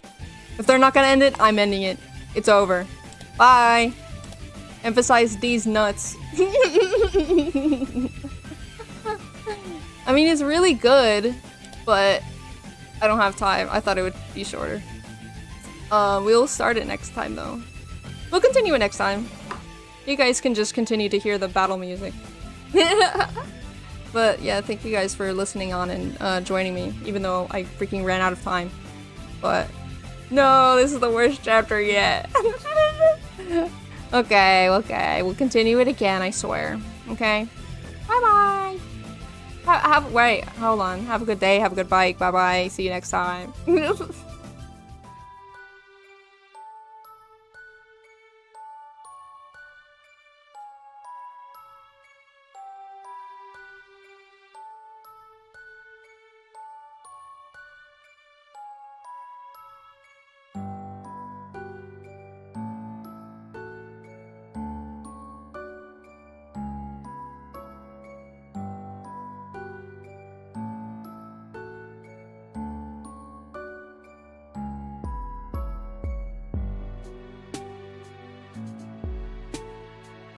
If they're not gonna end it, I'm ending it. It's over. Bye. Emphasize these nuts. I mean, it's really good, but I don't have time. I thought it would be shorter. We'll start it next time, though. We'll continue it next time. You guys can just continue to hear the battle music. But yeah, thank you guys for listening on and joining me, even though I freaking ran out of time. But no, this is the worst chapter yet. Okay, we'll continue it again, I swear. Okay? Bye-bye! Wait, hold on. Have a good day, have a good bike, bye-bye, see you next time.